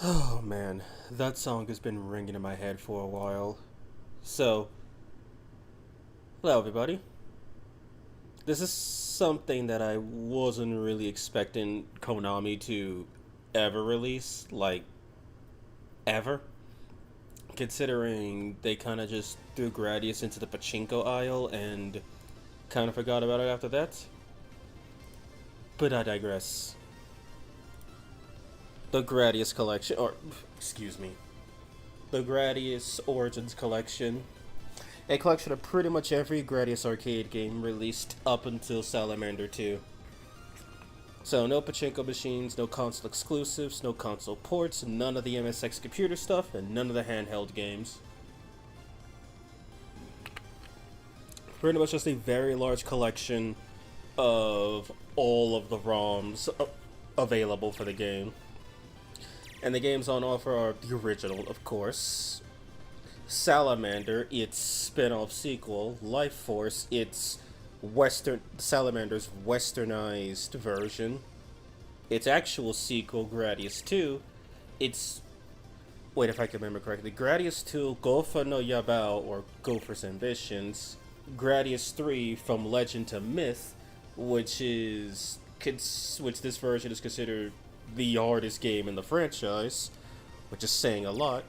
Oh man, that song has been ringing in my head for a while. So, hello everybody. This is something that I wasn't really expecting Konami to ever release, like, ever. Considering they kind of just threw Gradius into the pachinko aisle and kind of forgot about it after that. But I digress. The Gradius collection, or, excuse me, the Gradius Origins collection, a collection of pretty much every Gradius arcade game released up until Salamander 2. So no pachinko machines, no console exclusives, no console ports, none of the MSX computer stuff, and none of the handheld games. Pretty much just a very large collection of all of the ROMs available for the game. And the games on offer are the original, of course, Salamander, its spin-off sequel, Life Force, its Salamander's westernized version, its actual sequel, Gradius 2, its wait if I can remember correctly, Gradius 2, Golfa no Yabao, or Gopher's Ambitions, Gradius 3, From Legend to Myth, which this version is considered the hardest game in the franchise, which is saying a lot.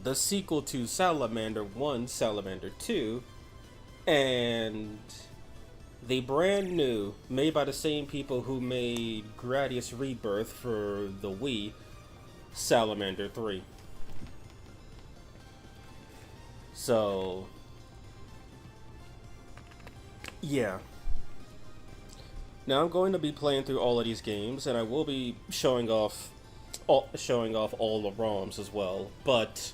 The sequel to Salamander 1, Salamander 2, and the brand new, made by the same people who made Gradius Rebirth for the Wii, Salamander 3. So, yeah. Now I'm going to be playing through all of these games, and I will be showing off all the ROMs as well, but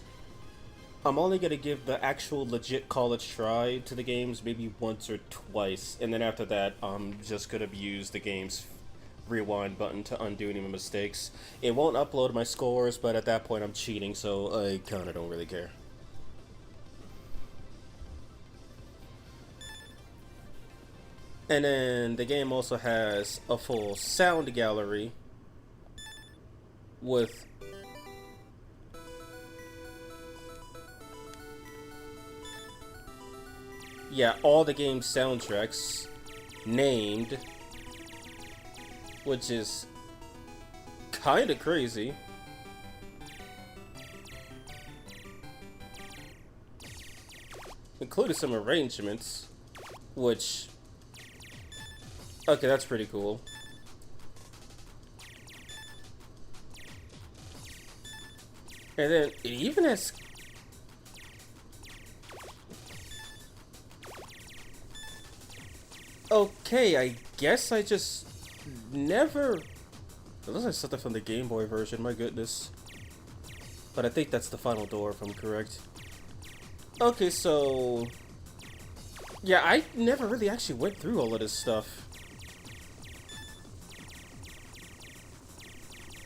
I'm only going to give the actual legit college try to the games maybe once or twice, and then after that, I'm just going to use the game's rewind button to undo any mistakes. It won't upload my scores, but at that point I'm cheating, so I kind of don't really care. And then the game also has a full sound gallery with all the game's soundtracks named, which is kind of crazy. Including some arrangements, which, okay, that's pretty cool. And then it even has, okay, I guess I just never, it looks like something from the Game Boy version, my goodness. But I think that's the final door if I'm correct. Okay, so yeah, I never really actually went through all of this stuff.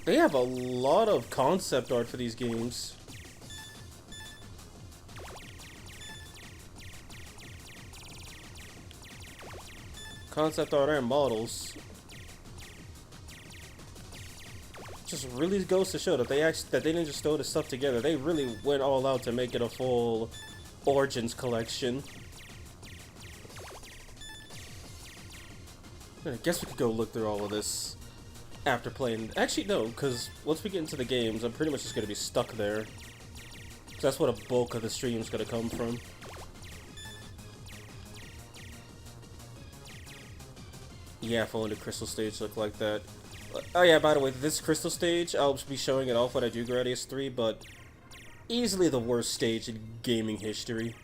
They have a lot of concept art for these games. Concept art and models. Just really goes to show that they didn't just throw this stuff together. They really went all out to make it a full Origins collection. I guess we could go look through all of this after playing. Actually, no, because once we get into the games, I'm pretty much just going to be stuck there. That's what a bulk of the stream's going to come from. Yeah, if only the crystal stage looked like that. Oh yeah, by the way, this crystal stage, I'll be showing it off when I do Gradius 3, but easily the worst stage in gaming history.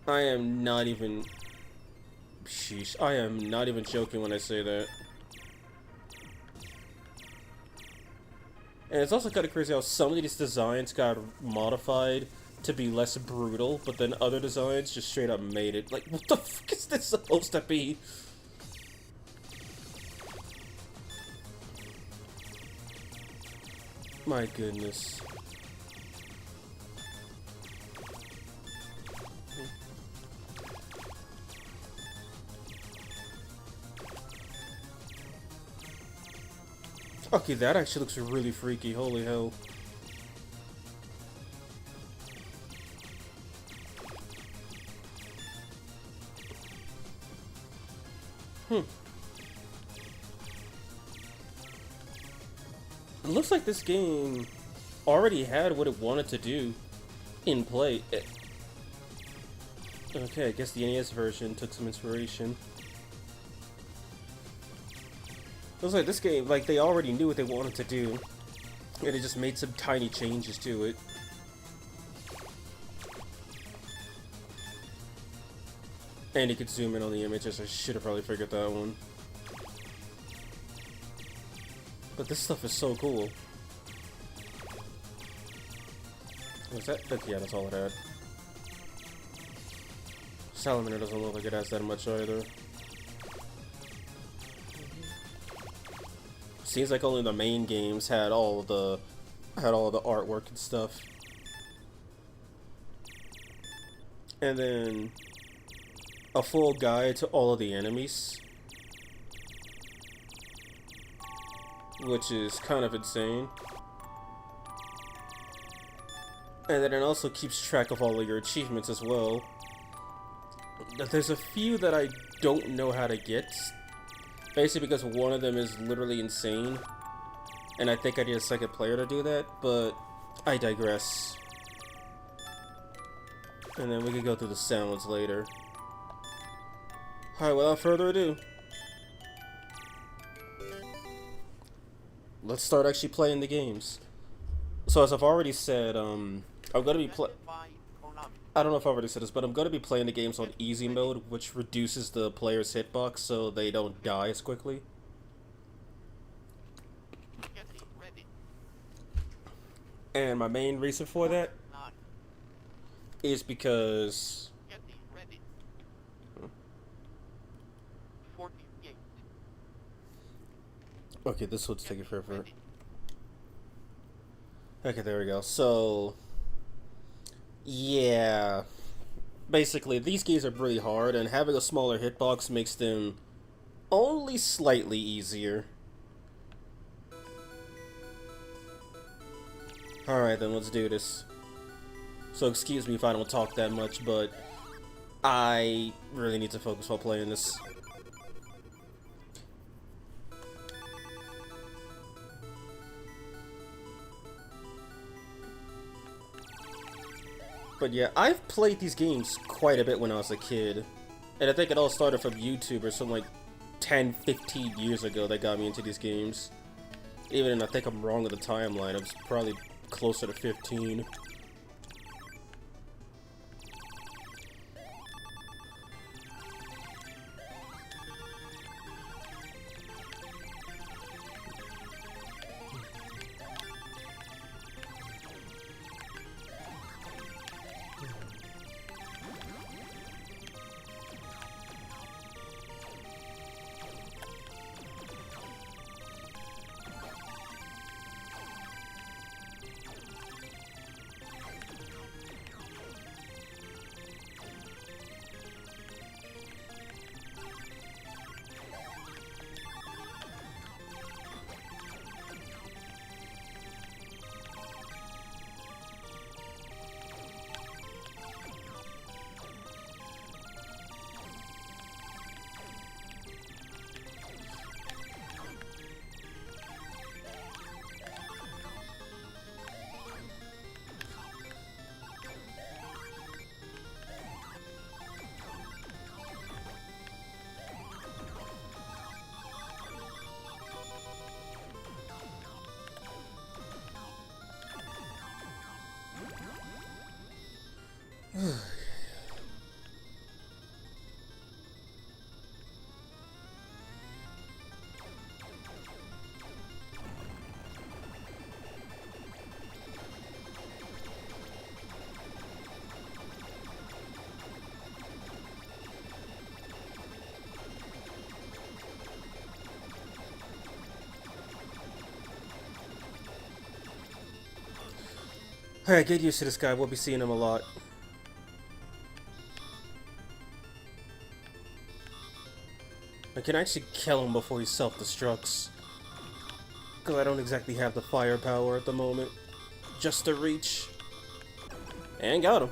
I am not even... Sheesh, I am not even joking when I say that. And it's also kind of crazy how some of these designs got modified to be less brutal, but then other designs just straight up made it. Like, what the fuck is this supposed to be? My goodness. Okay, that actually looks really freaky. Holy hell. Hmm. It looks like this game already had what it wanted to do in play. Okay, I guess the NES version took some inspiration. Looks like this game, like, they already knew what they wanted to do, and they just made some tiny changes to it. And you could zoom in on the images. I should have probably figured that one. But this stuff is so cool. Was that? Okay, yeah, that's all it had. Salamander doesn't look like it has that much either. Seems like only the main games had all of the artwork and stuff. And then a full guide to all of the enemies, which is kind of insane. And then it also keeps track of all of your achievements as well. There's a few that I don't know how to get, basically because one of them is literally insane, and I think I need a second player to do that, but I digress. And then we can go through the sounds later. Alright, without further ado, let's start actually playing the games. So as I've already said, I'm gonna be I don't know if I already said this, but I'm gonna be playing the games on easy mode, which reduces the player's hitbox so they don't die as quickly. And my main reason for that is because okay, this one's taking forever. Okay, there we go. So yeah, basically these games are pretty hard, and having a smaller hitbox makes them only slightly easier. Alright then, let's do this. So excuse me if I don't talk that much, but I really need to focus while playing this. But yeah, I've played these games quite a bit when I was a kid. And I think it all started from YouTube or something like 10, 15 years ago that got me into these games. Even, I think I'm wrong with the timeline, it was probably closer to 15. Alright, get used to this guy, we'll be seeing him a lot. I can actually kill him before he self-destructs. Because I don't exactly have the firepower at the moment. Just to reach. And got him.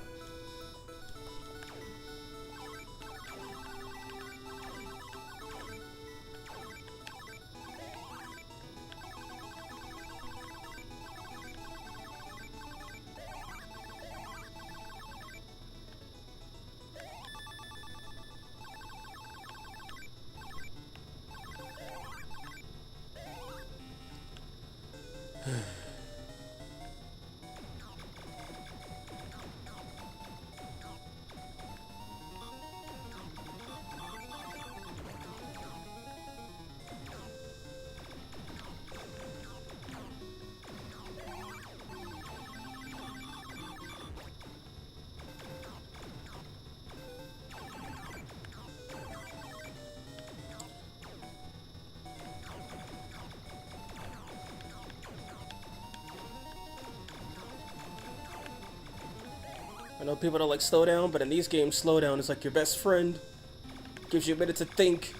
I know people don't like slowdown, but in these games, slowdown is like your best friend. Gives you a minute to think.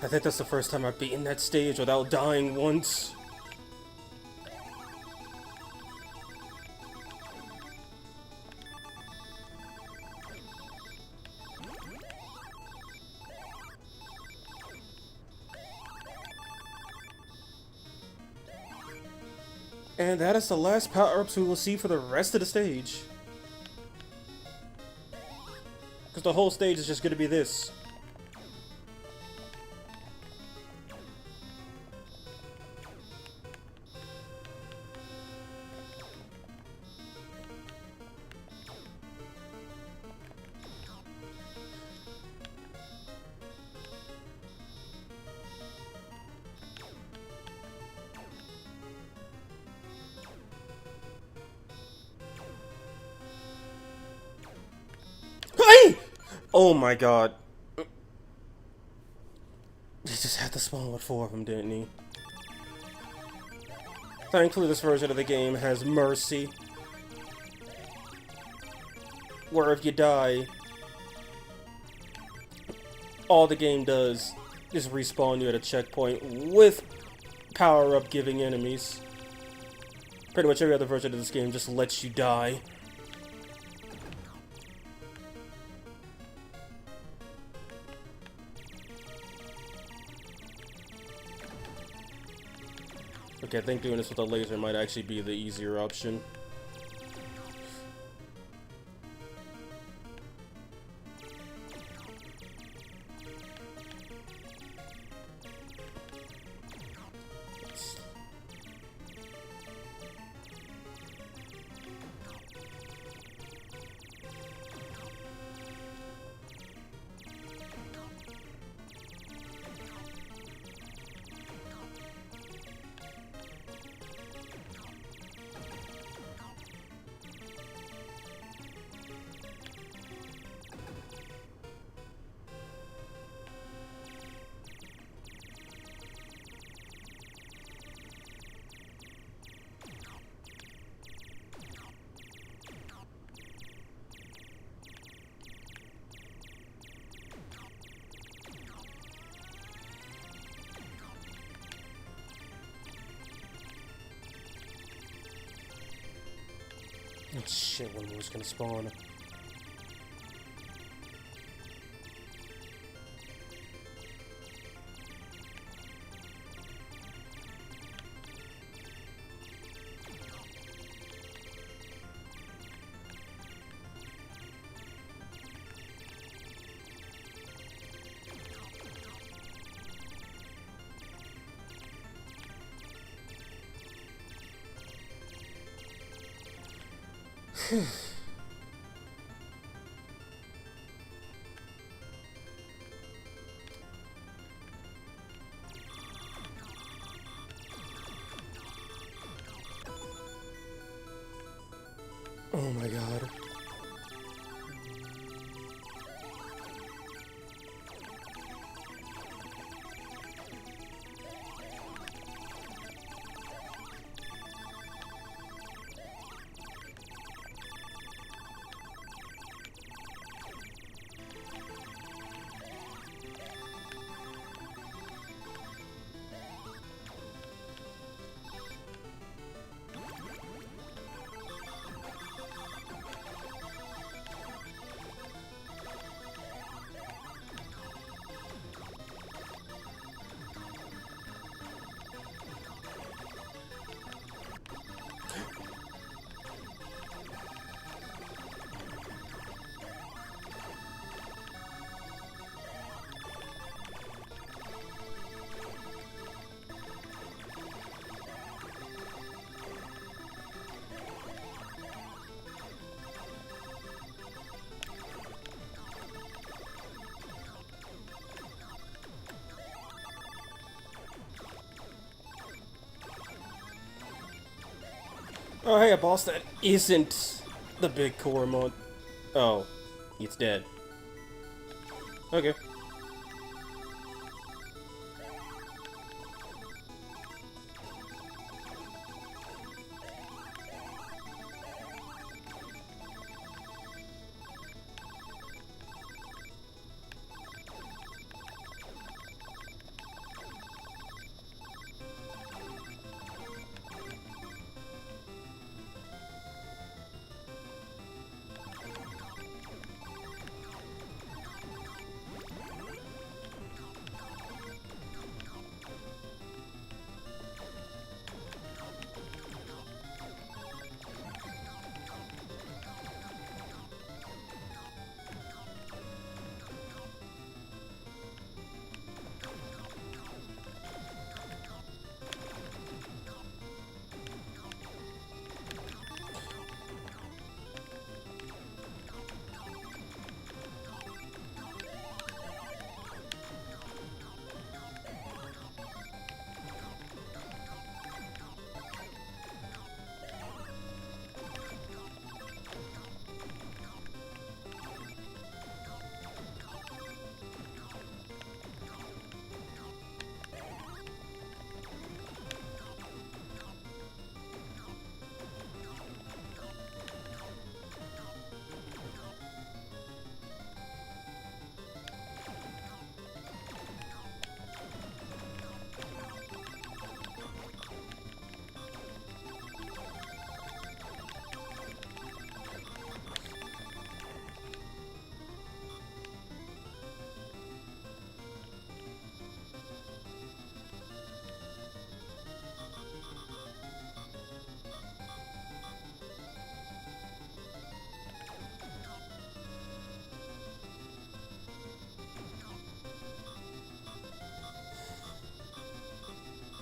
I think that's the first time I've beaten that stage without dying once. And that is the last power-ups we will see for the rest of the stage. Because the whole stage is just going to be this. Oh my god. He just had to spawn with 4 of them, didn't he? Thankfully, this version of the game has mercy. Where if you die, all the game does is respawn you at a checkpoint with power-up giving enemies. Pretty much every other version of this game just lets you die. Okay, I think doing this with a laser might actually be the easier option. Oh shit, when was gonna spawn? Oh my god. Oh, hey, a boss that isn't the big core mod. Oh, it's dead. Okay.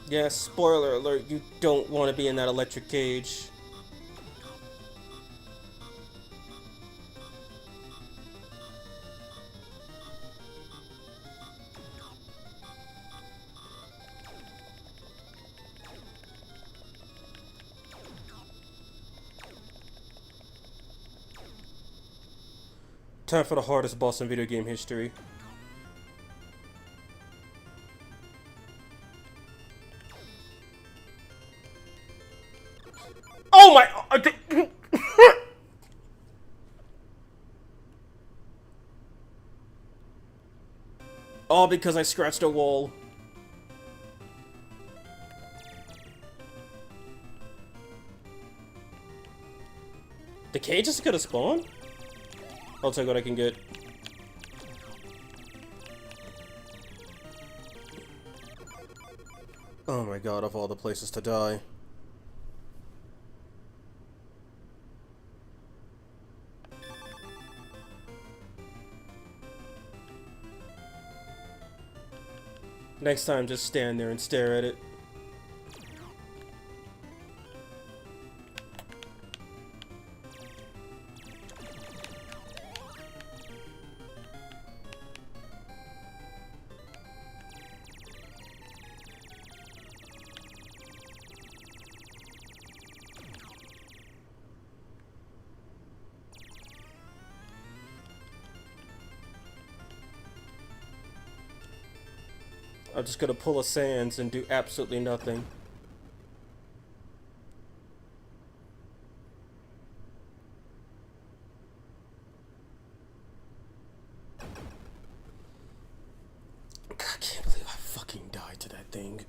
Yeah, spoiler alert, you don't want to be in that electric cage. Time for the hardest boss in video game history. Oh my... All because I scratched a wall. The cage is gonna spawn? I'll take what I can get. Oh my god, of all the places to die. Next time, just stand there and stare at it. I'm just gonna pull a Sans and do absolutely nothing. I can't believe I fucking died to that thing.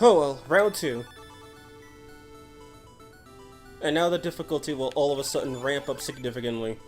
Oh well, round 2. And now the difficulty will all of a sudden ramp up significantly.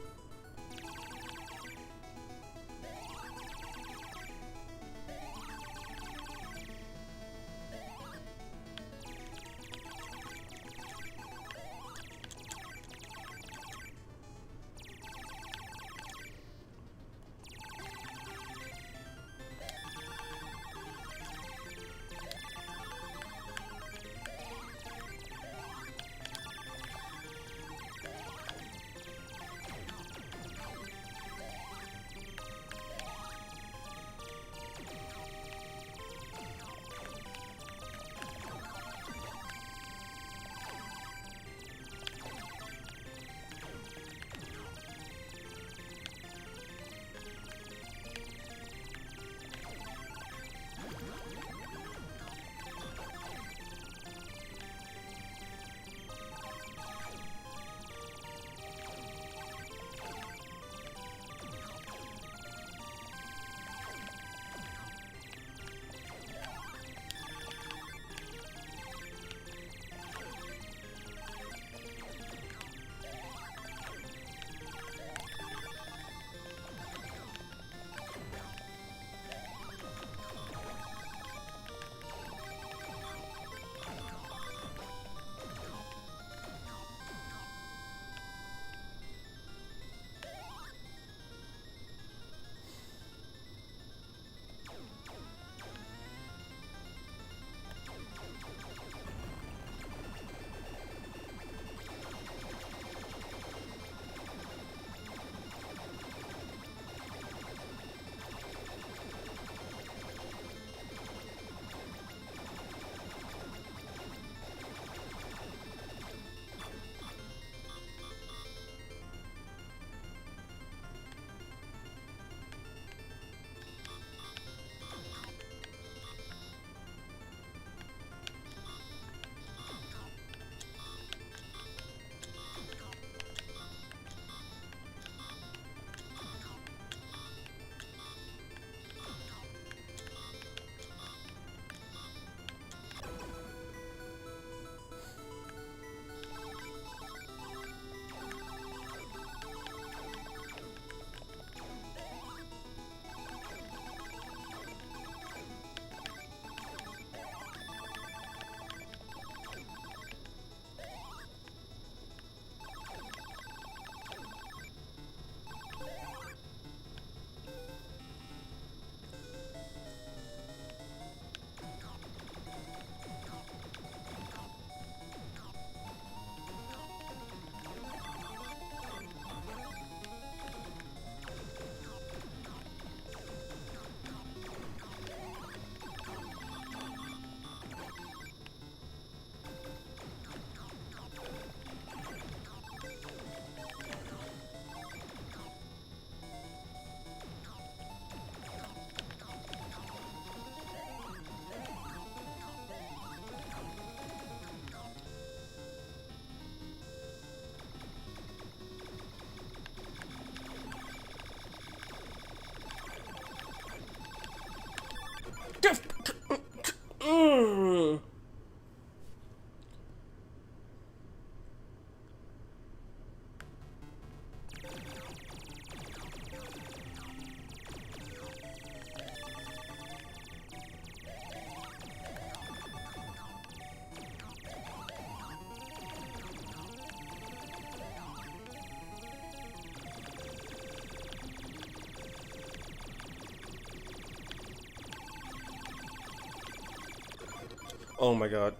Oh my god.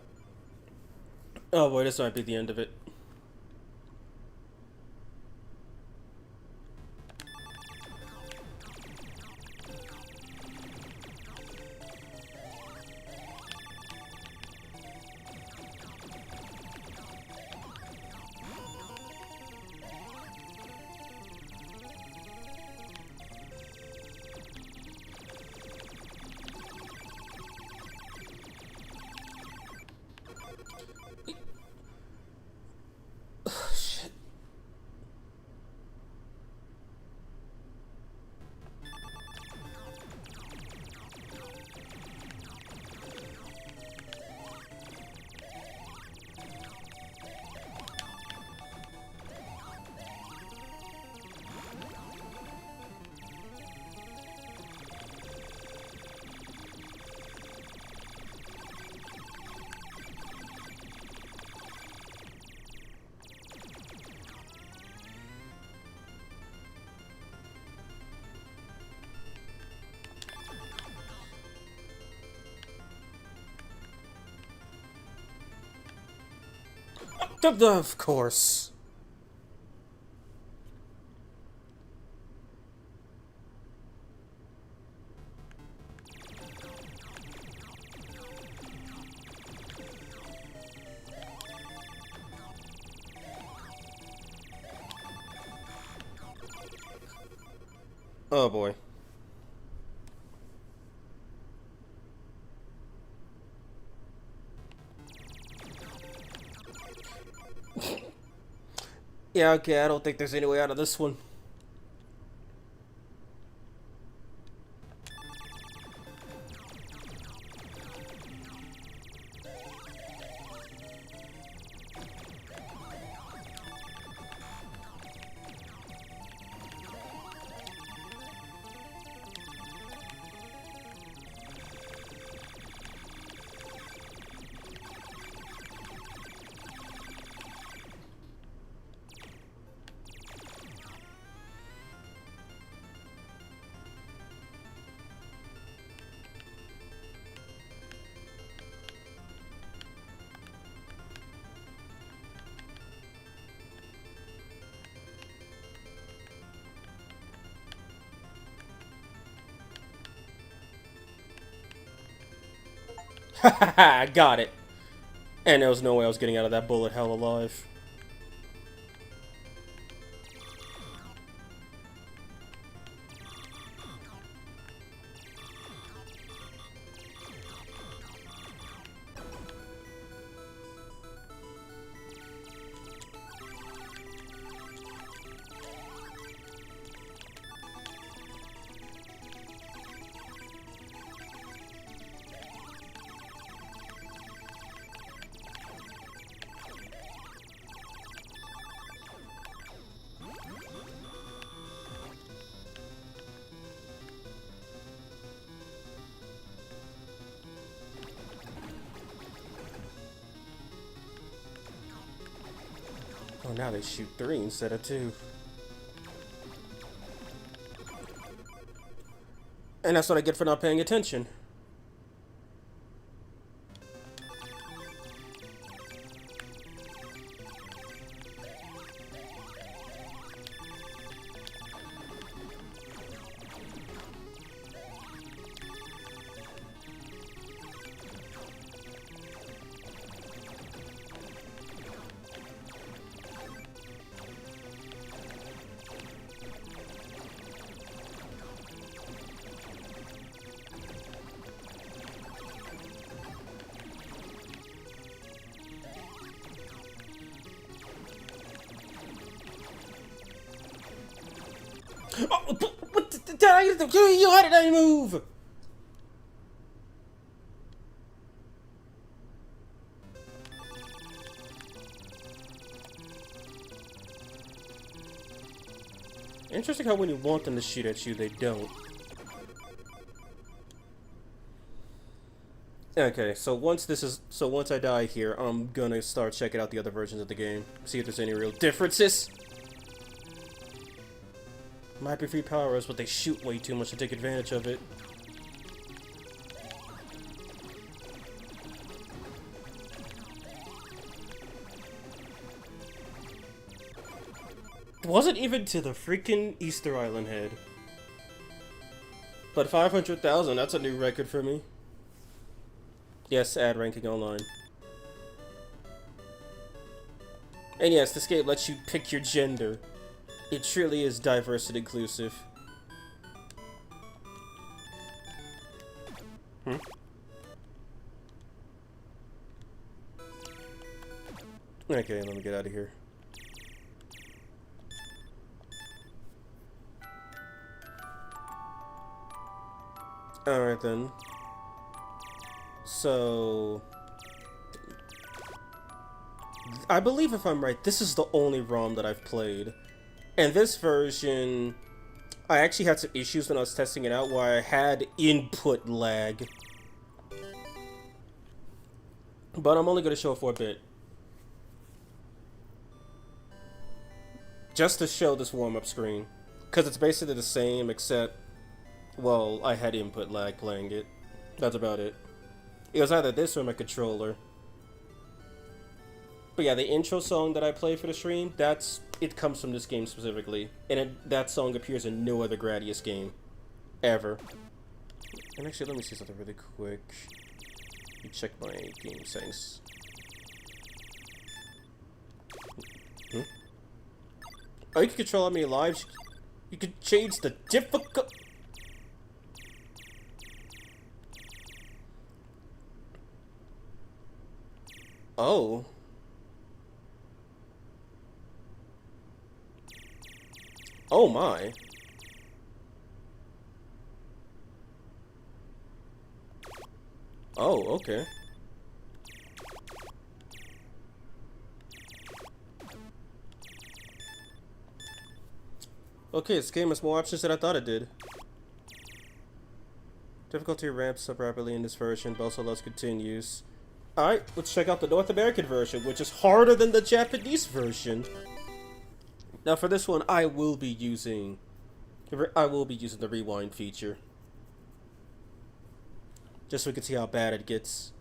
Oh boy, this might be the end of it. Shit. Of course. Oh boy. Yeah, okay, I don't think there's any way out of this one. Haha, got it. And there was no way I was getting out of that bullet hell alive. Oh, now they shoot 3 instead of 2. And that's what I get for not paying attention. Oh, what? How did I move? Interesting how when you want them to shoot at you, they don't. Okay, so once I die here, I'm gonna start checking out the other versions of the game, see if there's any real differences. Might be free power-ups, but they shoot way too much to take advantage of it. It wasn't even to the freaking Easter Island head. But 500,000, that's a new record for me. Yes, add ranking online. And yes, this game lets you pick your gender. It truly is diverse and inclusive. Okay, let me get out of here. Alright then. So... I believe if I'm right, this is the only ROM that I've played. And this version, I actually had some issues when I was testing it out where I had input lag. But I'm only going to show it for a bit. Just to show this warm-up screen. Because it's basically the same except, well, I had input lag playing it. That's about it. It was either this or my controller. But yeah, the intro song that I play for the stream, it comes from this game specifically. And that song appears in no other Gradius game. Ever. And actually, let me see something really quick. Let me check my game settings. Oh, you can control how many lives. You can change the difficult... Oh. Oh my. Oh, okay. Okay, this game has more options than I thought it did. Difficulty ramps up rapidly in this version, but also allows continues. Alright, let's check out the North American version, which is harder than the Japanese version. Now for this one, I will be using the rewind feature. Just so we can see how bad it gets.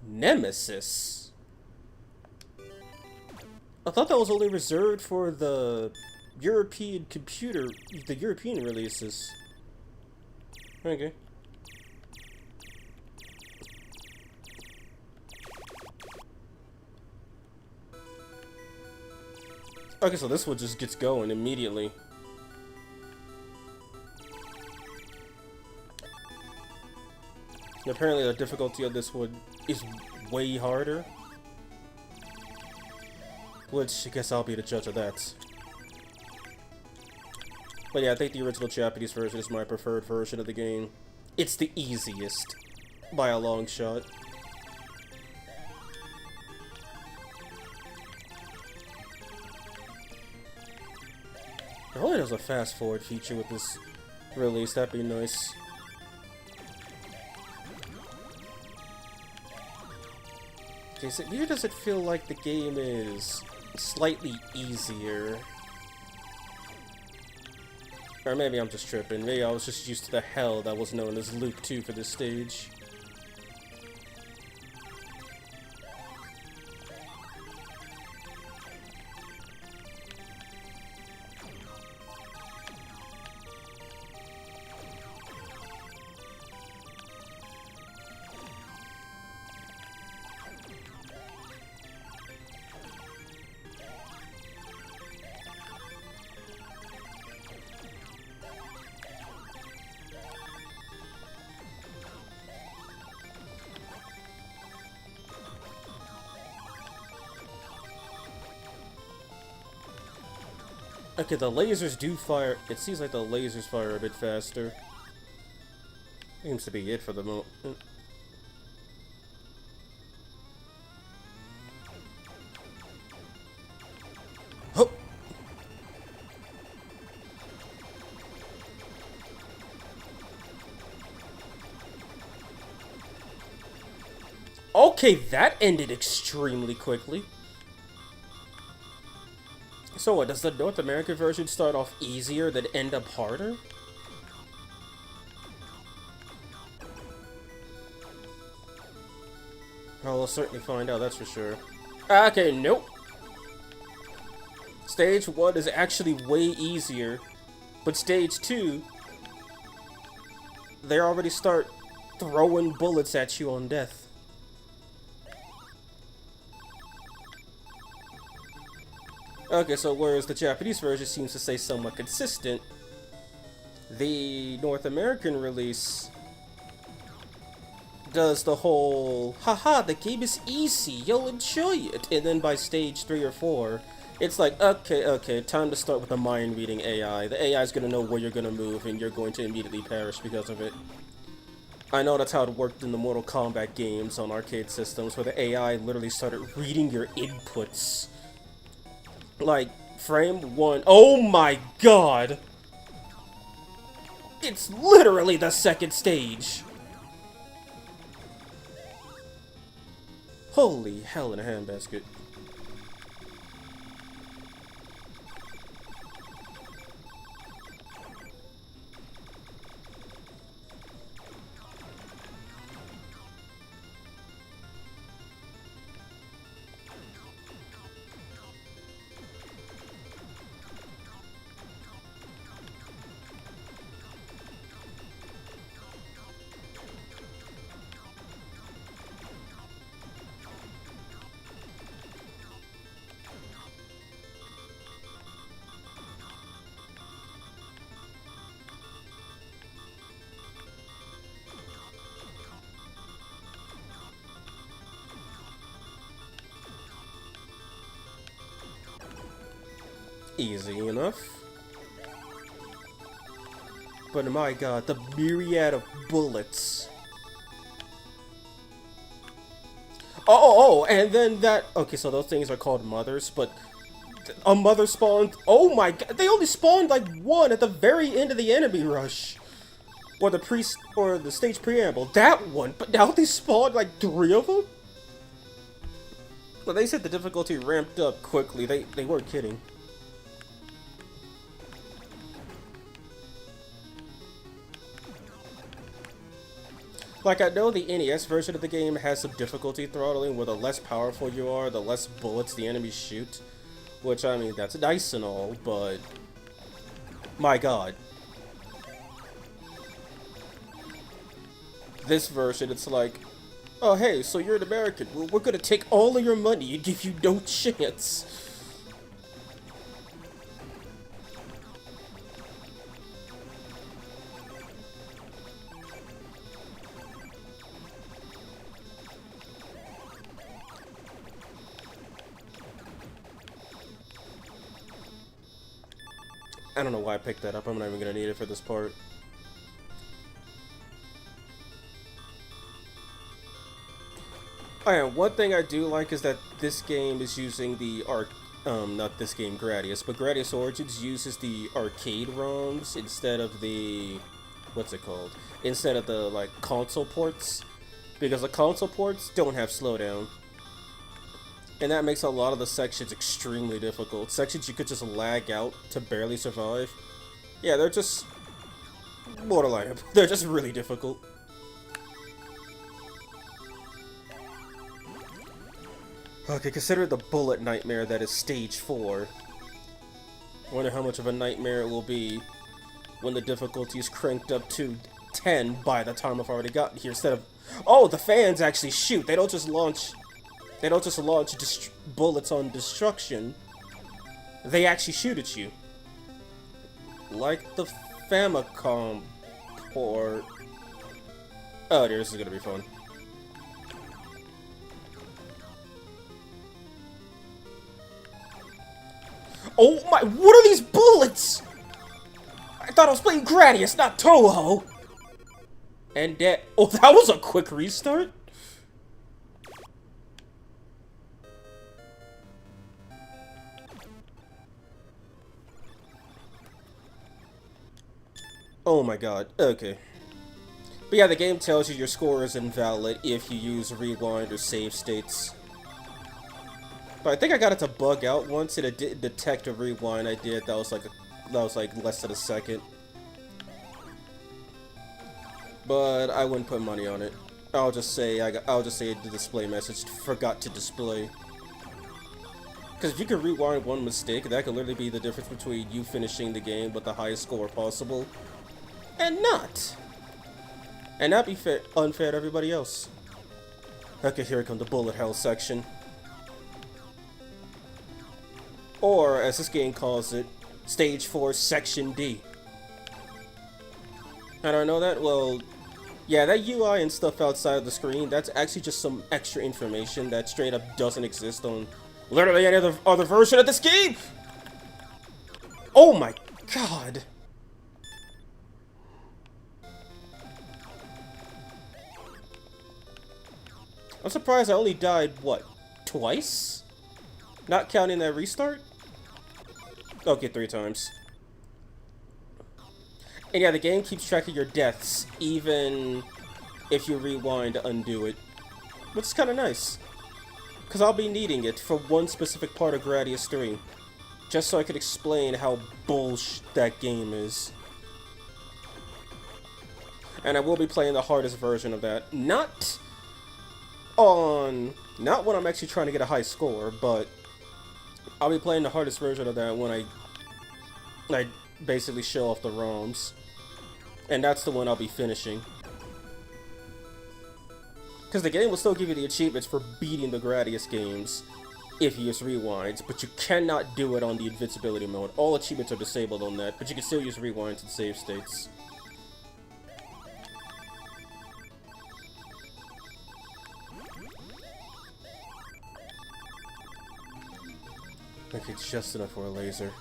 Nemesis? I thought that was only reserved for the European releases. Okay. Okay, so this one just gets going immediately. And apparently the difficulty of this one is way harder. Which, I guess I'll be the judge of that. But yeah, I think the original Japanese version is my preferred version of the game. It's the easiest, by a long shot. I hope there's a fast forward feature with this release, that'd be nice. Okay, so here does it feel like the game is slightly easier? Or maybe I'm just tripping. Maybe I was just used to the hell that was known as Loop 2 for this stage. Okay, the lasers do fire. It seems like the lasers fire a bit faster. Seems to be it for the moment. Okay, that ended extremely quickly. So what, does the North American version start off easier then end up harder? Oh, we'll certainly find out, that's for sure. Okay, nope. Stage 1 is actually way easier, but Stage 2, they already start throwing bullets at you on death. Okay, so whereas the Japanese version seems to stay somewhat consistent, the North American release does the whole, haha, the game is easy, you'll enjoy it. And then by stage 3 or 4, it's like, okay, time to start with the mind reading AI. The AI is going to know where you're going to move, and you're going to immediately perish because of it. I know that's how it worked in the Mortal Kombat games on arcade systems, where the AI literally started reading your inputs. Like, frame 1. Oh my god! It's literally the second stage! Holy hell in a handbasket. Easy enough. But my god, the myriad of bullets. Oh, and then that... Okay, so those things are called mothers, but... A mother spawned... Oh my god, they only spawned like one at the very end of the enemy rush. Or the stage preamble. That one, but now they spawned like 3 of them? Well, they said the difficulty ramped up quickly. They weren't kidding. Like, I know the NES version of the game has some difficulty throttling, where the less powerful you are, the less bullets the enemies shoot. Which, I mean, that's nice and all, but... My god. This version, it's like, oh hey, so you're an American, well, we're gonna take all of your money and give you no chance. I don't know why I picked that up, I'm not even gonna need it for this part. Oh yeah, one thing I do like is that this game is using the not this game, Gradius, but Gradius Origins uses the arcade ROMs instead of the, what's it called? Instead of the, like, console ports, because the console ports don't have slowdown. And that makes a lot of the sections extremely difficult. Sections you could just lag out to barely survive. Yeah, they're just borderline. They're just really difficult. Okay, consider the bullet nightmare that is stage 4. I wonder how much of a nightmare it will be when the difficulty is cranked up to 10 by the time I've already gotten here. Instead of, oh, the fans actually shoot. They don't just launch bullets on destruction. They actually shoot at you. Like the Famicom port. Oh dear, this is gonna be fun. Oh my, what are these bullets? I thought I was playing Gradius, not Toho. And that, oh, that was a quick restart? Oh my god, okay. But yeah, the game tells you your score is invalid if you use rewind or save states. But I think I got it to bug out once, and it didn't detect a rewind I did. That was like less than a second. But I wouldn't put money on it. I'll just say the display message forgot to display. Because if you can rewind one mistake, that could literally be the difference between you finishing the game with the highest score possible and not. And that'd be unfair to everybody else. Okay, here comes the bullet hell section. Or, as this game calls it, Stage 4, Section D. How do I know that? Well, yeah, that UI and stuff outside of the screen, that's actually just some extra information that straight up doesn't exist on literally any other version of this game! Oh my god! I'm surprised I only died, what, twice? Not counting that restart? Okay, 3 times. And yeah, the game keeps track of your deaths, even if you rewind to undo it. Which is kind of nice. Because I'll be needing it for one specific part of Gradius 3. Just so I could explain how bullshit that game is. And I will be playing the hardest version of that. Not when I'm actually trying to get a high score, but I'll be playing the hardest version of that when I basically show off the ROMs. And that's the one I'll be finishing. Because the game will still give you the achievements for beating the Gradius games if you use rewinds, but you cannot do it on the invincibility mode. All achievements are disabled on that, but you can still use rewinds and save states. Okay, just enough for a laser.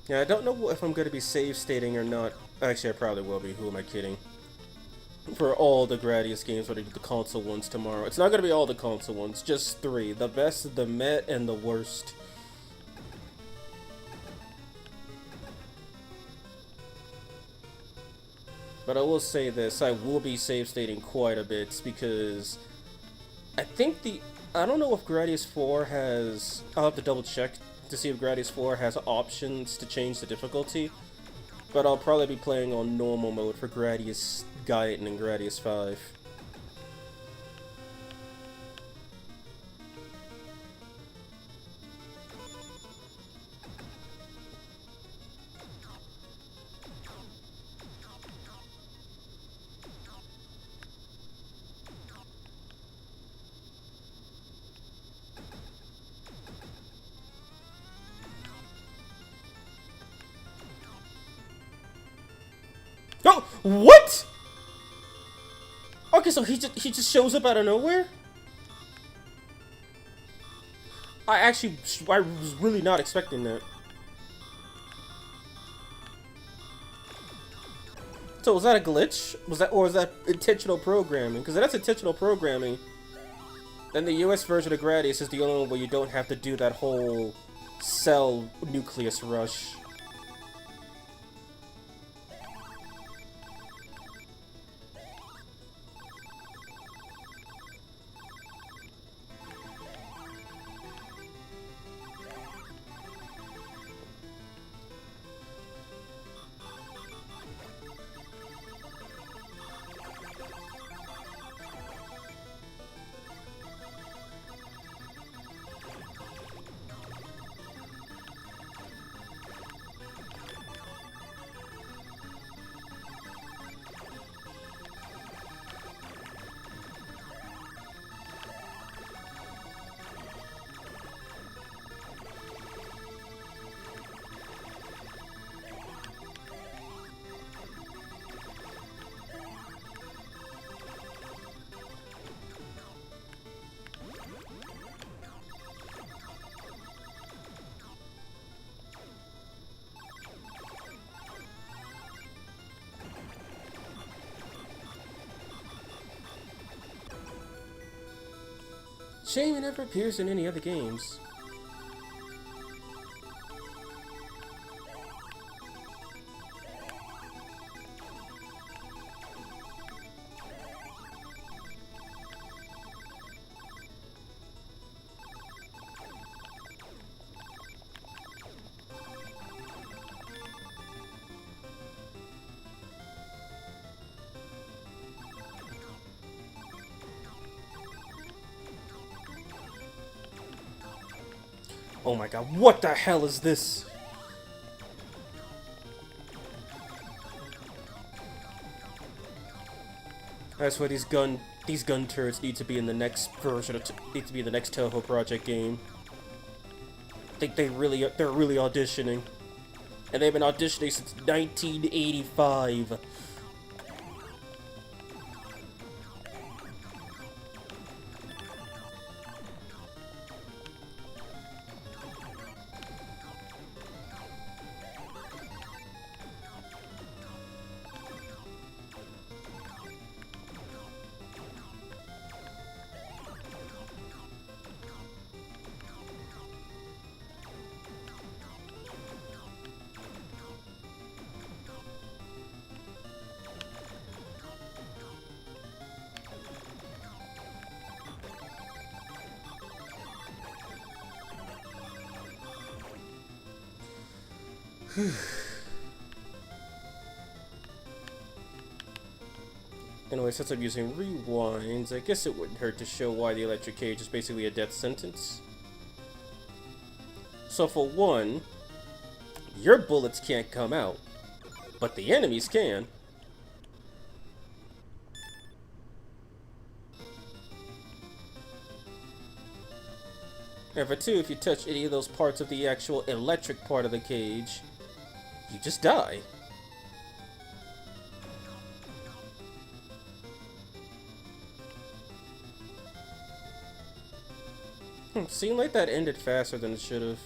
Yeah, I don't know if I'm going to be save stating or not. Actually, I probably will be. Who am I kidding? For all the Gradius games, when I do the console ones tomorrow. It's not going to be all the console ones, just 3. The best, the meh, and the worst. But I will say this, I will be save stating quite a bit, because I think I don't know if Gradius 4 has... I'll have to double check to see if Gradius 4 has options to change the difficulty. But I'll probably be playing on normal mode for Gradius Gaiden and Gradius 5. Oh, what? Okay, so he just shows up out of nowhere? I was really not expecting that. So was that a glitch? Or was that intentional programming? Because if that's intentional programming, then the US version of Gradius is the only one where you don't have to do that whole cell nucleus rush. Shame it never appears in any other games. Oh my god, what the hell is this? That's why these gun turrets need to be in the next version of need to be in the next Toho Project game. I think they're really auditioning. And they've been auditioning since 1985. Anyway, since I'm using rewinds, I guess it wouldn't hurt to show why the electric cage is basically a death sentence. So for one, your bullets can't come out, but the enemies can. And for two, if you touch any of those parts of the actual electric part of the cage, you just die. Seemed like that ended faster than it should have.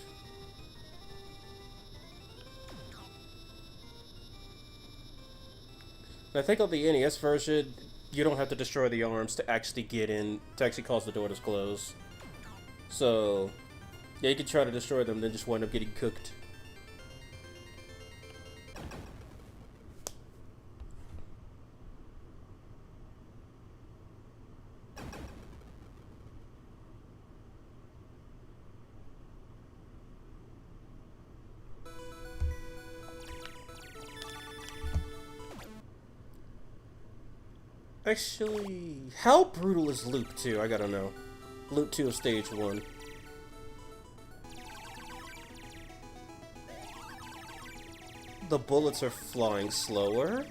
I think on the NES version, you don't have to destroy the arms to actually get in, to actually cause the door to close. So, yeah, you can try to destroy them, then just wind up getting cooked. Actually, how brutal is Loop 2? I gotta know. Loop 2 of Stage 1. The bullets are flying slower.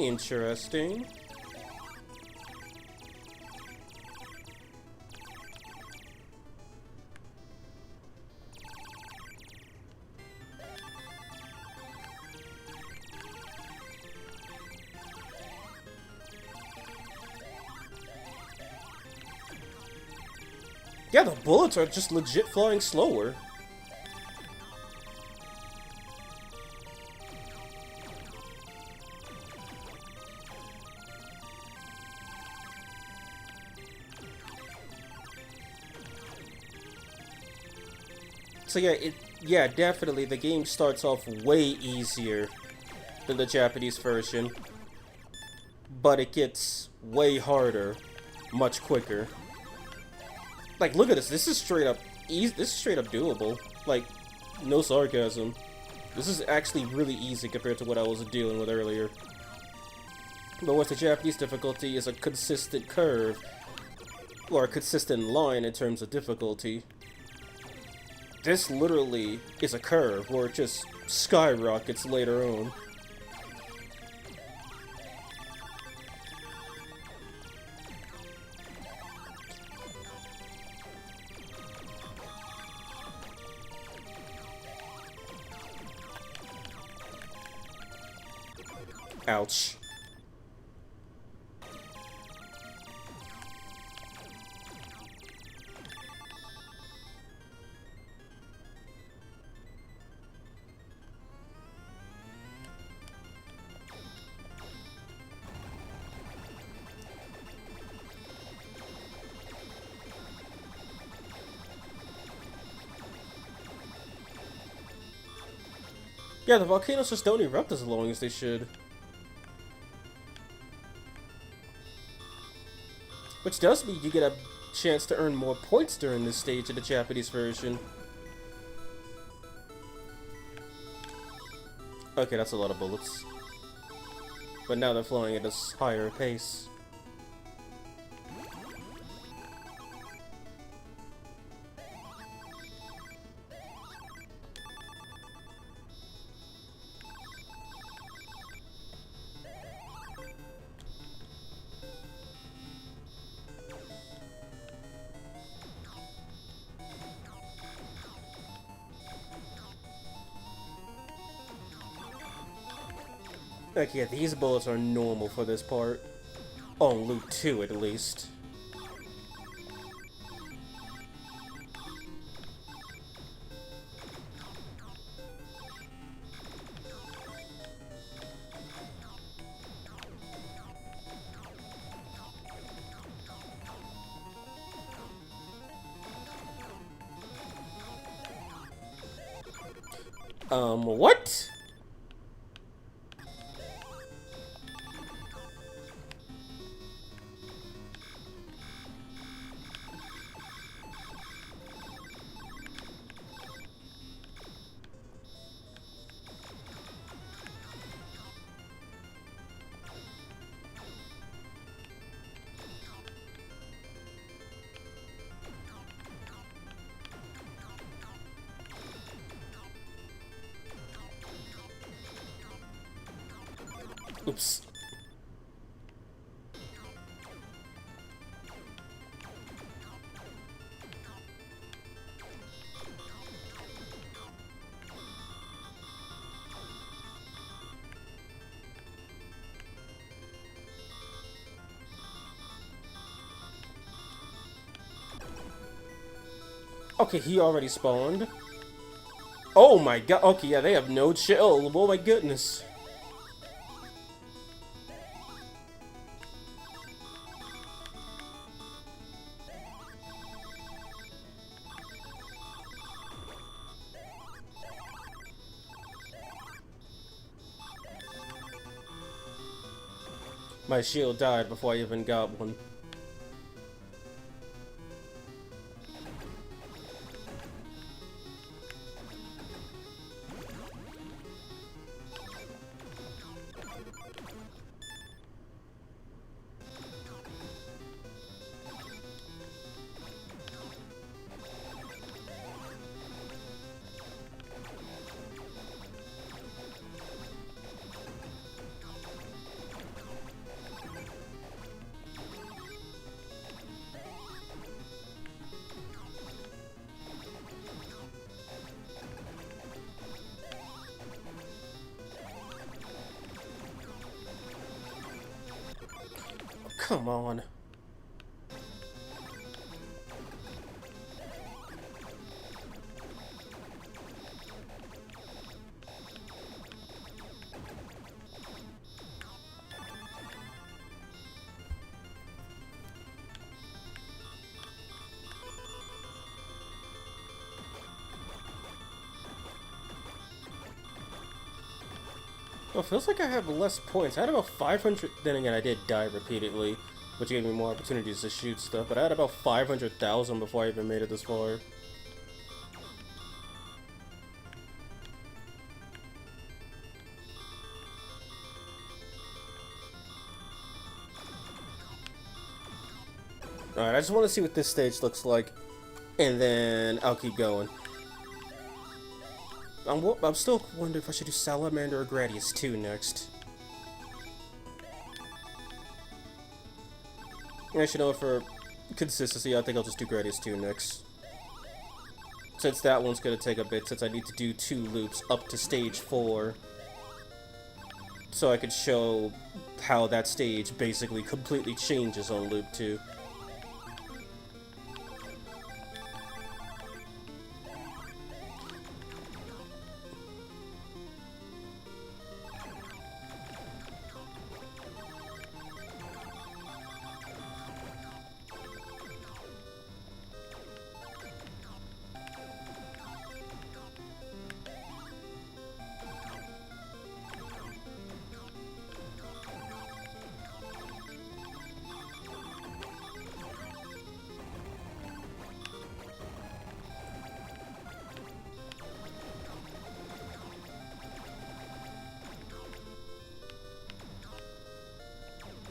Interesting. Yeah, the bullets are just legit flying slower. So yeah, definitely the game starts off way easier than the Japanese version, but it gets way harder much quicker. Like, look at this. This is straight up easy. This is straight up doable. Like, no sarcasm. This is actually really easy compared to what I was dealing with earlier. But what's the Japanese difficulty is a consistent curve, or a consistent line in terms of difficulty. This literally is a curve where it just skyrockets later on. Ouch. Yeah, the volcanoes just don't erupt as long as they should. Which does mean you get a chance to earn more points during this stage of the Japanese version. Okay, that's a lot of bullets. But now they're flowing at a higher pace. Like, yeah, these bullets are normal for this part. On Loop 2, at least. What? Oops. Okay, he already spawned. Oh my god. Okay, yeah, they have no chill. Oh my goodness. My shield died before I even got one. Come on. Well, it feels like I have less points. I had about 500. Then again, I did die repeatedly, which gave me more opportunities to shoot stuff. But I had about 500,000 before I even made it this far. Alright, I just want to see what this stage looks like, and then I'll keep going. I'm still wondering if I should do Salamander or Gradius 2 next. Actually, no, for consistency, I think I'll just do Gradius 2 next. Since that one's gonna take a bit, since I need to do 2 loops up to stage 4. So I could show how that stage basically completely changes on loop 2.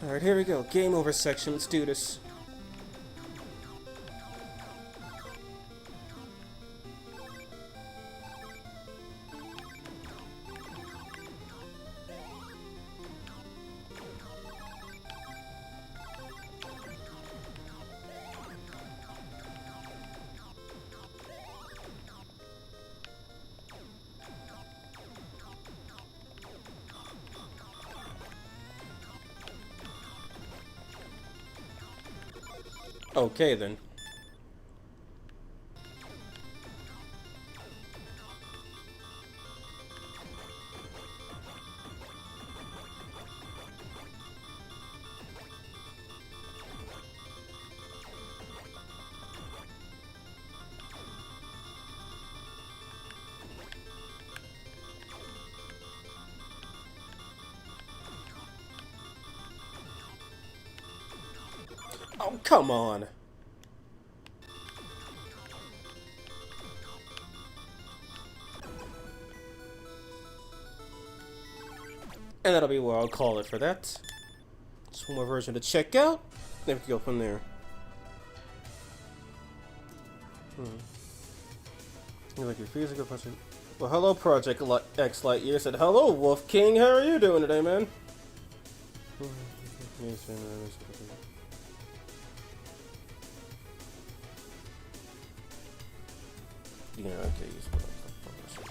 Alright, here we go. Game over section. Let's do this. Okay, then. Oh, come on. And that'll be where I'll call it for that. Just one more version to check out. Then we can go from there. You're like your physical question. Well, hello, Project X Lightyear said, hello, Wolf King. How are you doing today, man? Yeah, okay,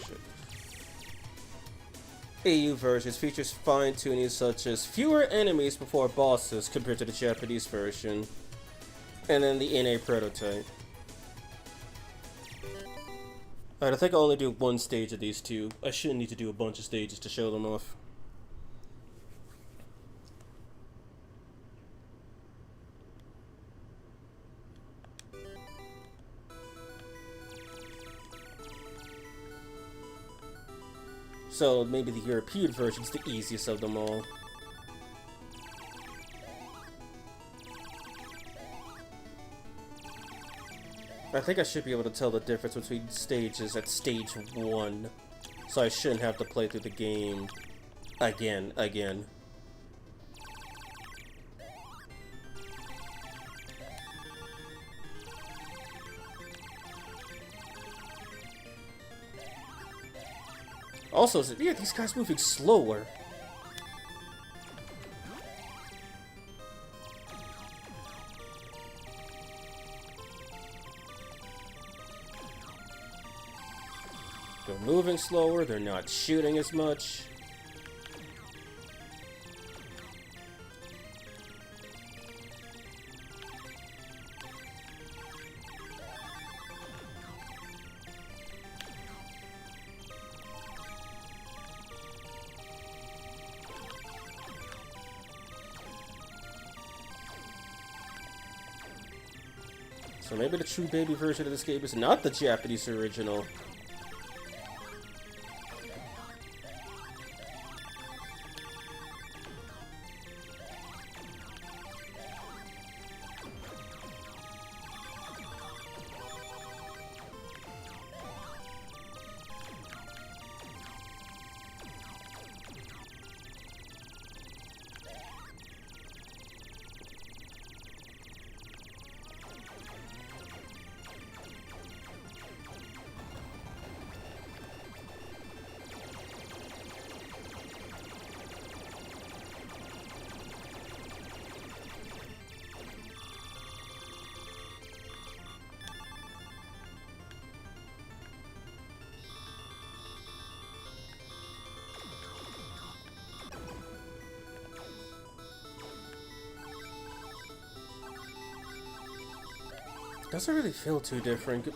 shit. AU versions features fine-tuning such as fewer enemies before bosses compared to the Japanese version, and then the NA prototype. Alright, I think I'll only do one stage of these two. I shouldn't need to do a bunch of stages to show them off. So maybe the European version's the easiest of them all. I think I should be able to tell the difference between stages at stage 1. So I shouldn't have to play through the game again. Also, yeah, these guys moving slower. They're moving slower, they're not shooting as much. So maybe the true baby version of this game is not the Japanese original. Doesn't really feel too different.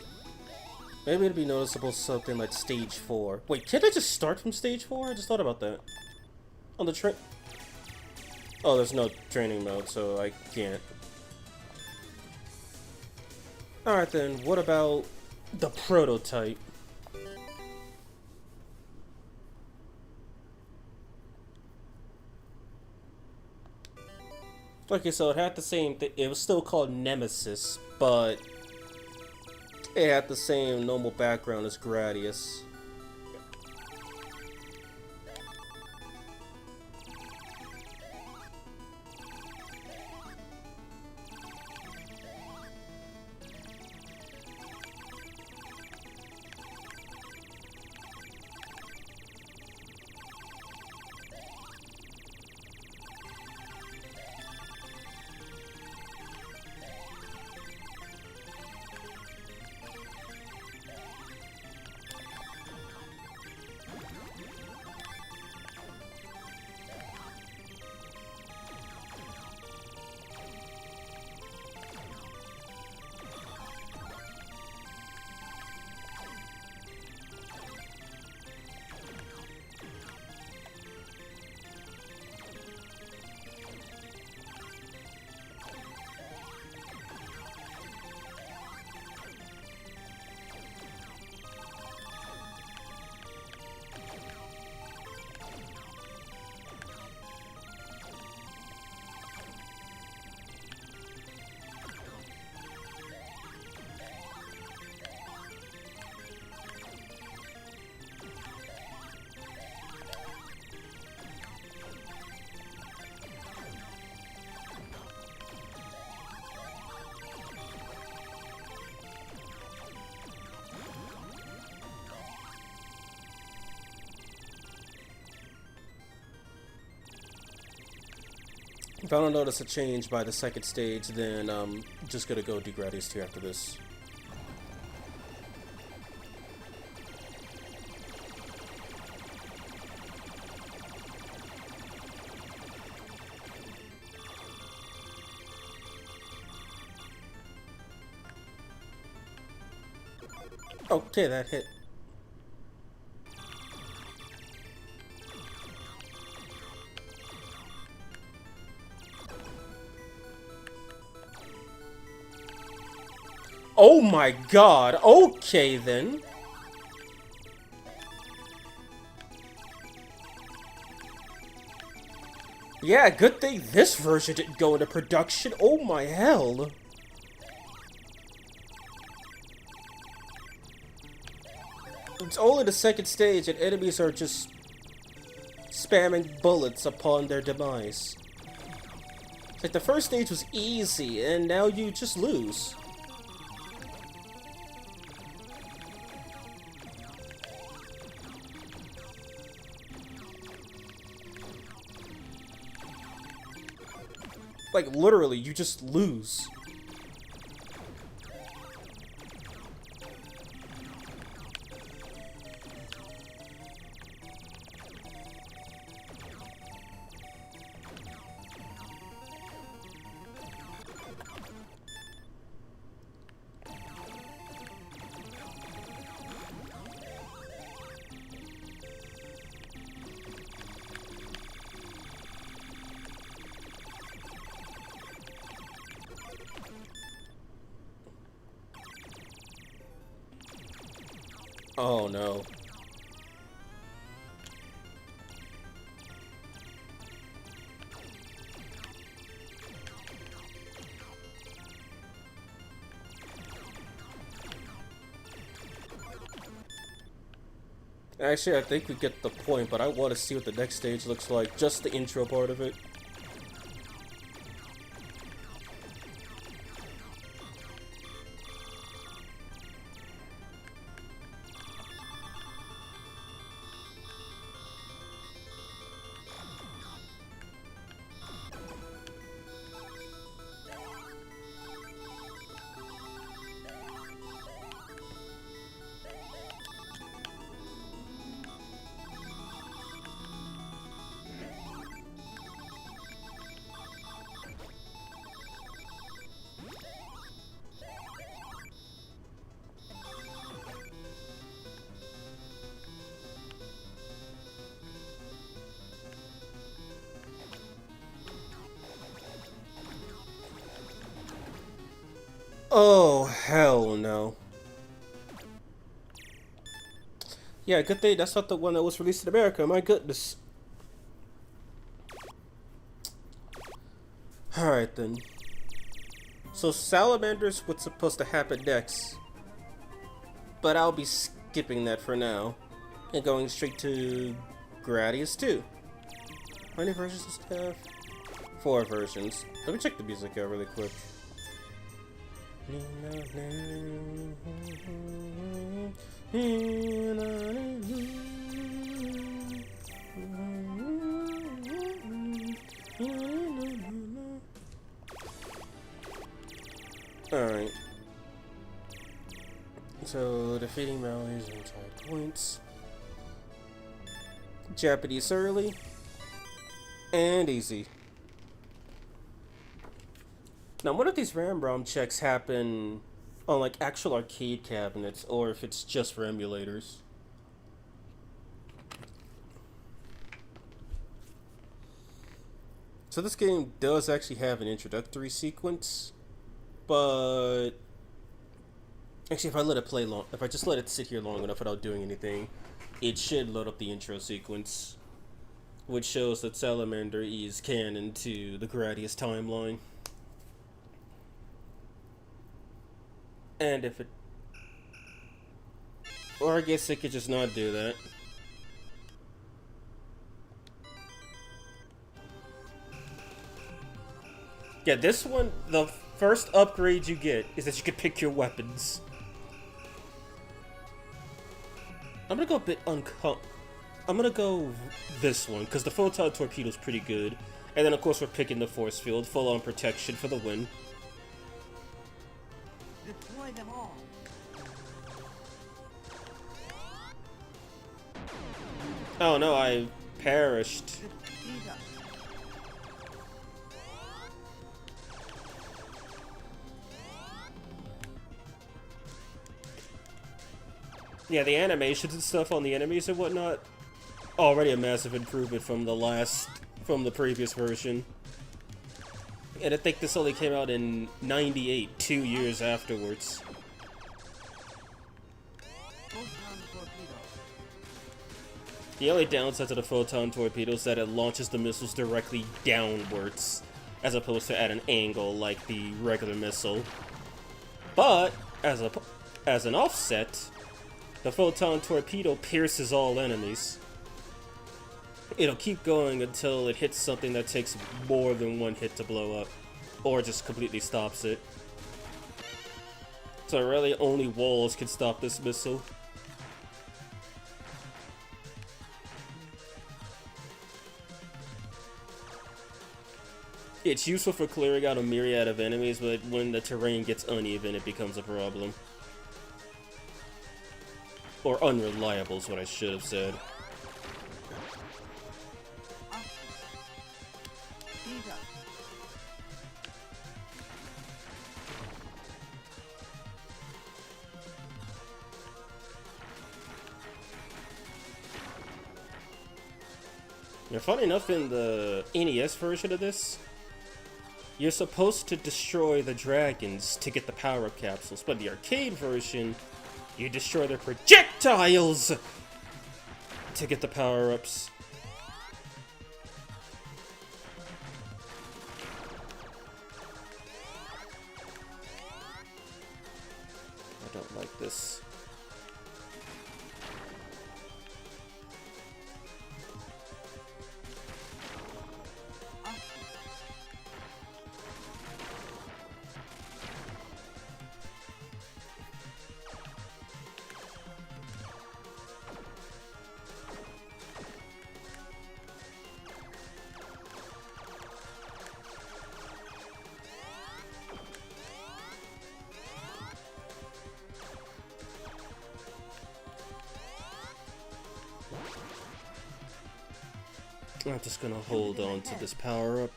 Maybe it'd be noticeable something like stage 4. Wait, can't I just start from stage 4? I just thought about that. On the train. Oh, there's no training mode, so I can't. Alright then, what about the prototype? Okay, so it had the same thing. It was still called Nemesis, but it had the same normal background as Gradius. If I don't notice a change by the second stage, then I'm just gonna go do Gradius 2 after this. Okay, that hit. Oh my god, okay then. Yeah, good thing this version didn't go into production. Oh my hell. It's only the second stage and enemies are just spamming bullets upon their demise. It's like the first stage was easy and now you just lose. Like, literally, you just lose. Oh no. Actually, I think we get the point, but I want to see what the next stage looks like. Just the intro part of it. Oh, hell no. Yeah, good thing that's not the one that was released in America, my goodness. Alright then. So Salamander's what's supposed to happen next. But I'll be skipping that for now. And going straight to Gradius 2. How many versions does it have? 4 versions. Let me check the music out really quick. Alright. So, defeating Mallory's and try points. Japanese early. And easy. Now, what if these RAM-ROM checks happen on, like, actual arcade cabinets, or if it's just for emulators? So this game does actually have an introductory sequence, but actually, if I let it play long, if I just let it sit here long enough without doing anything, it should load up the intro sequence, which shows that Salamander is canon to the Gradius timeline. And if it... Or I guess it could just not do that. Yeah, this one, the first upgrade you get is that you can pick your weapons. I'm gonna go a bit I'm gonna go this one, because the Photon Torpedo's pretty good. And then, of course, we're picking the Force Field, full-on protection for the win. Deploy them all. Oh no, I perished. Yeah, the animations and stuff on the enemies and whatnot, already a massive improvement from the previous version. And I think this only came out in '98, 2 years afterwards. The only downside to the Photon Torpedo is that it launches the missiles directly downwards, as opposed to at an angle like the regular missile. But, as an offset, the Photon Torpedo pierces all enemies. It'll keep going until it hits something that takes more than one hit to blow up, or just completely stops it. So really only walls can stop this missile. It's useful for clearing out a myriad of enemies, but when the terrain gets uneven, it becomes a problem. Or unreliable is what I should have said. Now, funny enough, in the NES version of this, you're supposed to destroy the dragons to get the power-up capsules, but in the arcade version, you destroy their projectiles to get the power-ups. I don't like this. I'm just gonna hold on to this power-up.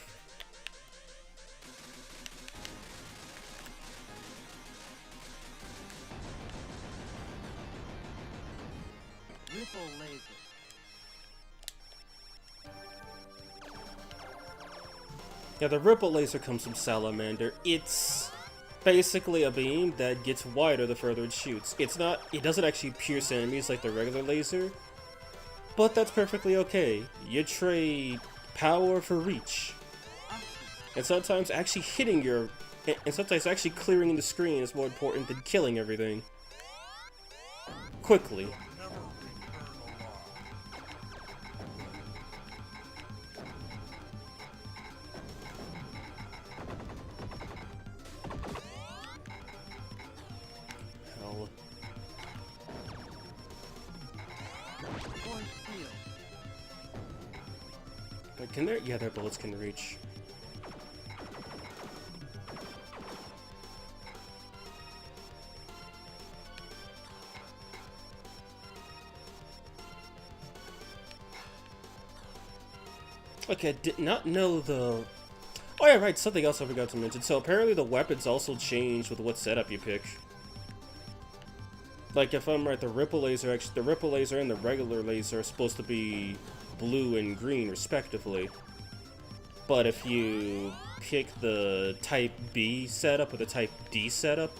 Ripple laser. Yeah, the Ripple laser comes from Salamander. It's basically a beam that gets wider the further it shoots. It doesn't actually pierce enemies like the regular laser, but that's perfectly okay. You trade power for reach. And sometimes actually sometimes actually clearing the screen is more important than killing everything quickly. Hell. But can their bullets can reach. Okay, I did not know the... Oh yeah, right, something else I forgot to mention. So apparently the weapons also change with what setup you pick. Like, if I'm right, the Ripple Laser and the regular laser are supposed to be blue and green, respectively. But if you pick the Type B setup or the Type D setup,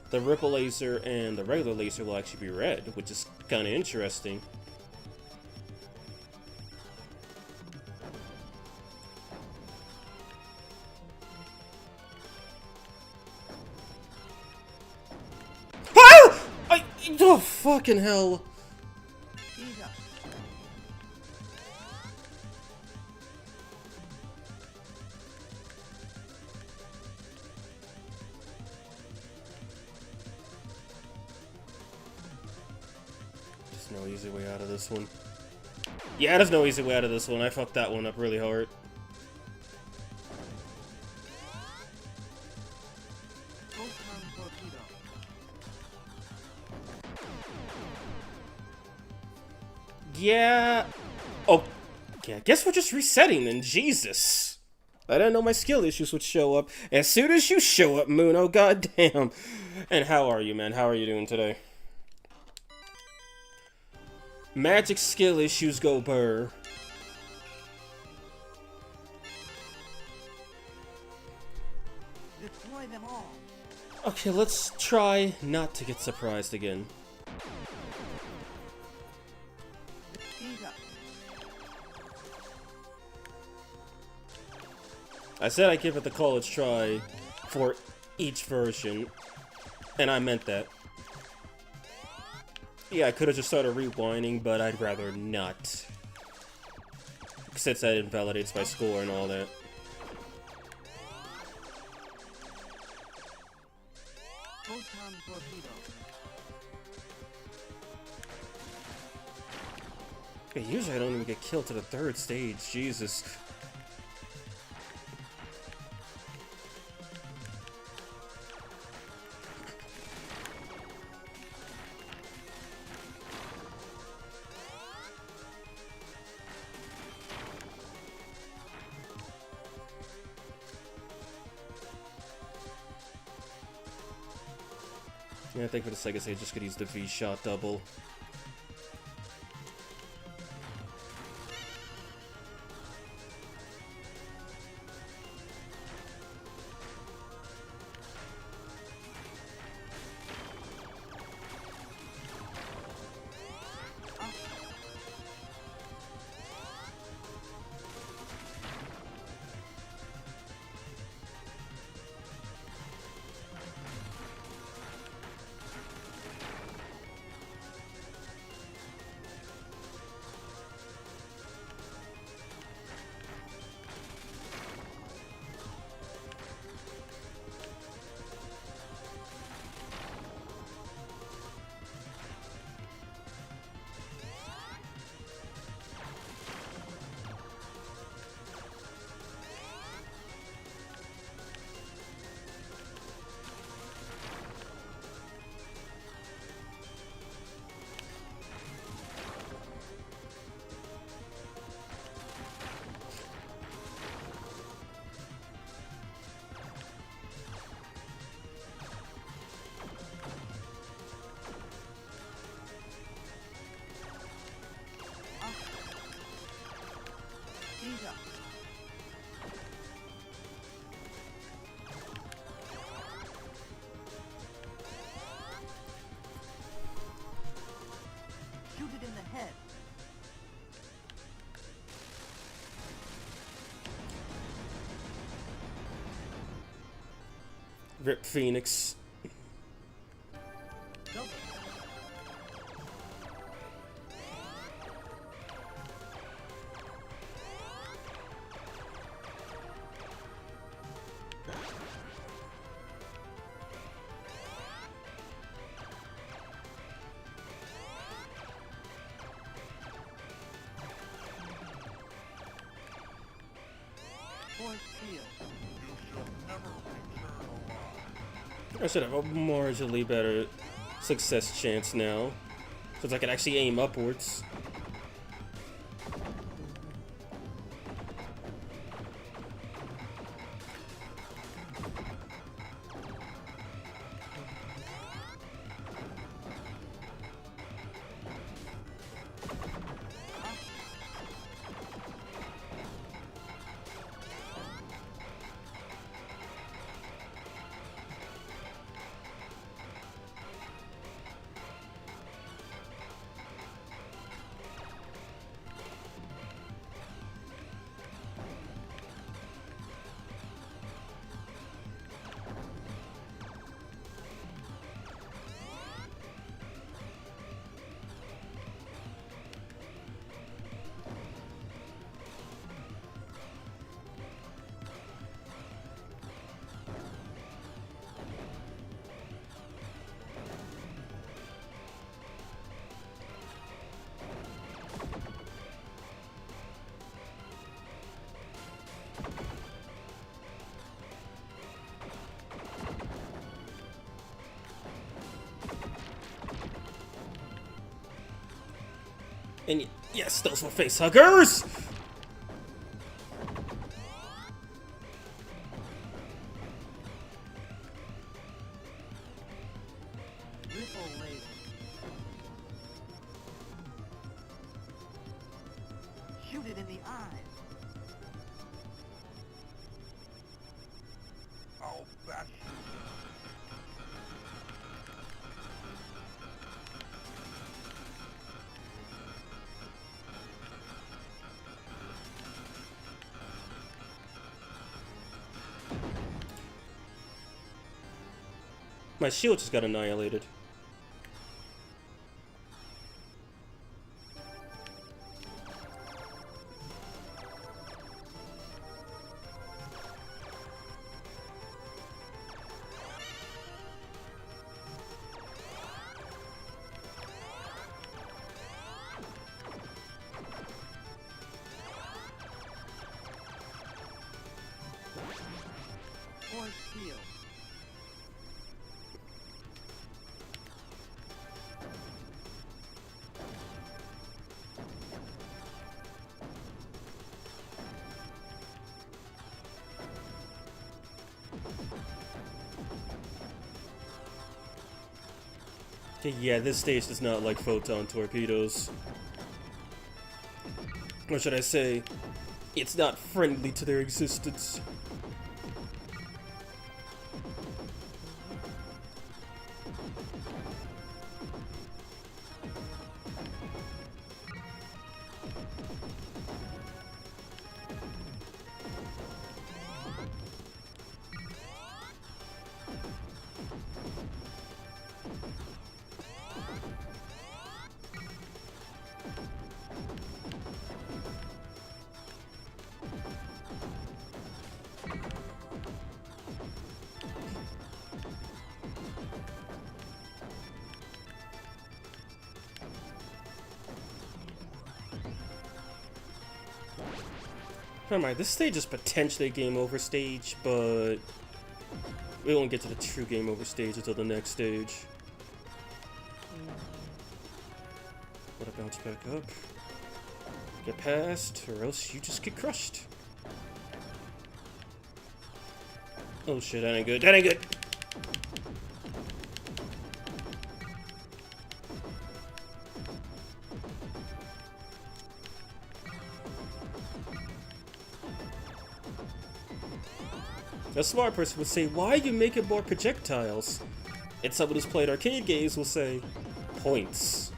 the Ripple Laser and the regular laser will actually be red, which is kind of interesting. Oh, fucking hell. There's no easy way out of this one. Yeah, there's no easy way out of this one. I fucked that one up really hard. Photon torpedo. Yeah. Oh, yeah, I guess we're just resetting then. Jesus. I didn't know my skill issues would show up. As soon as you show up, Moon, oh goddamn. And how are you, man? How are you doing today? Magic skill issues go burr. Deploy them all. Okay, let's try not to get surprised again. Speed up. I said I'd give it the college try for each version, and I meant that. Yeah, I could have just started rewinding, but I'd rather not. Since that invalidates my score and all that. Photon torpedo. Okay, usually I don't even get killed to the third stage, Jesus. Yeah, I think for the second stage, just could use the V-shot double. Speed up. Shoot it in the head. Rip Phoenix. Double. Force field. I should have a marginally better success chance now. Because I can actually aim upwards. And yes, those were face huggers! Ripple laser. Shoot it in the eye. I'll bash you. My shield just got annihilated. Force field. Okay, yeah, this stage does not like photon torpedoes. Or should I say, it's not friendly to their existence. Never mind, this stage is potentially a game over stage, but we won't get to the true game over stage until the next stage. Gotta bounce back up. Get past, or else you just get crushed. Oh shit, that ain't good. That ain't good! A smart person would say, why you make it more projectiles? And someone who's played arcade games will say, points.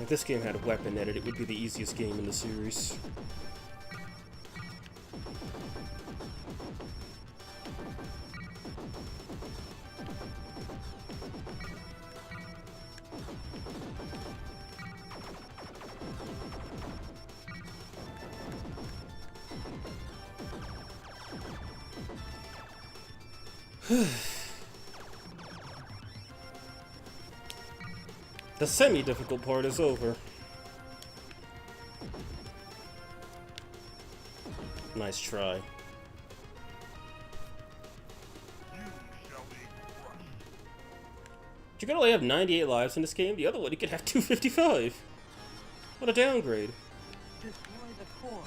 If this game had a weapon edit, it would be the easiest game in the series. The semi-difficult part is over. Nice try. You shall be crushed. You could only have 98 lives in this game. The other one, you could have 255. What a downgrade. Destroy the core.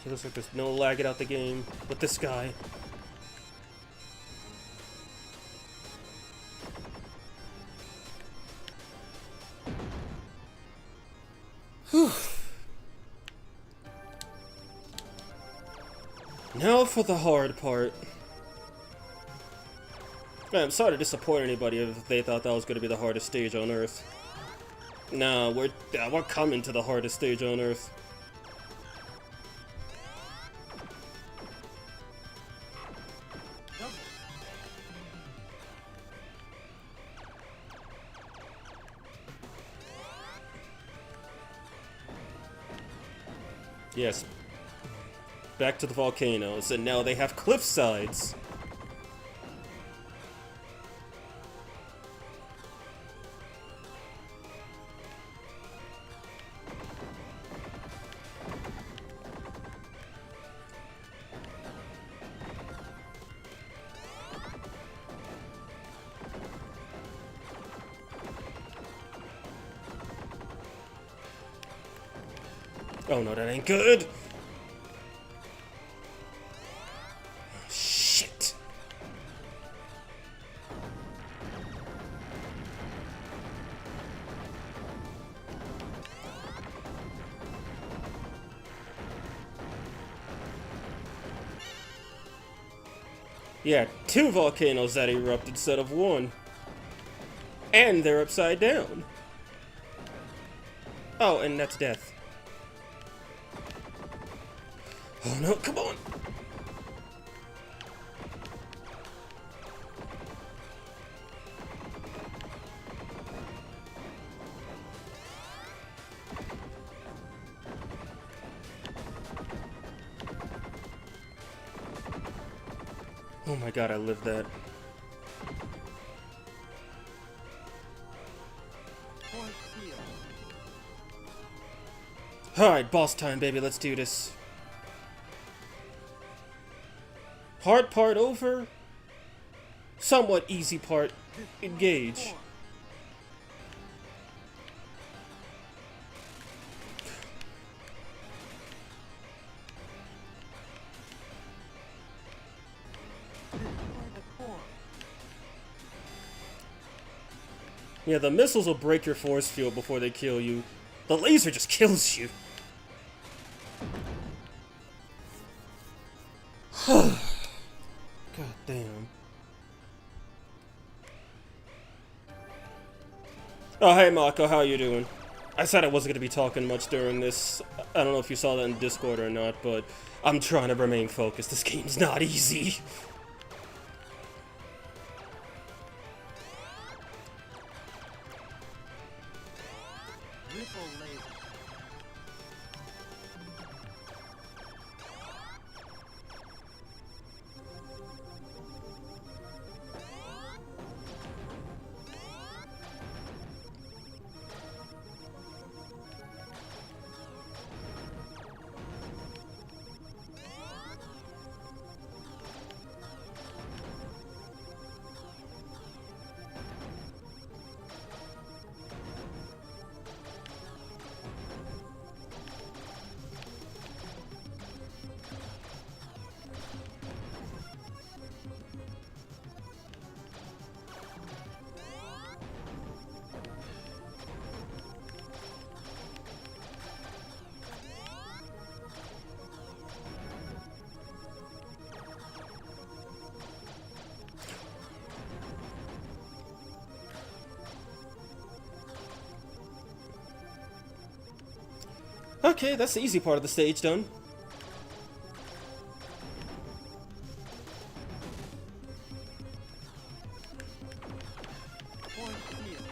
It looks like there's no lagging out the game with this guy. Whew. Now for the hard part. I'm sorry to disappoint anybody if they thought that was going to be the hardest stage on Earth. Nah, we're coming to the hardest stage on Earth. Double. Yes. Back to the volcanoes, and now they have cliff sides. Oh no, that ain't good. Shit. Yeah, 2 volcanoes that erupted instead of 1. And they're upside down. Oh, and that's death. Oh no, come on! Oh my god, I lived that. Force field. Alright, boss time, baby, let's do this. Hard part over. Somewhat easy part. Engage. Core. Destroy the core. Yeah, the missiles will break your force field before they kill you. The laser just kills you. God damn. Oh, hey Mako, how you doing? I said I wasn't gonna be talking much during this. I don't know if you saw that in Discord or not, but I'm trying to remain focused. This game's not easy. Ripple laser. Okay, that's the easy part of the stage done. Force field.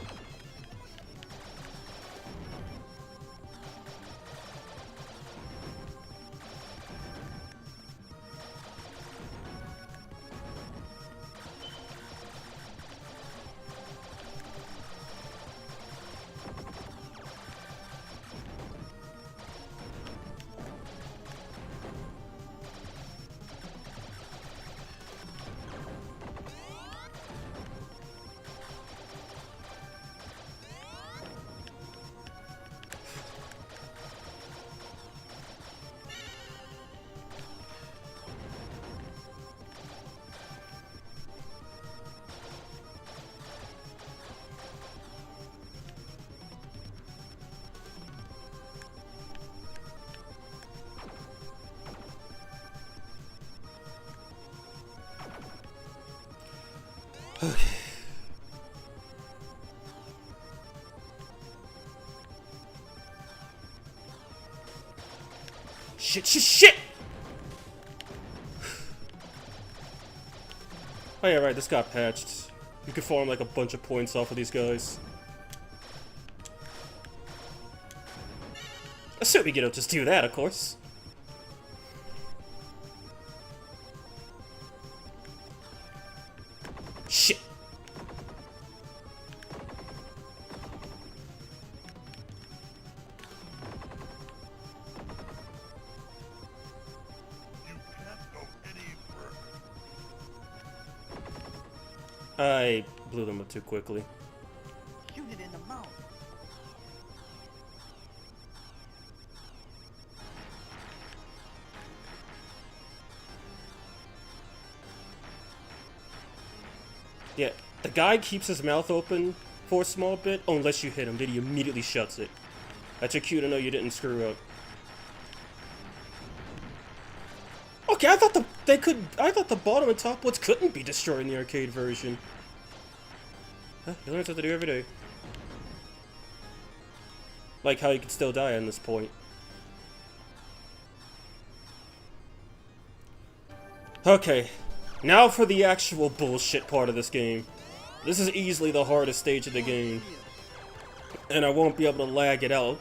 Shit, shit, shit! Oh yeah, right, this got patched. You could farm like a bunch of points off of these guys. Assuming you don't just do that, of course. Shit. You can't go any further. I blew them up too quickly. Shoot it in the mouth. Yeah, the guy keeps his mouth open for a small bit, unless you hit him, then he immediately shuts it. That's your cue to know you didn't screw up. Okay, I thought the bottom and top ones couldn't be destroyed in the arcade version. Huh, you learn something new every day. Like how you can still die on this point. Okay, now for the actual bullshit part of this game. This is easily the hardest stage of the game, and I won't be able to lag it out.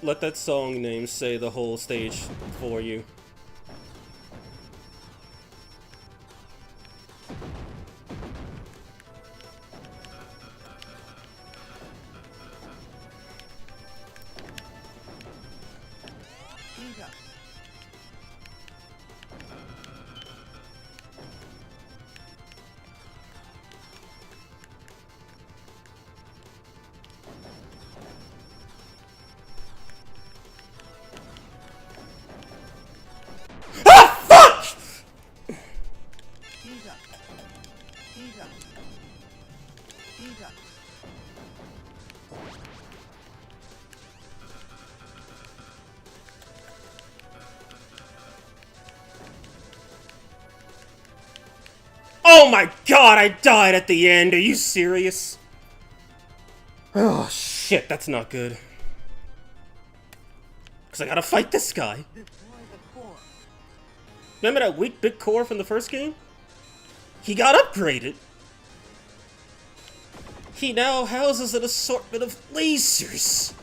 Let that song name say the whole stage for you. Giga. Giga. Giga. Giga. Oh my god, I died at the end. Are you serious? Oh shit, that's not good. Cause I gotta fight this guy. Destroy the core. Remember that weak big core from the first game? He got upgraded. He now houses an assortment of lasers.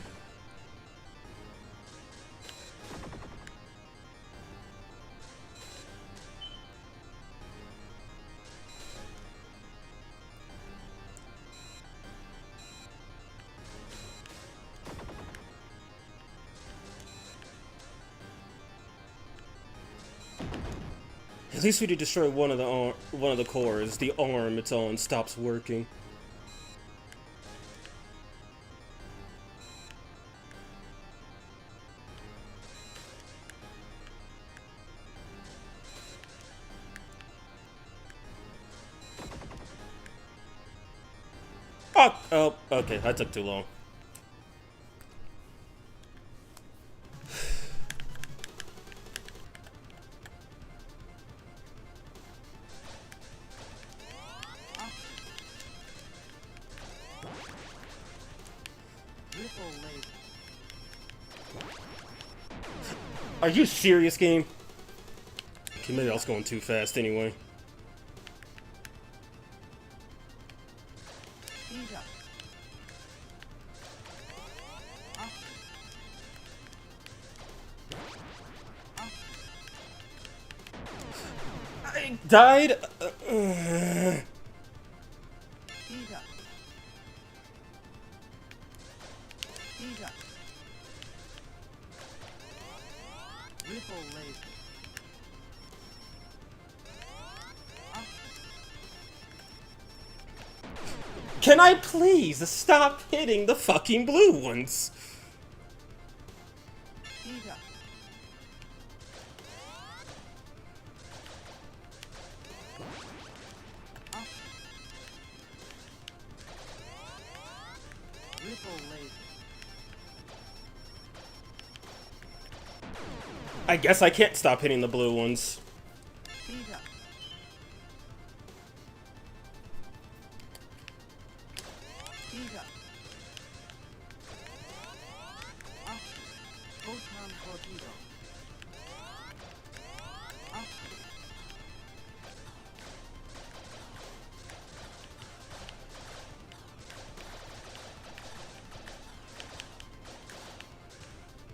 At least we did destroy one of the cores. The arm it's on stops working. Oh, okay, that took too long. Ripple laser. Are you serious, game? Okay, maybe I was going too fast anyway. Giga. I died. Giga. Giga. Ripple laser. Can I please stop hitting the fucking blue ones? Giga. Ripple laser. I guess I can't stop hitting the blue ones. Giga. Giga. Photon torpedo.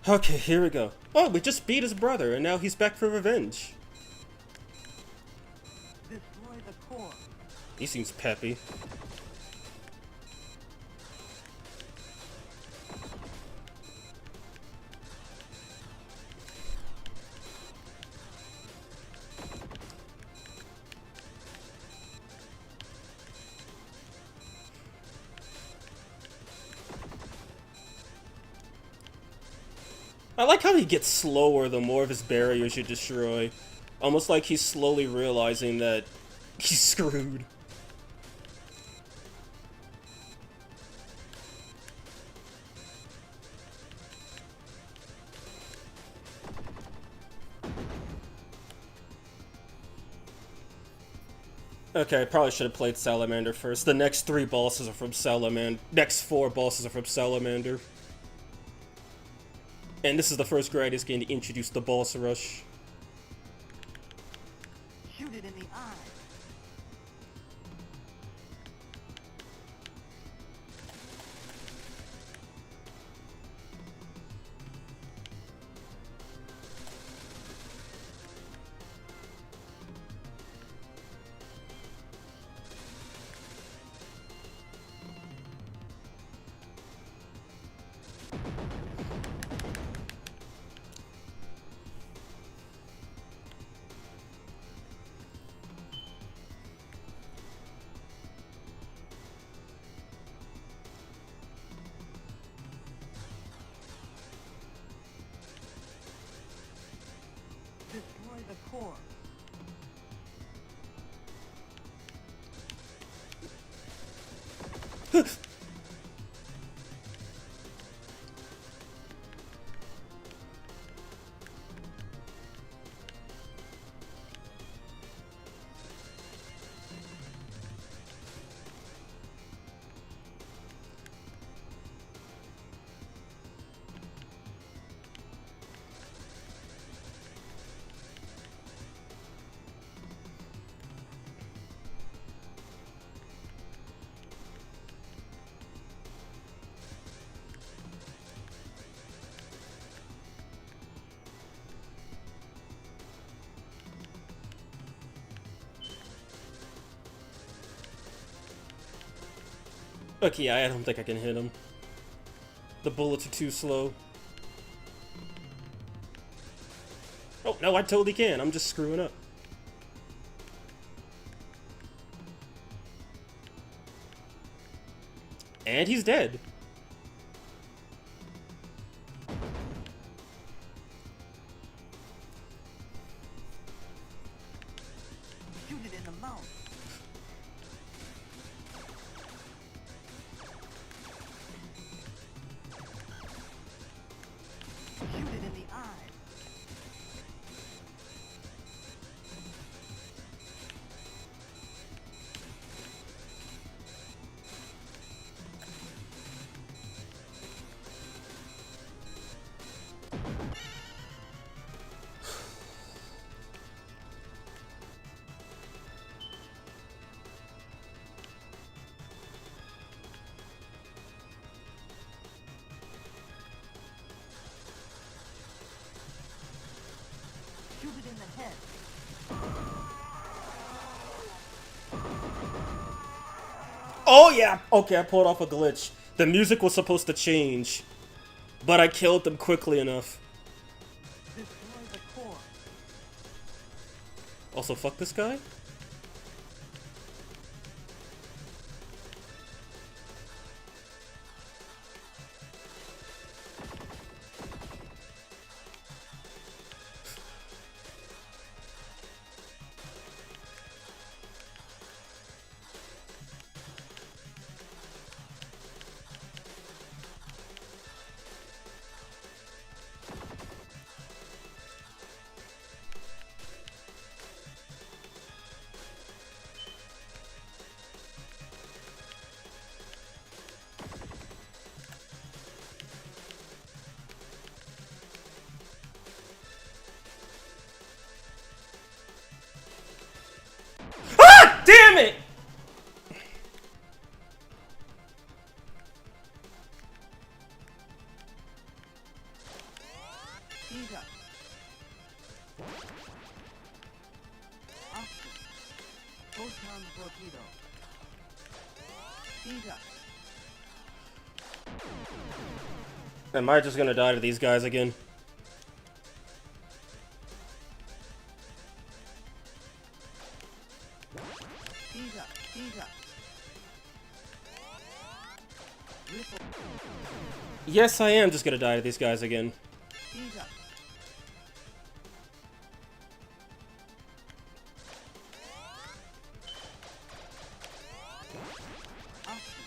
Okay, here we go. Oh, we just beat his brother, and now he's back for revenge. Destroy the core. He seems peppy. I like how he gets slower the more of his barriers you destroy. Almost like he's slowly realizing that he's screwed. Okay, I probably should have played Salamander first. The next 3 bosses are from Salamander. Next 4 bosses are from Salamander. And this is the first Gradius game to introduce the boss rush. Shoot it in the eye. Destroy the core. Okay, I don't think I can hit him. The bullets are too slow. Oh, no, I totally can. I'm just screwing up. And he's dead. Shoot it in the mouth. Shoot it in the eye. Shoot it in the head. Oh, yeah! Okay, I pulled off a glitch. The music was supposed to change, but I killed them quickly enough. Destroy the core. Also, fuck this guy? Damn it! Speed up. Option. Photon torpedo. Speed up. Am I just gonna die to these guys again? Speed up. Speed up. Ripple. Yes, I am just gonna die to these guys again. Speed up. Option.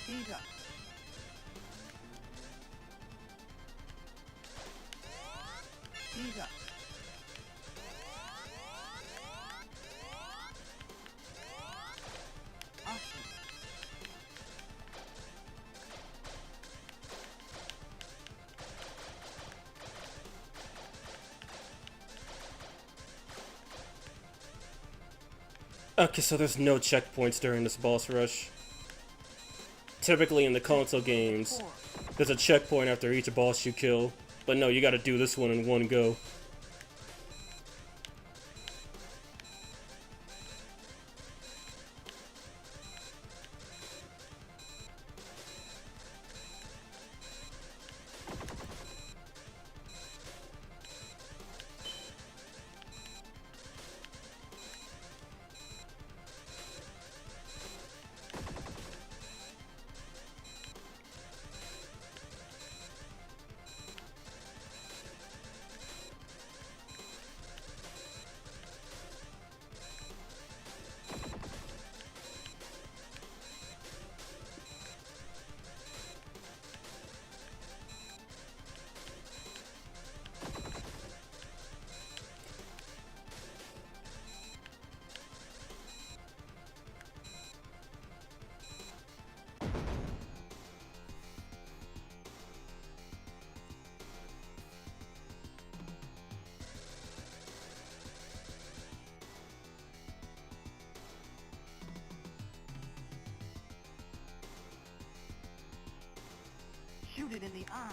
Speed up. Speed up. Option. Okay, so there's no checkpoints during this boss rush. Typically in the console games, Core. there's a checkpoint after each boss you kill. But no, you gotta do this one in one go. Shoot it in the eye.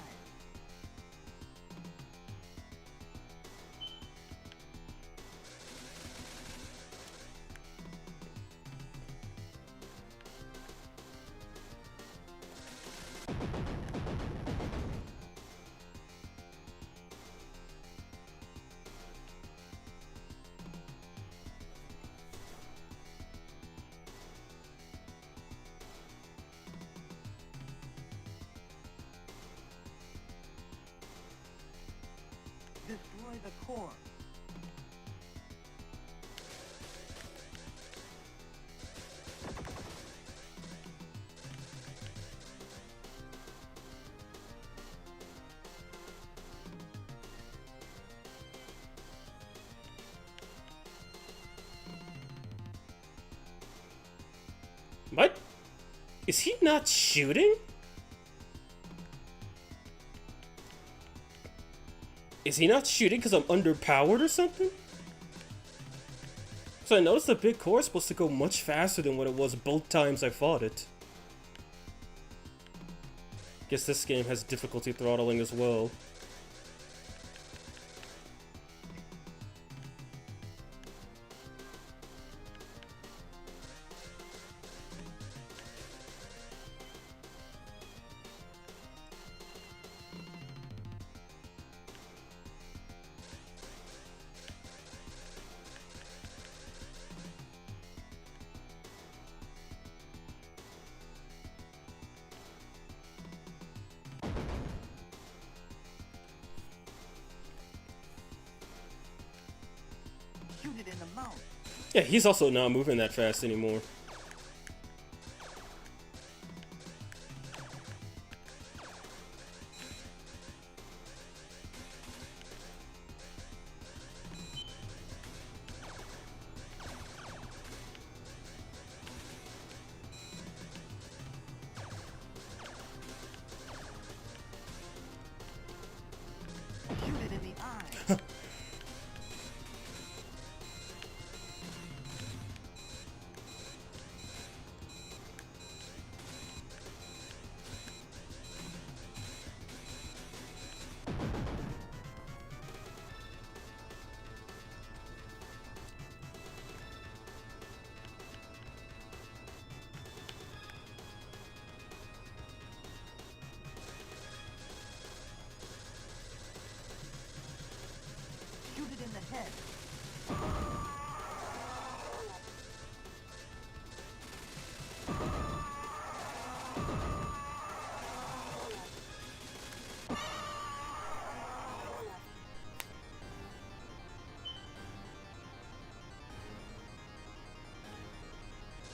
Destroy the core. What? Is he not shooting? Is he not shooting because I'm underpowered or something? So I noticed the big core is supposed to go much faster than what it was both times I fought it. Guess this game has difficulty throttling as well. Shoot it in the mouth. Yeah, he's also not moving that fast anymore. Shoot it in the eye.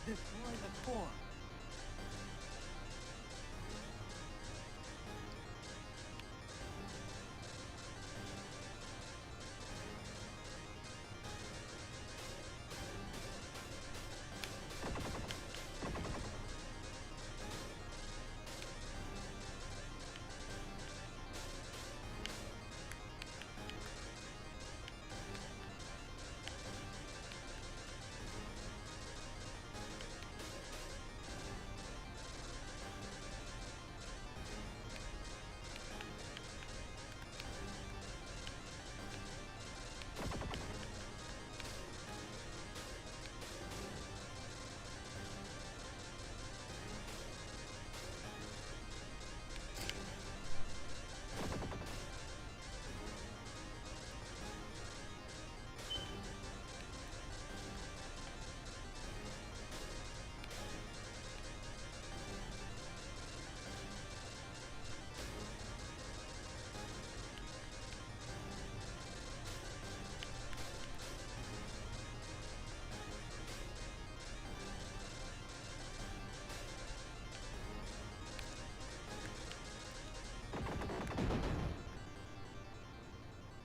Destroy the core.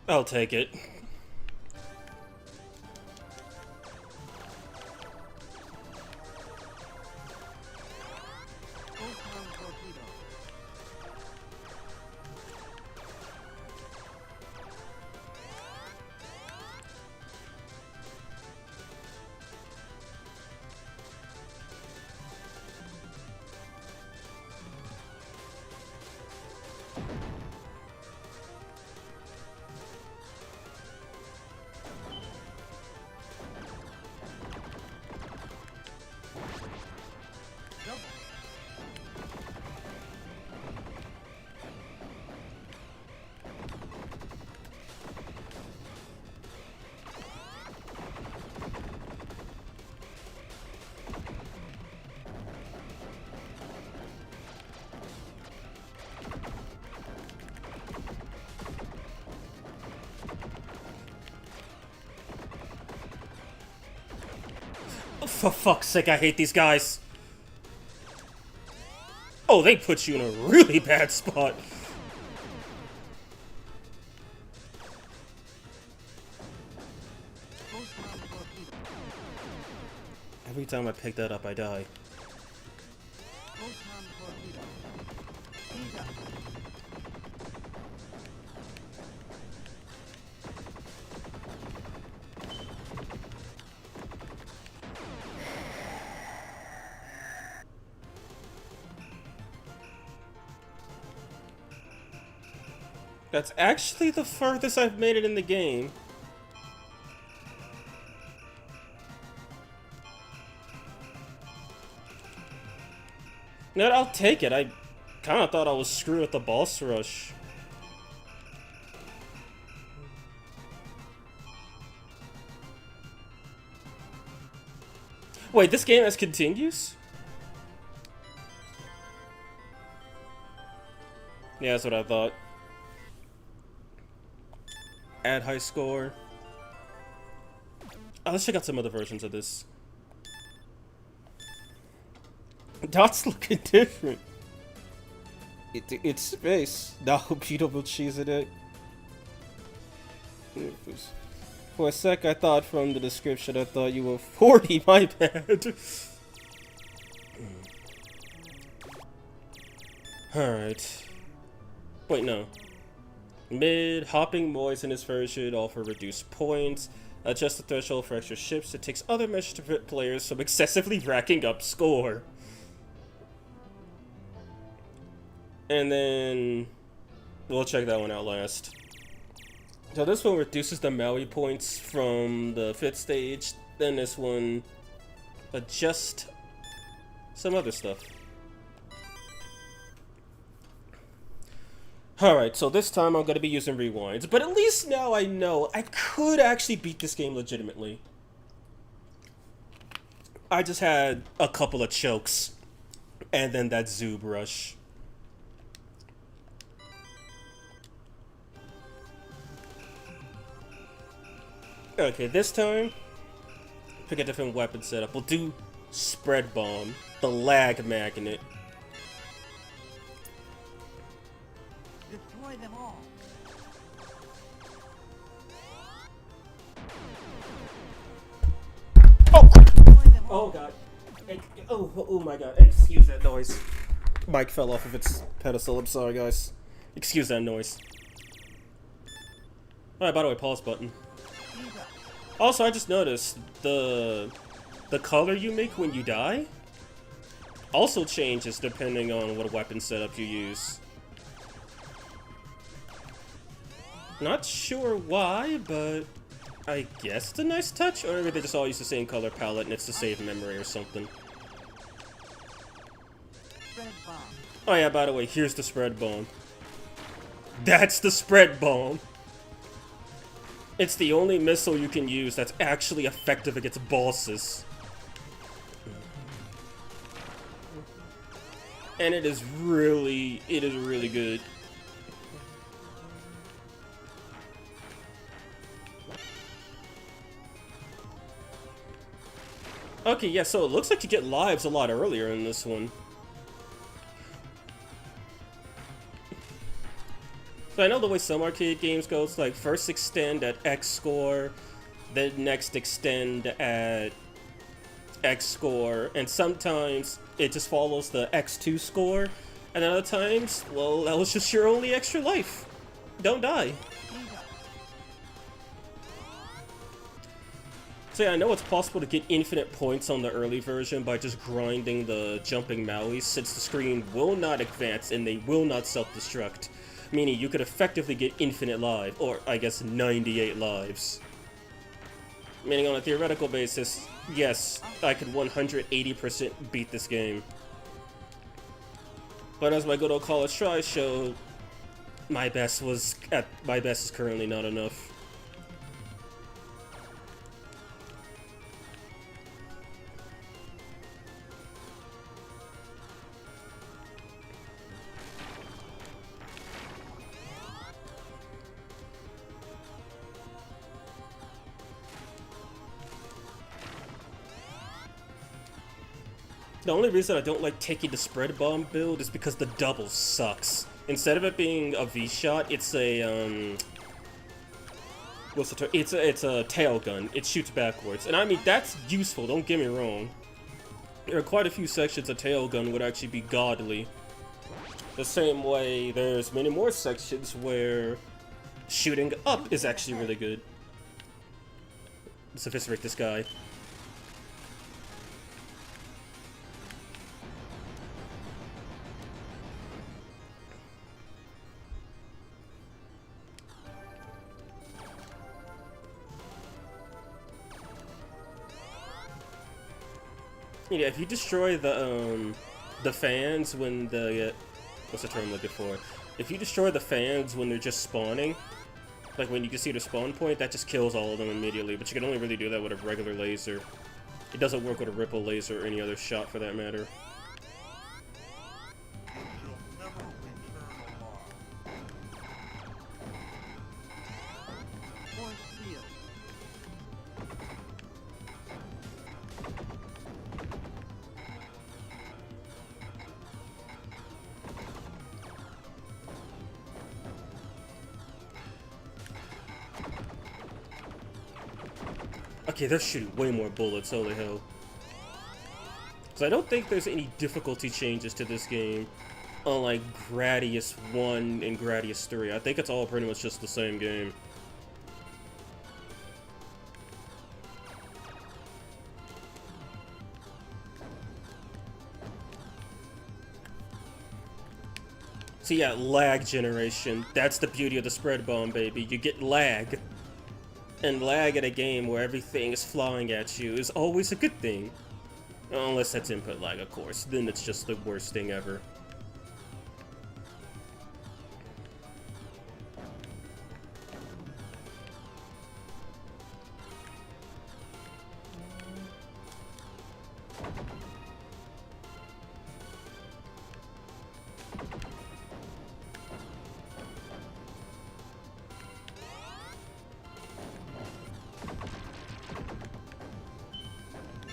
I'll take it. Photon torpedo. Double. For fuck's sake, I hate these guys. Oh, they put you in a really bad spot. Photon torpedo. Every time I pick that up, I die. Photon torpedo. Heat up. That's actually the furthest I've made it in the game. No, I'll take it. I kind of thought I was screwed with the boss rush. Wait, this game has continues? Yeah, that's what I thought. Add high score. Oh, let's check out some other versions of this. Dots looking different. It's space. Now repeatable cheese in it. For a sec, I thought from the description, I thought you were 40. My bad. Alright. Wait, no. Mid, hopping moist in this version offer reduced points. Adjust the threshold for extra ships. It takes other measures to prevent players from excessively racking up score. And then we'll check that one out last. So this one reduces the Maui points from the 5th stage. Then this one adjusts some other stuff. Alright, so this time I'm going to be using rewinds, but at least now I know I could actually beat this game legitimately. I just had a couple of chokes, and then that Zoob rush. Okay, this time, pick a different weapon setup. We'll do Spread Bomb, the lag magnet. Destroy them all. Oh! Destroy them all. Oh god. Oh my god. Excuse that noise. Mic fell off of its pedestal. I'm sorry, guys. Excuse that noise. Alright, by the way, pause button. Heat up. Also, I just noticed the color you make when you die also changes depending on what weapon setup you use. Not sure why, but I guess it's a nice touch, or maybe they just all use the same color palette and it's to save memory or something. Spread bomb. Oh yeah, by the way, here's the spread bomb. That's the spread bomb! It's the only missile you can use that's actually effective against bosses. And it is really good. Okay, yeah, so it looks like you get lives a lot earlier in this one. So I know the way some arcade games go, it's like first extend at X score, then next extend at X score, and sometimes it just follows the X2 score, and other times, well, that was just your only extra life. Don't die. Heat up. So yeah, I know it's possible to get infinite points on the early version by just grinding the jumping Maois, since the screen will not advance and they will not self-destruct. Meaning you could effectively get infinite life, or I guess 98 lives. Meaning on a theoretical basis, yes, I could 180% beat this game. But as my good old college try showed, my best is currently not enough. The only reason I don't like taking the spread bomb build is because the double sucks. Instead of it being a V-shot, it's a what's the term? It's a tail gun. It shoots backwards, and I mean that's useful. Don't get me wrong. There are quite a few sections a tail gun would actually be godly. The same way, there's many more sections where shooting up is actually really good. Let's eviscerate this guy. Yeah, if you destroy the fans when the what's the term I'm looking for? If you destroy the fans when they're just spawning, like when you can see the spawn point, that just kills all of them immediately. But you can only really do that with a regular laser. It doesn't work with a ripple laser or any other shot for that matter. You'll never return alive. Force field. Okay, they're shooting way more bullets, holy hell. So I don't think there's any difficulty changes to this game, unlike Gradius 1 and Gradius 3. I think it's all pretty much just the same game. So yeah, lag generation. That's the beauty of the spread bomb, baby. You get lag. And lag at a game where everything is flying at you is always a good thing. Unless that's input lag, of course. Then it's just the worst thing ever.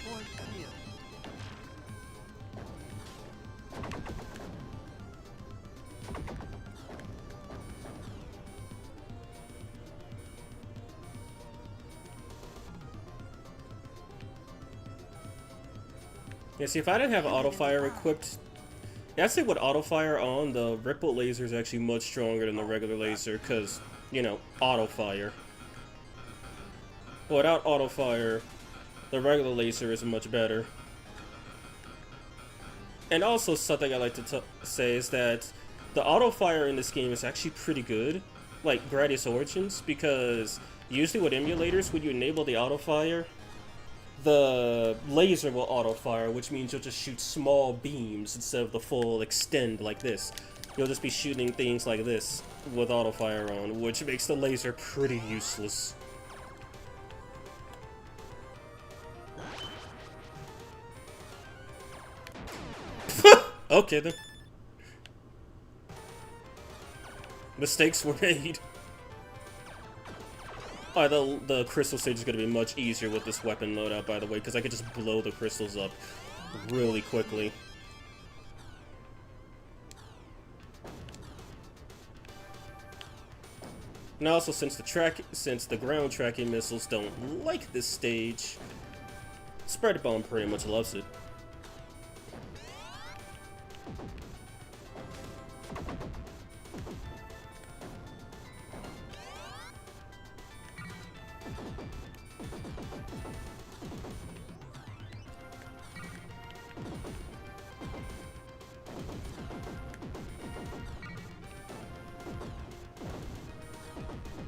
Force field. Yeah, see, if I didn't have auto fire equipped, yeah, I'd say with auto fire on, the ripple laser is actually much stronger than the regular laser, because, you know, auto fire. But without auto fire, the regular laser is much better. And also, something I like to say is that the auto fire in this game is actually pretty good, like Gradius Origins, because usually with emulators, when you enable the auto fire, the laser will auto fire, which means you'll just shoot small beams instead of the full extend like this. You'll just be shooting things like this with auto fire on, which makes the laser pretty useless. Okay then. Mistakes were made. Alright, the crystal stage is going to be much easier with this weapon loadout, by the way, because I could just blow the crystals up really quickly. And also, since the ground tracking missiles don't like this stage, Spread Bomb pretty much loves it.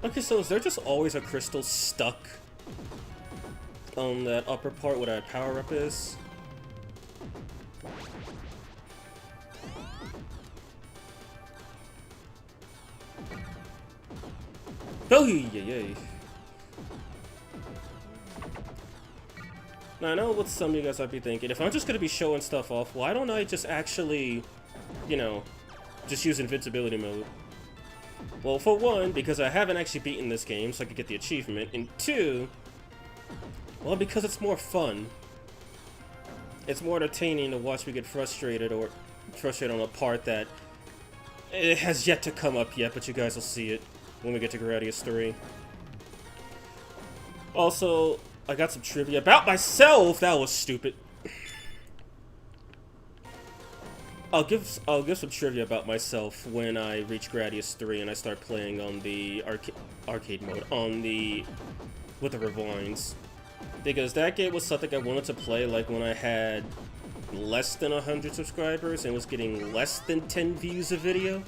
Okay, so is there just always a crystal stuck on that upper part where that power-up is? Oh, yay. Now, I know what some of you guys might be thinking. If I'm just going to be showing stuff off, why don't I just actually, you know, just use invincibility mode? Well, for one, because I haven't actually beaten this game, so I could get the achievement. And two, well, because it's more fun. It's more entertaining to watch me get frustrated on a part that it has yet to come up yet, but you guys will see it when we get to Gradius 3. Also, I got some trivia about myself! That was stupid. I'll give some trivia about myself when I reach Gradius 3 and I start playing on the arcade mode with the rewinds, because that game was something I wanted to play like when I had less than 100 subscribers and was getting less than 10 views a video,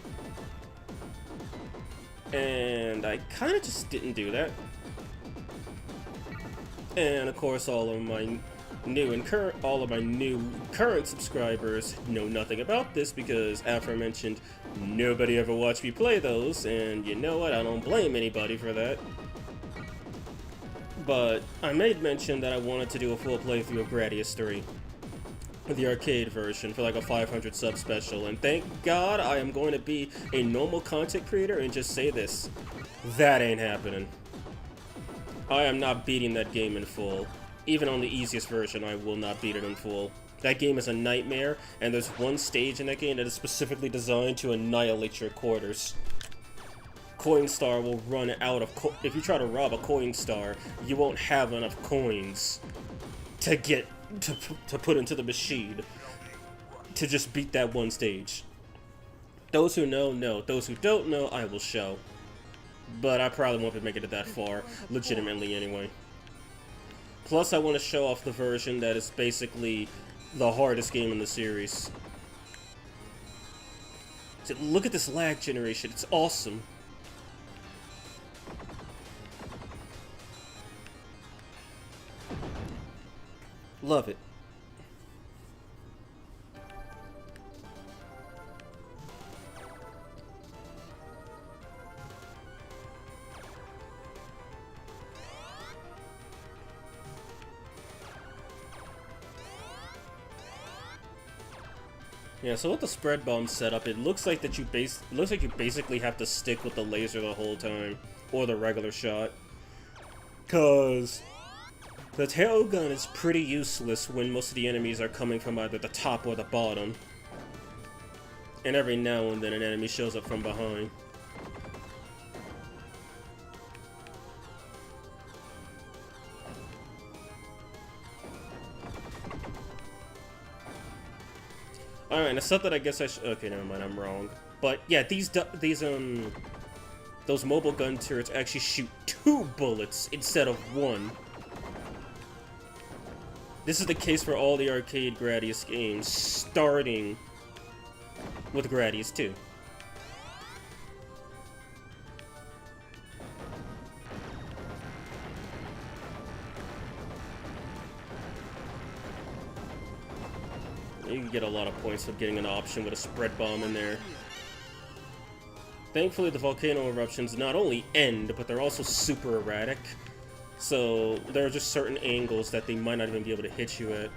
and I kind of just didn't do that. And of course, all of my new current subscribers know nothing about this because, aforementioned, nobody ever watched me play those, and you know what, I don't blame anybody for that. But I made mention that I wanted to do a full playthrough of Gradius 3, the arcade version, for like a 500 sub special, and thank God I am going to be a normal content creator and just say this: that ain't happening. I am not beating that game in full. Even on the easiest version, I will not beat it in full. That game is a nightmare, and there's one stage in that game that is specifically designed to annihilate your quarters. Coinstar will run out of if you try to rob a Coinstar, you won't have enough coins to get to put into the machine to just beat that one stage. Those who know, know. Those who don't know, I will show. But I probably won't be making it that far, legitimately anyway. Plus, I want to show off the version that is basically the hardest game in the series. So look at this lag generation, it's awesome. Love it. Yeah, so with the spread bomb setup, it looks like you basically have to stick with the laser the whole time, or the regular shot, cause the tail gun is pretty useless when most of the enemies are coming from either the top or the bottom, and every now and then an enemy shows up from behind. Alright, it's something I guess I should... Okay, never mind, I'm wrong. But yeah, those mobile gun turrets actually shoot 2 bullets instead of 1. This is the case for all the arcade Gradius games, starting with Gradius 2. You can get a lot of points for getting an option with a spread bomb in there. Thankfully, the volcano eruptions not only end, but they're also super erratic. So there are just certain angles that they might not even be able to hit you at,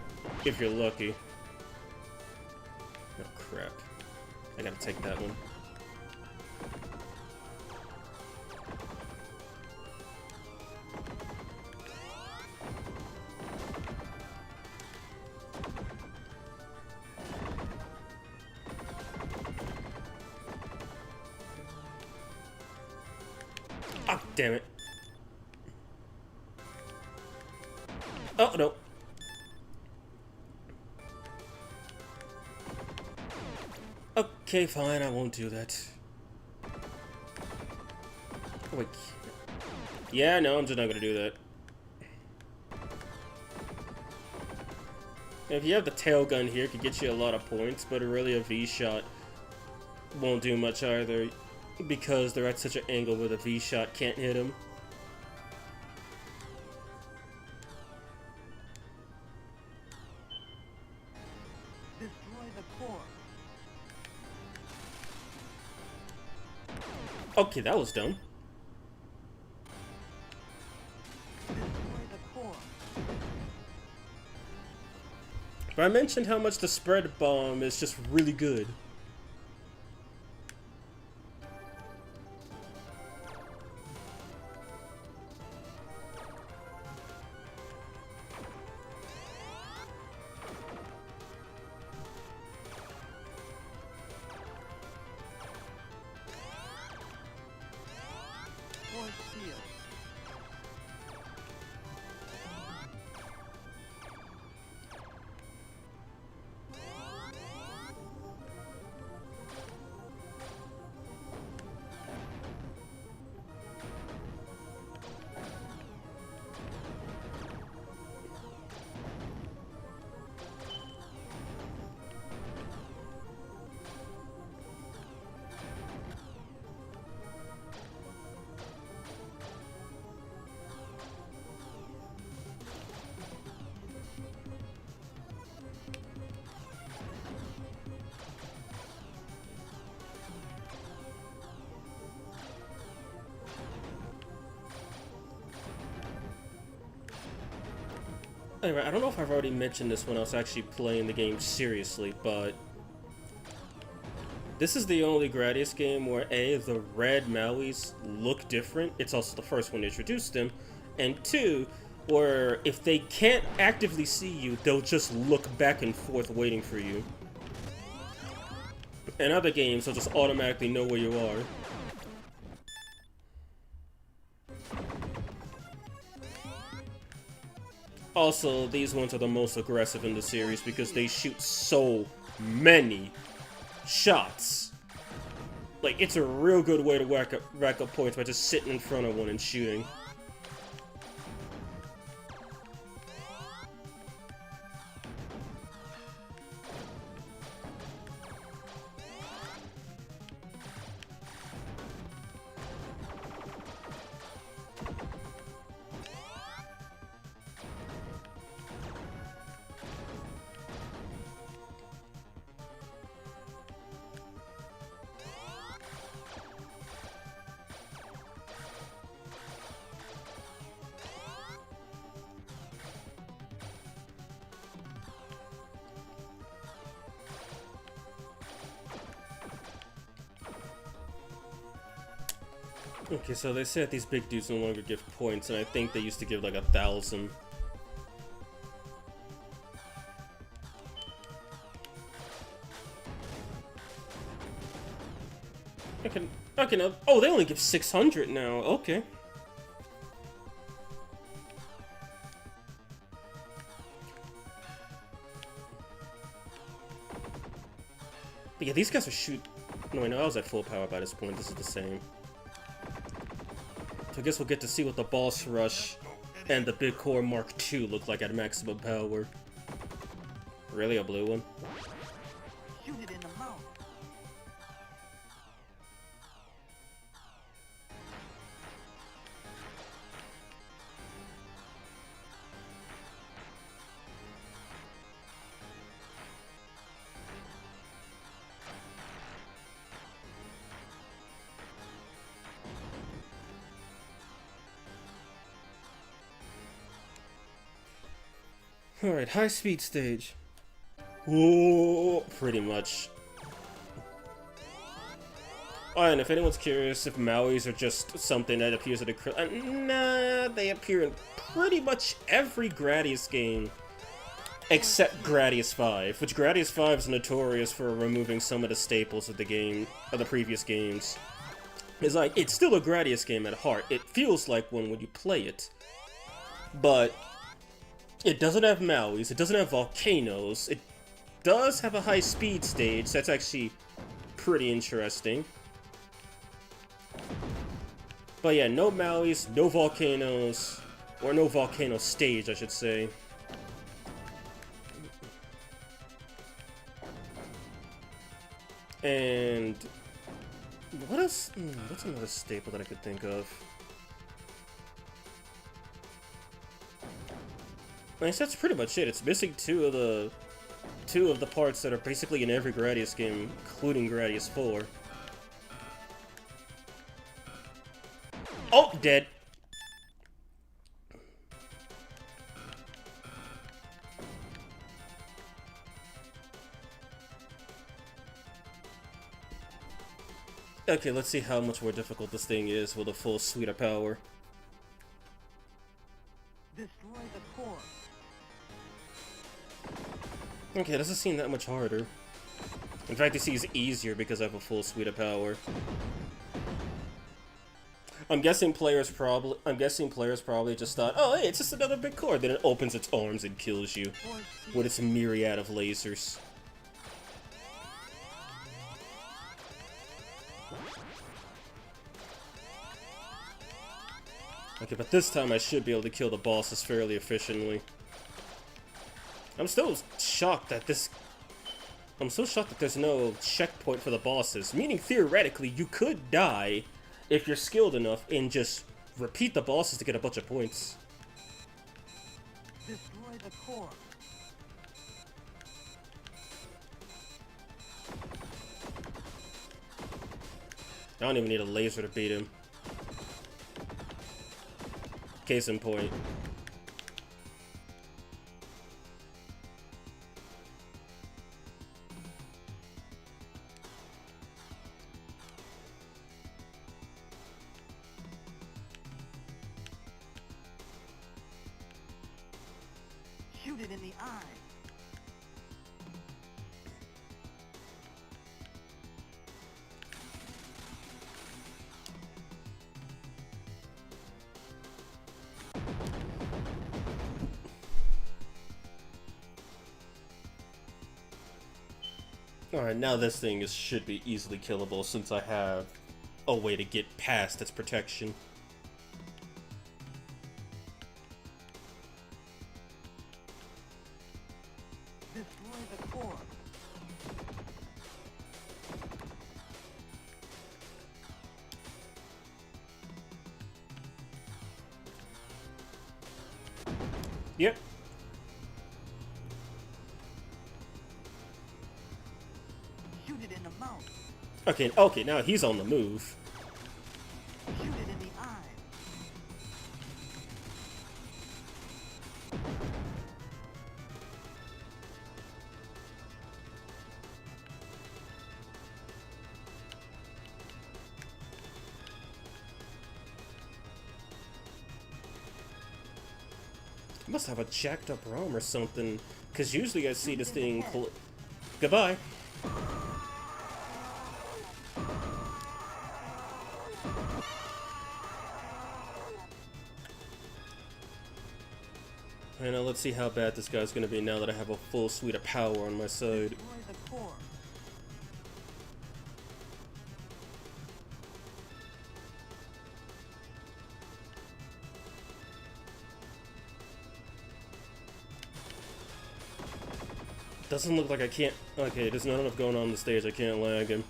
if you're lucky. Oh crap. I gotta take that one. Ah, damn it. Oh, no. Okay, fine, I won't do that. Oh, wait. Yeah, no, I'm just not gonna do that. If you have the tail gun here, it could get you a lot of points, but really a V-shot won't do much either, because they're at such an angle where the V-shot can't hit him. Destroy the core. Okay, that was dumb. Destroy the core. But I mentioned how much the spread bomb is just really good. Force field. Anyway, I don't know if I've already mentioned this when I was actually playing the game seriously, but this is the only Gradius game where A, the red Mauis look different. It's also the first one to introduce them. And 2, where if they can't actively see you, they'll just look back and forth waiting for you. In other games, they'll just automatically know where you are. Also, these ones are the most aggressive in the series because they shoot so many shots. Like, it's a real good way to rack up points by just sitting in front of one and shooting. Okay, so they said these big dudes no longer give points, and I think they used to give like 1,000. I can, oh, they only give 600 now, okay. Yeah, these guys are shoot. No, I know I was at full power by this point. This is the same. So I guess we'll get to see what the boss rush and the big core Mark II look like at maximum power. Really, a blue one? Shoot it in the mouth. Alright, high speed stage. Whoa, pretty much. Oh, and if anyone's curious if Mauis are just something that appears in the nah, they appear in pretty much every Gradius game except Gradius 5, which Gradius 5 is notorious for removing some of the staples of the game, of the previous games. It's like, it's still a Gradius game at heart. It feels like one when you play it. But it doesn't have Mauis, it doesn't have volcanoes, it does have a high speed stage, that's actually pretty interesting. But yeah, no Mauis, no volcanoes, or no volcano stage, I should say. And what else? What's another staple that I could think of? I guess that's pretty much it. It's missing two of the parts that are basically in every Gradius game, including Gradius 4. Oh, dead. Okay, let's see how much more difficult this thing is with a full suite of power. Destroy the core. Okay, doesn't seem that much harder. In fact, it seems easier because I have a full suite of power. I'm guessing players probably just thought, oh hey, it's just another big core. Then it opens its arms and kills you with its myriad of lasers. Okay, but this time I should be able to kill the bosses fairly efficiently. I'm still shocked that there's no checkpoint for the bosses, meaning theoretically you could die if you're skilled enough and just repeat the bosses to get a bunch of points. Destroy the core. I don't even need a laser to beat him. Case in point. Shoot it in the eye. Alright, now this thing should be easily killable since I have a way to get past its protection. Destroy the core. Yep. Shoot it in the mouth. Okay, now he's on the move. Shoot it in the eye. He must have a jacked up ROM or something, because usually I see this thing Goodbye. Alright, now let's see how bad this guy's gonna be now that I have a full suite of power on my side. Destroy the core. Doesn't look like I can't... Okay, there's not enough going on the stage. I can't lag him.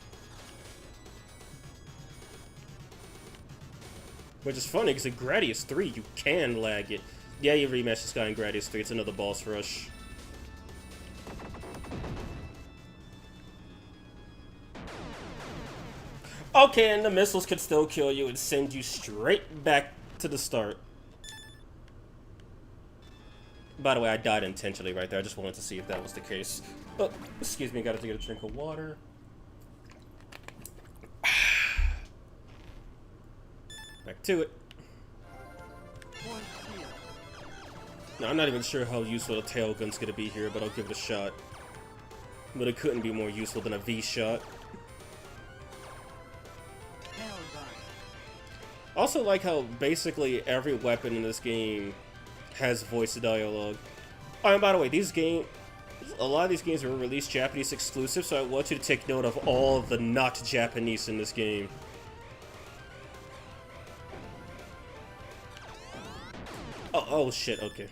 Which is funny, because in Gradius 3, you can lag it. Yeah, you rematch this guy in Gradius 3. It's another boss rush. Okay, and the missiles can still kill you and send you straight back to the start. By the way, I died intentionally right there. I just wanted to see if that was the case. Oh, excuse me, gotta take a drink of water. Back to it. Now, I'm not even sure how useful a tail gun's gonna be here, but I'll give it a shot. But it couldn't be more useful than a V-shot. Also like how basically every weapon in this game has voice dialogue. Oh, and by the way, a lot of these games were released Japanese exclusive, so I want you to take note of all the not Japanese in this game. Oh shit, okay.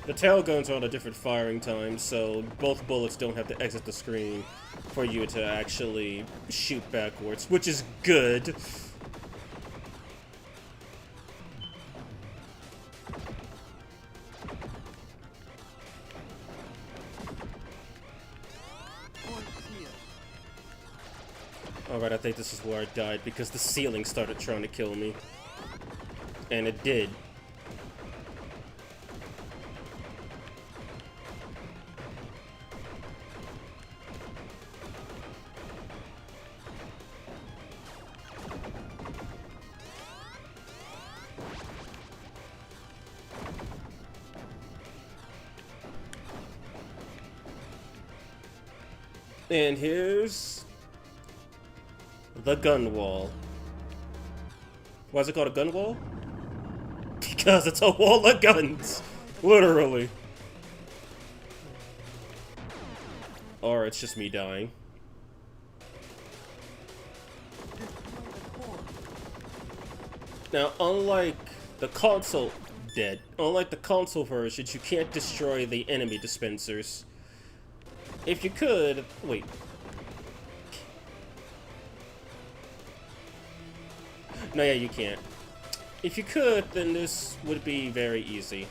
The tail guns are on a different firing time, so both bullets don't have to exit the screen for you to actually shoot backwards, which is good. Alright, I think this is where I died because the ceiling started trying to kill me. And it did. And here's the gun wall. Why is it called a gun wall? Because it's a wall of guns. Literally. Or it's just me dying. Now, unlike the console versions, you can't destroy the enemy dispensers. If you could... Wait. No, yeah, you can't. If you could, then this would be very easy.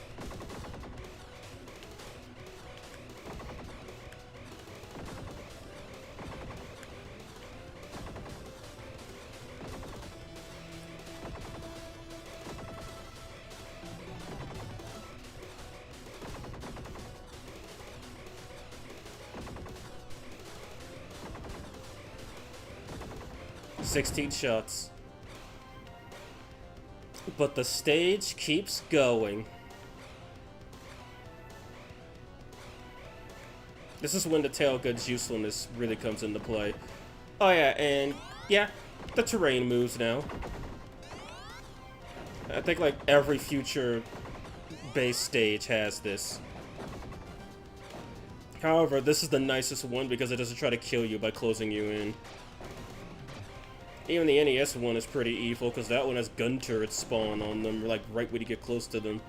"16 shots. But the stage keeps going. This is when the tailgun's usefulness really comes into play. Oh yeah, and yeah, the terrain moves now. I think like every future base stage has this. However, this is the nicest one because it doesn't try to kill you by closing you in. Even the NES one is pretty evil, because that one has gun turrets spawn on them, like, right when you get close to them.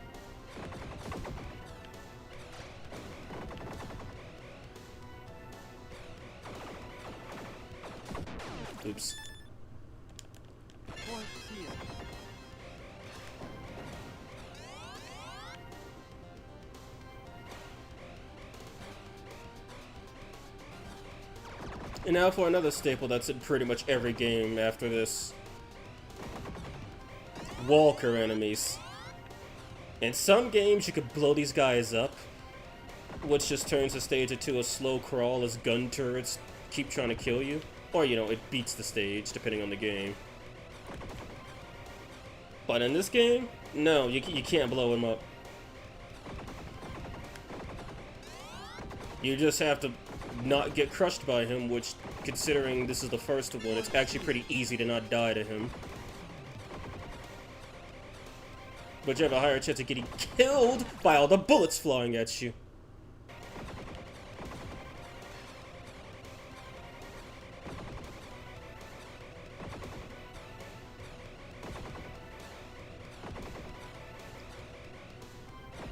Oops. And now for another staple that's in pretty much every game after this. Walker enemies. In some games you could blow these guys up, which just turns the stage into a slow crawl as gun turrets keep trying to kill you. Or, you know, it beats the stage, depending on the game. But in this game, no, you can't blow him up. You just have to not get crushed by him, which, considering this is the first one, it's actually pretty easy to not die to him. But you have a higher chance of getting killed by all the bullets flying at you.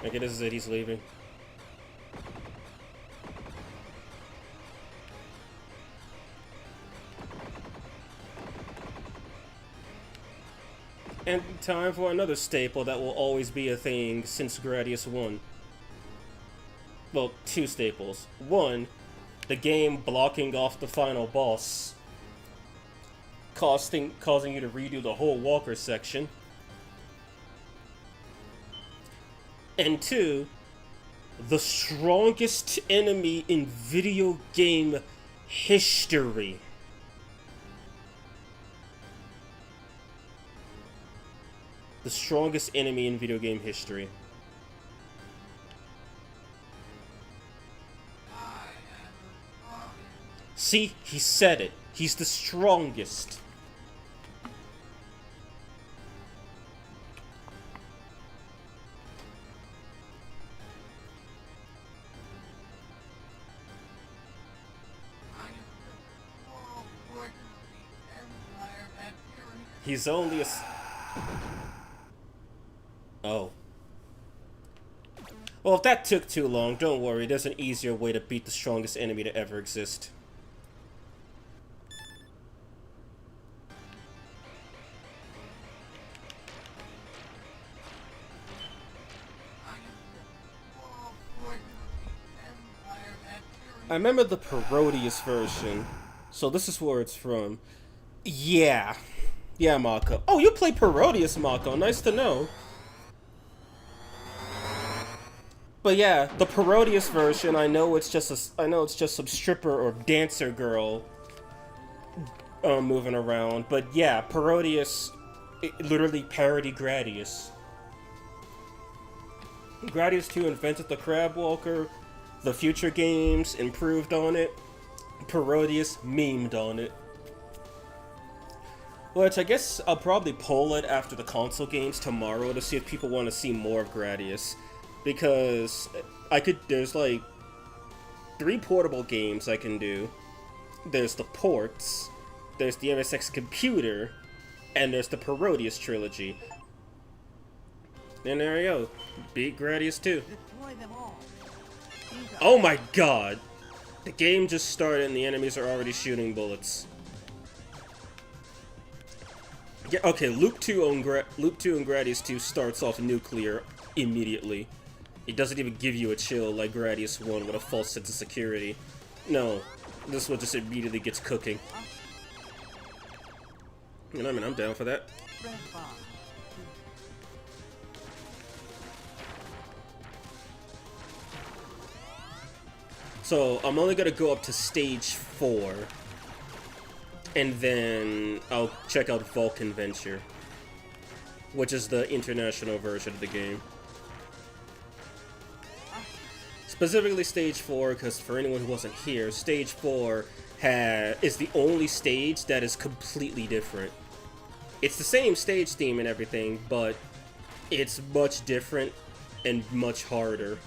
Okay, this is it. He's leaving. And time for another staple that will always be a thing since Gradius 1. Well, two staples. One, the game blocking off the final boss, causing you to redo the whole Walker section. And two, the strongest enemy in video game history. The strongest enemy in video game history. See, he said it. He's the strongest. He's only a... Oh. Well, if that took too long, don't worry. There's an easier way to beat the strongest enemy to ever exist. I remember the Parodius version, so this is where it's from. Yeah. Yeah, Mako. Oh, you play Parodius, Mako. Nice to know. But yeah, the Parodius version, I know it's just some stripper or dancer girl moving around. But yeah, Parodius literally parodied Gradius. Gradius 2 invented the Crab Walker. The future games improved on it. Parodius memed on it. Which I guess I'll probably poll it after the console games tomorrow to see if people want to see more of Gradius. Because there's like 3 portable games I can do. There's the ports, there's the MSX computer, and there's the Parodius trilogy. And there we go. Beat Gradius 2. Destroy them all. Oh my god! The game just started and the enemies are already shooting bullets. Yeah, okay, Loop 2 and Gradius 2 starts off nuclear immediately. It doesn't even give you a chill like Gradius 1 with a false sense of security. No, this one just immediately gets cooking. And I mean, I'm down for that. Red bomb. So, I'm only gonna go up to stage 4. And then I'll check out Vulcan Venture, which is the international version of the game. Specifically stage 4, because for anyone who wasn't here, stage 4 is the only stage that is completely different. It's the same stage theme and everything, but it's much different and much harder.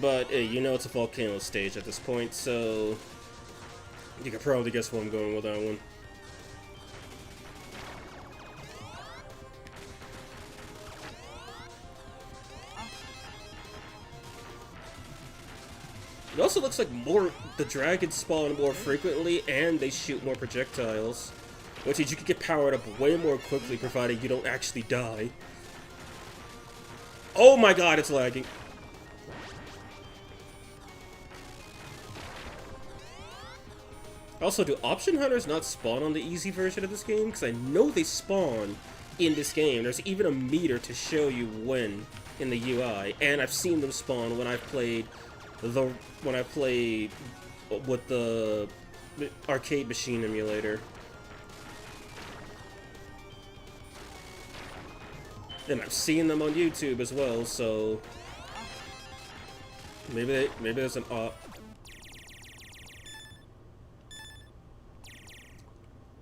But you know it's a volcano stage at this point, so you can probably guess where I'm going with that one. It also looks like the dragons spawn more frequently and they shoot more projectiles, which means you can get powered up way more quickly provided you don't actually die. Oh my god, it's lagging. Also, do option hunters not spawn on the easy version of this game? Because I know they spawn in this game. There's even a meter to show you when in the UI, and I've seen them spawn when I've played with the arcade machine emulator. And I've seen them on YouTube as well, so maybe there's an op.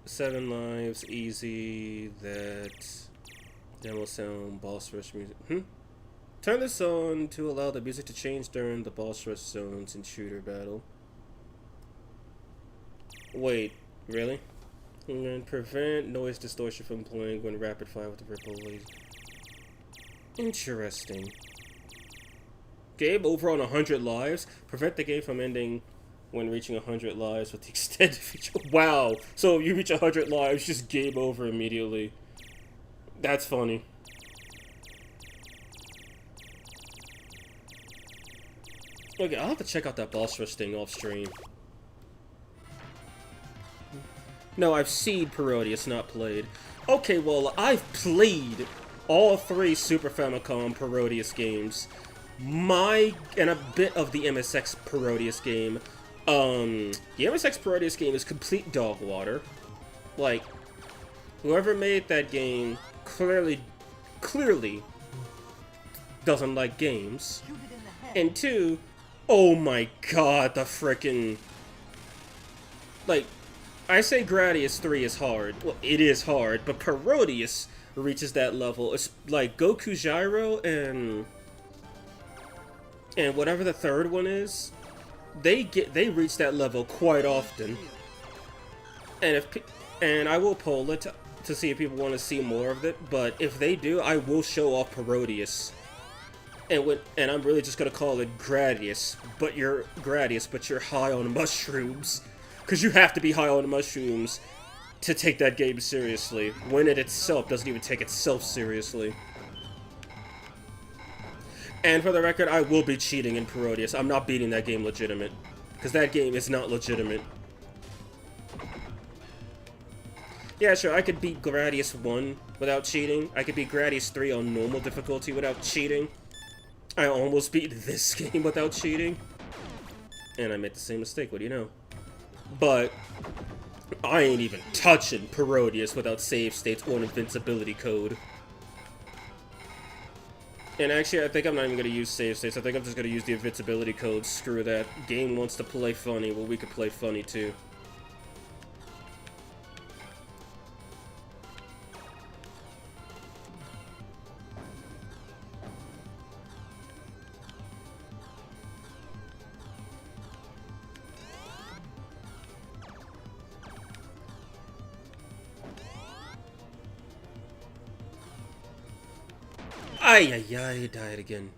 7 lives, easy, that, demo sound, boss rush music. Turn this on to allow the music to change during the boss rush zones in shooter battle. Wait, really? And prevent noise distortion from playing when rapid fire with the ripple laser. Interesting. Game over on 100 lives. Prevent the game from ending when reaching 100 lives with the extended feature. Wow. So if you reach 100 lives, just game over immediately. That's funny. Okay, I'll have to check out that boss rush thing off stream. No, I've seen Parodius, not played. Okay, well, I've played all 3 Super Famicom Parodius games. And a bit of the MSX Parodius game. The MSX Parodius game is complete dog water. Like, whoever made that game clearly doesn't like games. Shoot it in the head. And 2, oh my god, the frickin'... Like, I say Gradius 3 is hard. Well, it is hard, but Parodius reaches that level. It's like Goku Gyro and whatever the third one is. They reach that level quite often. And I will poll it to see if people want to see more of it. But if they do, I will show off Parodius. And I'm really just gonna call it Gradius, but you're high on mushrooms, because you have to be high on mushrooms to take that game seriously, when it itself doesn't even take itself seriously. And for the record, I will be cheating in Parodius. I'm not beating that game legitimate, because that game is not legitimate. Yeah, sure, I could beat Gradius 1 without cheating. I could beat Gradius 3 on normal difficulty without cheating. I almost beat this game without cheating. And I made the same mistake, what do you know? But I ain't even touching Parodius without save states or an invincibility code. And actually, I think I'm not even going to use save states. I think I'm just going to use the invincibility code. Screw that. Game wants to play funny, well, we could play funny too. Ay, I died again.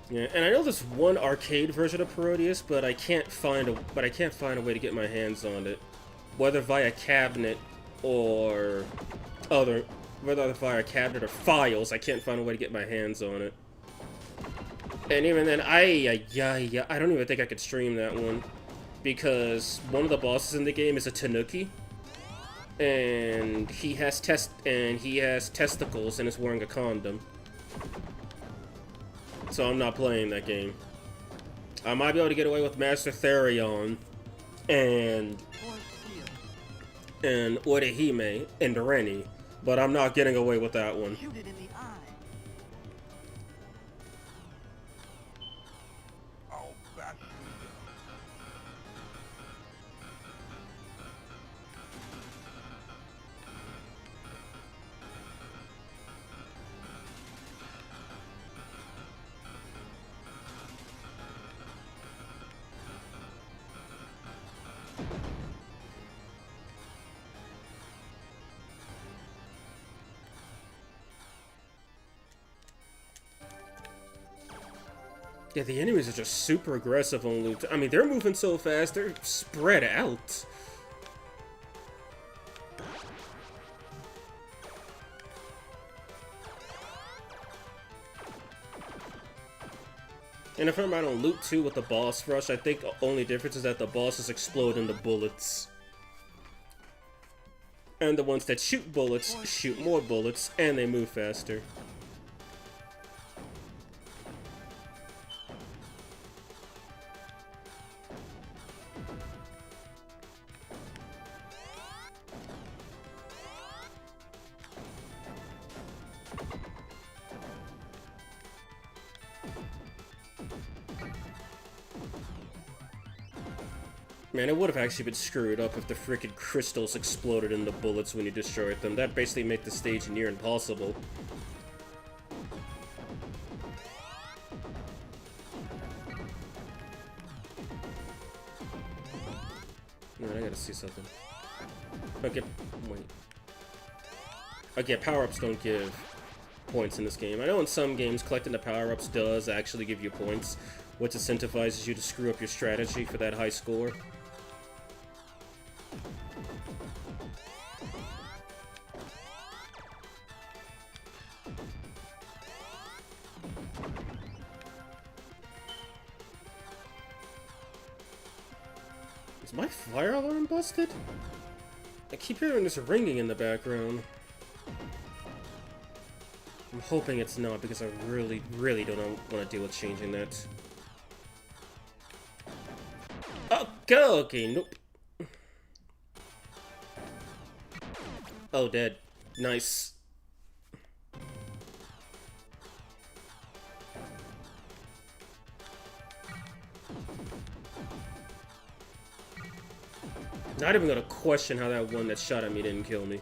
Yeah, and I know there's one arcade version of Parodius, but I can't find a way to get my hands on it, whether via cabinet or whether via cabinet or files. I can't find a way to get my hands on it. And even then, I don't even think I could stream that one, because one of the bosses in the game is a Tanuki, and he has testicles and is wearing a condom. So I'm not playing that game. I might be able to get away with Master Therion and Orihime and Reni, but I'm not getting away with that one. Shoot it in the eye. I'll bash you. Yeah, the enemies are just super aggressive on loot. I mean, they're moving so fast, they're spread out. And if I'm right on Loot 2 with the boss rush, I think the only difference is that the bosses explode into bullets. And the ones that shoot bullets shoot more bullets, and they move faster. Man, it would have actually been screwed up if the frickin' crystals exploded into bullets when you destroyed them. That basically made the stage near impossible. No, I gotta see something. Okay, wait. Okay, power-ups don't give points in this game. I know in some games collecting the power-ups does actually give you points, which incentivizes you to screw up your strategy for that high score. Is my fire alarm busted? I keep hearing this ringing in the background. I'm hoping it's not, because I really, really don't want to deal with changing that. Okay, nope. Oh, dead. Nice. Not even gonna question how that one that shot at me didn't kill me.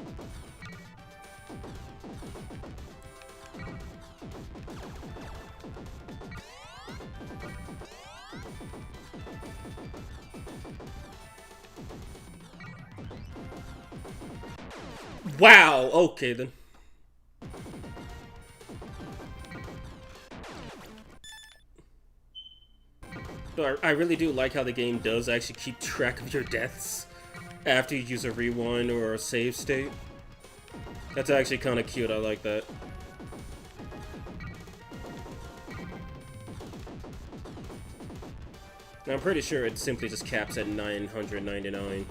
Wow, okay then. But I really do like how the game does actually keep track of your deaths after you use a rewind or a save state. That's actually kind of cute, I like that. Now, I'm pretty sure it simply just caps at 999.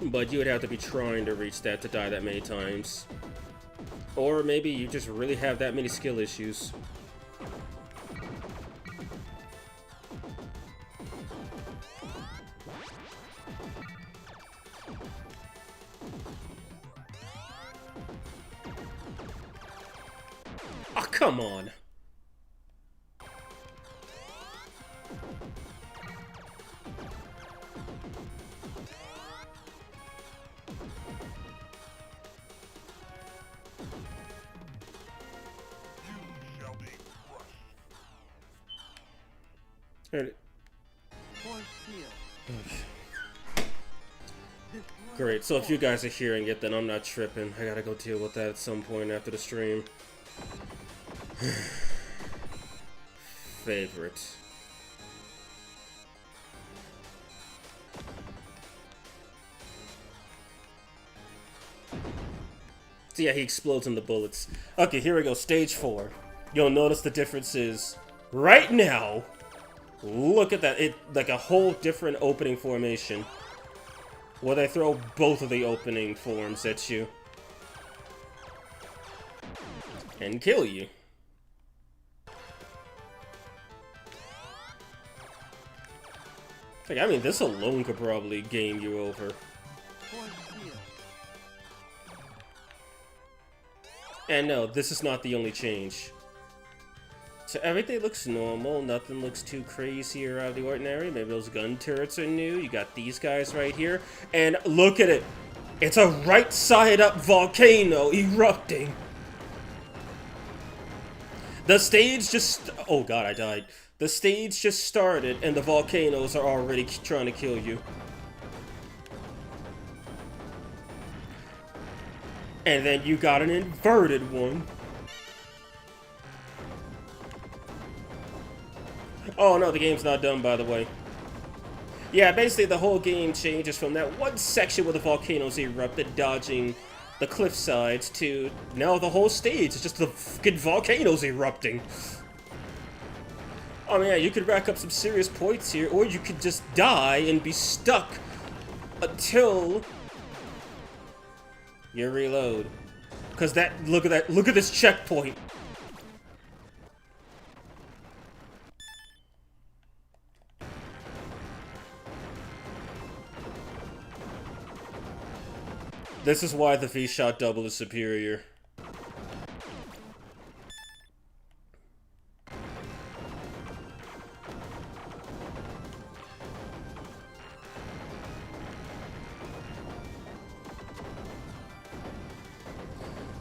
But you would have to be trying to reach that to die that many times. Or maybe you just really have that many skill issues. Oh, come on! Great, so if you guys are hearing it, then I'm not tripping. I gotta go deal with that at some point after the stream. Favorite. So yeah, he explodes in the bullets. Okay, here we go, stage 4. You'll notice the difference is, right now, look at that, it like a whole different opening formation. Where they throw both of the opening forms at you. And kill you. Like, I mean, this alone could probably game you over. And no, this is not the only change. So everything looks normal, nothing looks too crazy or out of the ordinary. Maybe those gun turrets are new. You got these guys right here. And look at it! It's a right-side-up volcano erupting! The stage just... Oh god, I died. The stage just started and the volcanoes are already trying to kill you. And then you got an inverted one. Oh no, the game's not done, by the way. Yeah, basically the whole game changes from that one section where the volcanoes erupted, dodging the cliff sides, to now the whole stage is just the fucking volcanoes erupting. Oh man, you could rack up some serious points here, or you could just die and be stuck until you reload. Cause that, look at this checkpoint. This is why the V-Shot double is superior.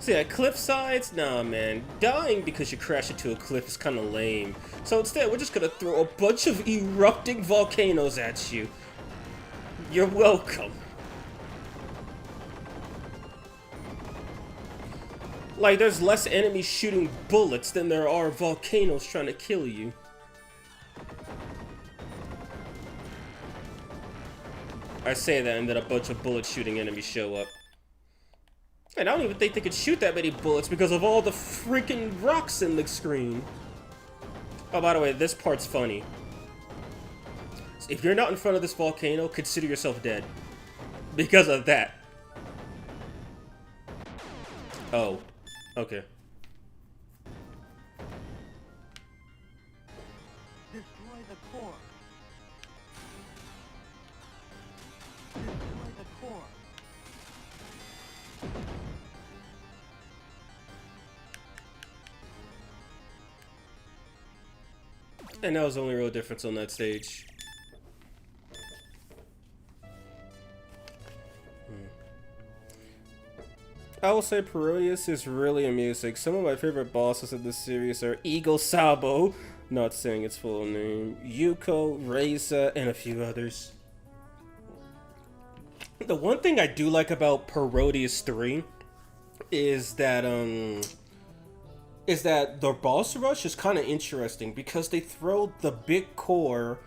So yeah, cliff sides? Nah, man. Dying because you crash into a cliff is kinda lame. So instead, we're just gonna throw a bunch of erupting volcanoes at you. You're welcome. Like, there's less enemies shooting bullets than there are volcanoes trying to kill you. I say that and then a bunch of bullet shooting enemies show up. And I don't even think they could shoot that many bullets because of all the freaking rocks in the screen. Oh, by the way, this part's funny. If you're not in front of this volcano, consider yourself dead. Because of that. Oh. Okay. Destroy the core. Destroy the core. And that was the only real difference on that stage. I will say Gradius is really amusing. Some of my favorite bosses in this series are Eagle Sabo, not saying its full name, Yuko, Reza, and a few others. The one thing I do like about Gradius 3 is that the boss rush is kind of interesting because they throw the big core,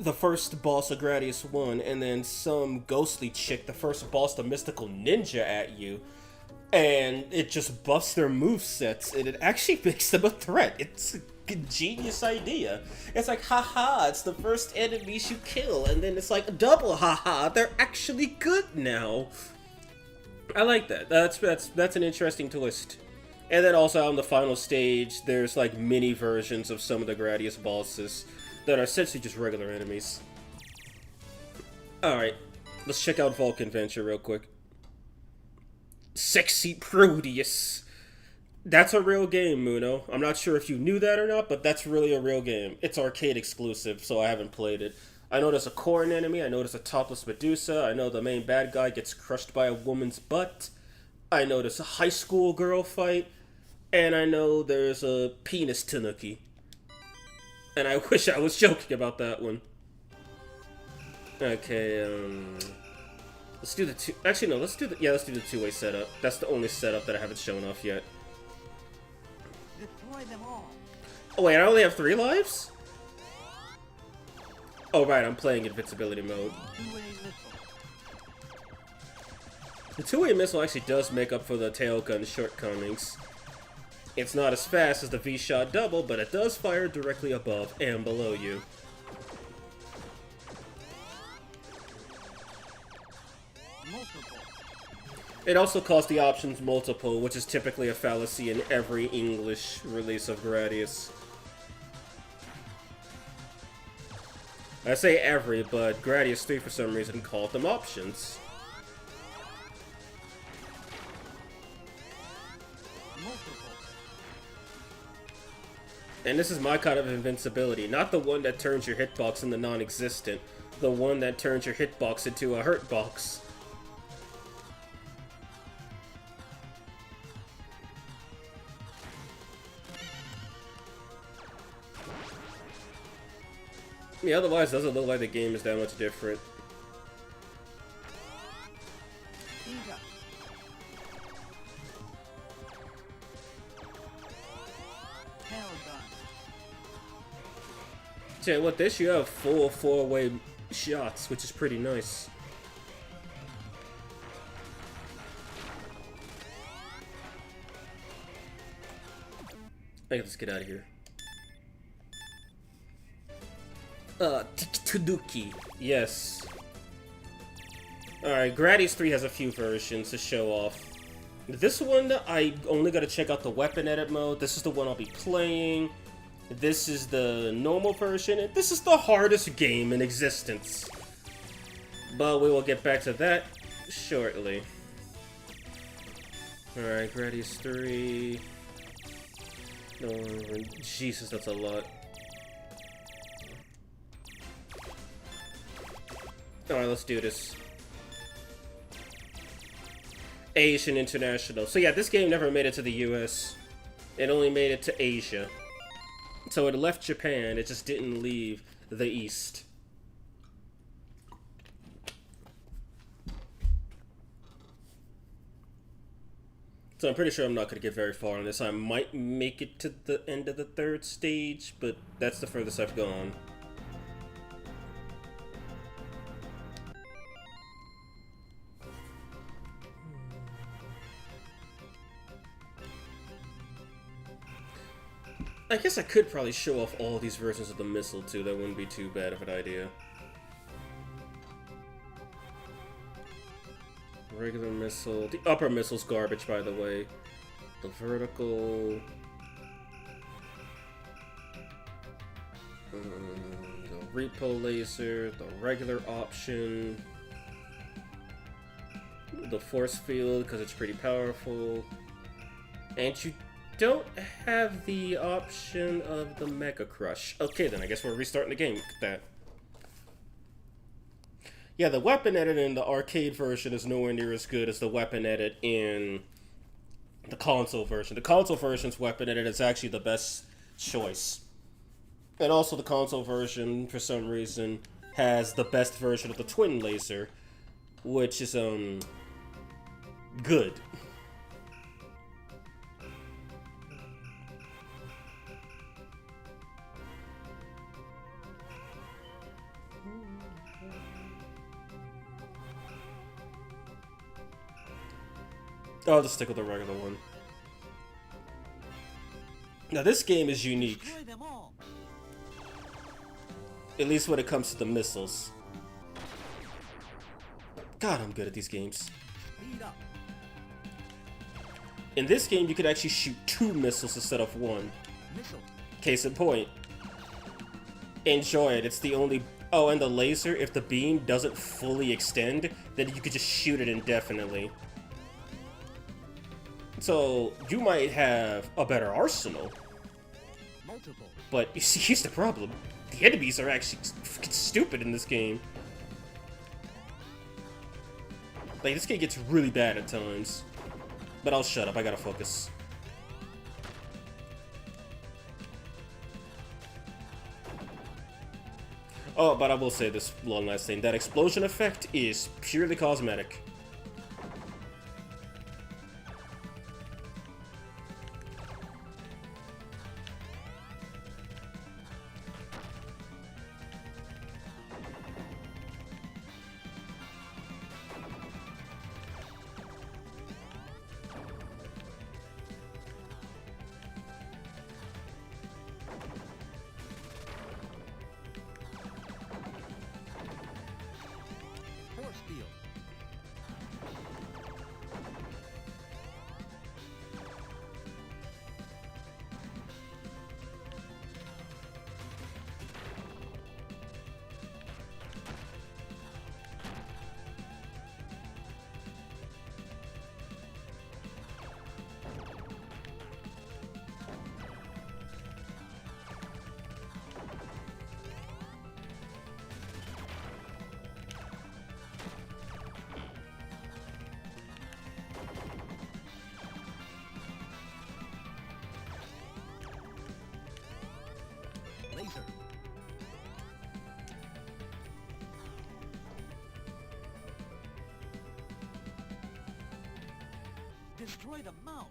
the first boss of Gradius 1, and then some ghostly chick, the first boss, the mystical ninja, at you. And it just buffs their movesets, and it actually makes them a threat. It's a genius idea. It's like, haha, it's the first enemies you kill, and then it's like, double haha, they're actually good now. I like that. That's an interesting twist. And then also on the final stage, there's like mini versions of some of the Gradius bosses that are essentially just regular enemies. Alright, let's check out Vulcan Venture real quick. Sexy Gradius. That's a real game, Muno. I'm not sure if you knew that or not, but that's really a real game. It's arcade exclusive, so I haven't played it. I know there's a corn enemy, I know there's a topless Medusa, I know the main bad guy gets crushed by a woman's butt, I know there's a high school girl fight, and I know there's a penis tanuki. And I wish I was joking about that one. Okay, let's do the two. Actually, no. Let's do the two-way setup. That's the only setup that I haven't shown off yet. Destroy them all. Oh wait, I only have 3 lives? Oh right, I'm playing invincibility mode. Two-way missile. The two-way missile actually does make up for the tail gun shortcomings. It's not as fast as the V-shot double, but it does fire directly above and below you. Multiple. It also calls the options multiple, which is typically a fallacy in every English release of Gradius. I say every, but Gradius 3 for some reason called them options. Multiple. And this is my kind of invincibility, not the one that turns your hitbox into non-existent, the one that turns your hitbox into a hurt box. Yeah, otherwise it doesn't look like the game is that much different. Ega. Tail gun. Tell you what, this you have full 4-way shots, which is pretty nice. Alright, let's get out of here. Tanuki. Yes. Alright, Gradius 3 has a few versions to show off. This one, I only gotta check out the weapon edit mode. This is the one I'll be playing. This is the normal version, and this is the hardest game in existence. But we will get back to that shortly. Alright, Gradius 3. Oh, Jesus, that's a lot. Alright, let's do this. Asian International. So yeah, this game never made it to the US. It only made it to Asia. So it left Japan, it just didn't leave the East. So I'm pretty sure I'm not going to get very far on this. I might make it to the end of the third stage, but that's the furthest I've gone. I guess I could probably show off all these versions of the missile too. That wouldn't be too bad of an idea. Regular missile. The upper missile's garbage, by the way. The vertical... the repo laser, the regular option, the force field because it's pretty powerful, and you don't have the option of the Mega Crush. Okay, then I guess we're restarting the game. Look at that. Yeah, the weapon edit in the arcade version is nowhere near as good as the weapon edit in the console version. The console version's weapon edit is actually the best choice. And also the console version, for some reason, has the best version of the twin laser, which is, good. I'll just stick with the regular one. Now this game is unique. Destroy them all. At least when it comes to the missiles. God, I'm good at these games. Speed up. In this game, you could actually shoot 2 missiles instead of 1. Missile. Case in point. Enjoy it. It's the only... Oh, and the laser, if the beam doesn't fully extend, then you could just shoot it indefinitely. So, you might have a better arsenal. Multiple. But, you see, here's the problem. The enemies are actually fucking stupid in this game. Like, this game gets really bad at times. But I'll shut up, I gotta focus. Oh, but I will say this one last thing. That explosion effect is purely cosmetic. Force field. Laser. Destroy the mouth.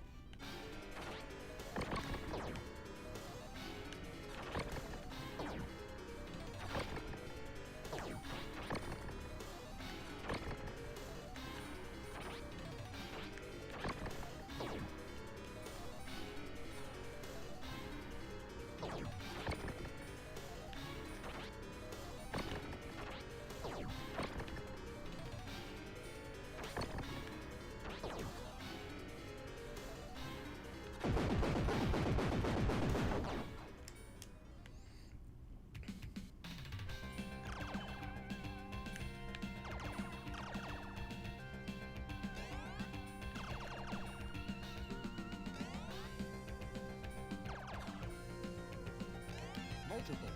Multiple.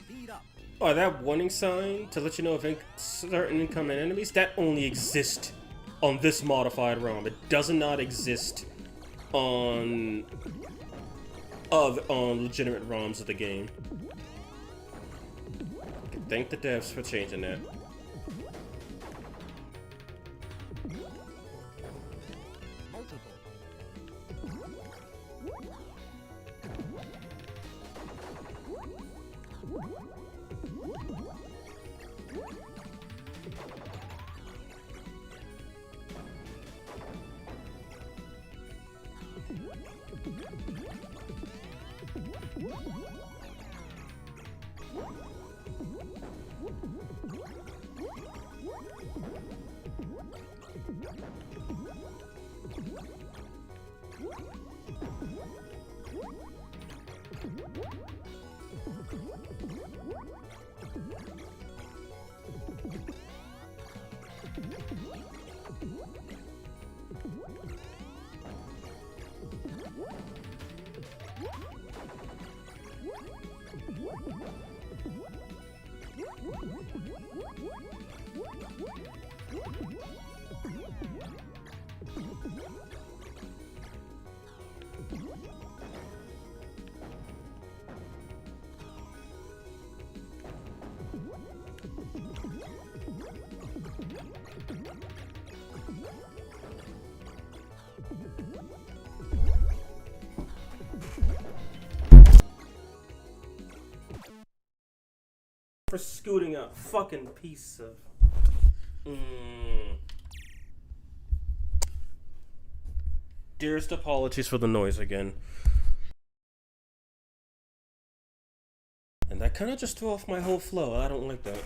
Speed up. Oh, that warning sign to let you know of certain incoming enemies, that only exists on this modified ROM. It does not exist on legitimate ROMs of the game. Thank the devs for changing that. For scooting a fucking piece of. Dearest apologies for the noise again. And that kind of just threw off my whole flow. I don't like that.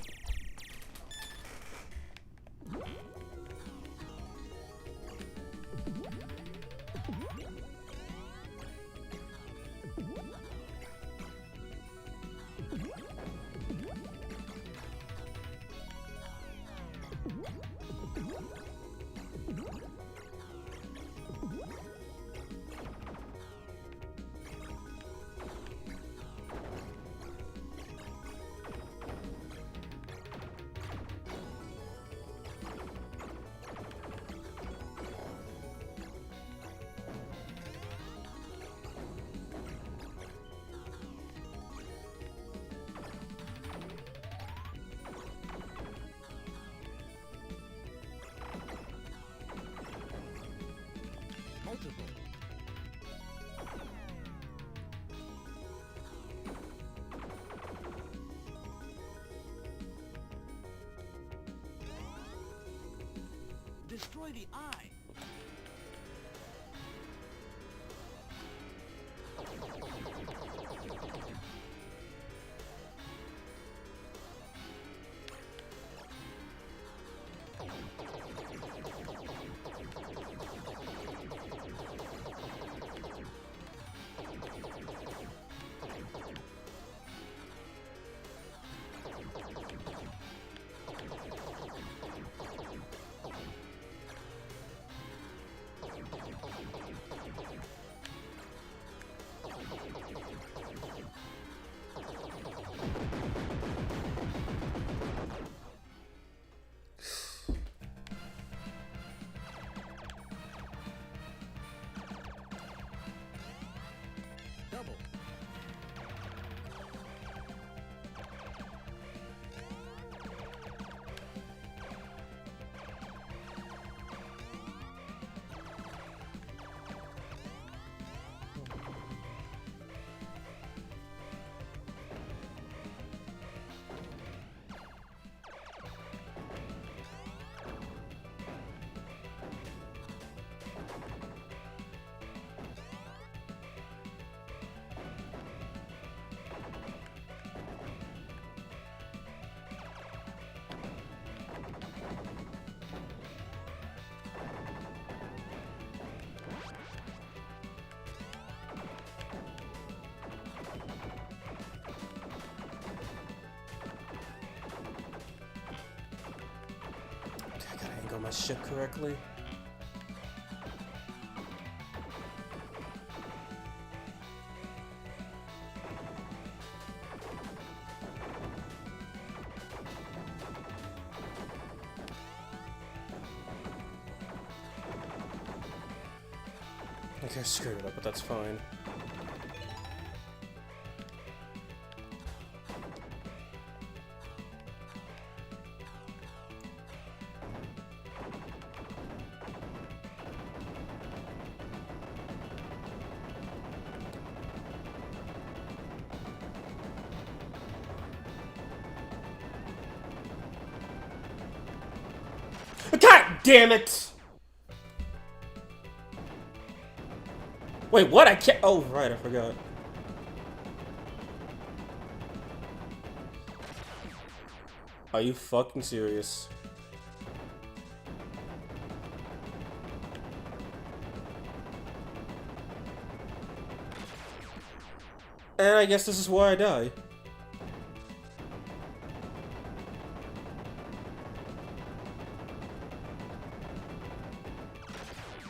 Multiple. Destroy the eye. Double. I gotta angle my ship correctly. Okay, I screwed it up, but that's fine. God damn it! Wait, what? I can't. Oh, right, I forgot. Are you fucking serious? And I guess this is where I die.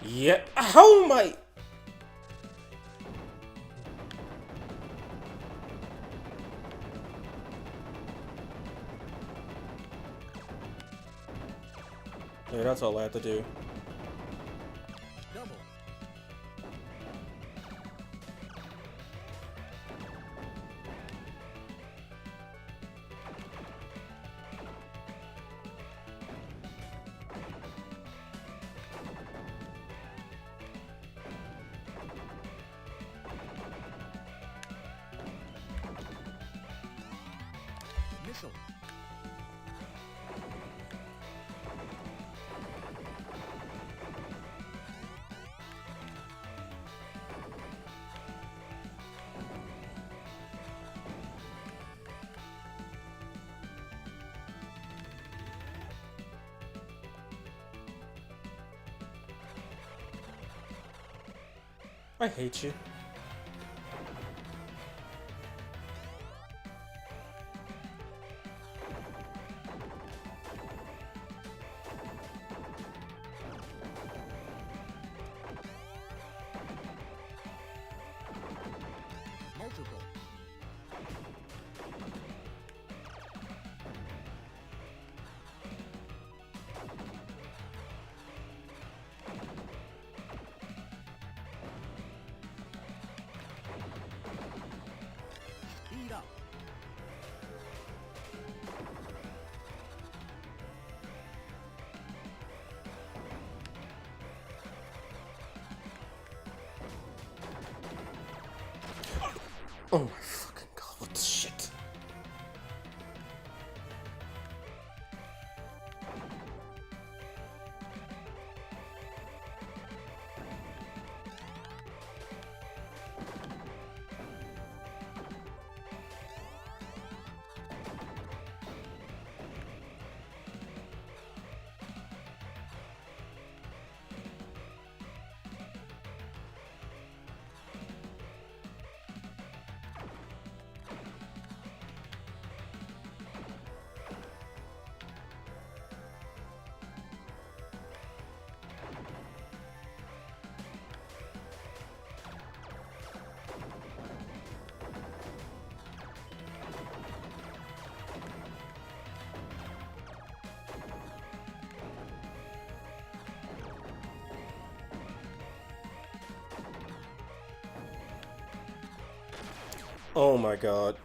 Yeah. How am I? Yeah, that's all I have to do. Double. Missile. I hate you. Multiple. Speed up. Oh my fucking god, what the shit? Oh my god.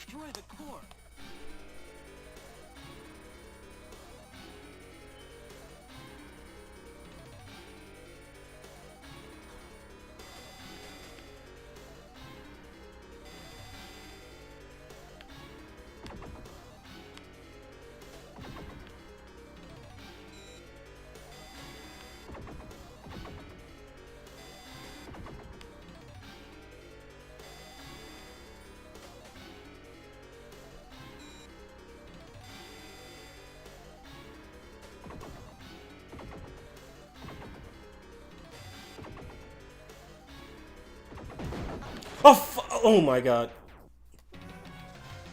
Destroy the core. Oh my god.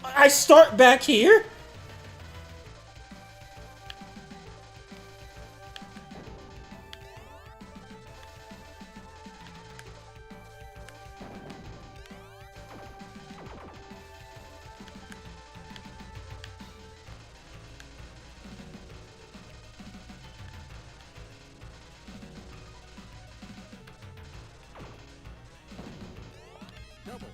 I start back here? Double.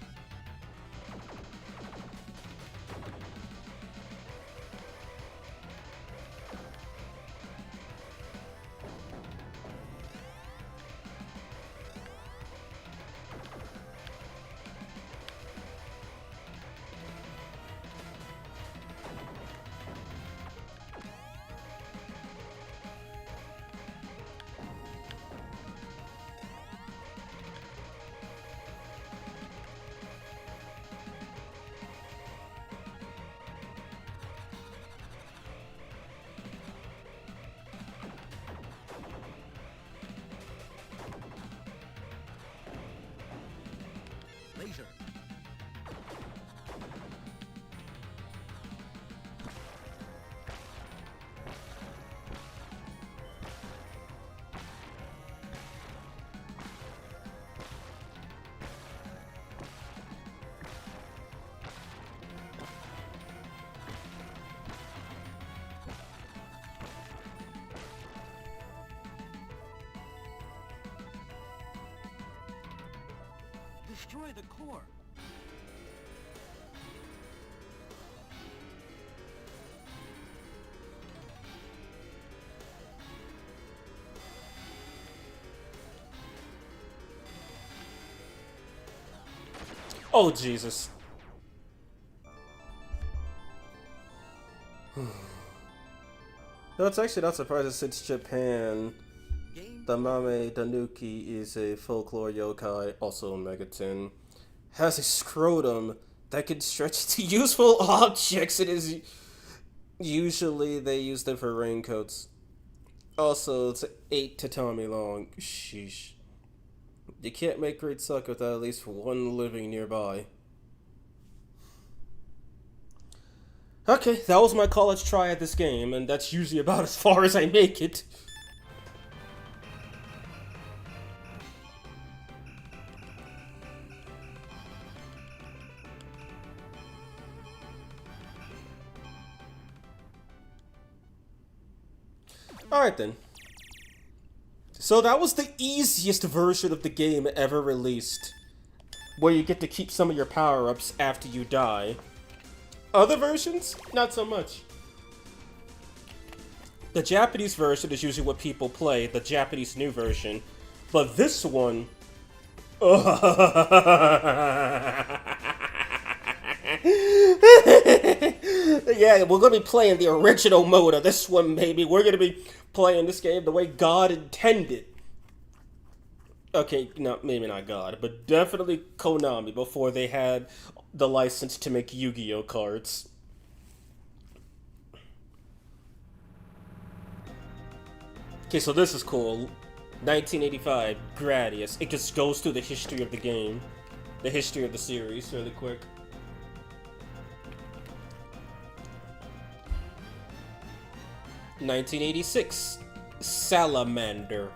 Laser. Destroy the core. Oh, Jesus. No, it's actually not surprising since Japan, Game. the Mame Tanuki is a folklore yokai, also a Megaton, has a scrotum that can stretch to useful objects. It is usually they use them for raincoats. Also, it's 8 tatami long. Sheesh. You can't make Great Suck without at least one living nearby. Okay, that was my college try at this game, and that's usually about as far as I make it. Alright then. So that was the easiest version of the game ever released, where you get to keep some of your power-ups after you die. Other versions? Not so much. The Japanese version is usually what people play, the Japanese new version. But this one... Yeah, we're gonna be playing the original mode of this one, baby. We're gonna be playing this game the way God intended. Okay, no, maybe not God, but definitely Konami before they had the license to make Yu-Gi-Oh cards. Okay, so this is cool. 1985, Gradius. It just goes through the history of the game. The history of the series, really quick. (1986) Salamander.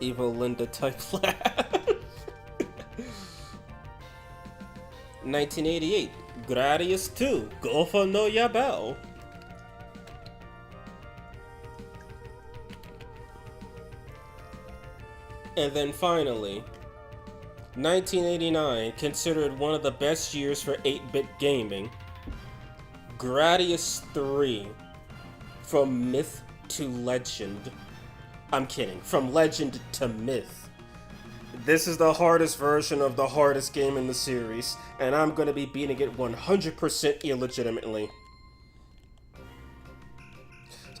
Evil Linda type laugh. 1988, Gradius 2, Gofa no Yabao. And then finally, 1989, considered one of the best years for 8-bit gaming. Gradius 3, from myth to legend. I'm kidding, from legend to myth. This is the hardest version of the hardest game in the series, and I'm gonna be beating it 100% illegitimately.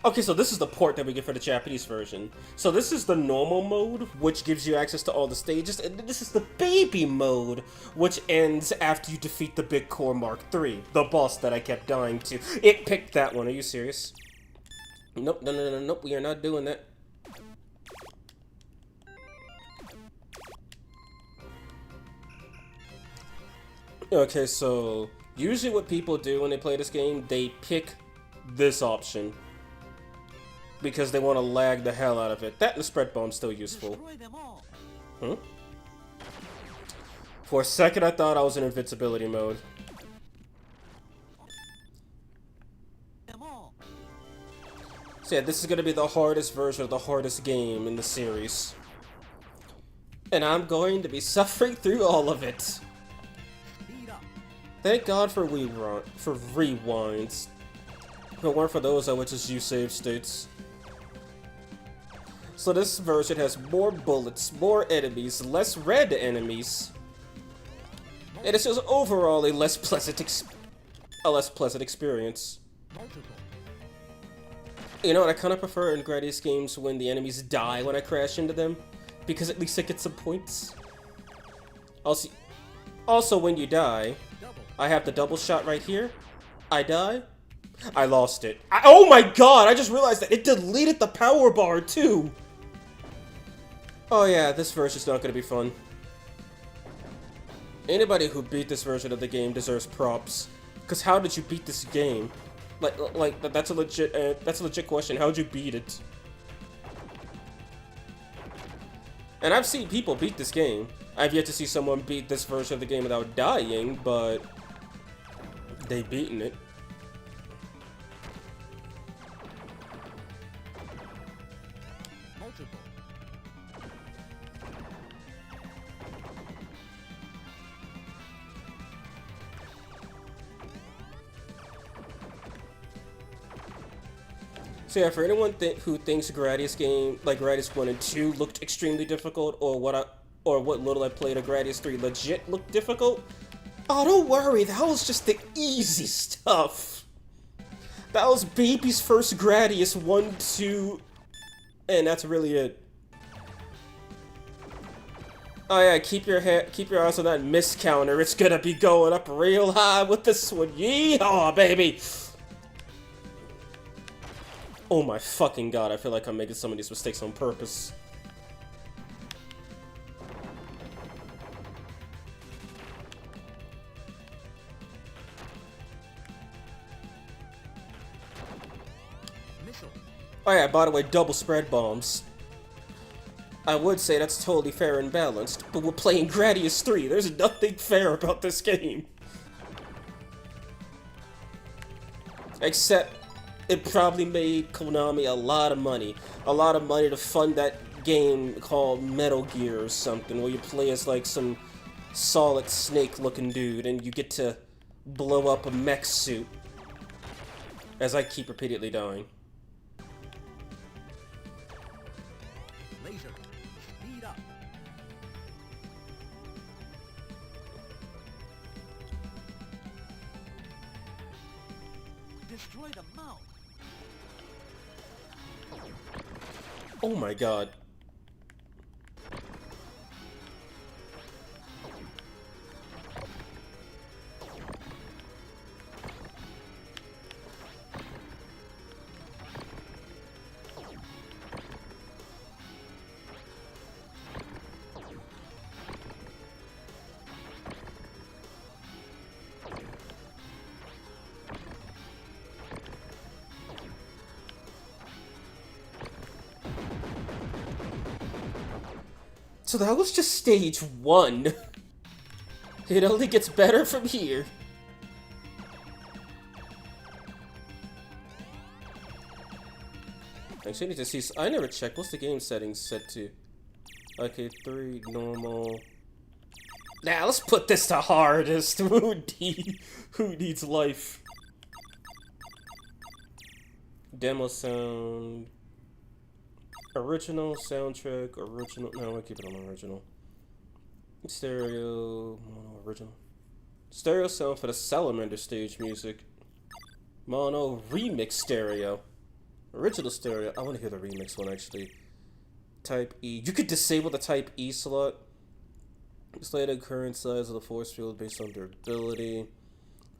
Okay, so this is the port that we get for the Japanese version. So this is the normal mode, which gives you access to all the stages, and this is the baby mode, which ends after you defeat the Big Core Mark III, the boss that I kept dying to. It picked that one, are you serious? Nope, nope, we are not doing that. Okay, so usually what people do when they play this game, they pick this option. Because they want to lag the hell out of it. That and the spread bomb's still useful. Destroy them all. Hmm? For a second I thought I was in invincibility mode. Them all. So yeah, this is gonna be the hardest version of the hardest game in the series. And I'm going to be suffering through all of it. Speed up. Thank God for rewinds. If it weren't for those, I would just use save states. So this version has more bullets, more enemies, less red enemies. And it's just overall a less pleasant experience. Multiple. You know what, I kind of prefer in Gradius games when the enemies die when I crash into them, because at least I get some points. Also when you die, Double. I have the double shot right here. I die. I lost it. Oh my god, I just realized that it deleted the power bar too! Oh yeah, this version's not gonna be fun. Anybody who beat this version of the game deserves props. Cause how did you beat this game? Like that's a legit question. How'd you beat it? And I've seen people beat this game. I've yet to see someone beat this version of the game without dying, but they've beaten it. Multiple. So yeah, for anyone who thinks Gradius game, like Gradius 1 and 2 looked extremely difficult, or what little I played of Gradius 3 legit looked difficult, oh, don't worry, that was just the easy stuff. That was baby's first Gradius 1, 2, and that's really it. Oh yeah, keep your eyes on that miss counter. It's gonna be going up real high with this one. Yeehaw, baby! Oh my fucking god, I feel like I'm making some of these mistakes on purpose. Missile. Oh yeah, by the way, double spread bombs. I would say that's totally fair and balanced, but we're playing Gradius 3. There's nothing fair about this game. Except it probably made Konami a lot of money. A lot of money to fund that game called Metal Gear or something, where you play as like some solid snake-looking dude and you get to blow up a mech suit. As I keep repeatedly dying. Laser. Speed up. Destroy the mouth. Oh my god. So that was just stage 1. It only gets better from here. Actually, I need to see. I never checked. What's the game settings set to? Okay, 3, normal. Now let's put this to hardest. Who needs life? Demo sound. Original soundtrack. Original. No, I'll keep it on original. Stereo. Mono original. Stereo sound for the Salamander stage music. Mono remix stereo. Original stereo. I want to hear the remix one actually. Type E. You could disable the Type E slot. Display the current size of the force field based on durability.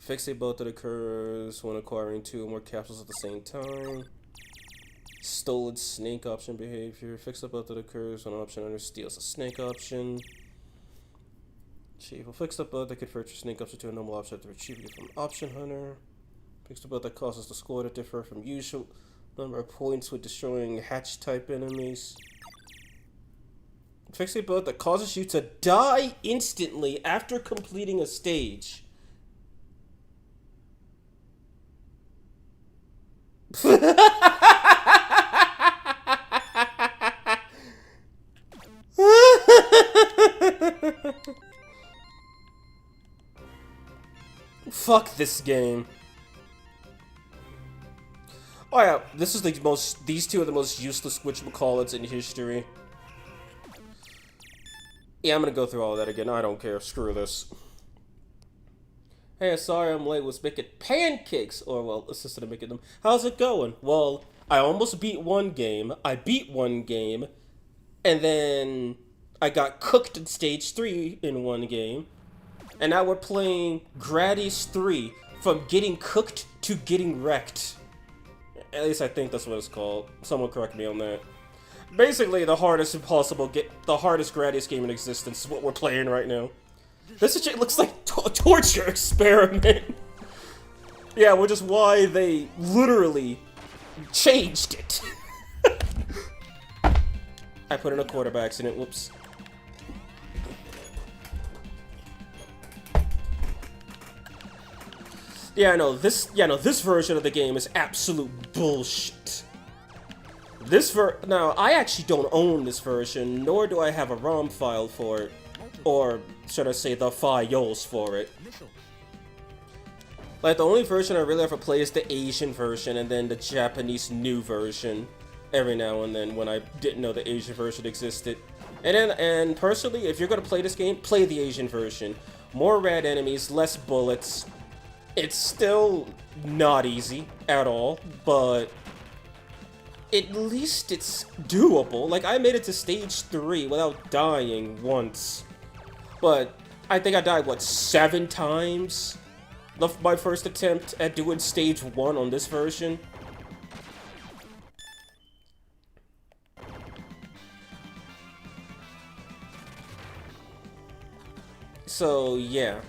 Fixate bolt that occurs when acquiring 2 or more capsules at the same time. Stolen snake option behavior. Fixate bolt that occurs when an option owner steals a snake option. Achieve a fixate bolt that converts your snake option to a normal option after retrieving it from option hunter. Fixate bolt that causes the score to differ from usual number of points with destroying hatch type enemies. Fixate bolt that causes you to die instantly after completing a stage. Fuck this game. Oh yeah, this is these two are the most useless whatchamacallits in history. Yeah, I'm gonna go through all of that again. I don't care. Screw this. Hey, sorry I'm late. Was making pancakes. Or, well, assisted in making them. How's it going? Well, I almost beat one game. I beat one game. And then I got cooked in stage 3 in one game. And now we're playing Gradius 3 from getting cooked to getting wrecked. At least I think that's what it's called. Someone correct me on that. Basically, the hardest Gradius game in existence is what we're playing right now. This shit looks like a torture experiment. Yeah, which is why they literally changed it. I put in a quarter by accident. Whoops. Yeah, no, this version of the game is absolute bullshit. Now, I actually don't own this version, nor do I have a ROM file for it. Or, should I say, the files for it. Like, the only version I really ever play is the Asian version, and then the Japanese new version. Every now and then, when I didn't know the Asian version existed. And personally, if you're gonna play this game, play the Asian version. More red enemies, less bullets. It's still not easy at all, but at least it's doable. Like, I made it to stage 3 without dying once. But I think I died, what, 7 times? My first attempt at doing stage 1 on this version. So, yeah.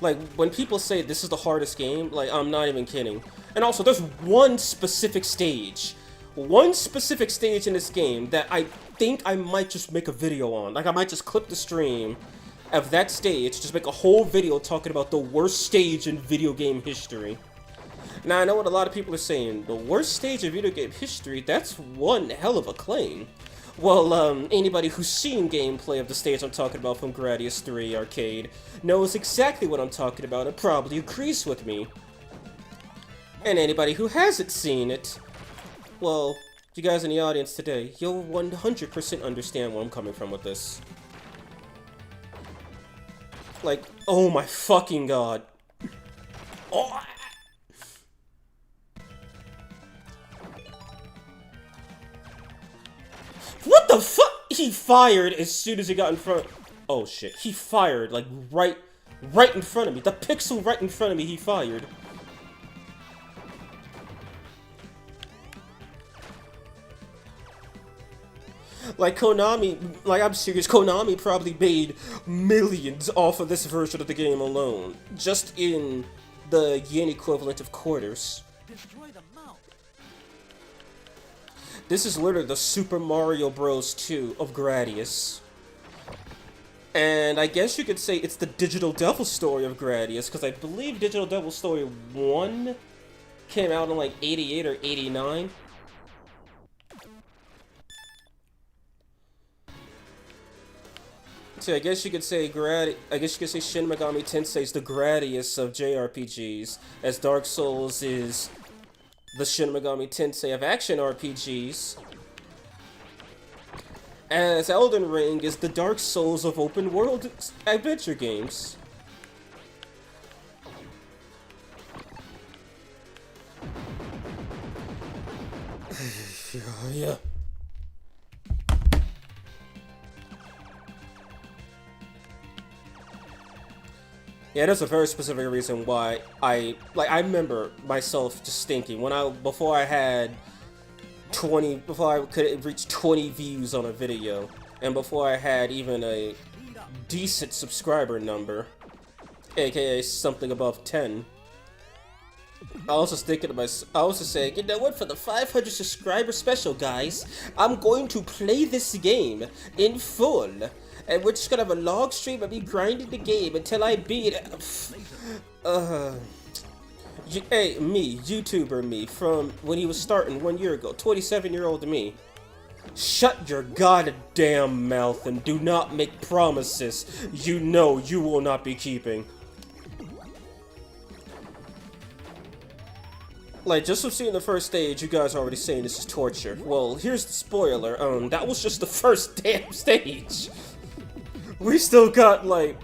Like, when people say this is the hardest game, like, I'm not even kidding. And also, there's one specific stage in this game that I think I might just make a video on. Like, I might just clip the stream of that stage, just make a whole video talking about the worst stage in video game history. Now, I know what a lot of people are saying. The worst stage in video game history? That's one hell of a claim. Well, anybody who's seen gameplay of the stage I'm talking about from Gradius 3 Arcade knows exactly what I'm talking about and probably agrees with me. And anybody who hasn't seen it, well, you guys in the audience today, you'll 100% understand where I'm coming from with this. Like, oh my fucking god. Oh. What the fuck? He fired as soon as he got in front. Oh shit. He fired, like, right in front of me. The pixel right in front of me, he fired. Like, Konami, like, I'm serious, Konami probably made millions off of this version of the game alone. Just in the yen equivalent of quarters. Destroy the mount. This is literally the Super Mario Bros. 2 of Gradius. And I guess you could say it's the Digital Devil story of Gradius, because I believe Digital Devil Story 1 came out in like 88 or 89. So I guess you could say Shin Megami Tensei is the Gradius of JRPGs, as Dark Souls is the Shin Megami Tensei of action RPGs, as Elden Ring is the Dark Souls of open world adventure games. Yeah. Yeah, there's a very specific reason why I remember myself just thinking before I could reach 20 views on a video, and before I had even a decent subscriber number, aka something above 10. I was just thinking to myself, I was just saying, you know what, for the 500 subscriber special, guys, I'm going to play this game in full. And we're just gonna have a long stream of me grinding the game until I beat it. Hey, me, YouTuber me, from when he was starting 1 year ago, 27-year-old me. Shut your goddamn mouth and do not make promises you know you will not be keeping. Like, just from seeing the first stage, you guys are already saying this is torture. Well, here's the spoiler. That was just the first damn stage. We still got, like,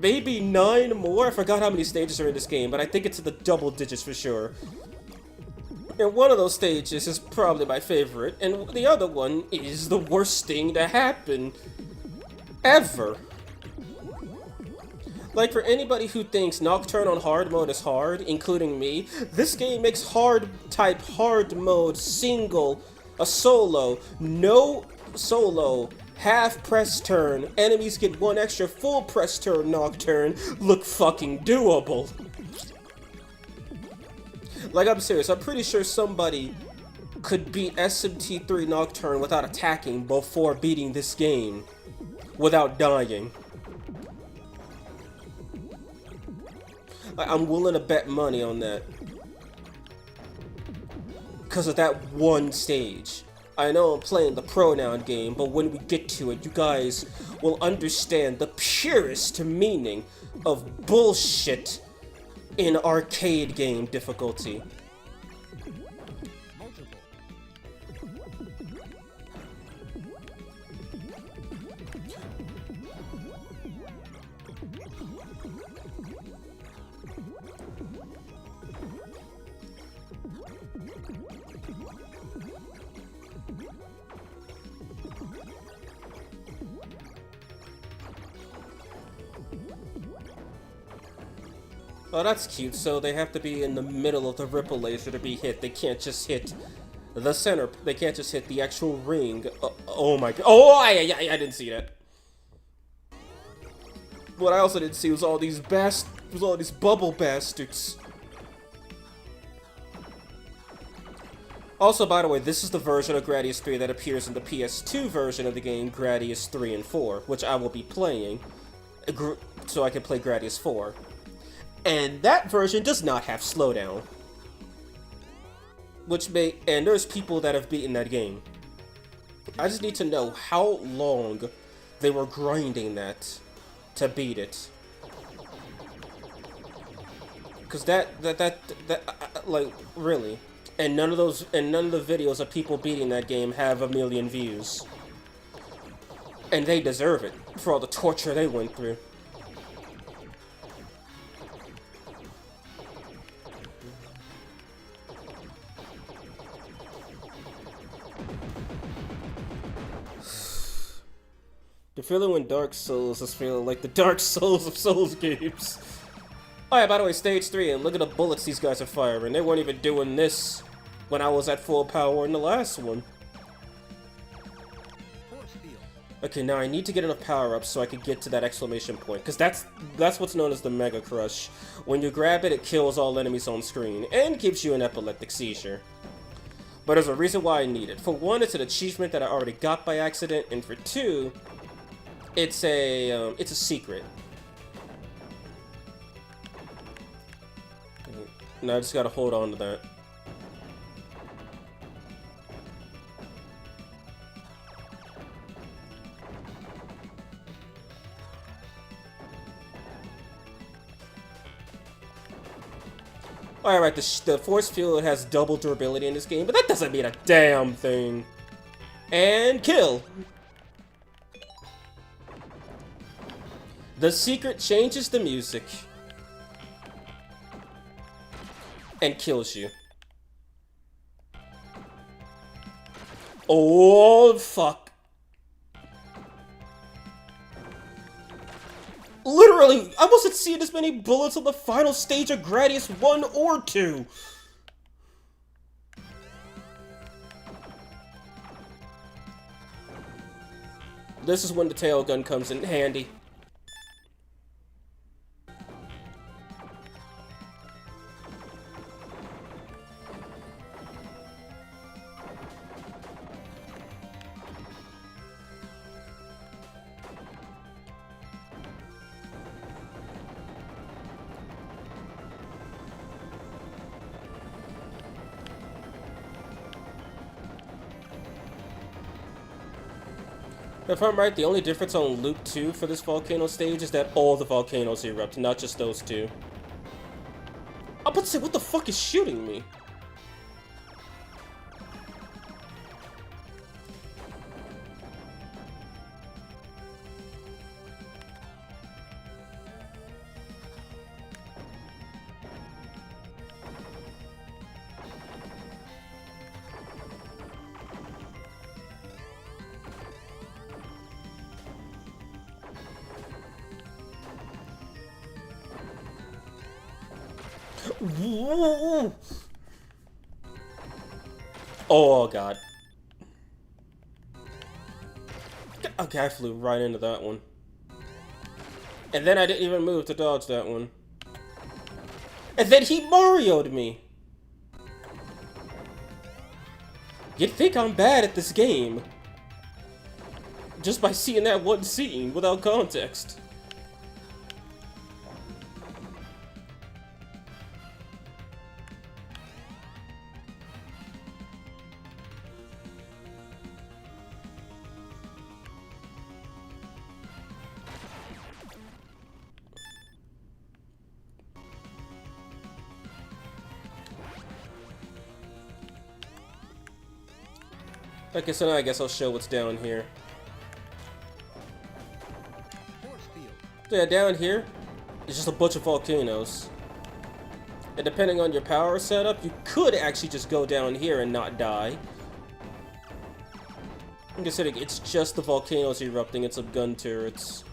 maybe 9 more? I forgot how many stages are in this game, but I think it's in the double digits for sure. And one of those stages is probably my favorite, and the other one is the worst thing to happen ever. Like, for anybody who thinks Nocturne on hard mode is hard, including me, this game makes hard mode single, a solo, no solo, half press turn, enemies get 1 extra full press turn Nocturne, look fucking doable. Like, I'm serious, I'm pretty sure somebody could beat SMT3 Nocturne without attacking before beating this game, without dying. I'm willing to bet money on that. Because of that one stage. I know I'm playing the pronoun game, but when we get to it, you guys will understand the purest meaning of bullshit in arcade game difficulty. Oh, that's cute. So they have to be in the middle of the ripple laser to be hit. They can't just hit the center. They can't just hit the actual ring. Oh my god. Oh, I didn't see that. What I also didn't see was all these bubble bastards. Also, by the way, this is the version of Gradius 3 that appears in the PS2 version of the game, Gradius 3 and 4, which I will be playing, so I can play Gradius 4. And that version does not have slowdown. And there's people that have beaten that game. I just need to know how long they were grinding that to beat it. Cause like, really. And none of the videos of people beating that game have 1 million views. And they deserve it for all the torture they went through. The feeling when Dark Souls is feeling like the Dark Souls of Souls games. Oh yeah, by the way, stage 3, and look at the bullets these guys are firing. They weren't even doing this when I was at full power in the last one. Okay, now I need to get enough power-ups so I can get to that exclamation point, because that's what's known as the Mega Crush. When you grab it, it kills all enemies on screen, and gives you an epileptic seizure. But there's a reason why I need it. For one, it's an achievement that I already got by accident, and for two, it's a secret. Now I just gotta hold on to that. Alright, the force field has double durability in this game, but that doesn't mean a damn thing. And kill! The secret changes the music. And kills you. Oh, fuck. Literally, I wasn't seeing as many bullets on the final stage of Gradius 1 or 2. This is when the tail gun comes in handy. If I'm right, the only difference on Loop 2 for this volcano stage is that all the volcanoes erupt, not just those two. I'm about to say, what the fuck is shooting me? Oh god. Okay, I flew right into that one. And then I didn't even move to dodge that one. And then he Mario'd me! You'd think I'm bad at this game. Just by seeing that one scene without context. Okay, so now I guess I'll show what's down here. Force field. So yeah, down here, it's just a bunch of volcanoes. And depending on your power setup, you could actually just go down here and not die. I'm considering it's just the volcanoes erupting and some gun turrets.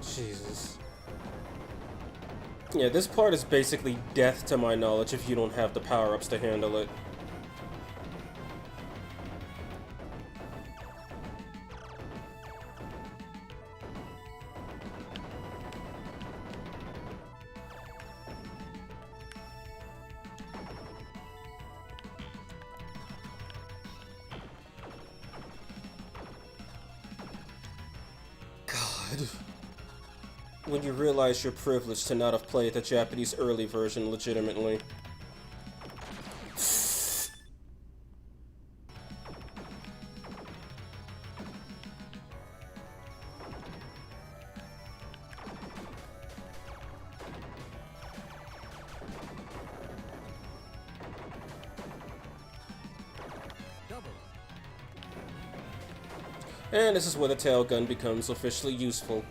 Jesus. Yeah, this part is basically death to my knowledge if you don't have the power-ups to handle it. When you realize you're privileged to not have played the Japanese early version legitimately. Double. And this is where the tail gun becomes officially useful.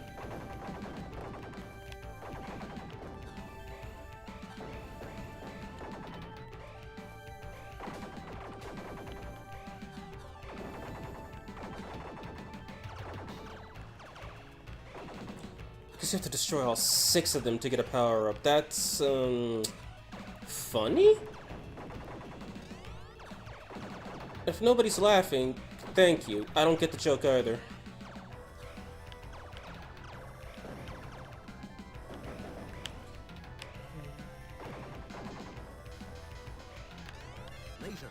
guess you have to destroy all 6 of them to get a power-up. That's, funny? If nobody's laughing, thank you. I don't get the joke either. Laser.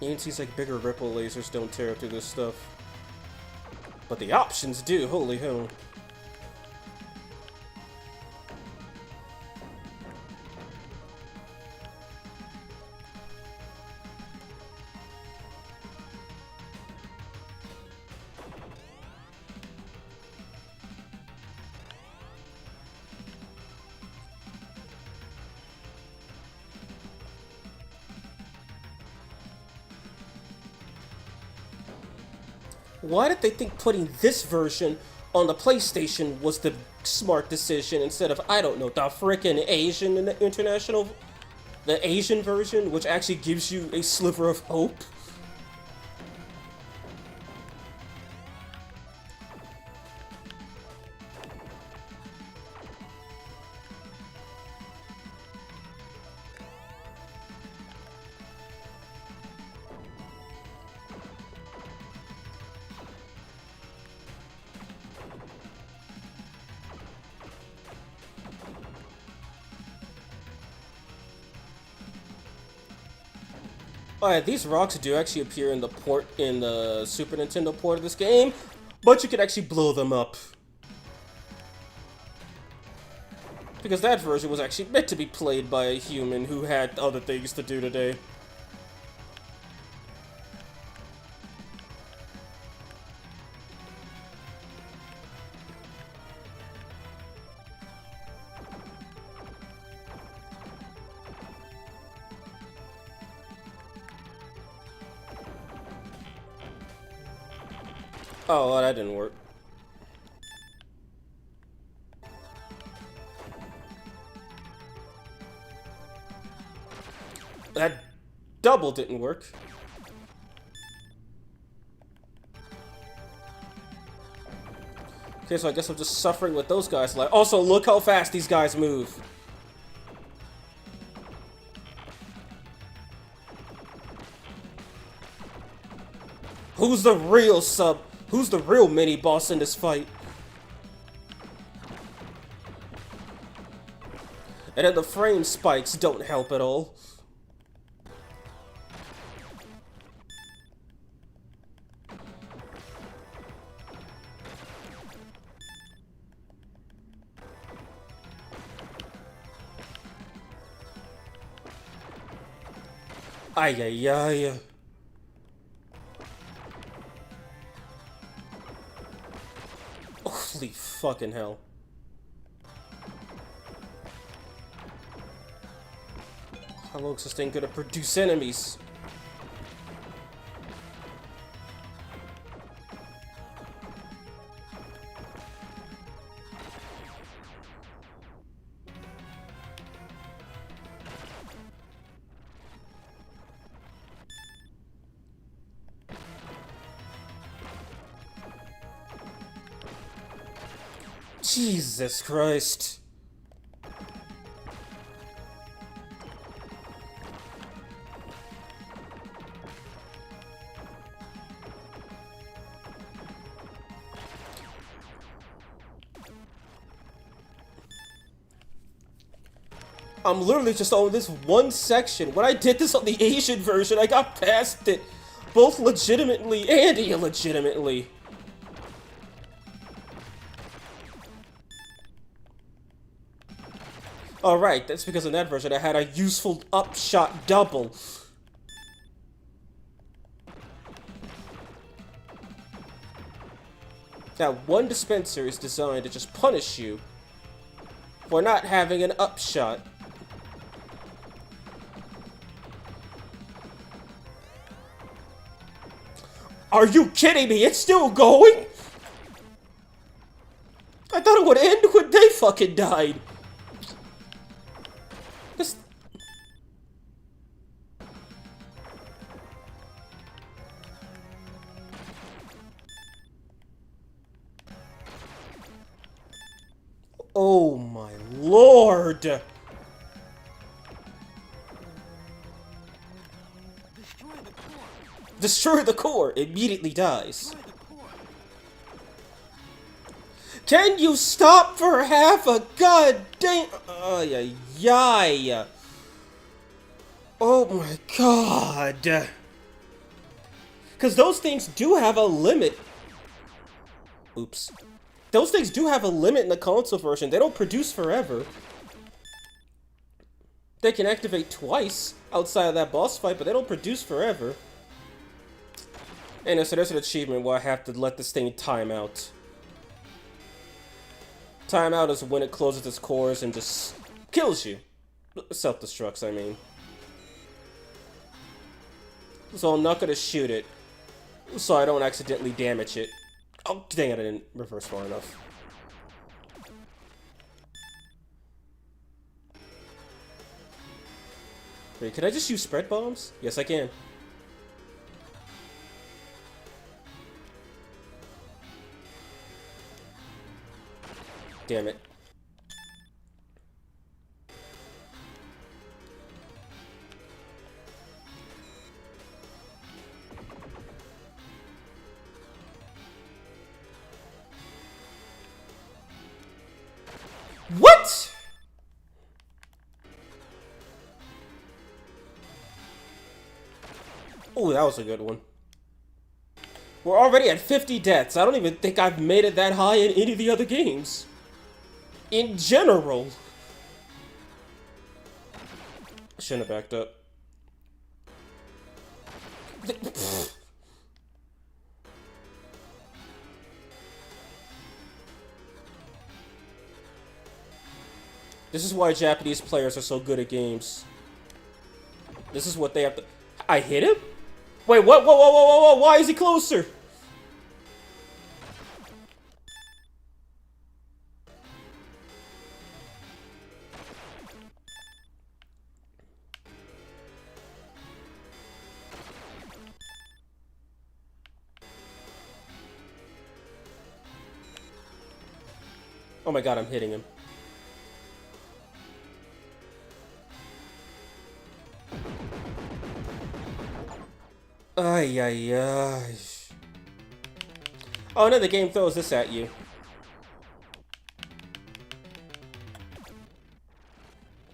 Even seems like bigger ripple lasers don't tear through this stuff. But the options do, holy hell. Why did they think putting this version on the PlayStation was the smart decision instead of, I don't know, the frickin' Asian international, the Asian version, which actually gives you a sliver of hope? Oh yeah, these rocks do actually appear in the Super Nintendo port of this game, but you can actually blow them up. Because that version was actually meant to be played by a human who had other things to do today. Oh, well, that didn't work. That double didn't work. Okay, so I guess I'm just suffering with those guys. Like, also, look how fast these guys move. Who's the real sub? Who's the real mini-boss in this fight? And then the frame spikes don't help at all. Ay, ay, ay. Holy fucking hell. How long is this thing gonna produce enemies? Jesus Christ. I'm literally just on this one section. When I did this on the Asian version, I got past it, both legitimately and illegitimately. Alright, that's because in that version I had a useful upshot double. That one dispenser is designed to just punish you for not having an upshot. Are you kidding me? It's still going? I thought it would end when they fucking died. This... Oh my lord! Destroy the core. Destroy the core! Immediately dies. Destroy the core. Can you stop for half a goddamn... yeah, yeah. Oh my god. Because those things do have a limit. Oops. Those things do have a limit in the console version. They don't produce forever. They can activate twice outside of that boss fight, but they don't produce forever. And so there's an achievement where I have to let this thing time out. Timeout is when it closes its cores and just kills you. Self-destructs, I mean. So I'm not gonna shoot it, so I don't accidentally damage it. Oh, dang it, I didn't reverse far enough. Wait, can I just use spread bombs? Yes, I can. Damn it. What? Oh, that was a good one. We're already at 50 deaths. I don't even think I've made it that high in any of the other games. In general. I shouldn't have backed up. This is why Japanese players are so good at games. This is what they have to... I hit him? Wait, what? Whoa, whoa, whoa, whoa, whoa, why is he closer? Oh my god, I'm hitting him. Ay, ay, ay. Oh no, the game throws this at you.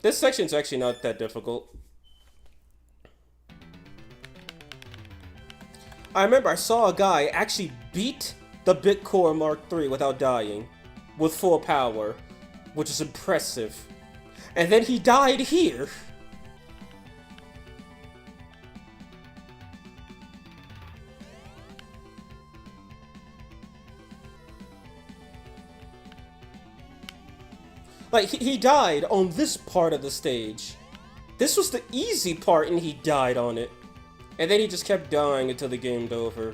This section's actually not that difficult. I remember I saw a guy actually beat the Bitcore Mark III without dying, with full power, which is impressive. And then he died here. Like, he died on this part of the stage. This was the easy part and he died on it. And then he just kept dying until the game's over.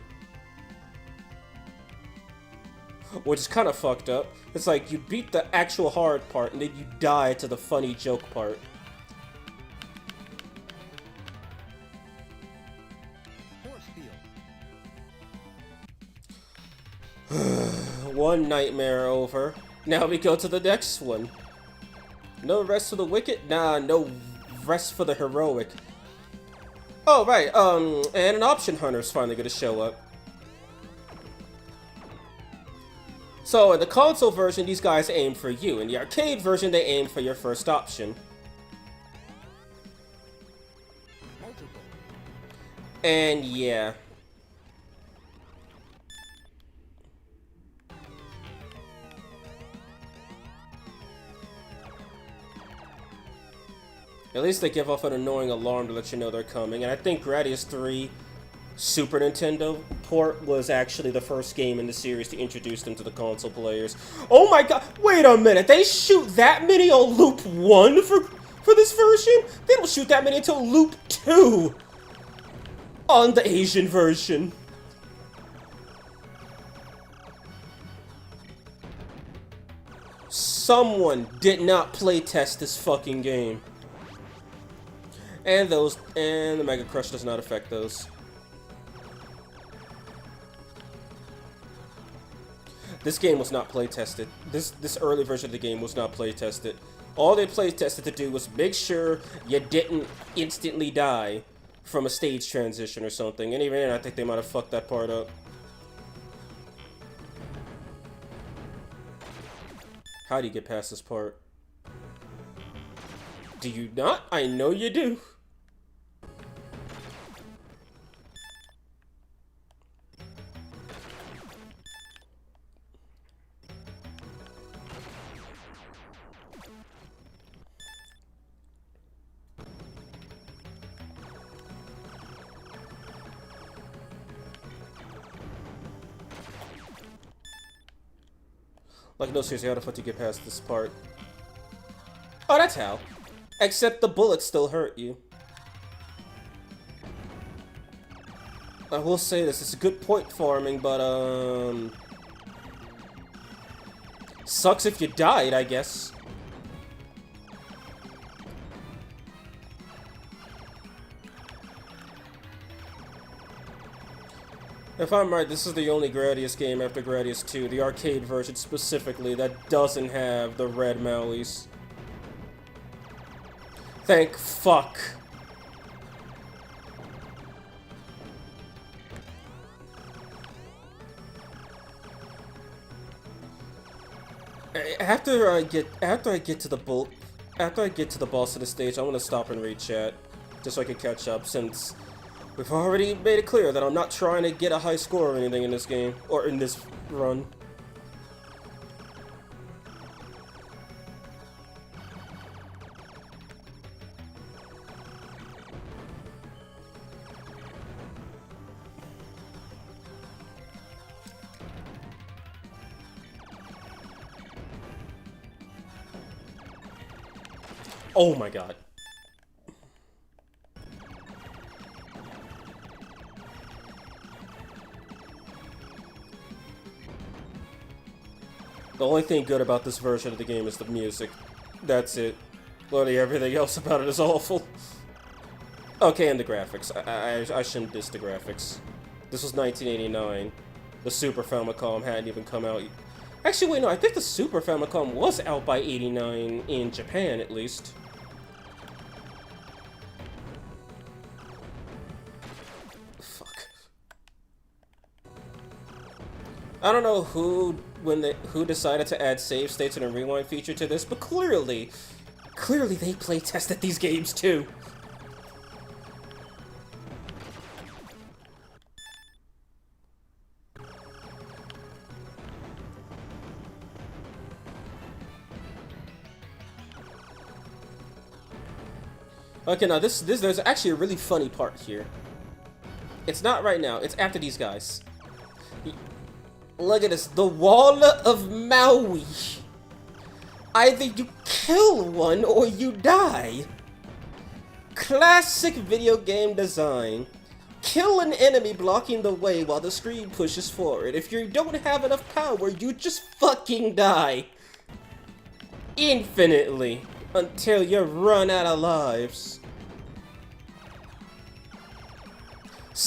Which is kind of fucked up. It's like, you beat the actual hard part and then you die to the funny joke part. Force field. One nightmare over. Now we go to the next one. No rest for the wicked? Nah, no rest for the heroic. Oh, right, and an option hunter's finally gonna show up. So, in the console version, these guys aim for you. In the arcade version, they aim for your first option. Multiple. And yeah. At least they give off an annoying alarm to let you know they're coming. And I think Gradius 3 Super Nintendo port was actually the first game in the series to introduce them to the console players. Oh my god, wait a minute, they shoot that many on loop 1 for this version? They don't shoot that many until loop 2 on the Asian version. Someone did not playtest this fucking game. And the Mega Crush does not affect those. This game was not play tested. This early version of the game was not play tested. All they play tested to do was make sure you didn't instantly die from a stage transition or something. And even then, I think they might have fucked that part up. How do you get past this part? Do you not? I know you do. Like, no, seriously, how the fuck do you get past this part? Oh, that's how. Except the bullets still hurt you. I will say this, it's a good point farming, but, sucks if you died, I guess. If I'm right, this is the only Gradius game after Gradius 2, the arcade version specifically, that doesn't have the red Mauis. Thank fuck. After I get to the boss of the stage, I want to stop and read chat, just so I can catch up, since we've already made it clear that I'm not trying to get a high score or anything in this game, or in this run. Oh my god. The only thing good about this version of the game is the music. That's it. Literally everything else about it is awful. Okay, and the graphics. I shouldn't diss the graphics. This was 1989. The Super Famicom hadn't even come out. Actually, wait, no, I think the Super Famicom was out by 89 in Japan, at least. Fuck. I don't know who decided to add save states and a rewind feature to this, but clearly they play tested these games too. Okay, now there's actually a really funny part here. It's not right now, it's after these guys. Look at this, the Wall of Maui. Either you kill one or you die. Classic video game design. Kill an enemy blocking the way while the screen pushes forward. If you don't have enough power, you just fucking die. Infinitely. Until you run out of lives.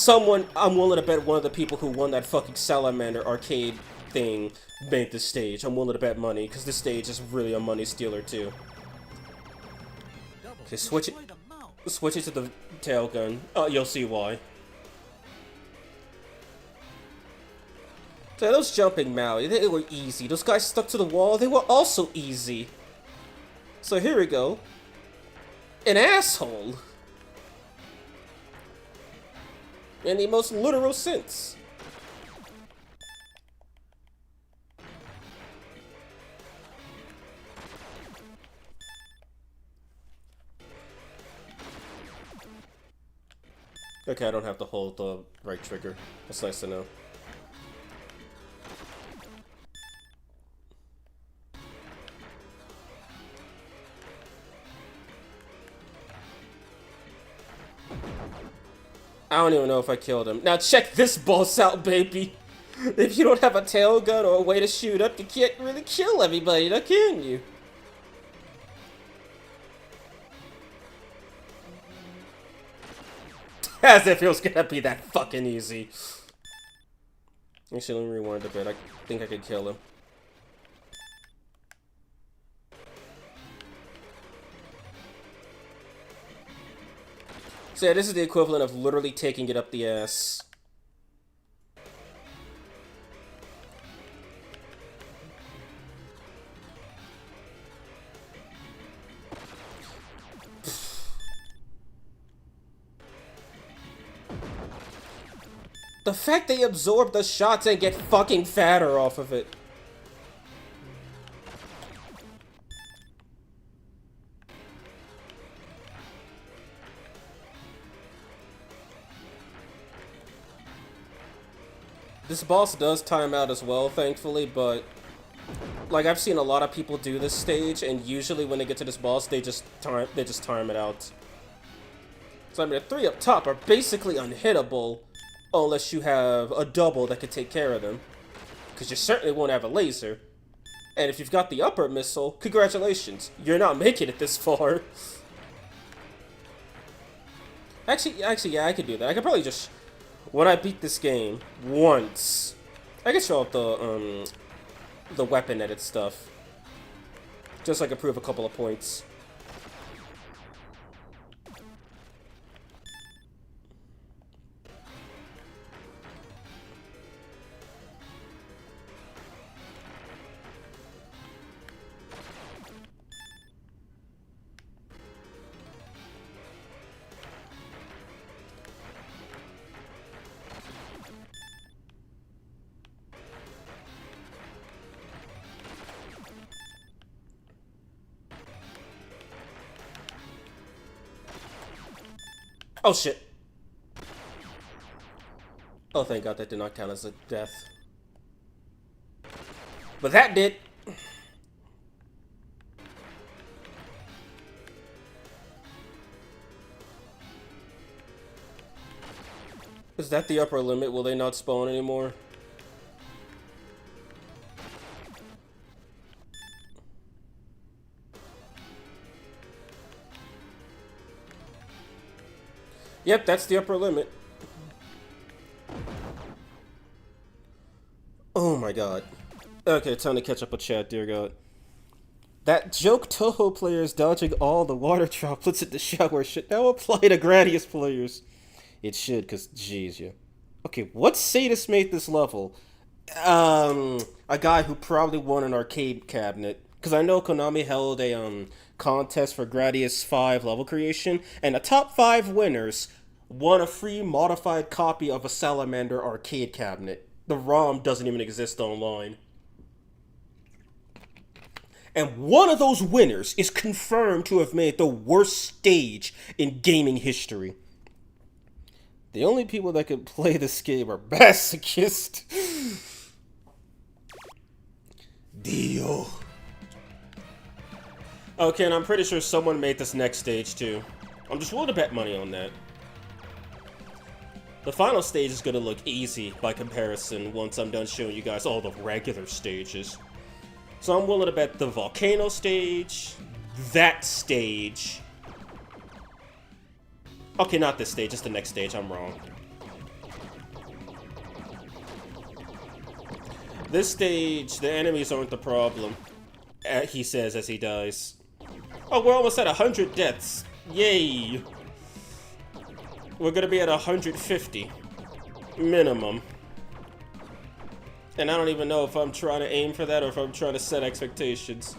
I'm willing to bet one of the people who won that fucking Salamander arcade thing made this stage. I'm willing to bet money, because this stage is really a money stealer too. Okay, switch it to the tail gun. Oh, you'll see why. So those jumping Maui, they were easy. Those guys stuck to the wall, they were also easy. So here we go. An asshole. In the most literal sense. Okay, I don't have to hold the right trigger. That's nice to know. I don't even know if I killed him. Now check this boss out, baby! If you don't have a tail gun or a way to shoot up, you can't really kill everybody, now can you? As if it was gonna be that fucking easy. Actually, let me rewind a bit. I think I could kill him. So yeah, this is the equivalent of literally taking it up the ass. The fact they absorb the shots and get fucking fatter off of it. This boss does time out as well, thankfully, but like I've seen a lot of people do this stage, and usually when they get to this boss, they just time it out. So I mean, the three up top are basically unhittable, unless you have a double that could take care of them, because you certainly won't have a laser. And if you've got the upper missile, congratulations, you're not making it this far. Actually, yeah, I could do that. I could probably just, when I beat this game once, I could show off the weapon edit stuff, just so I could prove a couple of points. Oh shit. Oh, thank God that did not count as a death. But that did. Is that the upper limit? Will they not spawn anymore? Yep, that's the upper limit. Oh my God. Okay, time to catch up with chat, dear God. That joke Toho players dodging all the water droplets in the shower should now apply to Gradius players. It should, cause jeez, yeah. Okay, what sadist made this level? A guy who probably won an arcade cabinet. Cause I know Konami held a contest for Gradius 5 level creation, and the top 5 winners won a free modified copy of a Salamander arcade cabinet. The ROM doesn't even exist online. And one of those winners is confirmed to have made the worst stage in gaming history. The only people that can play this game are masochists. Dio. Okay, and I'm pretty sure someone made this next stage too. I'm just willing to bet money on that. The final stage is going to look easy by comparison once I'm done showing you guys all the regular stages. So I'm willing to bet the volcano stage, that stage. Okay, not this stage, just the next stage, I'm wrong. This stage, the enemies aren't the problem, he says as he dies. Oh, we're almost at 100 deaths. Yay! We're gonna be at 150. Minimum. And I don't even know if I'm trying to aim for that or if I'm trying to set expectations.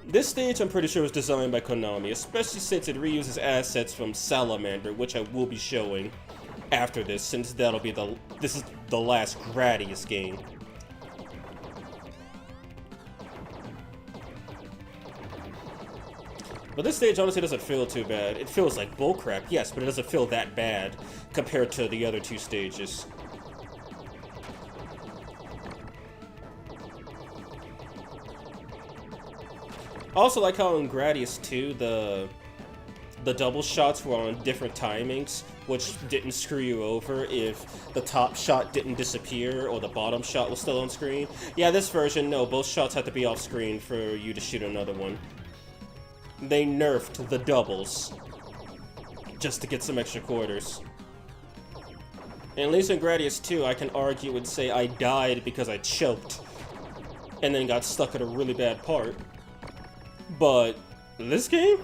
This stage I'm pretty sure was designed by Konami, especially since it reuses assets from Salamander, which I will be showing after this, since this is the last Gradius game. But this stage honestly doesn't feel too bad. It feels like bullcrap, yes, but it doesn't feel that bad compared to the other two stages. I also like how in Gradius 2, the double shots were on different timings, which didn't screw you over if the top shot didn't disappear or the bottom shot was still on screen. Yeah, this version, no, both shots have to be off screen for you to shoot another one. They nerfed the doubles just to get some extra quarters. And at least in Gradius 2, I can argue and say I died because I choked. And then got stuck at a really bad part. But this game?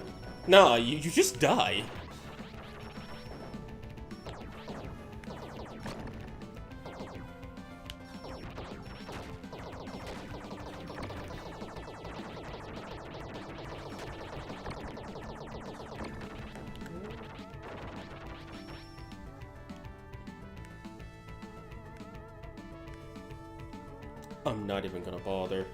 Nah, you just die. I'm not even gonna bother.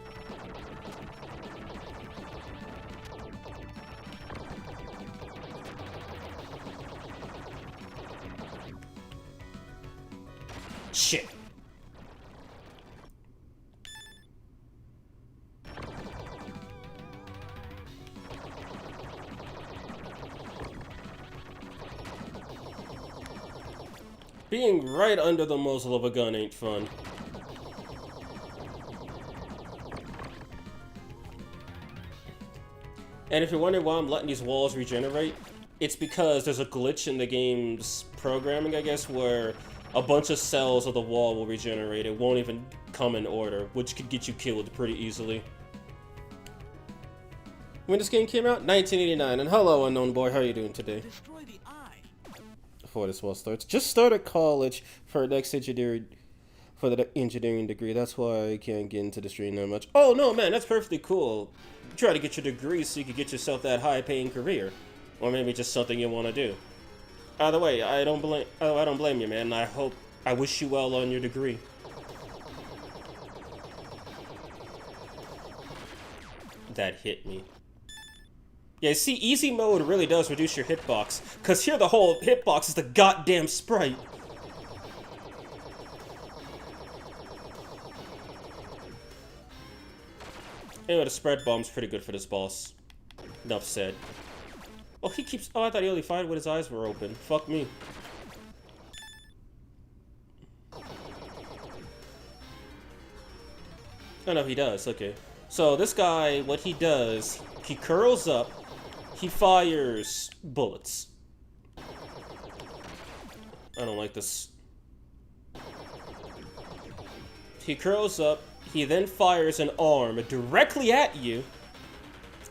Shit. Being right under the muzzle of a gun ain't fun. And if you're wondering why I'm letting these walls regenerate, it's because there's a glitch in the game's programming, I guess, where a bunch of cells of the wall will regenerate. It won't even come in order, which could get you killed pretty easily. When this game came out? 1989. And hello, unknown boy, how are you doing today? Destroy the eye. Before this all starts, just started college for the engineering degree. That's why I can't get into the stream that much. Oh no, man, that's perfectly cool. Try to get your degree so you can get yourself that high-paying career, or maybe just something you want to do. Either way, I don't blame you, man. I wish you well on your degree. That hit me. Yeah, see, easy mode really does reduce your hitbox, cause here the whole hitbox is the goddamn sprite. Anyway, the spread bomb's pretty good for this boss. Enough said. Oh, he keeps... Oh, I thought he only fired when his eyes were open. Fuck me. Oh, no, he does. Okay. So, this guy, what he does, he curls up, he fires bullets. I don't like this. He curls up, he then fires an arm directly at you,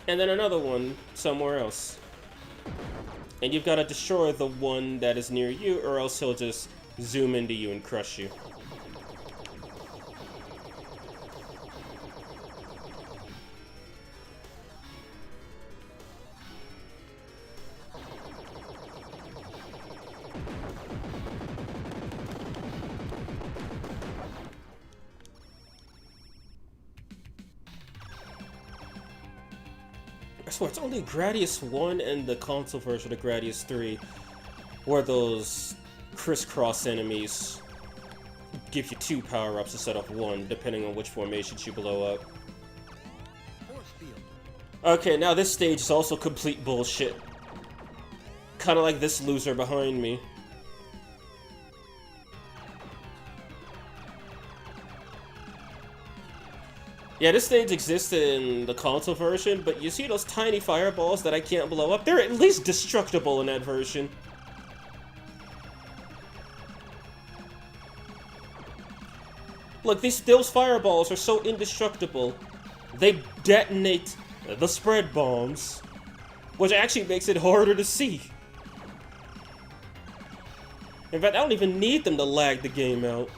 and then another one somewhere else. And you've got to destroy the one that is near you, or else he'll just zoom into you and crush you. I swear, it's only Gradius 1 and the console version of Gradius 3 where those crisscross enemies give you 2 power-ups instead of 1, depending on which formations you blow up. Force field. Okay, now this stage is also complete bullshit. Kinda like this loser behind me. Yeah, this stage exists in the console version, but you see those tiny fireballs that I can't blow up? They're at least destructible in that version. Look, those fireballs are so indestructible, they detonate the spread bombs, which actually makes it harder to see. In fact, I don't even need them to lag the game out.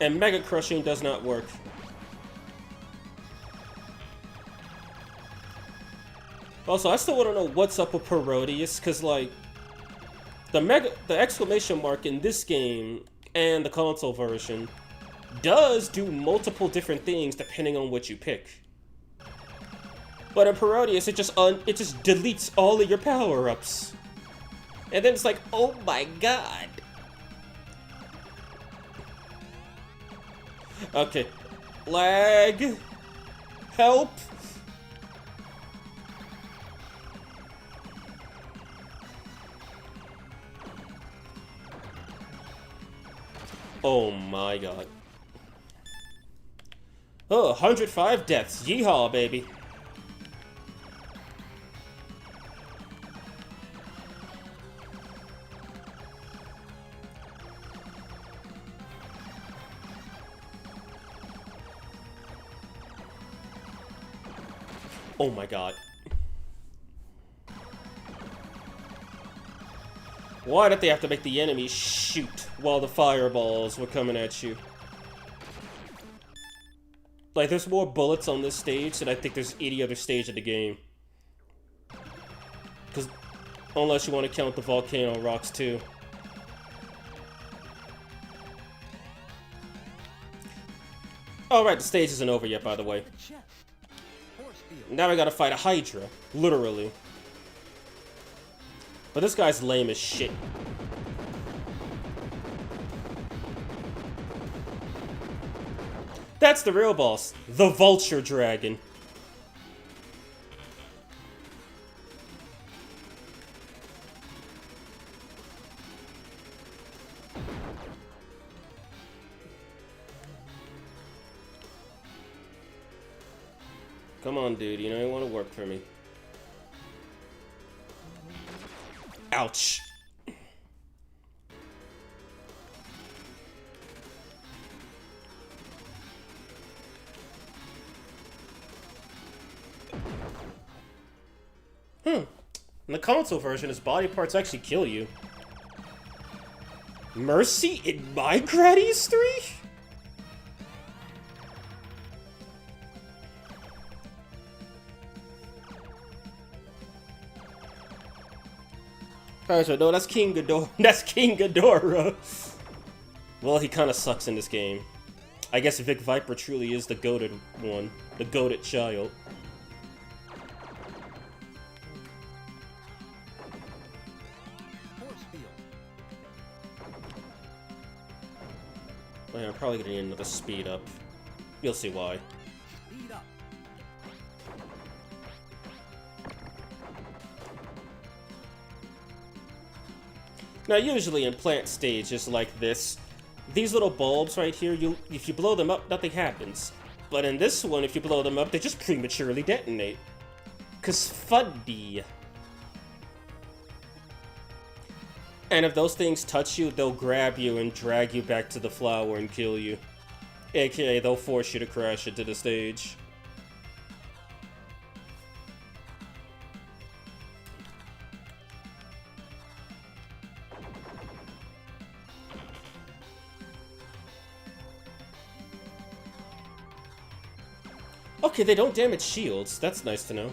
And Mega Crushing does not work. Also, I still want to know what's up with Gradius, because, like, the exclamation mark in this game and the console version does do multiple different things depending on what you pick. But in Gradius, it just deletes all of your power-ups. And then it's like, oh my god. Okay. Lag. Help. Oh my god. Oh, 105 deaths. Yeehaw, baby. Oh my god. Why did they have to make the enemy shoot while the fireballs were coming at you? Like, there's more bullets on this stage than I think there's any other stage of the game. Because, unless you want to count the volcano rocks too. Alright, the stage isn't over yet, by the way. The chest. Force field. Now we gotta fight a Hydra. Literally. But this guy's lame as shit. That's the real boss. The Vulture Dragon. Come on, dude. You know you want to work for me. Ouch. In the console version, his body parts actually kill you. Mercy in my Gradius 3? Alright, so no, that's King Ghidorah. That's King Ghidorah. Well, he kind of sucks in this game. I guess Vic Viper truly is the goated one. The goated child. Force field. Oh, yeah, I'm probably gonna need another speed up. You'll see why. Speed up. Now, usually in plant stages like this, these little bulbs right here, if you blow them up, nothing happens. But in this one, if you blow them up, they just prematurely detonate. 'Cause funny. And if those things touch you, they'll grab you and drag you back to the flower and kill you. AKA, they'll force you to crash into the stage. Okay, they don't damage shields. That's nice to know.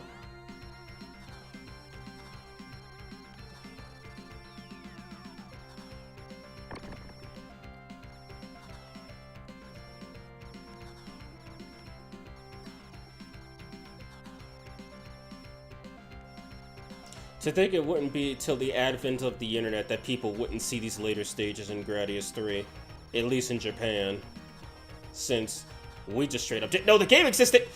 To think it wouldn't be till the advent of the internet that people wouldn't see these later stages in Gradius 3. At least in Japan. Since we just straight up didn't know the game existed!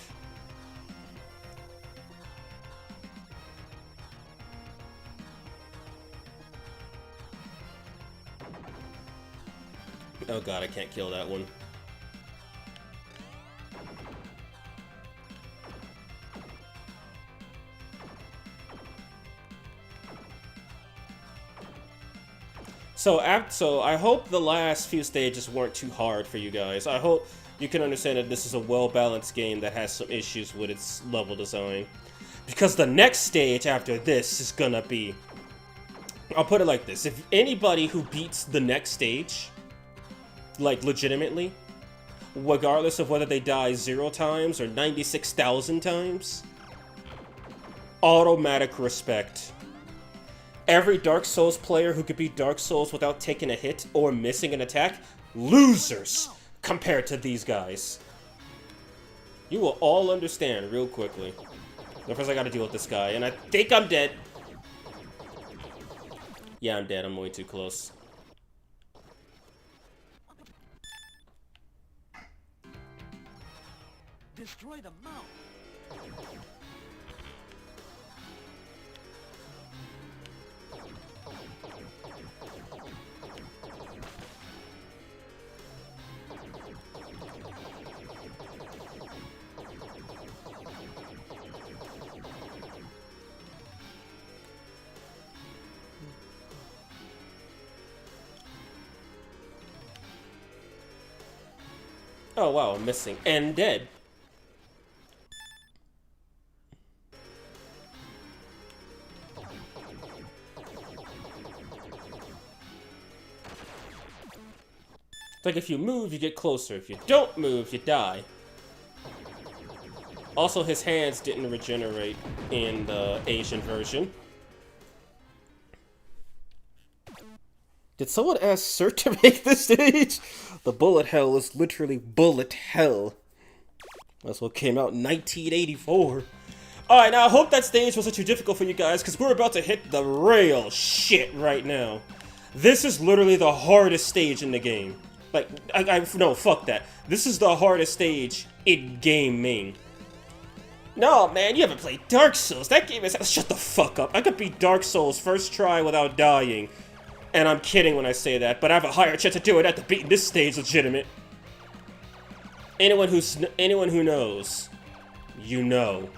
Oh god, I can't kill that one. So I hope the last few stages weren't too hard for you guys. I hope you can understand that this is a well-balanced game that has some issues with its level design. Because the next stage after this is gonna be... I'll put it like this. If anybody who beats the next stage, like legitimately, regardless of whether they die 0 times or 96,000 times, automatic respect. Every Dark Souls player who could beat Dark Souls without taking a hit or missing an attack, losers compared to these guys. You will all understand real quickly. But first I gotta deal with this guy, and I think I'm dead. Yeah, I'm dead. I'm way too close. Destroy the mount. Oh wow, I'm missing. And dead. It's like if you move, you get closer. If you don't move, you die. Also, his hands didn't regenerate in the Asian version. Did someone ask Sir to make this stage? The bullet hell is literally bullet hell. That's what came out in 1984. Alright, now I hope that stage wasn't too difficult for you guys, because we're about to hit the real shit right now. This is literally the hardest stage in the game. Like, no, fuck that. This is the hardest stage in gaming. No, man, you haven't played Dark Souls. That game is... Shut the fuck up. I could beat Dark Souls first try without dying. And I'm kidding when I say that, but I have a higher chance of doing that than beating this stage legitimate. Anyone who knows, you know.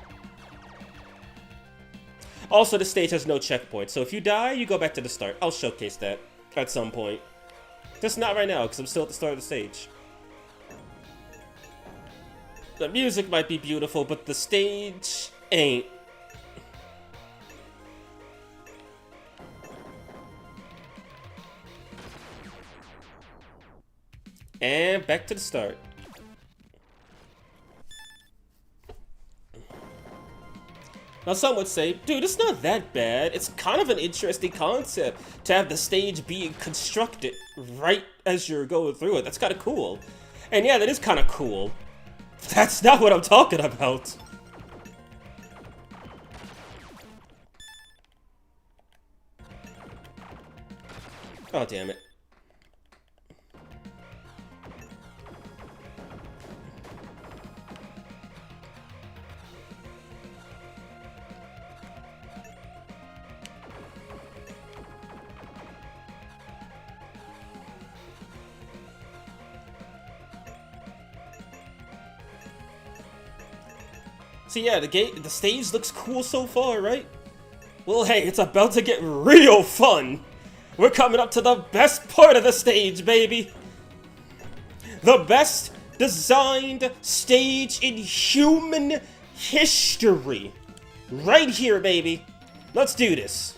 Also, the stage has no checkpoint, so if you die, you go back to the start. I'll showcase that at some point. Just not right now, because I'm still at the start of the stage. The music might be beautiful, but the stage ain't. And back to the start. Now some would say, dude, it's not that bad. It's kind of an interesting concept to have the stage being constructed right as you're going through it. That's kind of cool. And yeah, that is kind of cool. That's not what I'm talking about. Oh, damn it. So yeah, the stage looks cool so far, right? Well, hey, it's about to get real fun. We're coming up to the best part of the stage, baby. The best designed stage in human history. Right here, baby. Let's do this.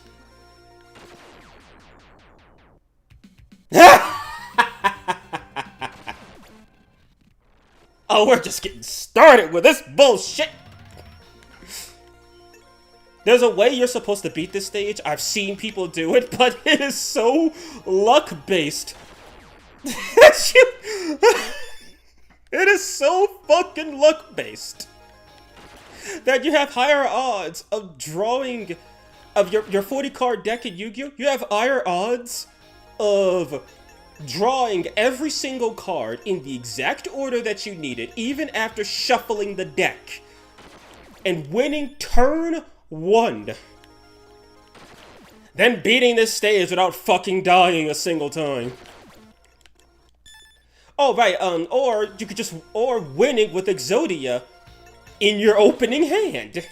Oh, we're just getting started with this bullshit. There's a way you're supposed to beat this stage. I've seen people do it, but it is so luck-based. It is so fucking luck-based that you have higher odds of drawing of your 40-card deck in Yu-Gi-Oh! You have higher odds of drawing every single card in the exact order that you need it, even after shuffling the deck, and winning turn 1. Then beating this stage without fucking dying a single time. Oh, right, or you could just, or winning with Exodia in your opening hand.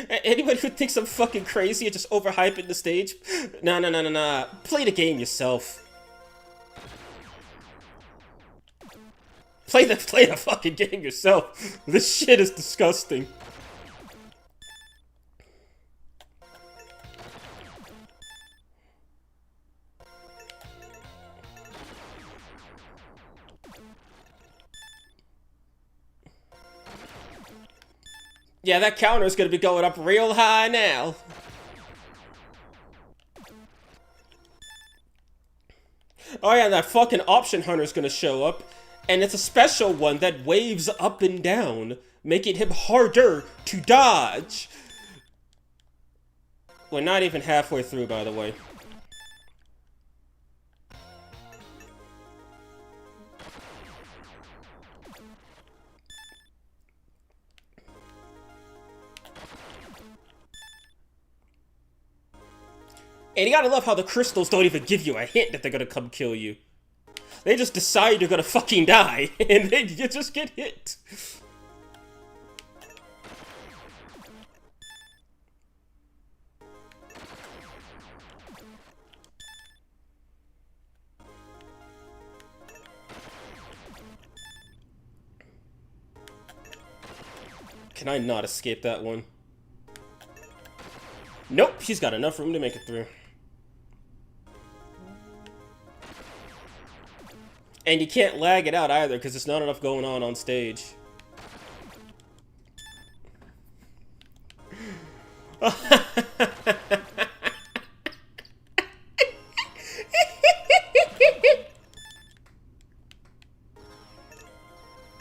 Anybody who thinks I'm fucking crazy and just overhyping the stage? Nah. Play the game yourself. Play the fucking game yourself. This shit is disgusting. Yeah, that counter is gonna be going up real high now. Oh yeah, and that fucking option hunter is gonna show up. And it's a special one that waves up and down, making him harder to dodge. We're not even halfway through, by the way. And you gotta love how the crystals don't even give you a hint that they're gonna come kill you. They just decide you're gonna fucking die, and then you just get hit. Can I not escape that one? Nope, she's got enough room to make it through. And you can't lag it out either, because there's not enough going on stage.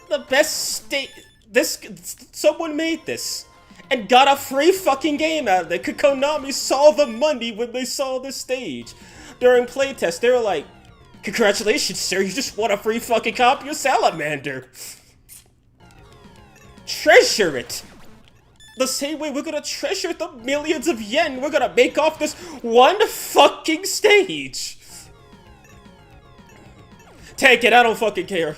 The best state. Someone made this and got a free fucking game out of it. Konami saw the money when they saw this stage. During playtest, they were like, "Congratulations, sir, you just won a free fucking copy of Salamander. Treasure it. The same way we're gonna treasure the millions of yen we're gonna make off this one fucking stage. Take it, I don't fucking care."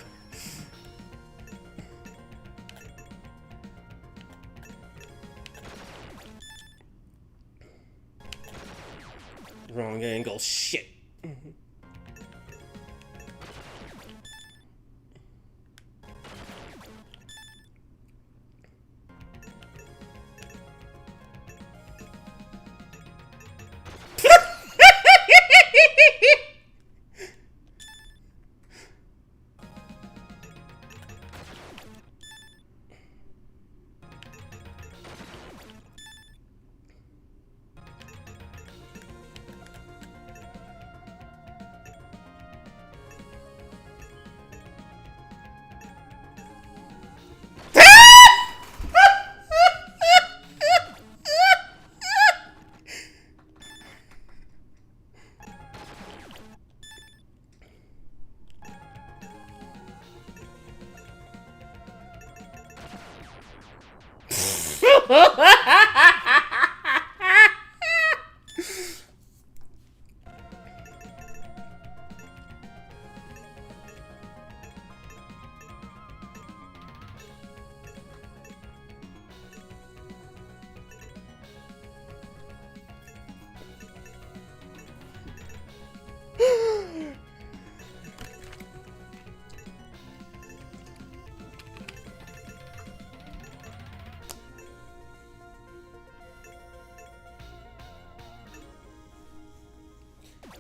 Wrong angle, shit.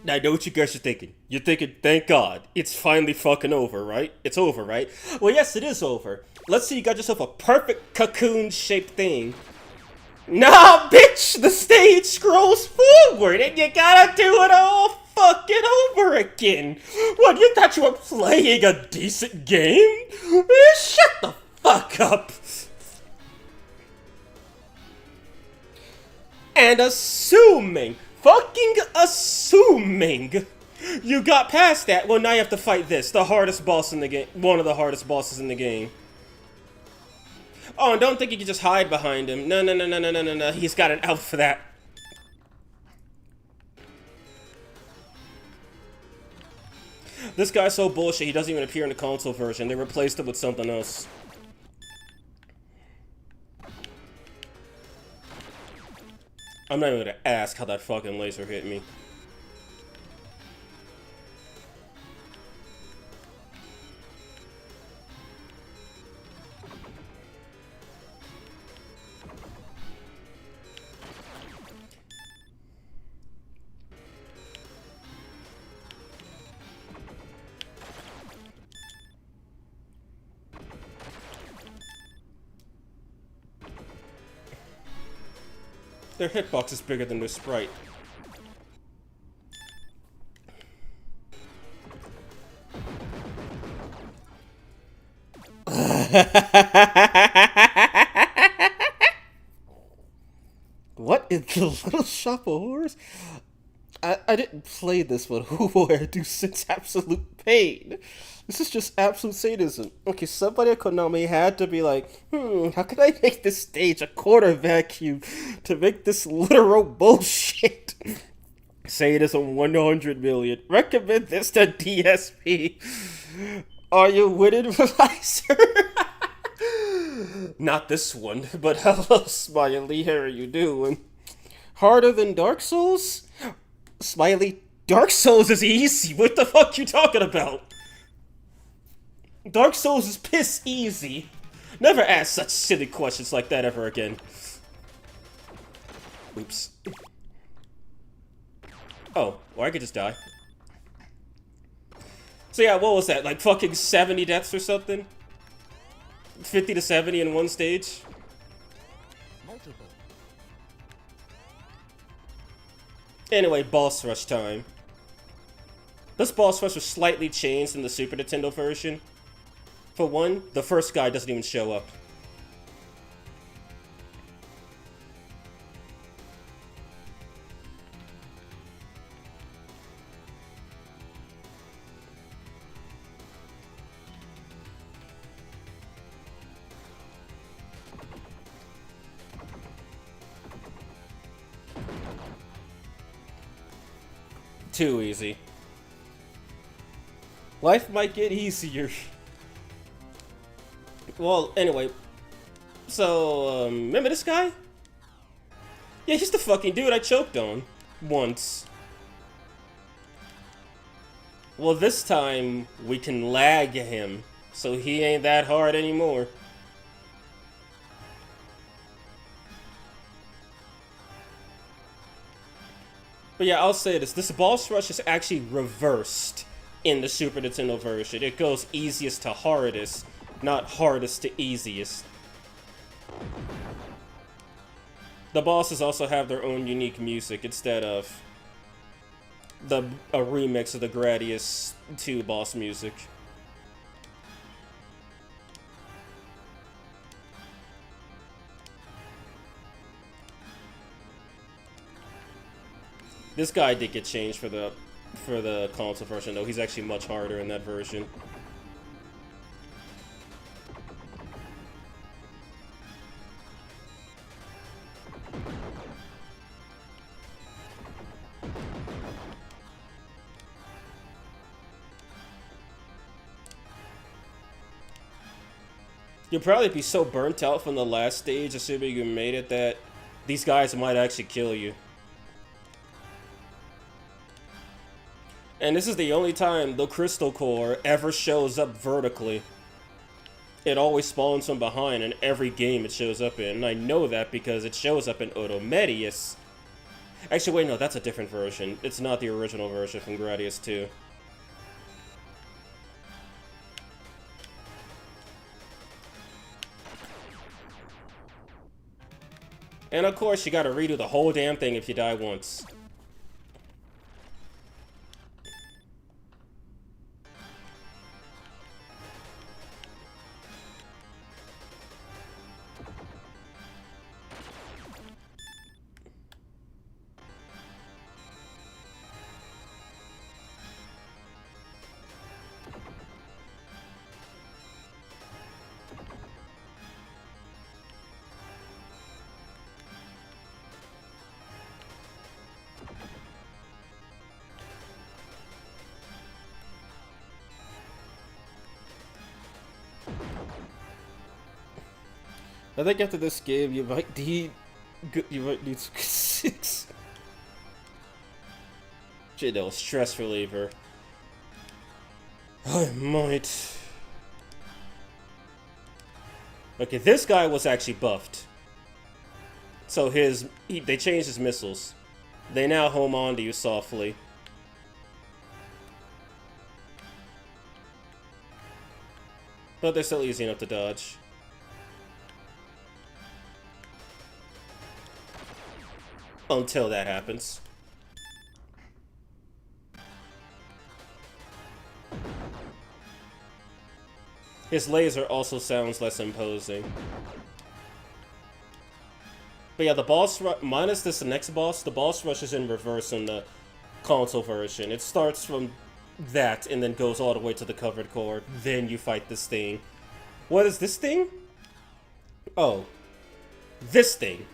I know what you guys are thinking. You're thinking, thank God, it's finally fucking over, right? It's over, right? Well, yes, it is over. Let's say you got yourself a perfect cocoon-shaped thing. Nah, bitch! The stage scrolls forward, and you gotta do it all fucking over again. What, you thought you were playing a decent game? Shut the fuck up. And assuming you got past that, well, now you have to fight this, the hardest boss in the game, one of the hardest bosses in the game. Oh, and don't think you can just hide behind him. No, he's got an out for that. This guy's so bullshit, he doesn't even appear in the console version. They replaced him with something else. I'm not even gonna ask how that fucking laser hit me. Their hitbox is bigger than their sprite. What in the Little Shop of Horrors? I didn't play this one. Who will I do since absolute pain? This is just absolute sadism. Okay, somebody at Konami had to be like, how can I make this stage a quarter vacuum to make this literal bullshit? Sadism 100 million. Recommend this to DSP. Are you winning, Reviser? Not this one, but hello, Smiley. How are you doing? Harder than Dark Souls? Smiley, Dark Souls is easy. What the fuck you talking about? Dark Souls is piss easy. Never ask such silly questions like that ever again. Oops. Oh, or I could just die. So yeah, what was that? Like fucking 70 deaths or something? 50 to 70 in one stage? Multiple. Anyway, boss rush time. This boss rush was slightly changed in the Super Nintendo version. For one, the first guy doesn't even show up. Too easy. Life might get easier. Well, anyway. So, remember this guy? Yeah, he's the fucking dude I choked on. Once. Well, this time, we can lag him. So he ain't that hard anymore. But yeah, I'll say this. This boss rush is actually reversed in the Super Nintendo version. It goes easiest to hardest, not hardest to easiest. The bosses also have their own unique music instead of a remix of the Gradius 2 boss music. This guy did get changed for the console version, though. He's actually much harder in that version. You'll probably be so burnt out from the last stage, assuming you made it, that these guys might actually kill you. And this is the only time the Crystal Core ever shows up vertically. It always spawns from behind in every game it shows up in. And I know that because it shows up in Odomedius. Actually, wait, no, that's a different version. It's not the original version from Gradius 2. And of course, you gotta redo the whole damn thing if you die once. I think after this game, you might need 6. Shit, no, stress reliever. I might. Okay, this guy was actually buffed. So they changed his missiles. They now home on to you softly. But they're still easy enough to dodge. Until that happens. His laser also sounds less imposing. But yeah, the boss minus this next boss, the boss rush is in reverse in the console version. It starts from that and then goes all the way to the covered core. Then you fight this thing. What is this thing? Oh. This thing.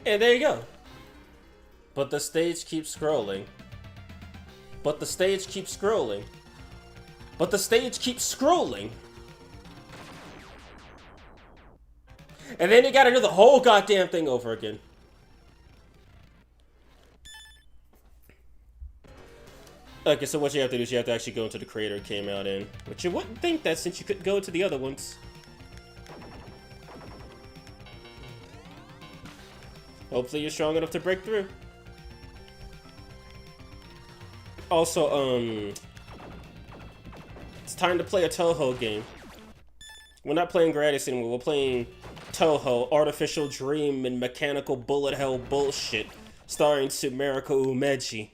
And there you go. But the stage keeps scrolling. But the stage keeps scrolling. But the stage keeps scrolling. And then you gotta do the whole goddamn thing over again. Okay, so what you have to do is you have to actually go into the crater it came out in. But you wouldn't think that since you couldn't go into the other ones. Hopefully you're strong enough to break through. Also, it's time to play a Toho game. We're not playing Gradius anymore, we're playing Toho, Artificial Dream and Mechanical Bullet Hell bullshit, starring Sumeriko Umeji.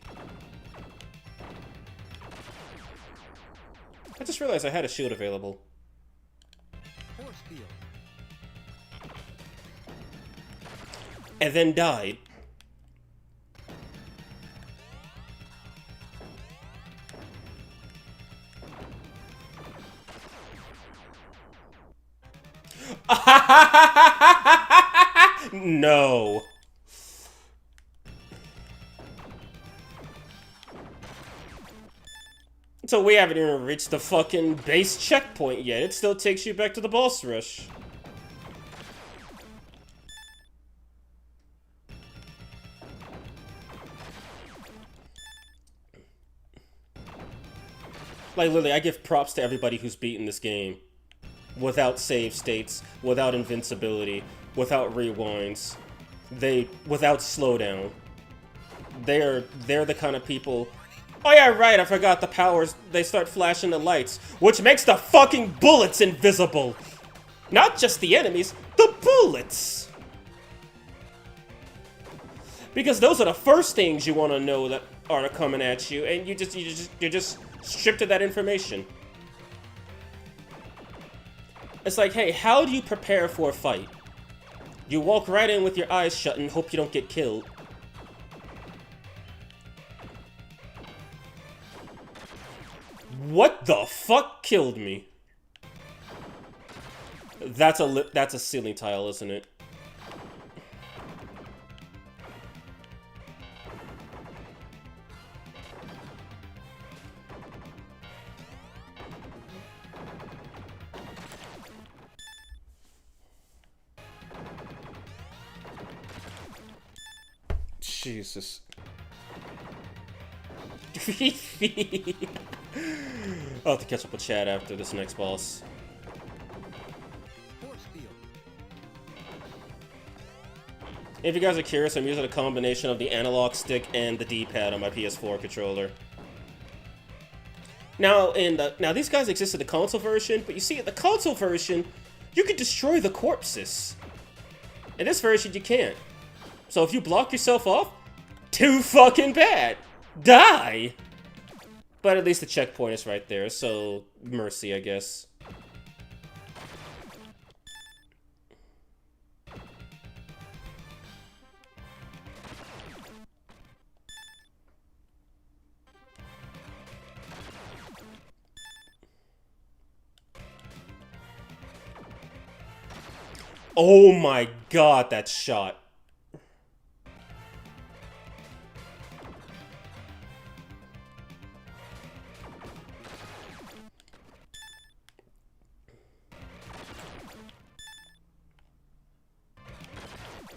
I just realized I had a shield available. Force field. And then died. No. So we haven't even reached the fucking base checkpoint yet. It still takes you back to the boss rush. Like, literally, I give props to everybody who's beaten this game. Without save states, without invincibility, without rewinds, without slowdown. They're the kind of people. Oh yeah, right, I forgot the powers. They start flashing the lights, which makes the fucking bullets invisible. Not just the enemies, the bullets. Because those are the first things you want to know that are coming at you, and you're just stripped of that information. It's like, hey, how do you prepare for a fight? You walk right in with your eyes shut and hope you don't get killed. What the fuck killed me? That's a ceiling tile, isn't it? Jesus. I'll have to catch up with Chad after this next boss. Force field. If you guys are curious, I'm using a combination of the analog stick and the D-pad on my PS4 controller. Now, now these guys exist in the console version, but you see, in the console version, you can destroy the corpses. In this version, you can't. So if you block yourself off, too fucking bad. Die! But at least the checkpoint is right there, so mercy, I guess. Oh my god, that shot.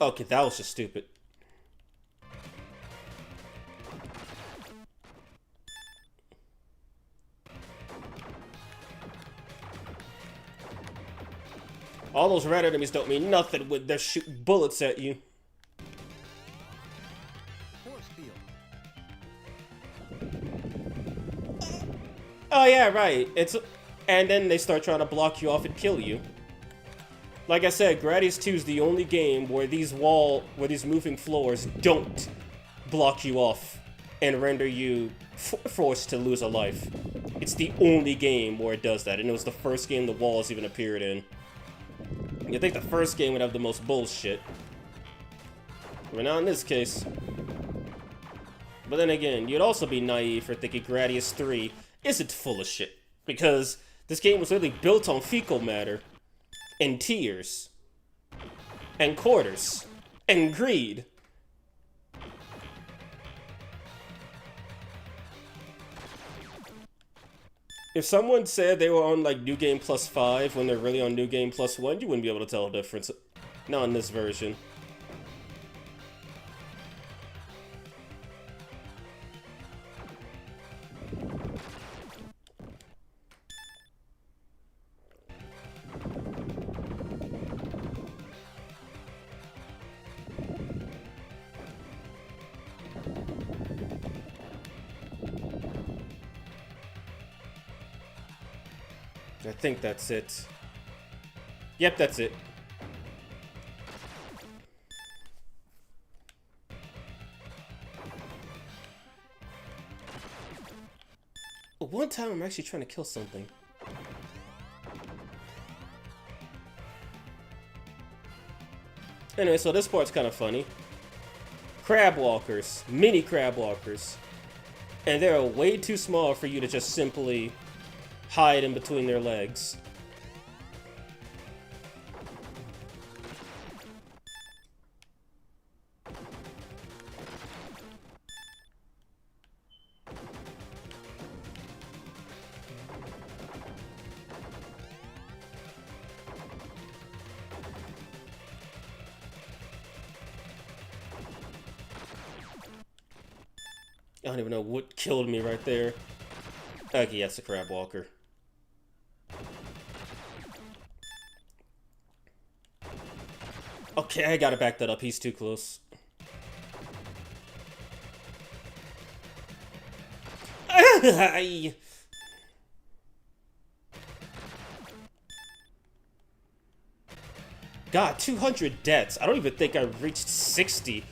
Okay, that was just stupid. All those red enemies don't mean nothing when they're shooting bullets at you. Force field. Oh yeah, right. And then they start trying to block you off and kill you. Like I said, Gradius 2 is the only game where these moving floors don't block you off and render you forced to lose a life. It's the only game where it does that, and it was the first game the walls even appeared in. You'd think the first game would have the most bullshit. But not in this case. But then again, you'd also be naive for thinking Gradius 3 isn't full of shit. Because this game was literally built on fecal matter. And tears. And quarters. and greed. If someone said they were on like New Game Plus 5 when they're really on New Game Plus 1, you wouldn't be able to tell the difference. Not in this version. I think that's it. Yep, that's it. One time I'm actually trying to kill something. Anyway, so this part's kind of funny. Crab walkers. Mini crab walkers. And they're way too small for you to just simply hide in between their legs. I don't even know what killed me right there. Okay, that's the crab walker. Okay, I gotta back that up. He's too close. God, 200 deaths. I don't even think I reached 60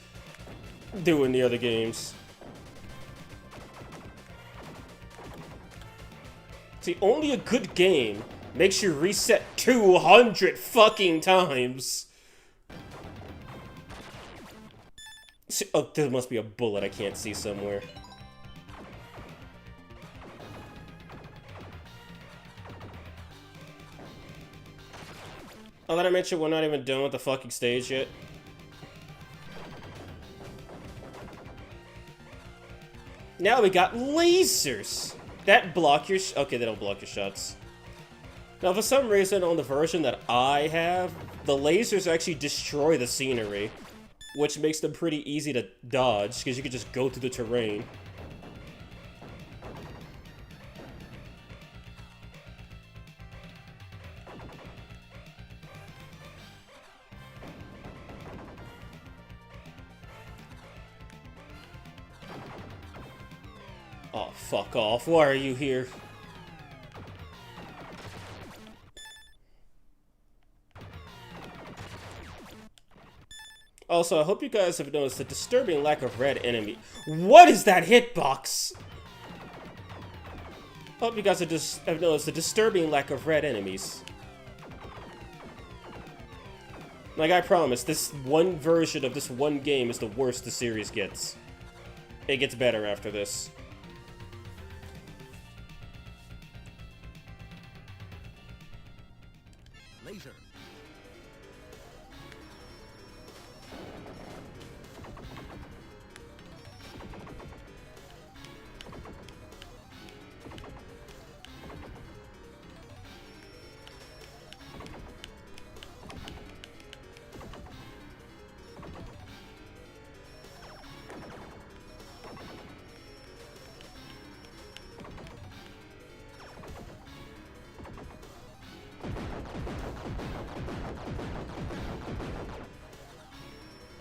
doing the other games. See, only a good game makes you reset 200 fucking times. See, oh, there must be a bullet I can't see somewhere. Oh, did I mention we're not even done with the fucking stage yet? Now we got lasers! That block your okay, they don't block your shots. Now, for some reason, on the version that I have, the lasers actually destroy the scenery, which makes them pretty easy to dodge, because you can just go through the terrain. Oh, fuck off. Why are you here? Also, I hope you guys have noticed the disturbing lack of red enemy. What is that hitbox? I hope you guys have noticed the disturbing lack of red enemies. Like, I promise, this one version of this one game is the worst the series gets. It gets better after this. Laser.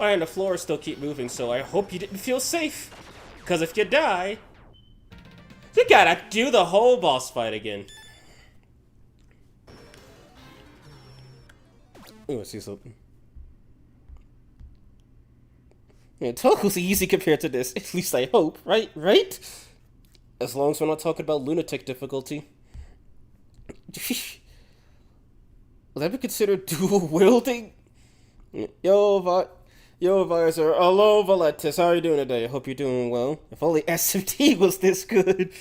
Oh, and the floors still keep moving, so I hope you didn't feel safe. Because if you die, you gotta do the whole boss fight again. Oh, I see something. Yeah, Toku's easy compared to this. At least I hope, right? Right? As long as we're not talking about lunatic difficulty. Will that be considered dual wielding? Yo, Visor. Hello, Valetis. How are you doing today? I hope you're doing well. If only SMT was this good.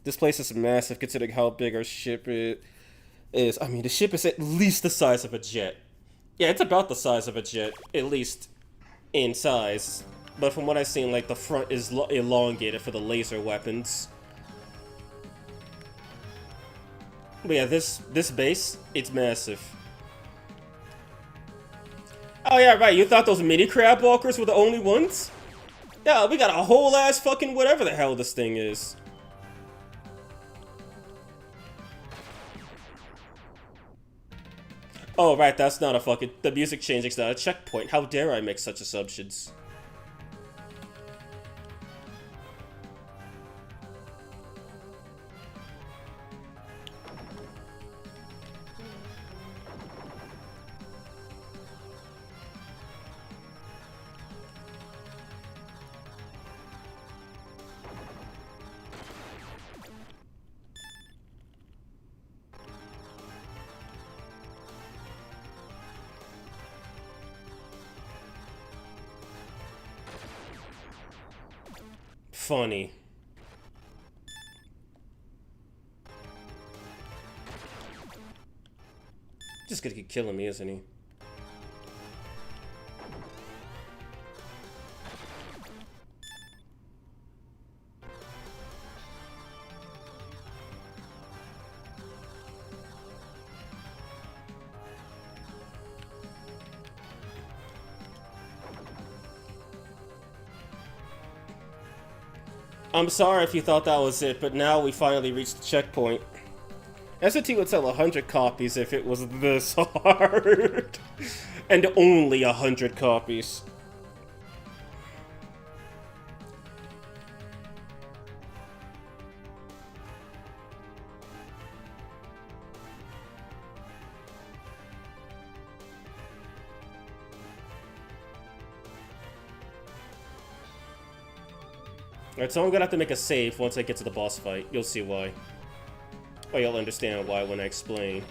This place is massive considering how big our ship is. I mean, the ship is at least the size of a jet. Yeah, it's about the size of a jet, at least. in size. But from what I've seen, like, the front is elongated for the laser weapons. But yeah, this base, it's massive. Oh yeah, right, you thought those mini crab walkers were the only ones? Yeah, we got a whole ass fucking whatever the hell this thing is. Oh right, that's not a fucking... The music changing's not a checkpoint. How dare I make such assumptions? Funny. Just gonna keep killing me, isn't he? I'm sorry if you thought that was it, but now we finally reached the checkpoint. SOT would sell 100 copies if it was this hard. And only 100 copies. Alright, so I'm gonna have to make a save once I get to the boss fight. You'll see why. Or you'll understand why when I explain.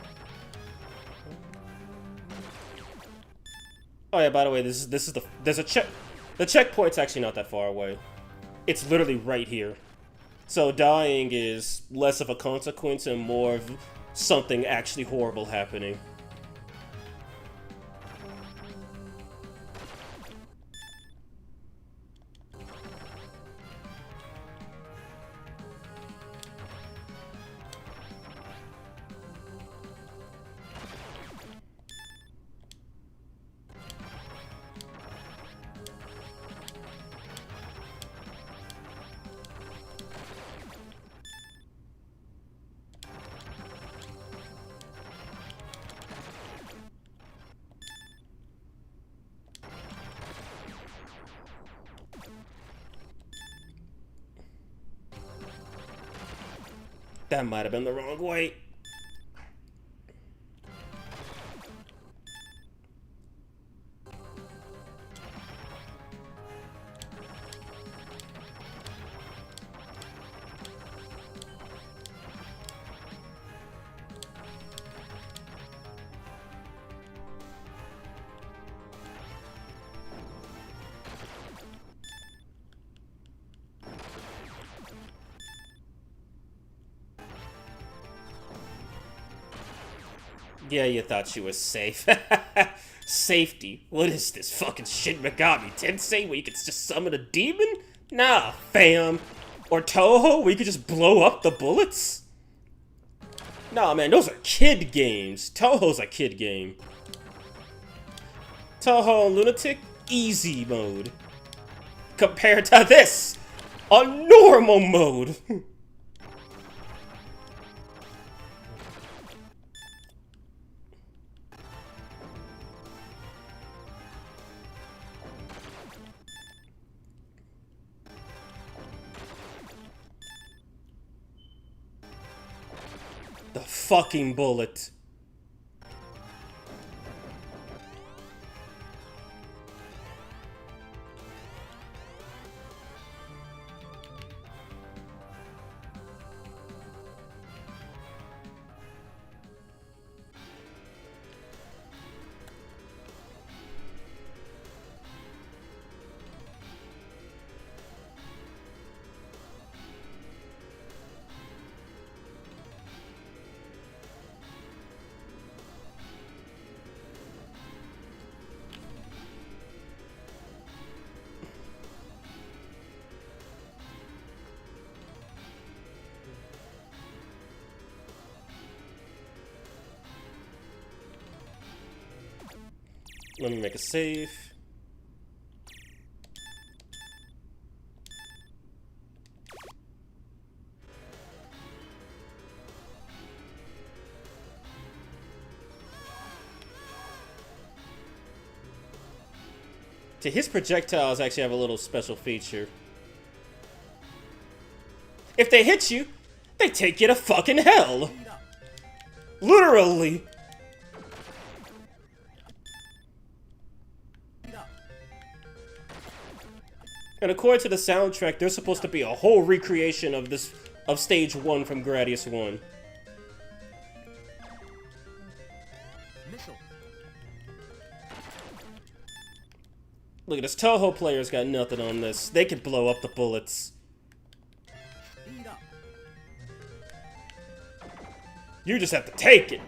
Oh yeah, by the way, this is there's a check. The checkpoint's actually not that far away. It's literally right here. So dying is less of a consequence and more of something actually horrible happening. That might have been the wrong way. Yeah, you thought she was safe. Safety? What is this fucking Shin Megami Tensei where you can just summon a demon? Nah, fam. Or Toho where you could just blow up the bullets? Nah, man, those are kid games. Toho's a kid game. Toho and Lunatic, easy mode. Compared to this, a normal mode. The fucking bullet. Let me make a save. His projectiles actually have a little special feature. If they hit you, they take you to fucking hell. Literally. And according to the soundtrack, there's supposed to be a whole recreation of stage 1 from Gradius 1. Missile. Look at this, Toho player's got nothing on this. They could blow up the bullets. Speed up. You just have to take it.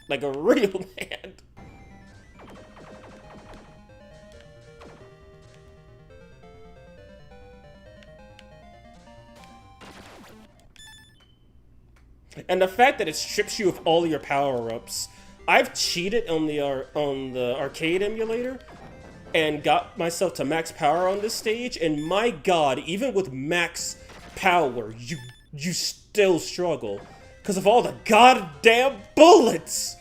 Like a real man. And the fact that it strips you of all your power-ups. I've cheated on the arcade emulator and got myself to max power on this stage, and my god, even with max power, you still struggle because of all the goddamn bullets.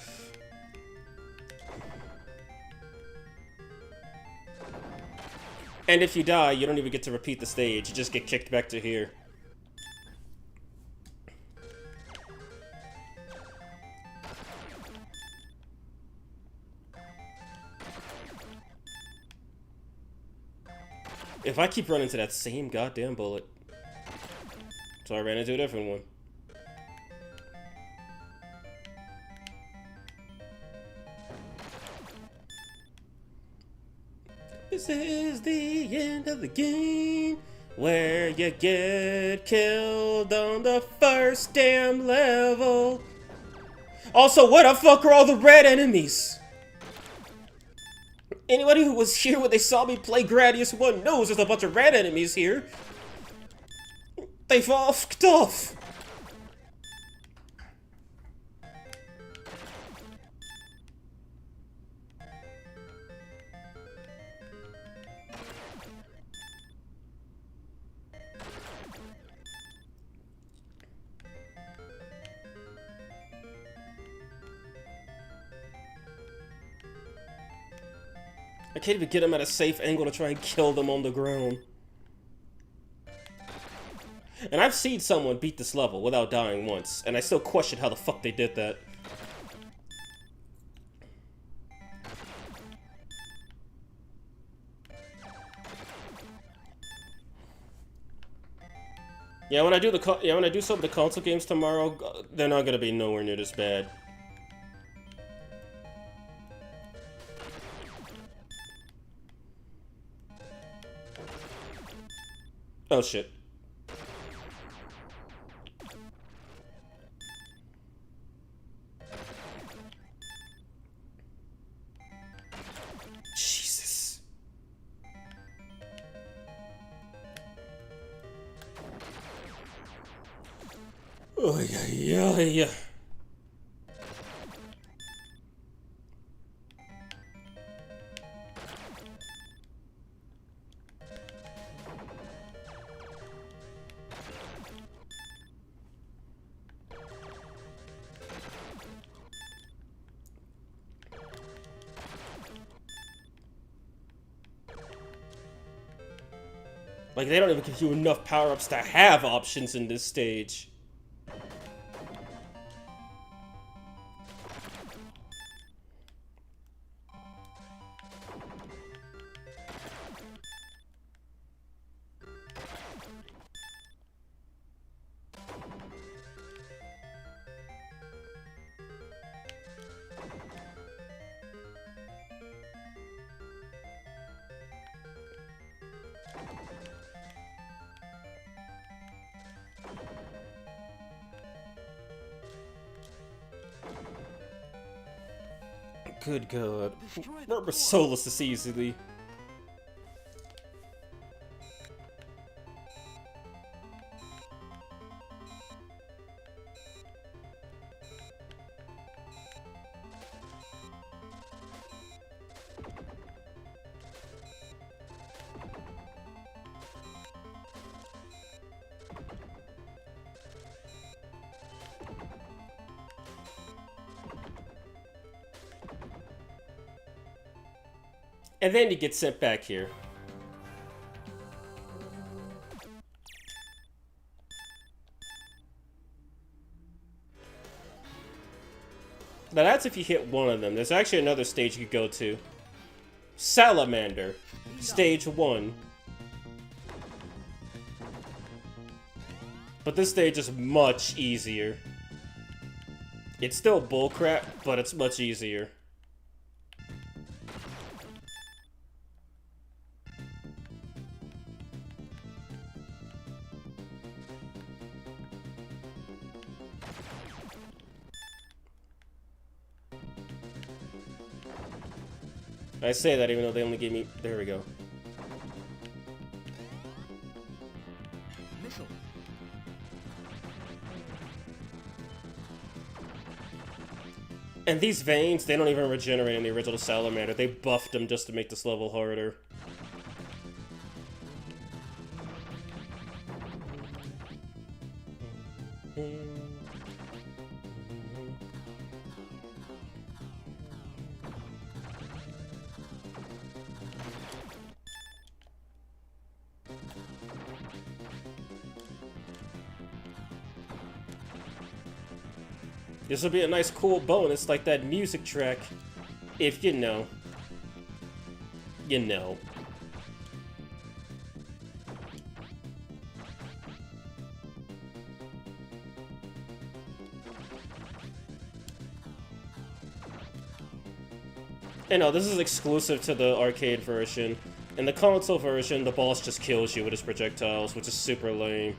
And if you die, you don't even get to repeat the stage. You just get kicked back to here. If I keep running into that same goddamn bullet. So I ran into a different one. This is the end of the game, where you get killed on the first damn level. Also, where the fuck are all the red enemies? Anybody who was here when they saw me play Gradius 1 knows there's a bunch of red enemies here. They've all fucked off. I can't even get them at a safe angle to try and kill them on the ground. And I've seen someone beat this level without dying once, and I still question how the fuck they did that. Yeah, when I do some of the console games tomorrow, they're not gonna be nowhere near this bad. Oh shit. Jesus. Oh yeah. Like, they don't even give you enough power-ups to have options in this stage. Good God. We're soulless this easily. And then you get sent back here. Now that's if you hit one of them. There's actually another stage you could go to. Salamander. Stage 1. But this stage is much easier. It's still bullcrap, but it's much easier. I say that even though they only gave me... There we go. Missile. And these veins, they don't even regenerate in the original Salamander. They buffed them just to make this level harder. This will be a nice cool bonus, like that music track. If you know. You know. And no, this is exclusive to the arcade version. In the console version, the boss just kills you with his projectiles, which is super lame.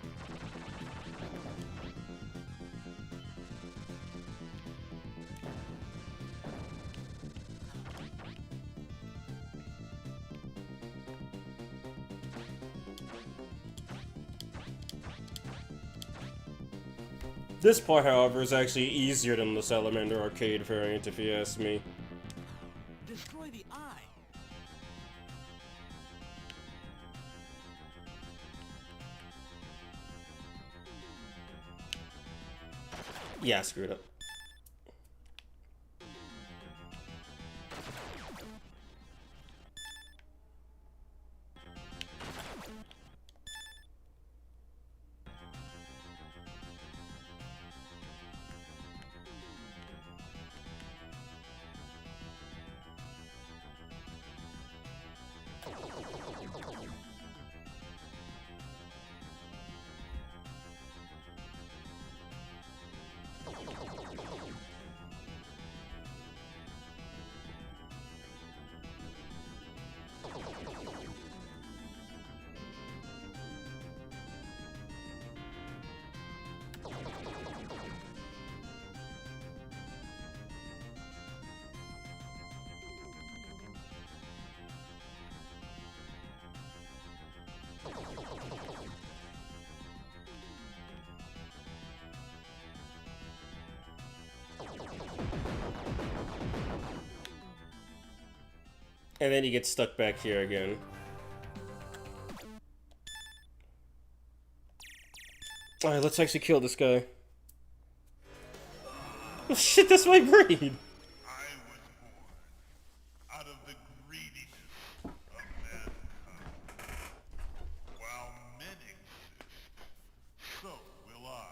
This part, however, is actually easier than the Salamander arcade variant, if you ask me. Destroy the eye. Yeah, I screwed up. And then you get stuck back here again. Alright, let's actually kill this guy. Oh shit, that's my brain! I was born out of the greediness of mankind. While men exist, so will I.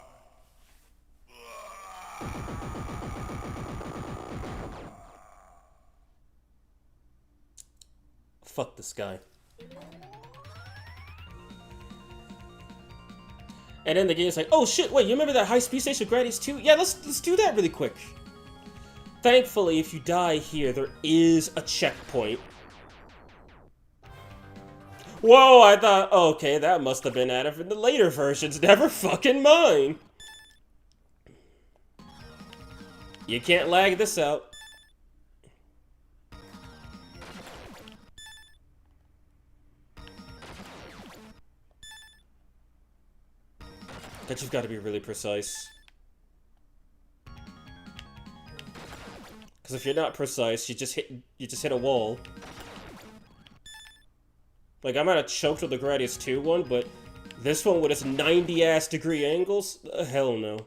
Fuck this guy. And then the game's like, oh shit, wait, you remember that high-speed station Gradius 2? Yeah, let's do that really quick. Thankfully, if you die here, there is a checkpoint. Whoa, I thought, okay, that must have been added in the later versions. Never fucking mind. You can't lag this out. But you've got to be really precise. Because if you're not precise, you just hit a wall. Like, I might have choked with the Gradius 2 one, but this one with its 90-ass degree angles? Hell no.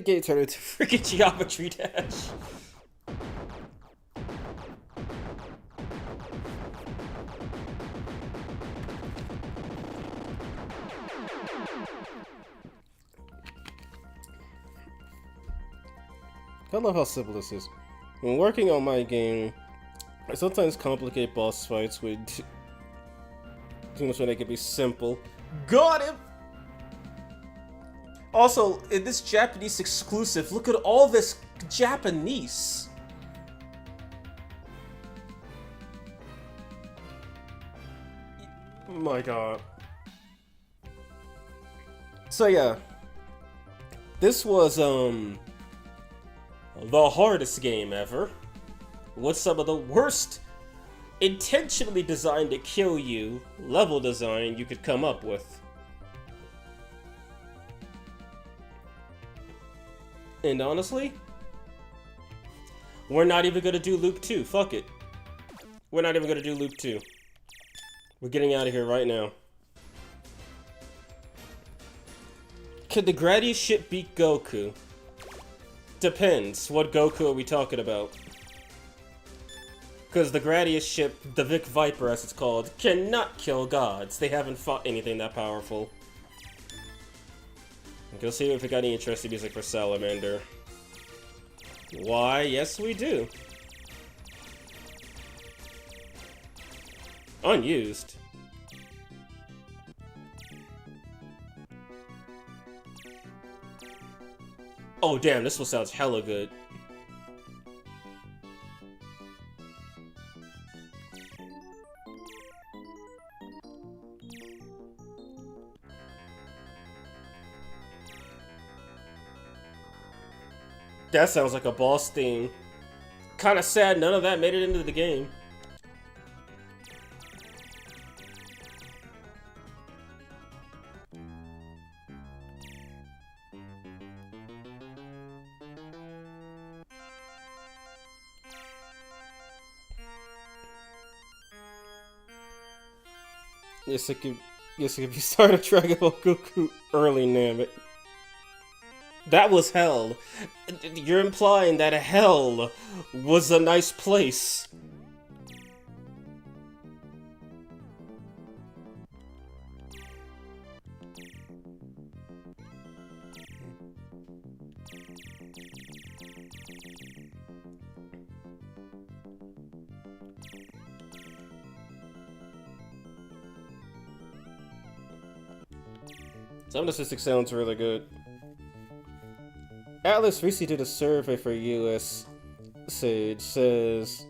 the game turn into freaking Geometry Dash? I love how simple this is. When working on my game, I sometimes complicate boss fights with too much when they can be simple. Got him! Also, in this Japanese exclusive, look at all this Japanese. My god. So yeah. This was, the hardest game ever. With some of the worst intentionally designed to kill you level design you could come up with. And honestly, we're not even gonna do Loop 2. Fuck it. We're not even gonna do Loop 2. We're getting out of here right now. Could the Gradius ship beat Goku? Depends. What Goku are we talking about? Because the Gradius ship, the Vic Viper as it's called, cannot kill gods. They haven't fought anything that powerful. Go see if we got any interesting music for Salamander. Why, yes we do. Unused. Oh damn, this one sounds hella good. That sounds like a boss theme. Kinda sad none of that made it into the game. Yes, it could be started Dragon Ball Goku early, Namek. That was hell. You're implying that hell was a nice place. Some of the statistics sounds really good. Atlas recently did a survey for US Sage. Says,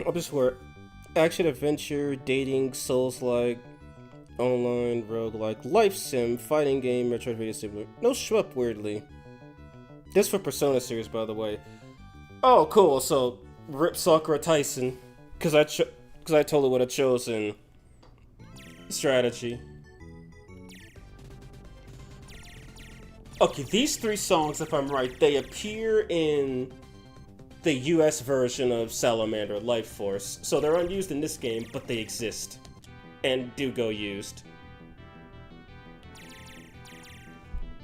I'll just work. Action, adventure, dating, Souls-like, online, roguelike, life sim, fighting game, Metroidvania similar. No shmup, weirdly. This for Persona series, by the way. Oh, cool. So, rip Sakura Tyson, because I totally would have chosen strategy. Okay, these three songs, if I'm right, they appear in the US version of Salamander Life Force. So they're unused in this game, but they exist. And do go used.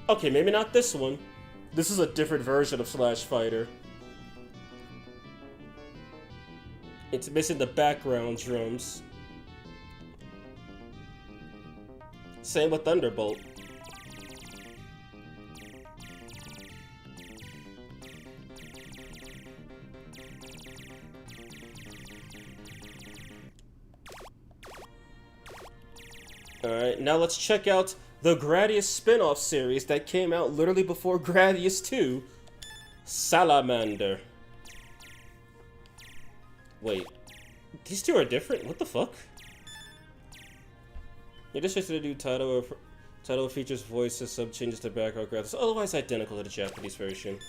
Okay, maybe not this one. This is a different version of Slash Fighter. It's missing the background drums. Same with Thunderbolt. Alright, now let's check out the Gradius spin-off series that came out literally before Gradius 2. Salamander. Wait, these two are different? What the fuck? Yeah, this is the new title. Title features voices, sub changes to background graphics, otherwise identical to the Japanese version.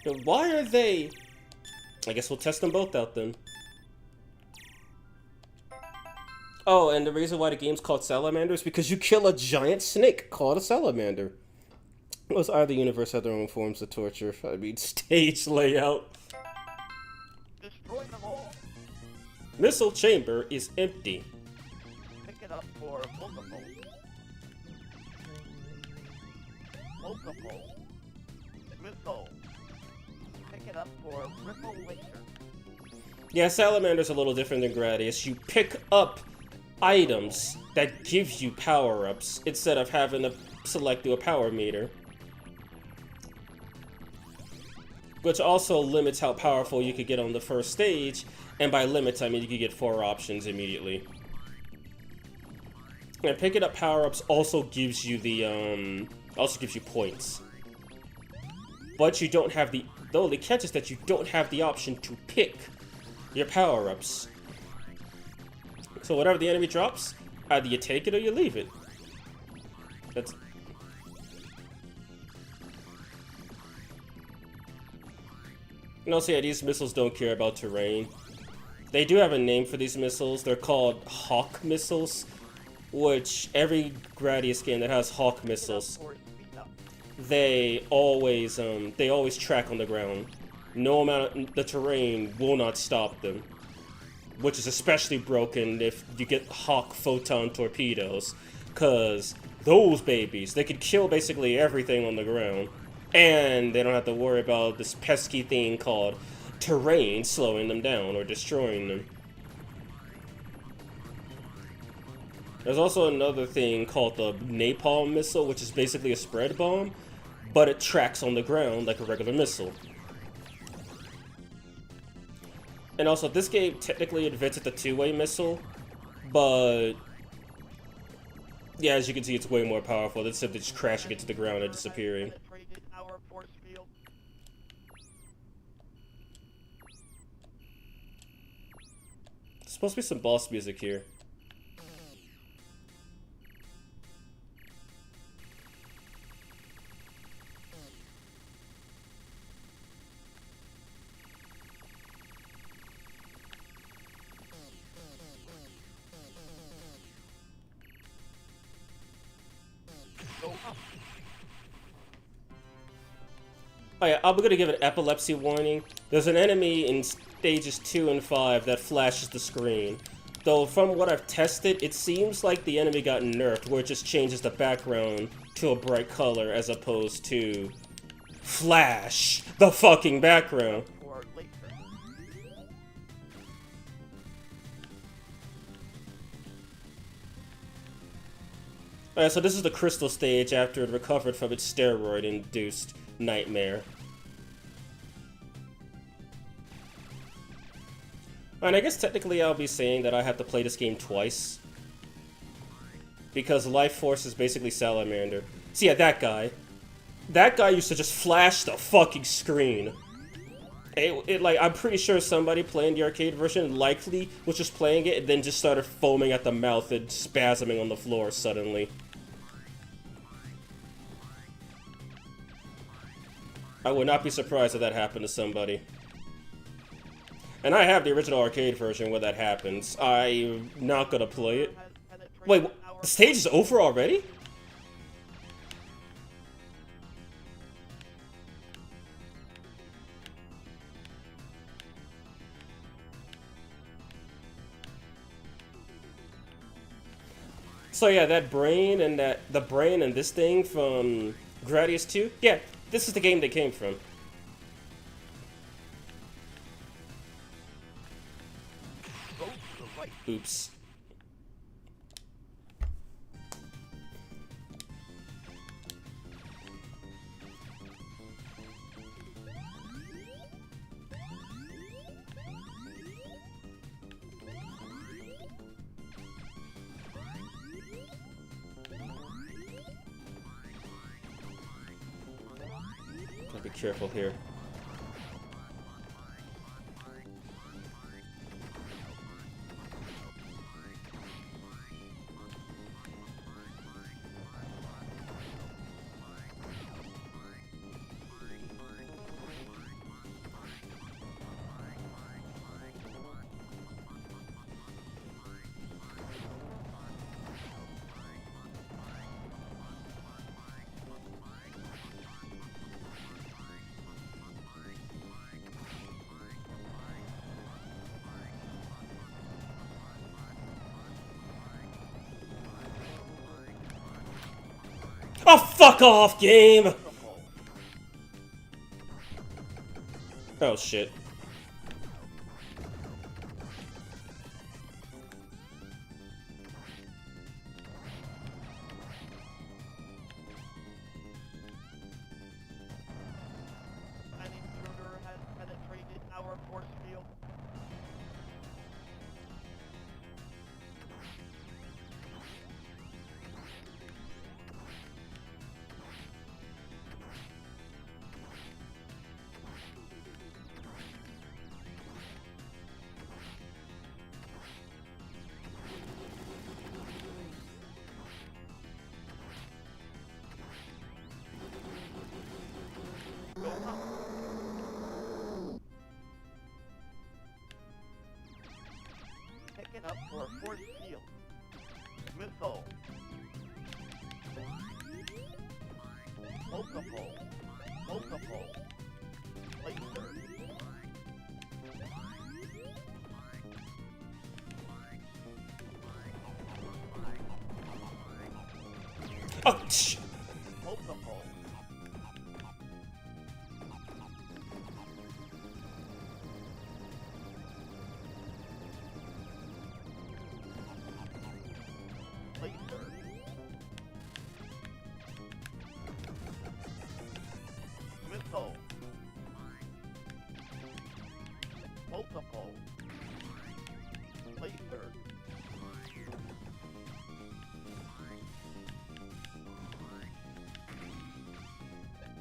Now, why are they... I guess we'll test them both out then. Oh, and the reason why the game's called Salamander is because you kill a giant snake called a salamander. Most either universe had their own forms of torture. I mean, stage layout. Destroy them all. Missile chamber is empty. Pick it up for multiple. Ripple. Ripple. Pick it up for Ripple later. Yeah, Salamander's a little different than Gradius. You pick up items that gives you power-ups instead of having to select through a power meter. Which also limits how powerful you could get on the first stage, and by limits I mean you could get 4 options immediately. And picking up power-ups also gives you the points. But you don't have the only catch is that you don't have the option to pick your power-ups. So whatever the enemy drops, either you take it or you leave it. That's... And also, yeah, these missiles don't care about terrain. They do have a name for these missiles. They're called Hawk missiles, which every Gradius game that has Hawk missiles, they always track on the ground. No amount of the terrain will not stop them, which is especially broken if you get Hawk photon torpedoes, cause those babies, they could kill basically everything on the ground, and they don't have to worry about this pesky thing called terrain slowing them down or destroying them. There's also another thing called the napalm missile, which is basically a spread bomb, but it tracks on the ground like a regular missile. And also, this game technically invented the two-way missile, but yeah, as you can see, it's way more powerful than simply just crashing into the ground and disappearing. There's supposed to be some boss music here. Oh yeah, I'm gonna give an epilepsy warning. There's an enemy in stages 2 and 5 that flashes the screen. Though from what I've tested, it seems like the enemy got nerfed, where it just changes the background to a bright color as opposed to flash the fucking background. Alright, so this is the crystal stage after it recovered from its steroid-induced nightmare. And I guess technically I'll be saying that I have to play this game twice, because Life Force is basically Salamander. So yeah, that guy. That guy used to just flash the fucking screen. Like, I'm pretty sure somebody playing the arcade version likely was just playing it and then just started foaming at the mouth and spasming on the floor suddenly. I would not be surprised if that happened to somebody. And I have the original arcade version where that happens. I'm not gonna play it. Wait, the stage is over already? So yeah, that brain and the brain and this thing from Gradius 2? Yeah, this is the game they came from. Oops. Gotta be careful here. Oh, fuck off, game! Oh shit. An intruder has penetrated our force field. Go up. Picking up for force field. Missile. Multiple. Multiple. Laser. Oh shit. Multiple. Laser. Missile. Multiple. Laser.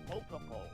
Multiple.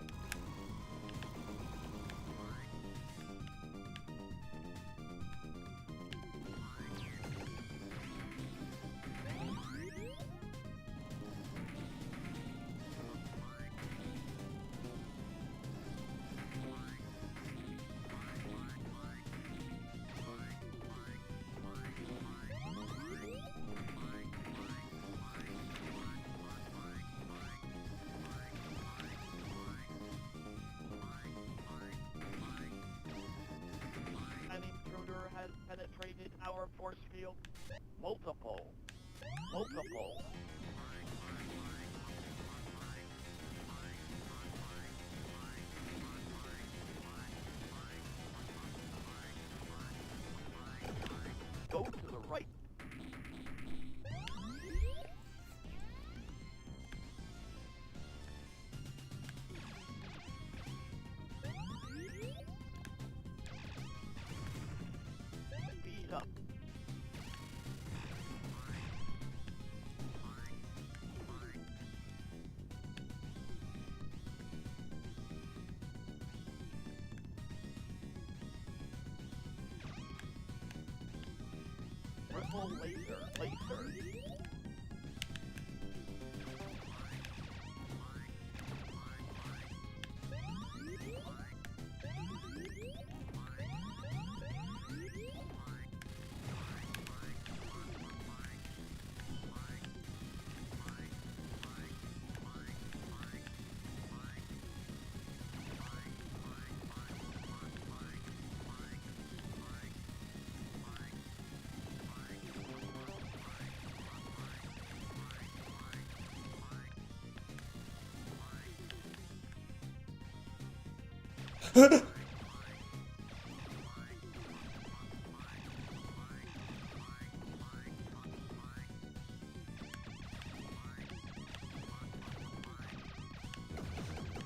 An intruder has penetrated our force field. Multiple. Multiple. Go to the right. Speed up. Ripple laser. Laser.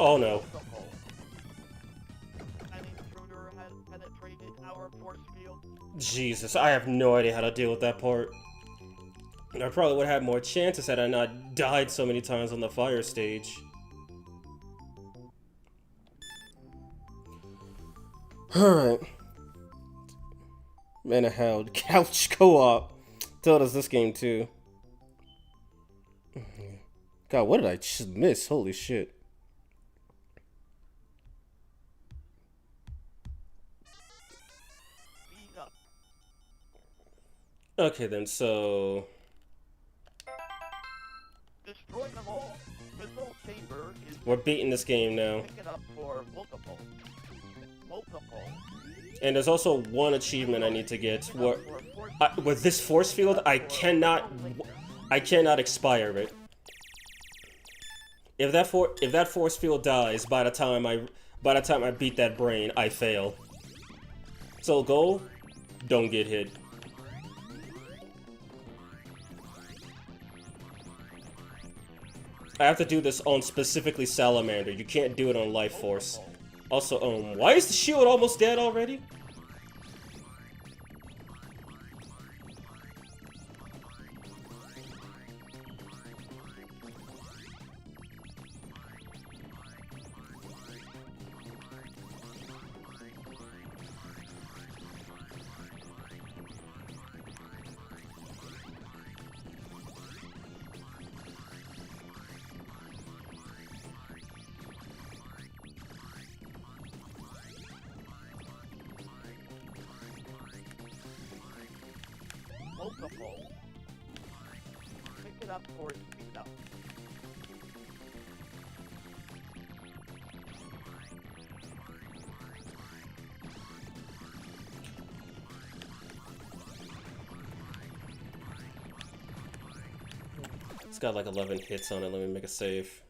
Oh no. Multiple. An intruder has penetrated our force field. Jesus, I have no idea how to deal with that part. I probably would have had more chances had I not died so many times on the fire stage. Alright. Man of hell, couch co-op. Told us this game too. God, what did I just miss? Holy shit. Speed up. Okay then, so... Destroy them all. Missile chamber is we're beating this game now. picking up for multiple. Multiple. And there's also one achievement I need to get where... with this force field, I cannot expire it. If that force field dies by the time By the time I beat that brain, I fail. So goal, don't get hit. I have to do this on specifically Salamander. You can't do it on Life Force. Also, why is the shield almost dead already? Multiple. Pick it up or speed up. It's got like 11 hits on it. Let me make a save.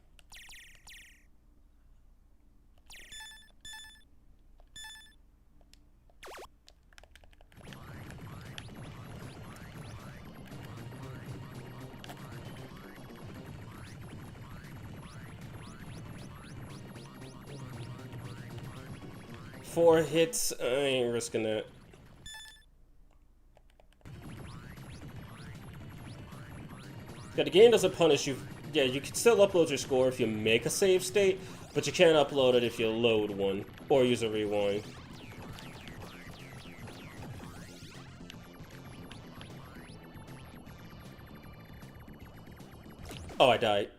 Four hits, I ain't risking that. Yeah, the game doesn't punish you. Yeah, you can still upload your score if you make a save state, but you can't upload it if you load one or use a rewind. Oh, I died.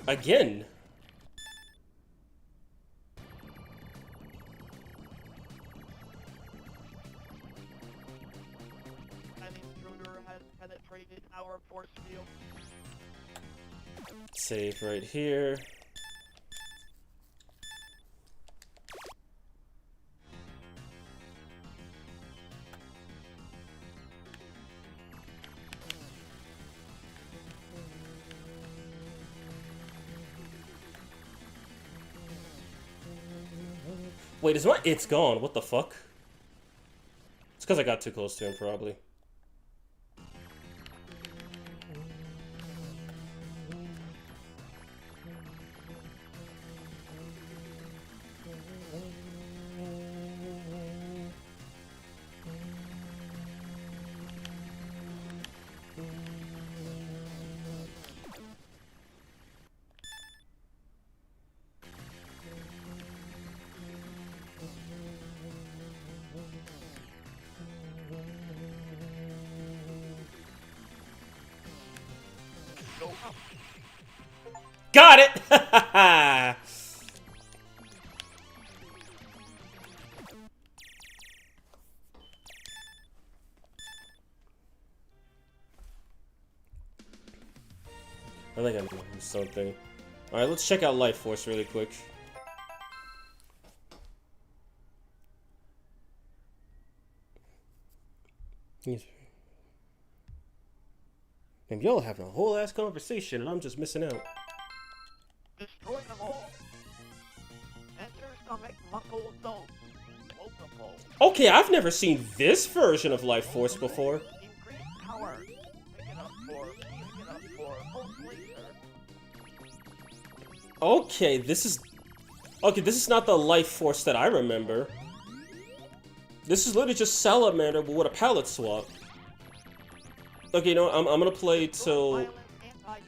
Again. An intruder has penetrated our force field. Save right here. Wait, is my it's gone? What the fuck? It's because I got too close to him, probably. Go up. Got it! I think I missed something. Alright, let's check out Life Force really quick. And y'all having a whole ass conversation and I'm just missing out. Destroy them all. Enter stomach muscle zone. Multiple. Okay, I've never seen this version of Life Force before. Increase power. Pick it up for pulse laser. Okay, this is... Okay, this is not the Life Force that I remember. This is literally just Salamander, but with a palette swap. Okay, you know what? I'm gonna play till... Violent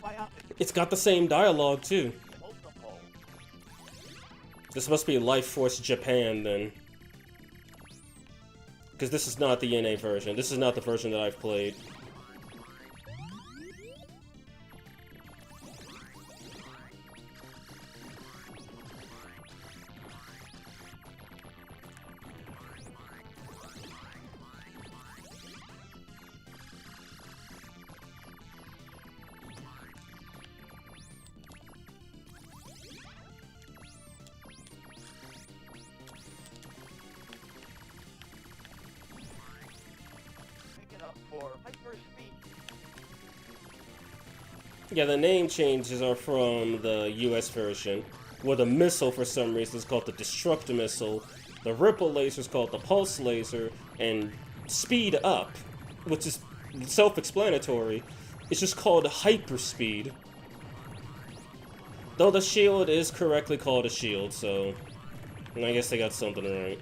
antibiotic. It's got the same dialogue, too. Multiple. This must be Life Force Japan, then. Because this is not the NA version. This is not the version that I've played. Pick it up for hyper speed. Yeah, the name changes are from the US version, where the missile for some reason is called the Destruct Missile, the Ripple Laser is called the Pulse Laser, and Speed Up, which is self-explanatory, it's just called Hyperspeed. Though the shield is correctly called a shield, so I guess they got something right.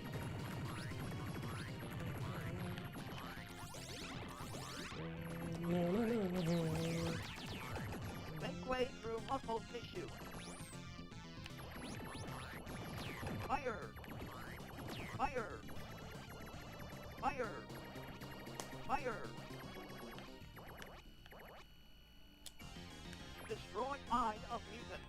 Make way through muscle tissue. Fire! Fire! Fire! Fire! Destroy mind of mutant.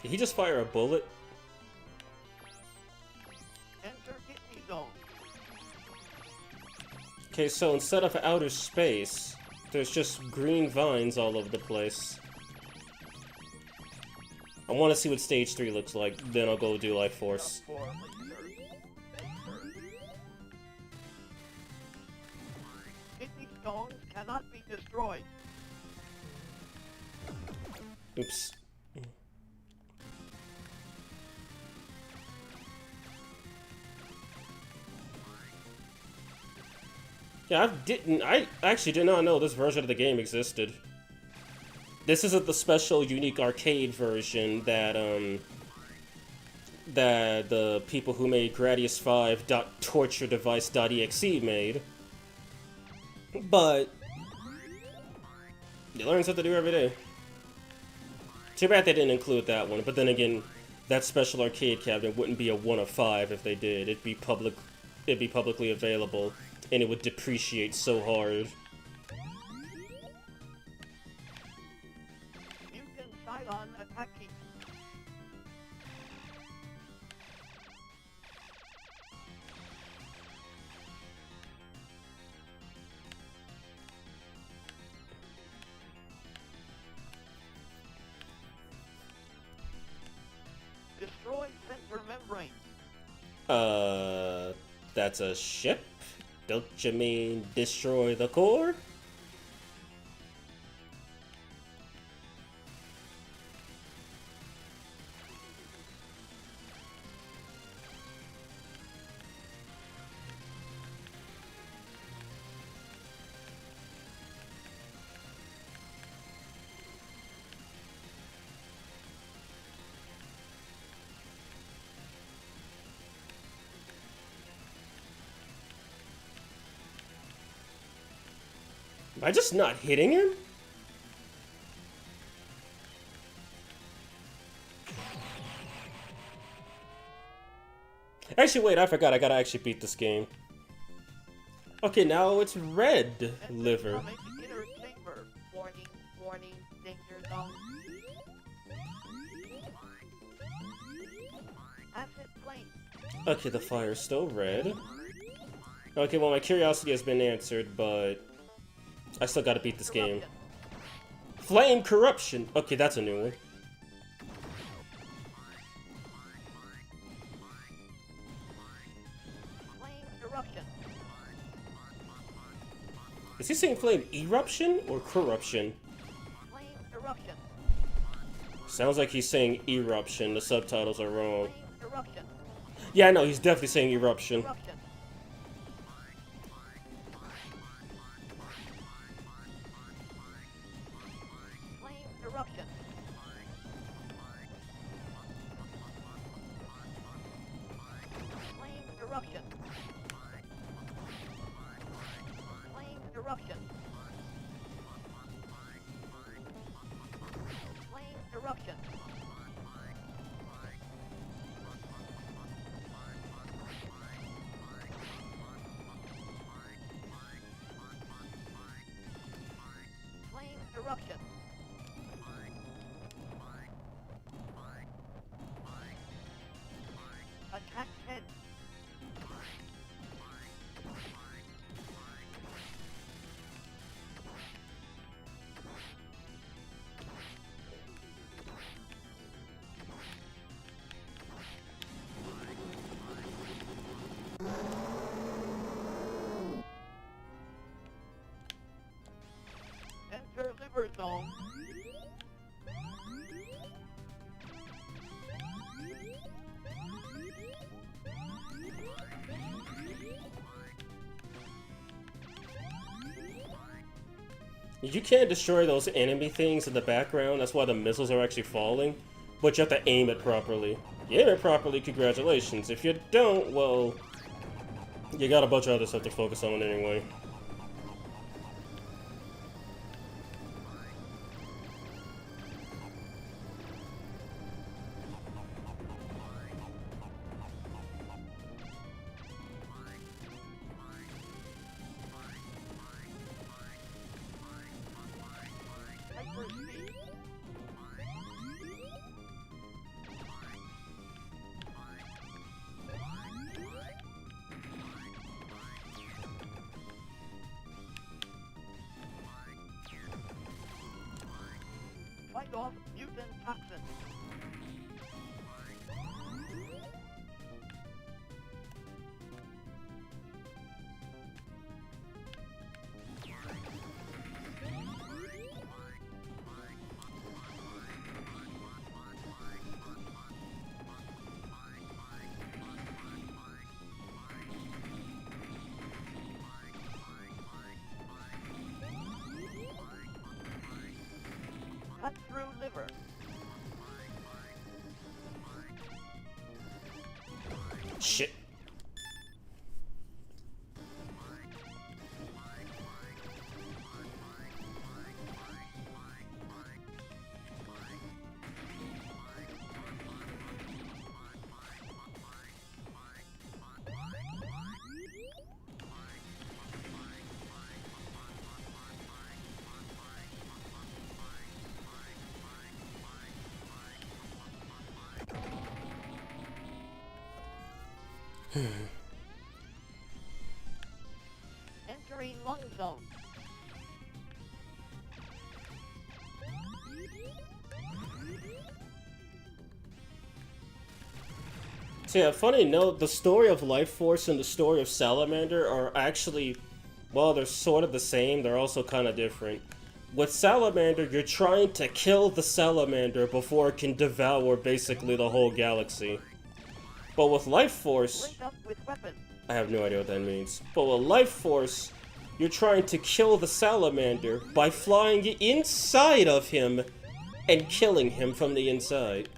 Did he just fire a bullet? Enter kidney zone. Okay, so instead of outer space, there's just green vines all over the place. I want to see what stage 3 looks like, then I'll go do Life Force. For laser. Kidney stones cannot be destroyed. Oops. Yeah, I actually did not know this version of the game existed. This isn't the special, unique arcade version that, that the people who made Gradius 5 .torturedevice.exe made. But you learn something new every day. Too bad they didn't include that one, but then again, that special arcade cabinet wouldn't be a 1 of 5 if they did. It'd be publicly available, and it would depreciate so hard. Mutant Cylon attacking. Destroy sensor membrane. That's a ship? Don't you mean destroy the core? Am I just not hitting him? Actually, wait, I forgot. I gotta actually beat this game. Okay, now it's red liver. Incoming inner chamber. Warning, warning, danger zone. Acid flame. Okay, the fire's still red. Okay, well, my curiosity has been answered, but I still gotta beat this game. Corruption. Flame corruption! Okay, that's a new one. Flame eruption. Is he saying flame eruption or corruption? Flame eruption. Sounds like he's saying eruption. The subtitles are wrong. Flame eruption. Yeah, I know, he's definitely saying eruption. Eruption. Flame eruption. Flame eruption. Flame eruption. Flame eruption. Flame eruption. Attack 10. Enter liver zone. You can't destroy those enemy things in the background, that's why the missiles are actually falling. But you have to aim it properly. You aim it properly, congratulations. If you don't, well, you got a bunch of other stuff to focus on anyway. Hyper speed. Fight off mutant toxin. Cut through liver. Shit. Entering lung zone. So yeah, funny note, the story of Life Force and the story of Salamander are actually, well, they're sort of the same, they're also kind of different. With Salamander, you're trying to kill the Salamander before it can devour basically the whole galaxy. But with Life Force, Link up with weapon. I have no idea what that means. But with Life Force, you're trying to kill the Salamander by flying inside of him and killing him from the inside.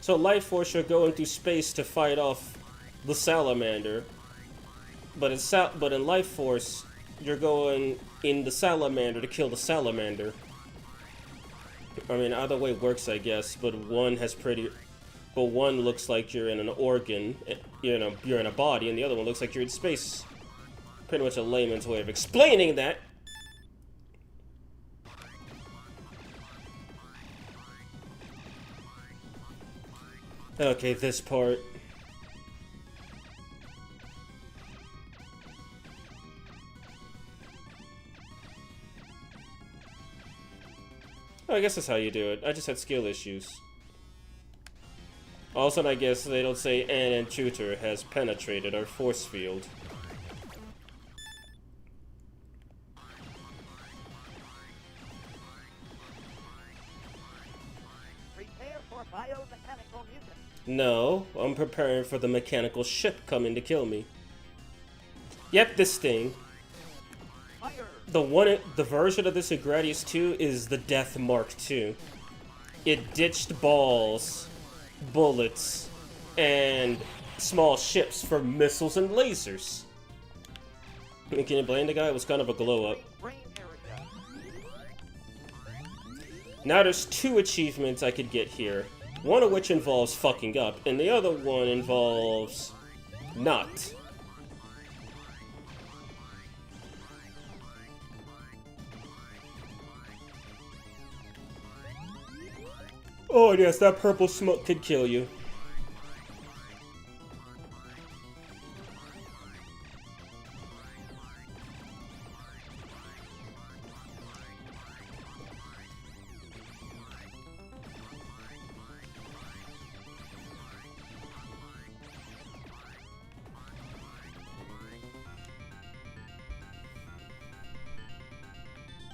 So Life Force, you're going through space to fight off the Salamander. But in Life Force, you're going in the Salamander to kill the Salamander. I mean, either way works, I guess, but one looks like you're in an organ, you're in a body, and the other one looks like you're in space. Pretty much a layman's way of explaining that. Okay, this part. Oh, I guess that's how you do it. I just had skill issues. Also, I guess they don't say an intruder has penetrated our force field. Prepare for biomechanical mutant. No, I'm preparing for the mechanical ship coming to kill me. Yep, this thing. Fire. The version of this in Gradius 2 is the Death Mark II. It ditched balls, bullets, and small ships for missiles and lasers. I mean, can you blame the guy? It was kind of a glow up. Brain area. Now there's 2 achievements I could get here. One of which involves fucking up, and the other one involves not. Oh yes, that purple smoke could kill you.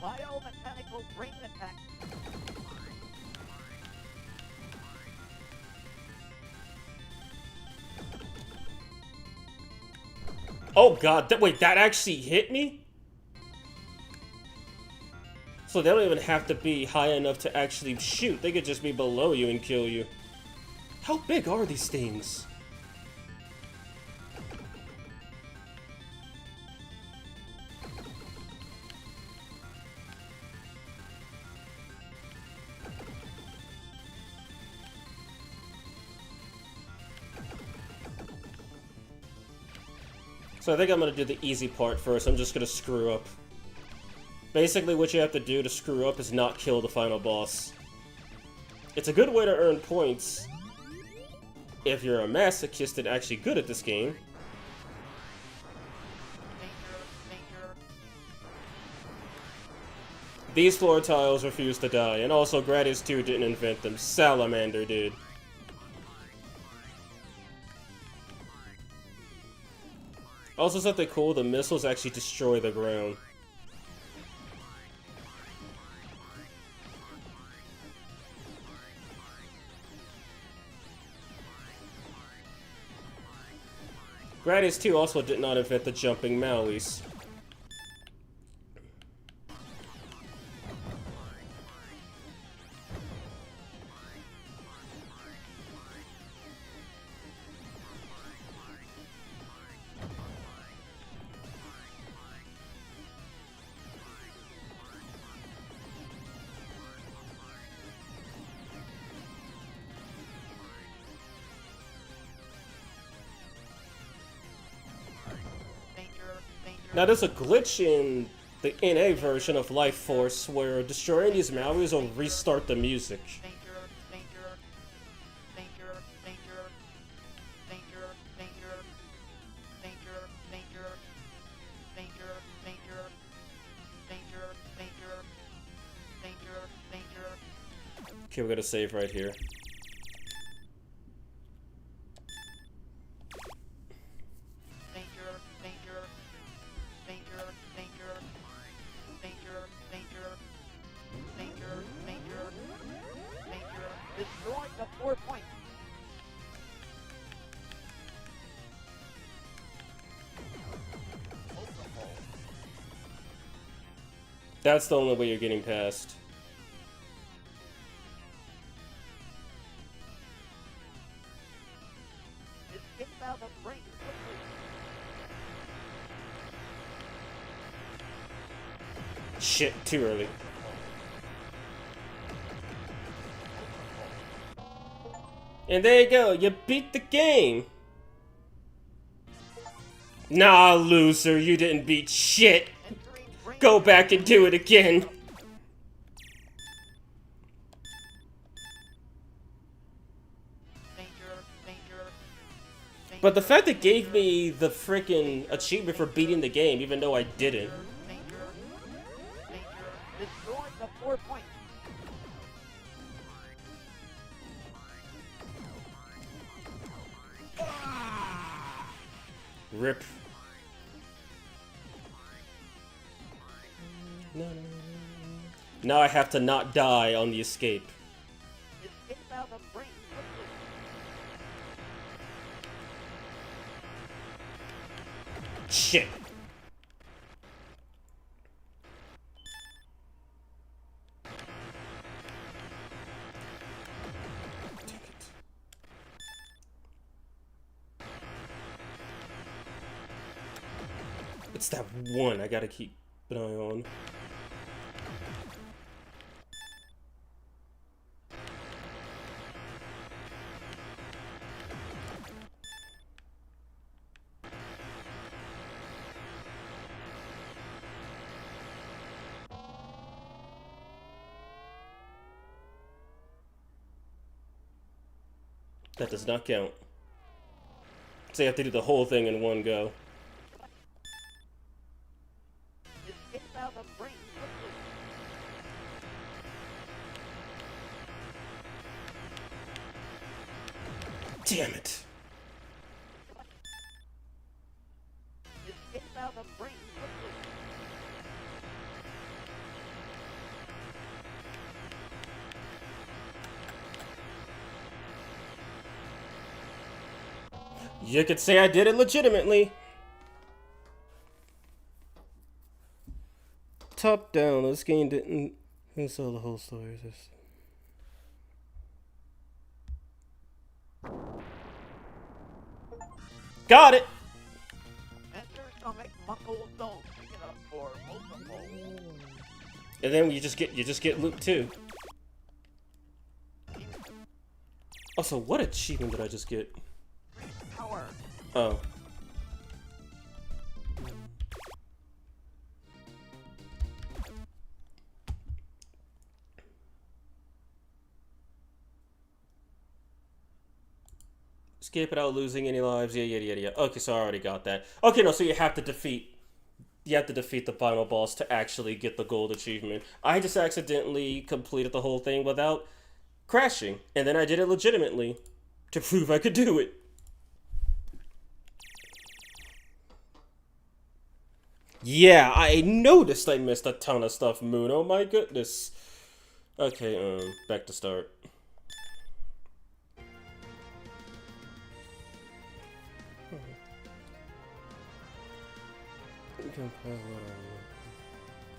Biomechanical brain attack. Oh god, wait, that actually hit me? So they don't even have to be high enough to actually shoot. They could just be below you and kill you. How big are these things? So I think I'm gonna do the easy part first. I'm just gonna screw up. Basically, what you have to do to screw up is not kill the final boss. It's a good way to earn points if you're a masochist and actually good at this game. Danger. These floor tiles refuse to die, and also Gradius 2 didn't invent them. Salamander did. Also something cool, the missiles actually destroy the ground. Gradius 2 also did not invent the jumping Mauis. Now there's a glitch in the NA version of Life Force where destroying these Mauis will restart the music. Okay, we're gonna save right here. Destroy the 4 points. That's the only way you're getting past. Escape out of range quickly. Shit, too early. And there you go, you beat the game! Nah, loser, you didn't beat shit! Entering range. Go back and do it again! Danger. But the fact it gave me the frickin' achievement for beating the game, even though I didn't. Danger. Destroy the 4 points. Rip. Now I have to not die on the escape. Escape out of range quickly. Shit. Take it. It's that one I gotta keep an eye on. That does not count. So you have to do the whole thing in one go. Escape out of brain quickly. Damn it. Escape out of brain quickly. You could say I did it legitimately. Top down, this game didn't tell the whole story. Got it! Enter stomach muscle zone. Pick it up for multiple. And then you just get loot 2. Also, what achievement did I just get? Power. Oh. Escape without losing any lives. Yeah. Okay, so I already got that. Okay, no, so you have to defeat the final boss to actually get the gold achievement. I just accidentally completed the whole thing without crashing, and then I did it legitimately to prove I could do it. Yeah, I noticed I missed a ton of stuff, Moon. Oh my goodness. Okay, back to start.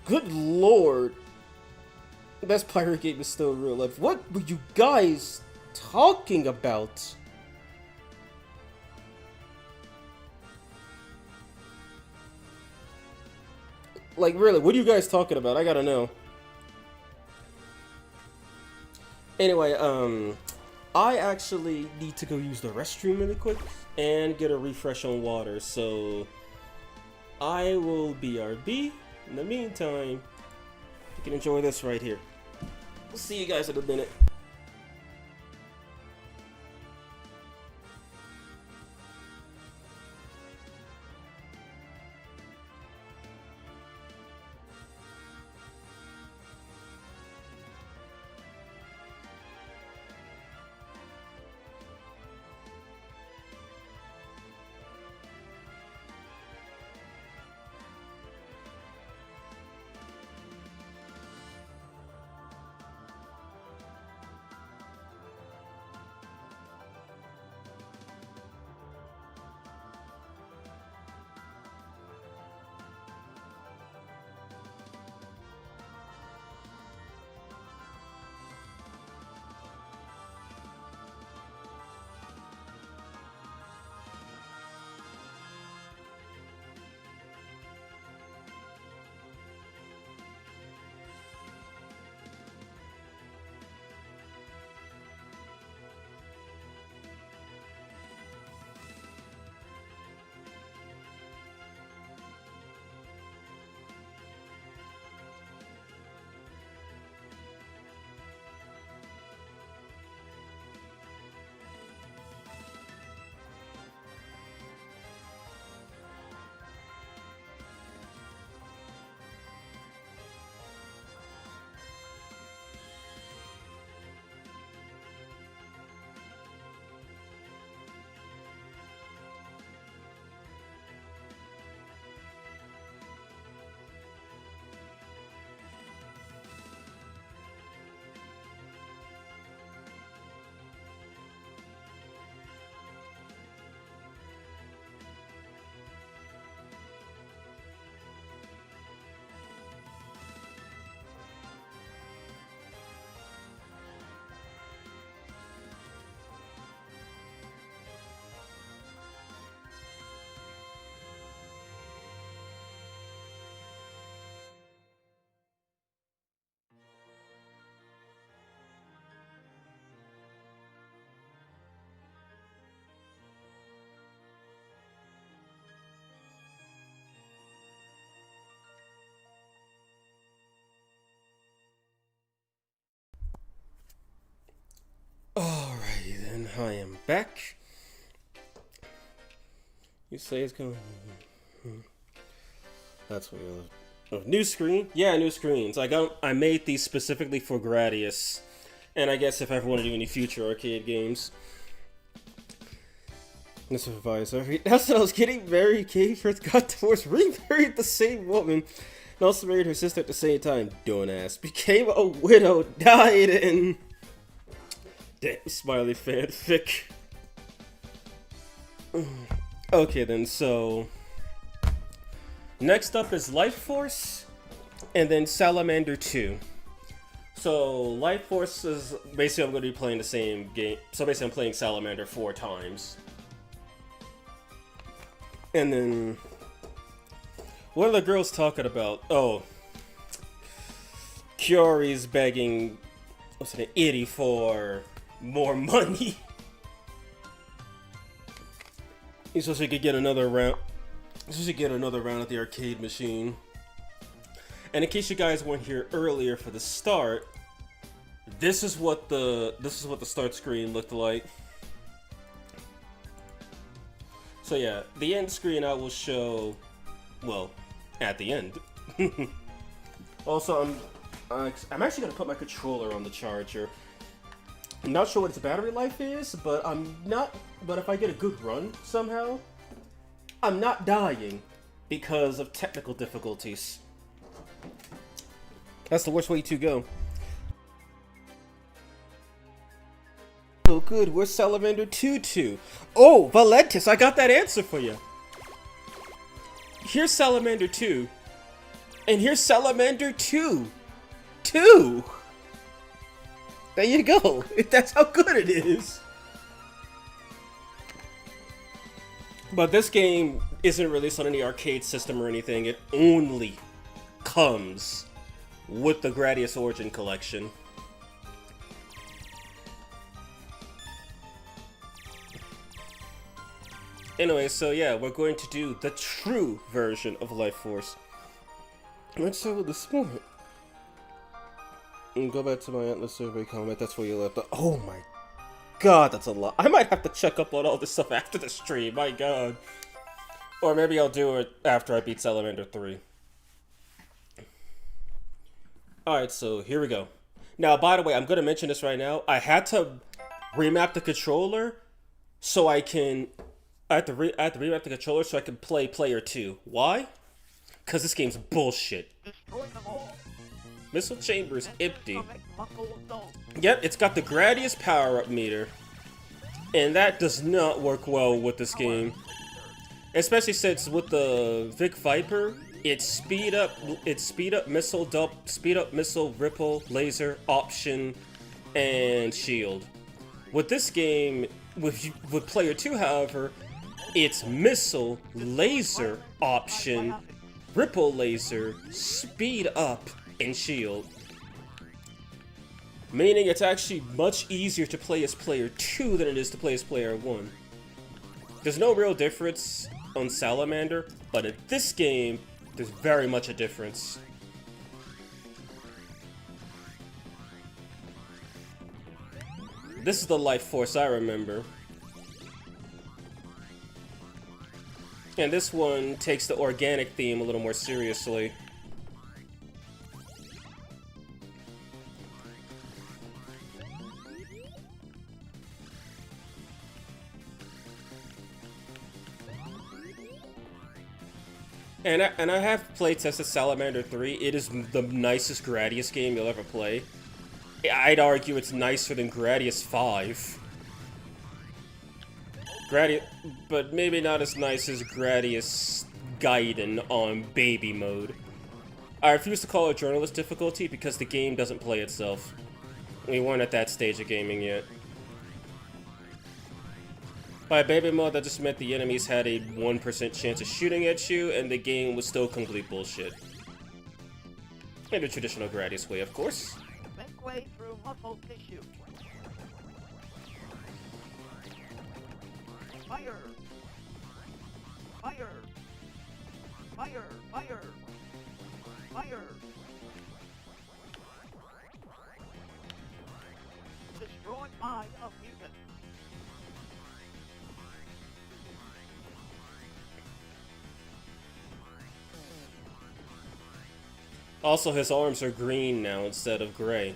Good lord. The best pirate game is still real life. What were you guys talking about? Like, really, what are you guys talking about? I gotta know. Anyway, I actually need to go use the restroom really quick and get a refresh on water, so I will BRB. In the meantime, you can enjoy this right here. We'll see you guys in a minute. I am back. You say it's going. That's what you. Oh, new screen? Yeah, new screens. I made these specifically for Gradius, and I guess if I ever want to do any future arcade games. This advisor. That's what I was getting married. Katie first got divorced, remarried the same woman, and also married her sister at the same time. Don't ask. Became a widow, died, and damn, smiley fanfic. Okay then, so next up is Life Force, and then Salamander 2. So Life Force is basically I'm going to be playing the same game. So basically I'm playing Salamander 4 times. And then what are the girls talking about? Oh, Kiori's begging what's it, Itty for more money. He's supposed to get another round. He's supposed to get another round at the arcade machine. And in case you guys weren't here earlier for the start, this is what the start screen looked like. So yeah, the end screen I will show, well, at the end. Also, I'm actually gonna put my controller on the charger. I'm not sure what its battery life is, but But if I get a good run somehow, I'm not dying because of technical difficulties. That's the worst way to go. Oh good, where's Salamander 2 to? Oh, Valentis, I got that answer for you. Here's Salamander 2. And here's Salamander 2. 2! There you go. That's how good it is. But this game isn't released on any arcade system or anything. It only comes with the Gradius Origin Collection. Anyway, so yeah, we're going to do the true version of Life Force. Let's start with the sport. And go back to my Atlas survey comment. That's where you left. Oh my god, that's a lot. I might have to check up on all this stuff after the stream. My god. Or maybe I'll do it after I beat Salamander 3. Alright, so here we go. Now, by the way, I'm going to mention this right now. I had to remap the controller so I can... I have to remap the controller so I can play Player 2. Why? Because this game's bullshit. Destroy them all. Missile chamber is empty. Atomic muscle assault. Yep, it's got the Gradius power-up meter. And that does not work well with this game. Especially since with the Vic Viper, it's speed up missile, ripple, laser, option, and shield. With this game, with Player 2, however, it's missile, laser, option, ripple laser, speed up, and shield. Meaning it's actually much easier to play as Player 2 than it is to play as Player 1. There's no real difference on Salamander, but in this game, there's very much a difference. This is the Life Force I remember. And this one takes the organic theme a little more seriously. And I have playtested Salamander 3. It is the nicest Gradius game you'll ever play. I'd argue it's nicer than Gradius 5. But maybe not as nice as Gradius Gaiden on baby mode. I refuse to call it journalist difficulty because the game doesn't play itself. We weren't at that stage of gaming yet. By baby mode, that just meant the enemies had a 1% chance of shooting at you, and the game was still complete bullshit. In the traditional Gradius way, of course. Make way through muscle tissue. Fire! Fire! Fire! Fire! Fire! Destroy mind of mutant. Also, his arms are green now instead of gray.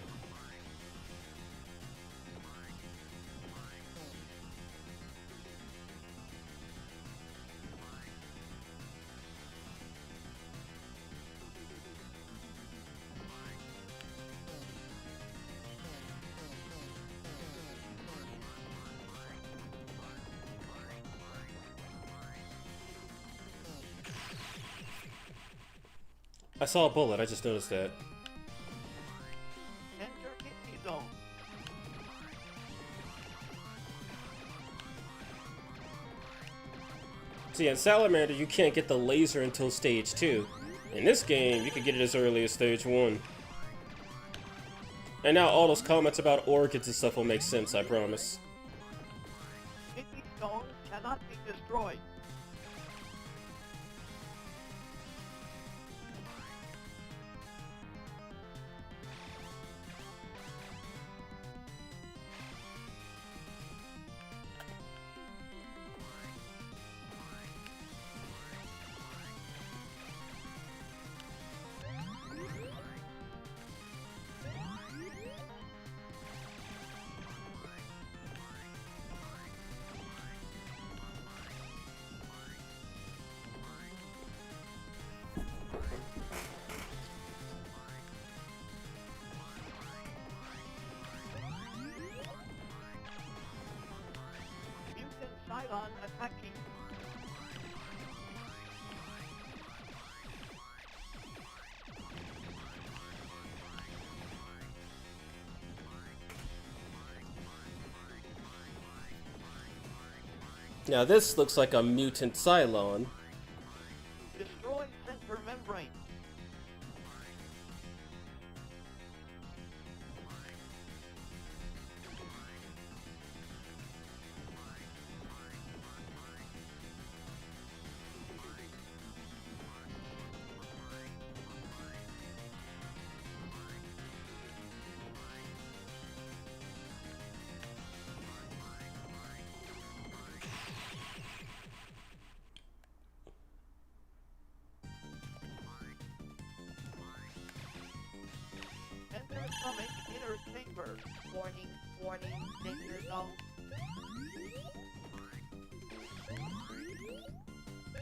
I saw a bullet, I just noticed that. Enter kidney zone. See, in Salamander, you can't get the laser until stage 2. In this game, you can get it as early as stage 1. And now all those comments about organs and stuff will make sense, I promise. Kidney stones cannot be destroyed. Mutant Cylon attacking. Now this looks like a mutant Cylon. Destroy center membrane. Enter atomic inner chamber. Warning, warning, danger zone.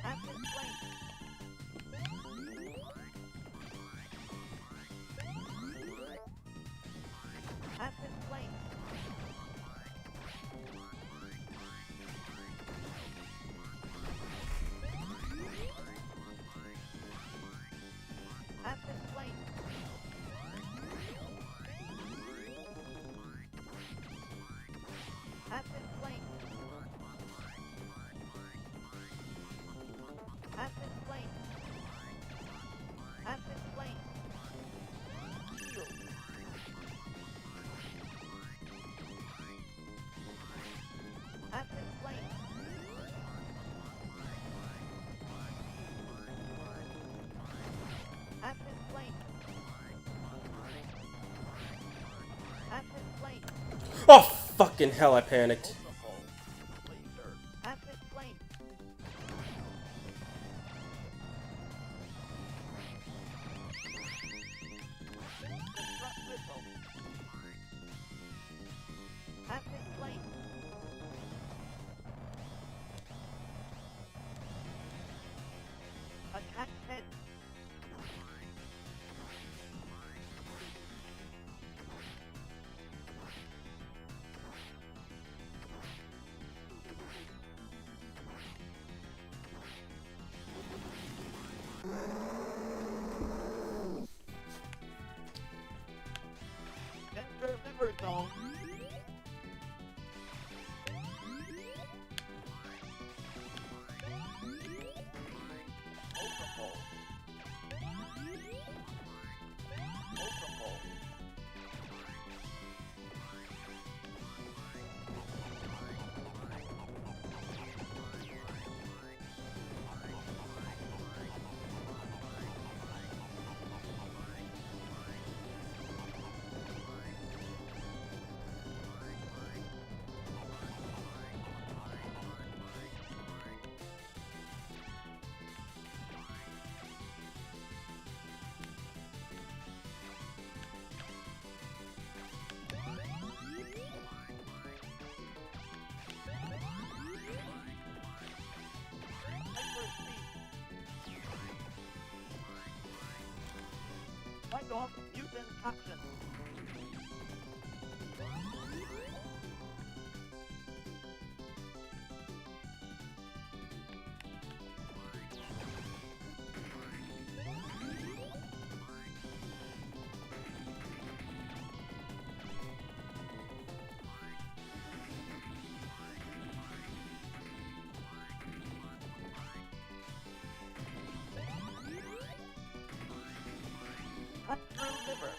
Acid flame. Acid flame. Acid flame. Acid flame. Acid flame. Acid flame. Shield. Acid flame. Acid flame. Acid flame. Oh, fucking hell, I panicked. Laser. Acid flame. Disrupt missile. Acid flame. Attack 10. Enter liver zone. Multiple. Multiple. off mutant toxin. Cut through liver.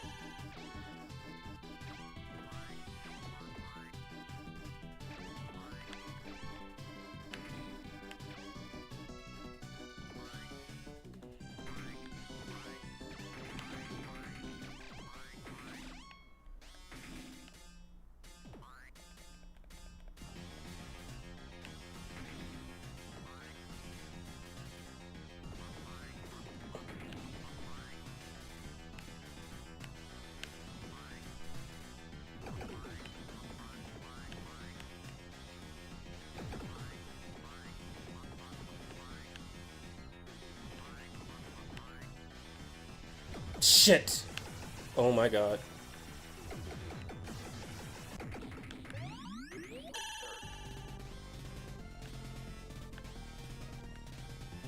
Shit! Oh my god.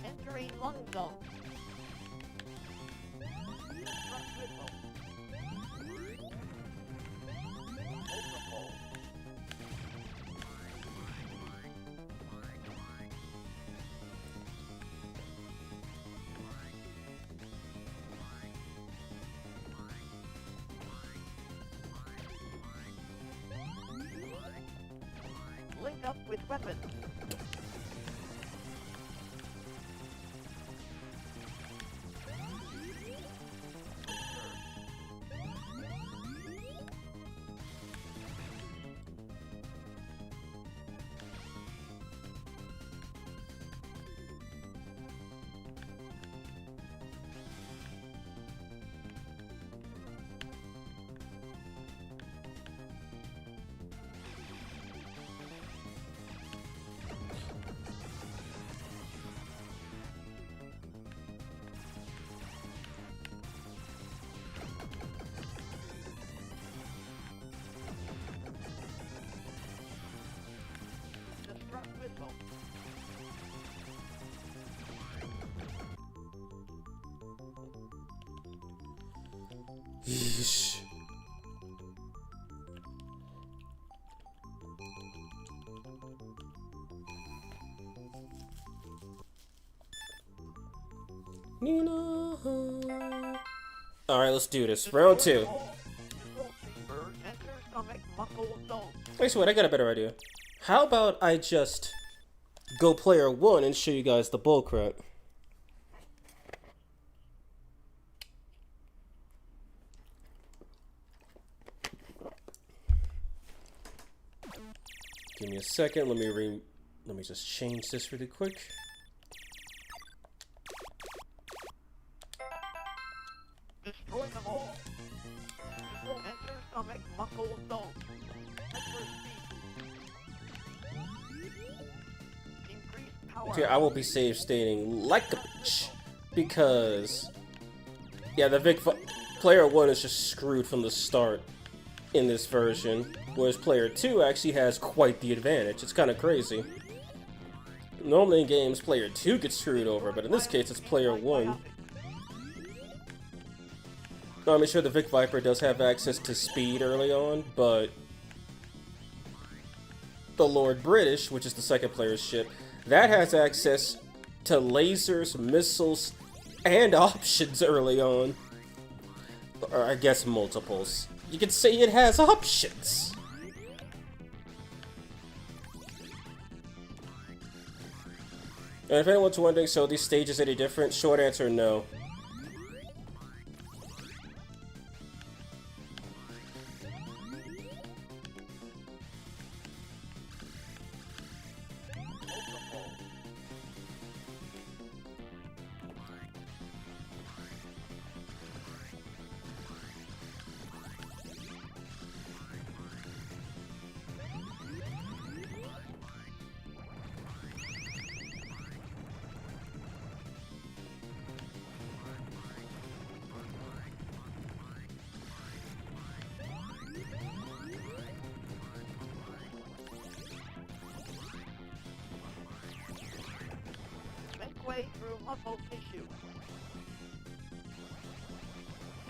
Entering lung zone. Destruct missile. Multiple. Link up with weapon. Destruct missile. Yeesh. Nina. Alright, let's do this. Round 2. Missile chamber. Enter stomach muscle zone. Actually, wait, I got a better idea. How about I just go player 1 and show you guys the bullcrap? Give me a second. Let me just change this really quick. Destroy them all. Enter stomach muscle zone. Hyper speed. Increase power. Okay, I will be safe stating like a bitch. Because, yeah, player 1 is just screwed from the start in this version. Whereas player 2 actually has quite the advantage. It's kind of crazy. Normally in games, player 2 gets screwed over, but in this case, it's player 1. Now, I'm sure the Vic Viper does have access to speed early on, but the Lord British, which is the second player's ship, that has access to lasers, missiles, and options early on. Or I guess multiples. You could say it has options. And if anyone's wondering, so are these stages any different? Short answer, no. way through muscle tissue.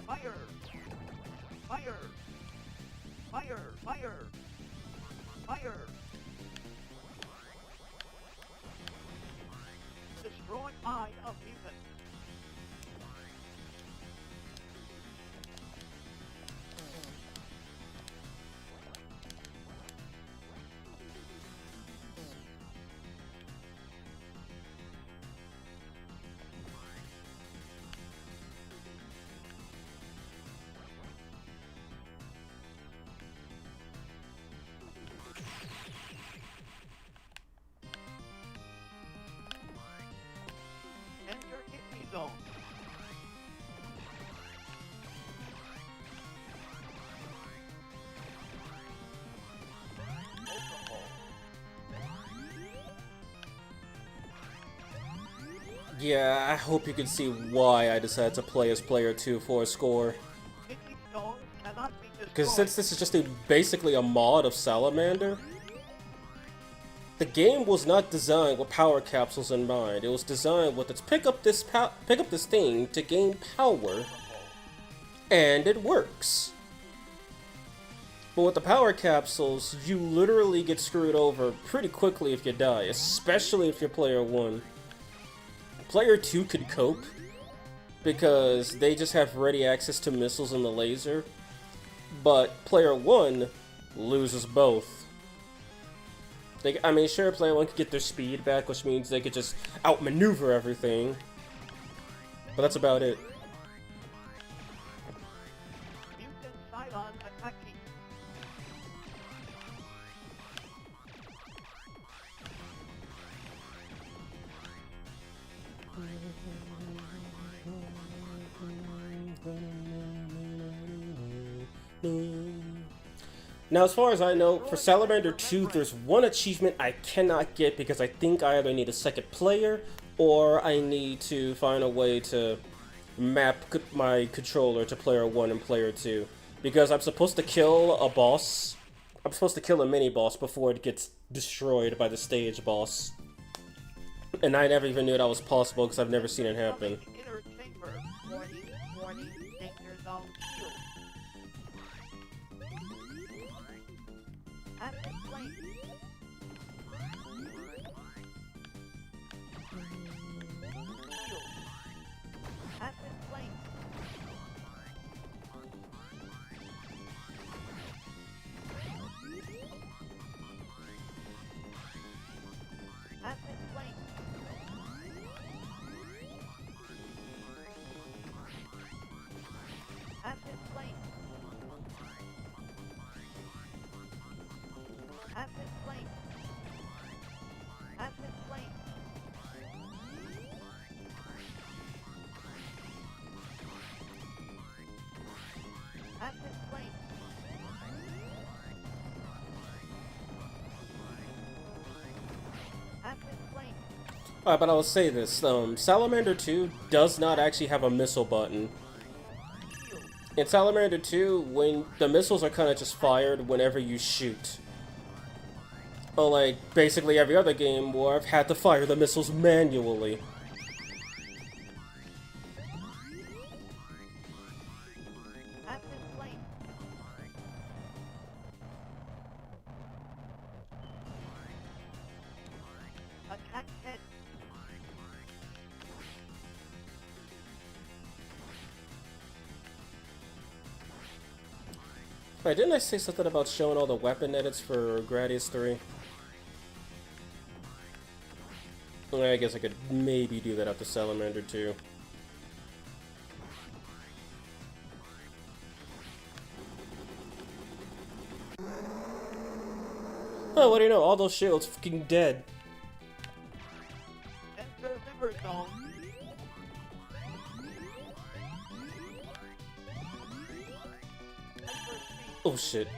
Fire! Fire! Fire! Fire! Fire! Destroy eye of mutant. Enter kidney zone. Yeah, I hope you can see why I decided to play as player 2 for a score. Kidney stones cannot be destroyed. Because since this is just basically a mod of Salamander, the game was not designed with power capsules in mind. It was designed with its pick up this thing to gain power, and it works. But with the power capsules, you literally get screwed over pretty quickly if you die, especially if you're player 1. Player 2 could cope, because they just have ready access to missiles and the laser, but player 1 loses both. I mean, sure, player 1 could get their speed back, which means they could just outmaneuver everything, but that's about it. Mutant Cylon attacking. Now, as far as I know, for Salamander 2, there's one achievement I cannot get because I think I either need a second player or I need to find a way to map my controller to player 1 and player 2. Because I'm supposed to kill a boss. I'm supposed to kill a mini-boss before it gets destroyed by the stage boss. And I never even knew that was possible because I've never seen it happen. Inner chamber. Warning, warning, danger zone shield. Acid flame. Shield. Acid flame. Acid flame. Acid flame. Acid flame. Acid flame. Acid flame. Acid flame. Alright, but I will say this, Salamander 2 does not actually have a missile button. Shield. In Salamander 2, when the missiles are kind of just fired whenever you shoot. Unlike basically every other game where I've had to fire the missiles manually. Acid flame. Attack head. Wait, didn't I say something about showing all the weapon edits for Gradius 3? Well, I guess I could maybe do that after Salamander 2. Oh, what do you know? All those shields fucking dead. Enter liver zone. Enter speed. Oh shit.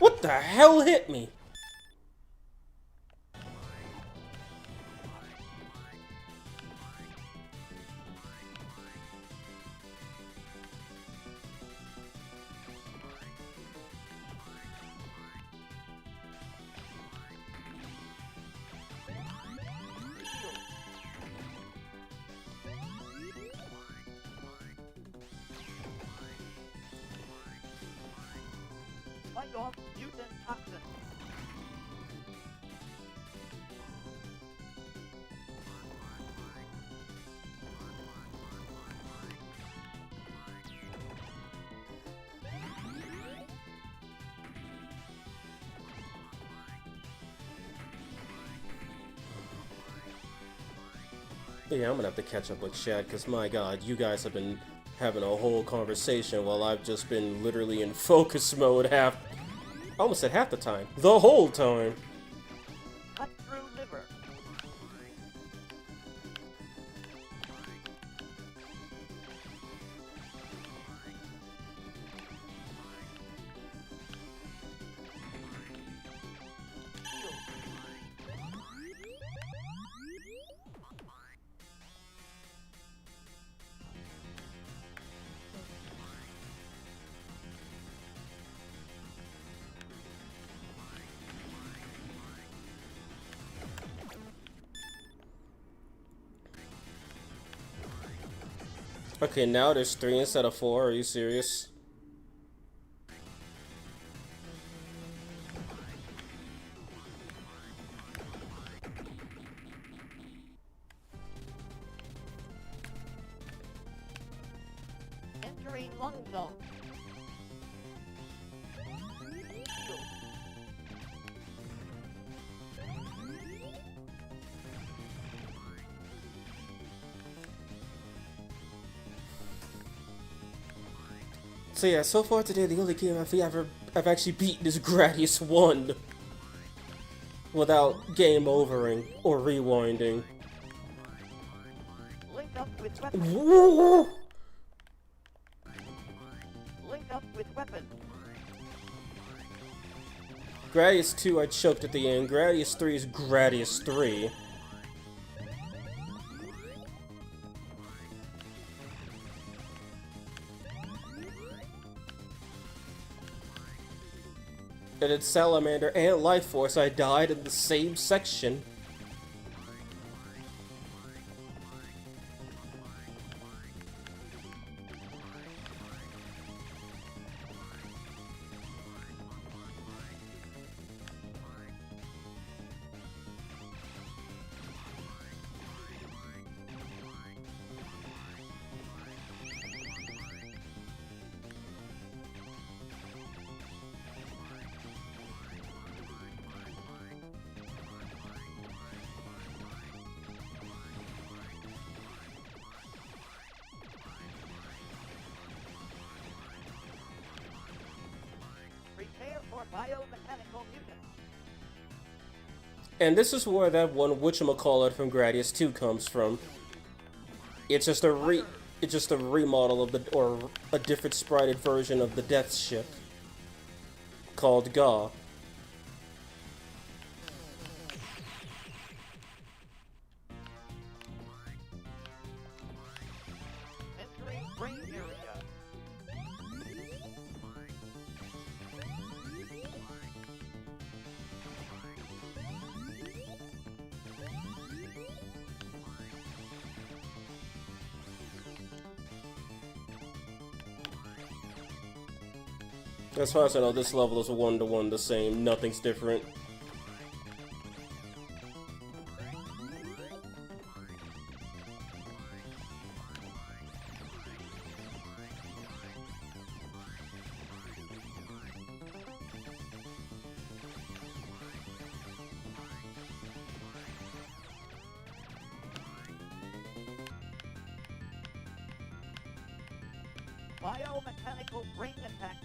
What the hell hit me? Fight off mutant toxin. Yeah, I'm gonna have to catch up with Chad, because my god, you guys have been having a whole conversation while I've just been literally in focus mode I almost said half the time. The whole time. Cut through liver. Okay, now there's 3 instead of 4. Are you serious? Entering lung zone. So yeah, so far today, the only game I've actually beaten is Gradius 1. Without game overing or rewinding. Link up with weapon. Woo! Link up with weapon. Gradius 2 I choked at the end. Gradius 3 is Gradius 3. And in Salamander and Life Force, I died in the same section. Prepare for biomechanical mutant. And this is where that one whatchamacallit from Gradius 2 comes from. It's just a remodel of or a different sprited version of the Death Ship called Ga. Entering brain area. As far as I know, this level is 1-to-1 the same. Nothing's different. Biomechanical brain attack.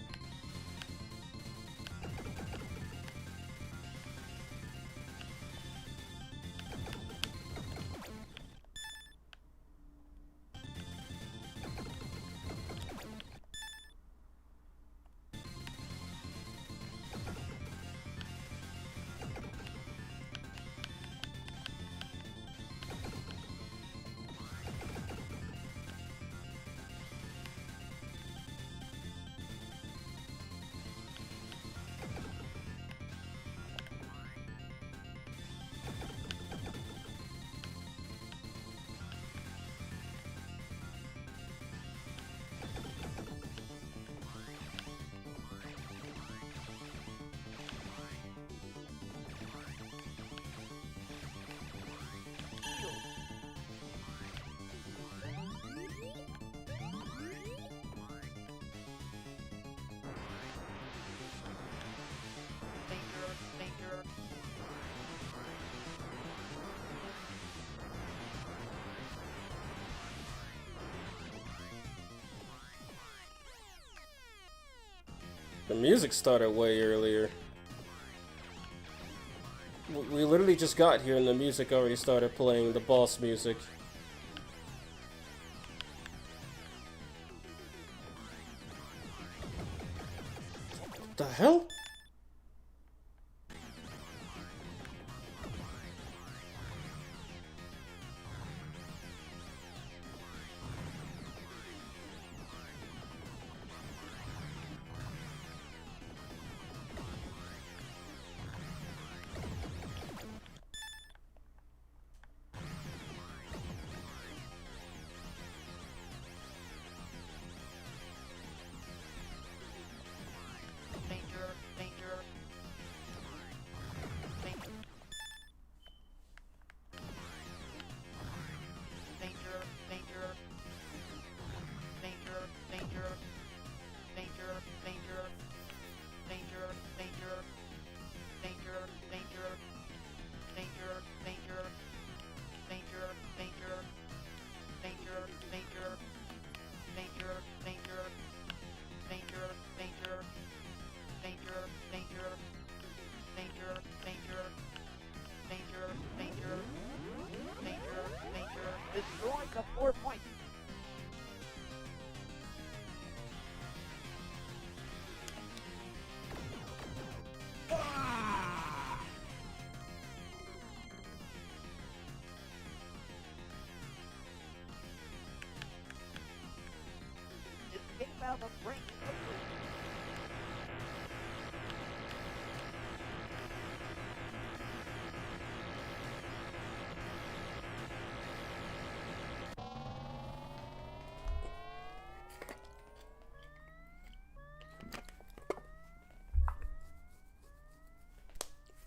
The music started way earlier. We literally just got here and the music already started playing, the boss music. What the hell? Danger, danger. Danger. Danger, danger. Danger, danger. Danger, danger. Danger, danger. Danger, danger. Danger, danger. Danger, danger. Danger, danger. Danger, danger. Danger, danger. Danger, danger. Danger, danger. Danger, danger. Danger, danger. Destroy the 4 points. Escape out of range.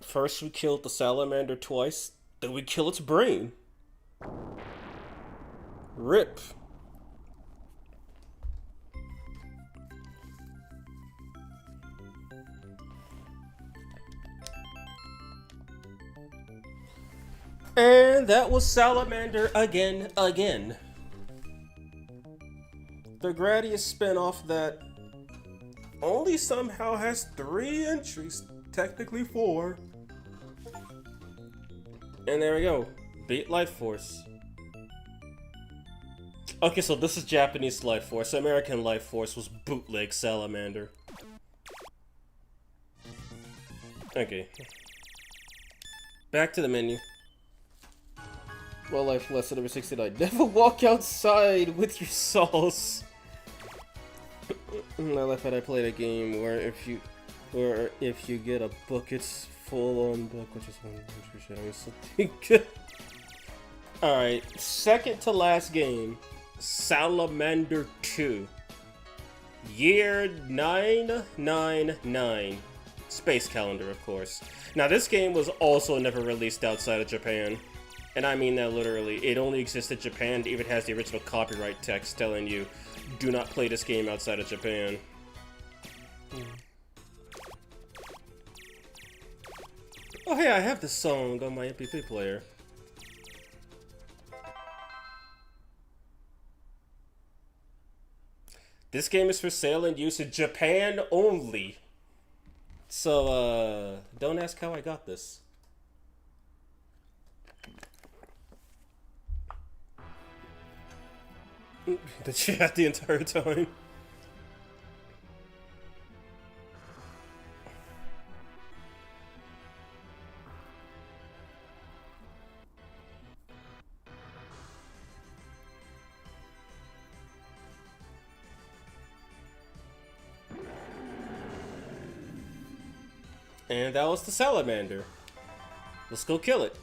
First we killed the salamander twice, then we kill its brain. RIP. And that was Salamander again. The Gradius spin-off that only somehow has 3 entries, technically 4. And there we go. Beat Life Force. Okay, so this is Japanese Life Force. American Life Force was bootleg Salamander. Okay. Back to the menu. Well, life lesson number 69. Never walk outside with your sauce. I love how I played a game where if you get a bucket full on book, which is something good. Alright, second to last game. Salamander 2. Year 999. Space calendar, of course. Now, this game was also never released outside of Japan. And I mean that literally. It only exists in Japan. It even has the original copyright text telling you, do not play this game outside of Japan. Oh hey, I have this song on my MP3 player. This game is for sale and use in Japan only. So, don't ask how I got this. The chat the entire time. And that was the salamander. Let's go kill it.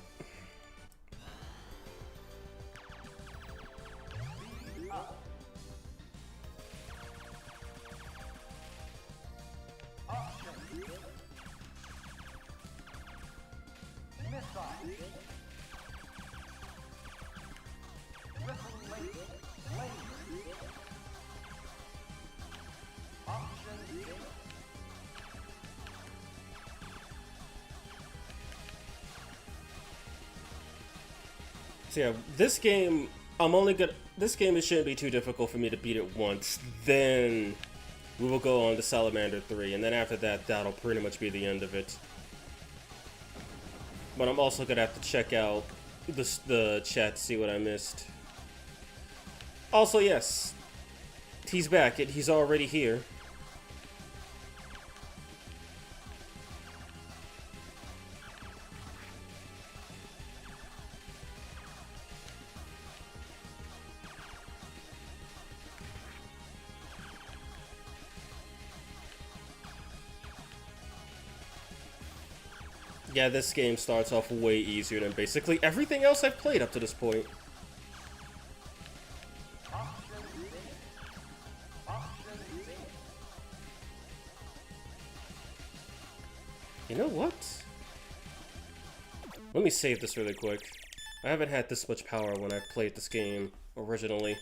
So yeah, this game, this game, it shouldn't be too difficult for me to beat it once, then we will go on to Salamander 3, and then after that, that'll pretty much be the end of it. But I'm also gonna have to check out the chat to see what I missed. Also, yes, he's back. He's already here. Yeah, this game starts off way easier than basically everything else I've played up to this point. You know what? Let me save this really quick. I haven't had this much power when I've played this game originally.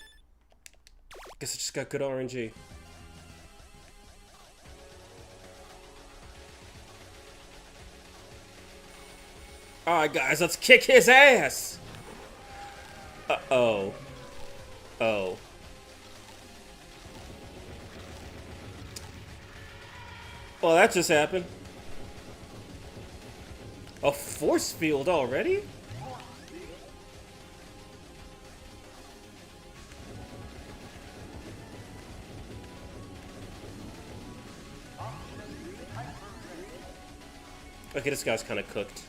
Guess I just got good RNG. Alright guys, let's kick his ass! Uh-oh. Oh. Well, that just happened. A force field already? Okay, this guy's kind of cooked.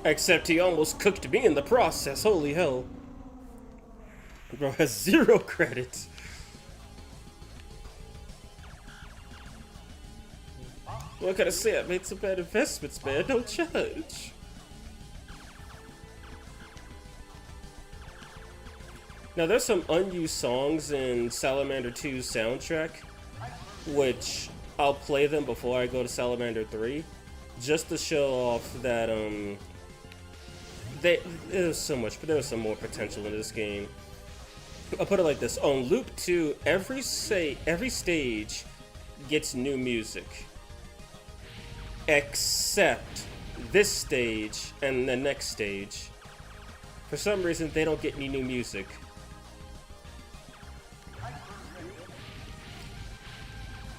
Except he almost cooked me in the process, holy hell. Bro has 0 credits. What can I say? I made some bad investments, man. Don't judge. Now, there's some unused songs in Salamander 2's soundtrack, which I'll play them before I go to Salamander 3, just to show off that, there's so much, but there's some more potential in this game. I'll put it like this: on Loop 2, every stage gets new music, except this stage and the next stage. For some reason, they don't get any new music.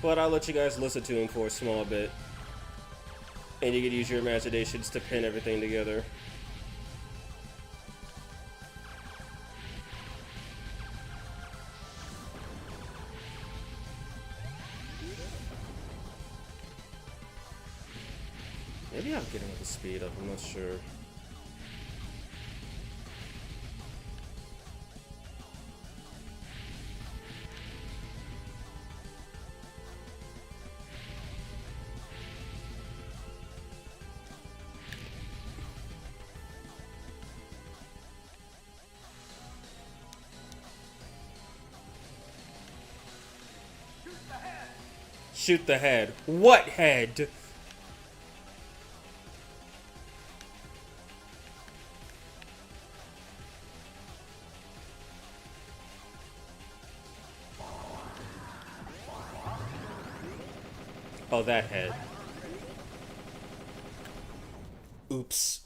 But I'll let you guys listen to him for a small bit, and you can use your imaginations to pin everything together. Maybe I'm getting the speed up, I'm not sure. Shoot the head. What head? Oh, that head. Oops.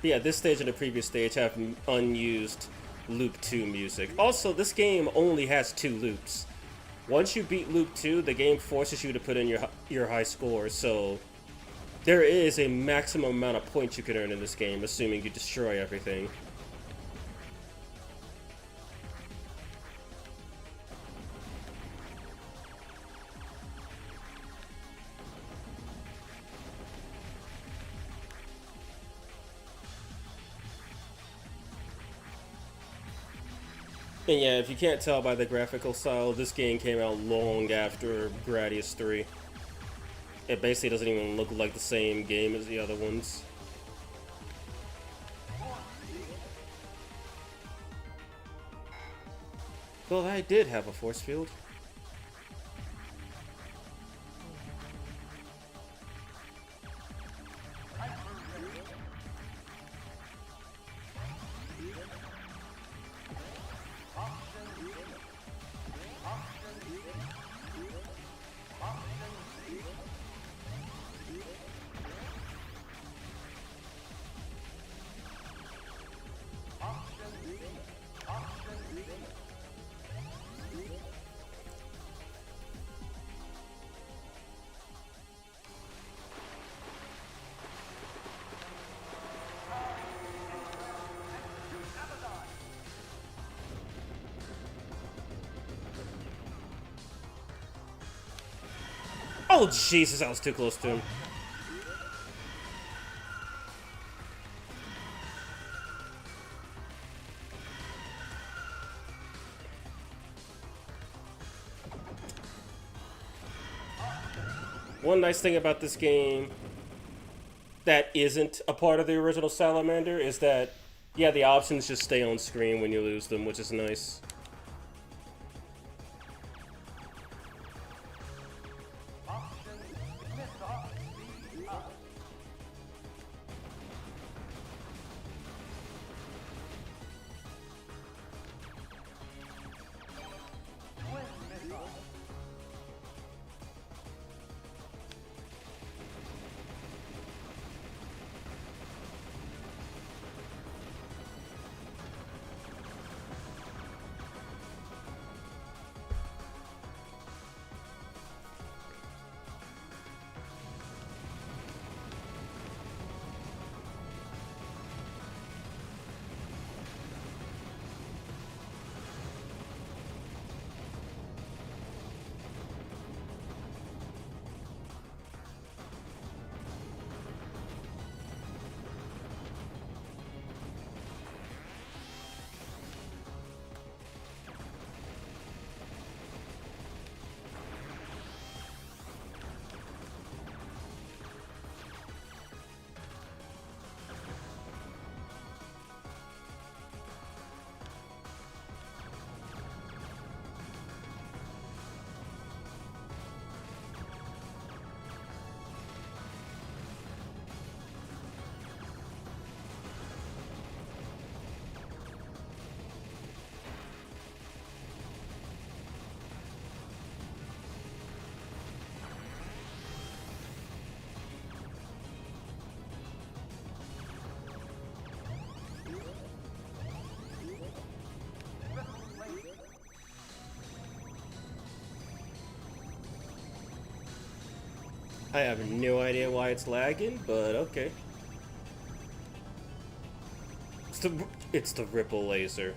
Yeah, this stage and the previous stage have unused Loop 2 music. Also, this game only has 2 loops. Once you beat Loop 2, the game forces you to put in your high score, so there is a maximum amount of points you can earn in this game, assuming you destroy everything. And yeah, if you can't tell by the graphical style, this game came out long after Gradius 3. It basically doesn't even look like the same game as the other ones. Well, I did have a force field. Oh, Jesus, I was too close to him. One nice thing about this game that isn't a part of the original Salamander is that, yeah, the options just stay on screen when you lose them, which is nice. I have no idea why it's lagging, but okay. It's the ripple laser.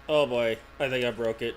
Oh boy, I think I broke it.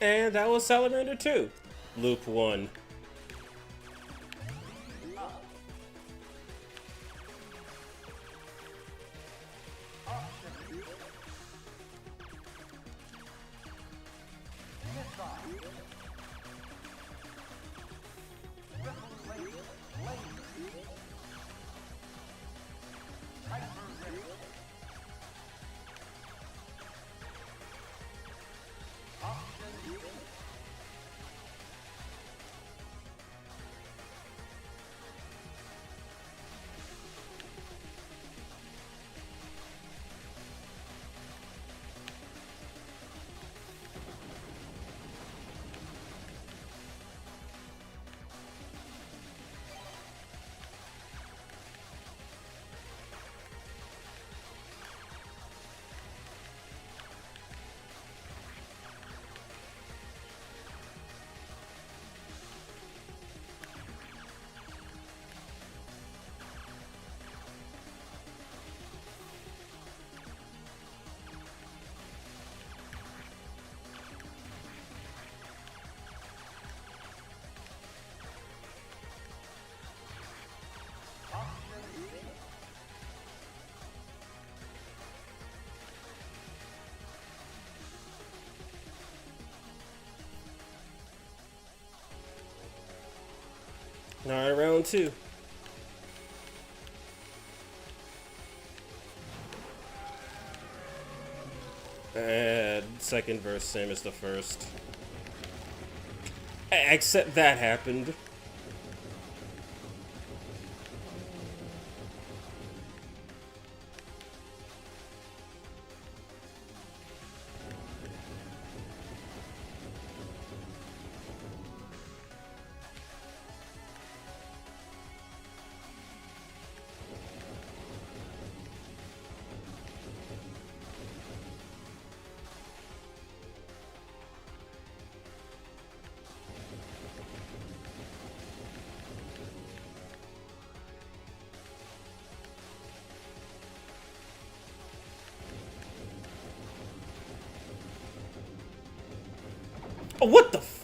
And that was Salamander 2. Loop 1. Alright, round 2. And second verse, same as the first. Except that happened. Oh, what the f-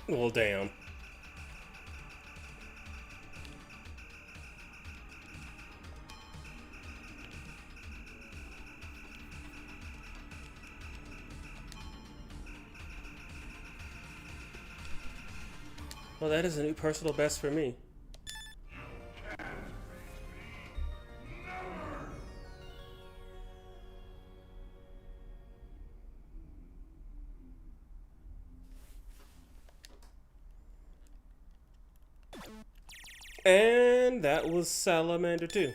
Well, damn. Well, that is a new personal best for me. And that was Salamander 2.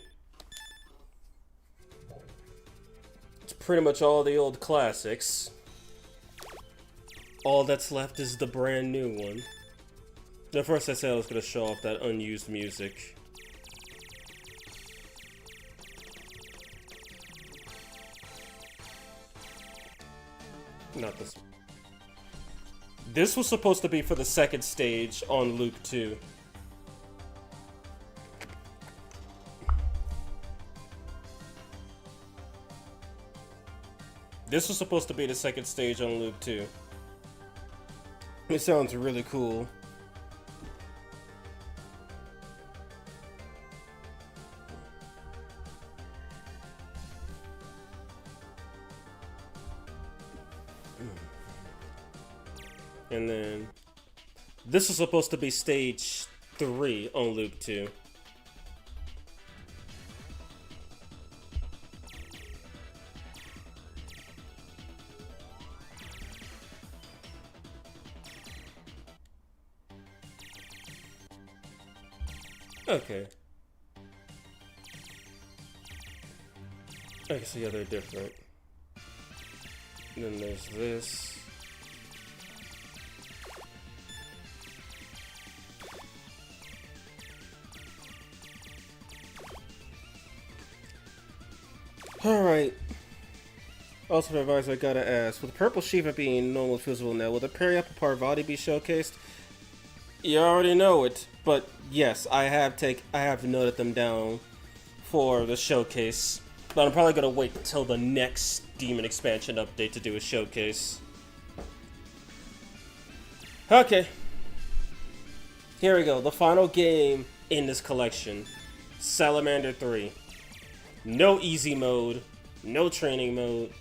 It's pretty much all the old classics. All that's left is the brand new one. At first I said I was going to show off that unused music. Not this. This was supposed to be for the second stage on Luke 2. This was supposed to be the second stage on Luke 2. It sounds really cool. And then this is supposed to be stage 3 on Luke 2. Okay. I can see how they're different. And then there's this. Alright. Also, advisor, I gotta ask, with Purple Shiva being normal visible now, will the Periappa Parvati be showcased? You already know it, but yes, I have noted them down for the showcase. But I'm probably gonna wait until the next Demon expansion update to do a showcase. Okay. Here we go, the final game in this collection. Salamander 3. No easy mode, no training mode.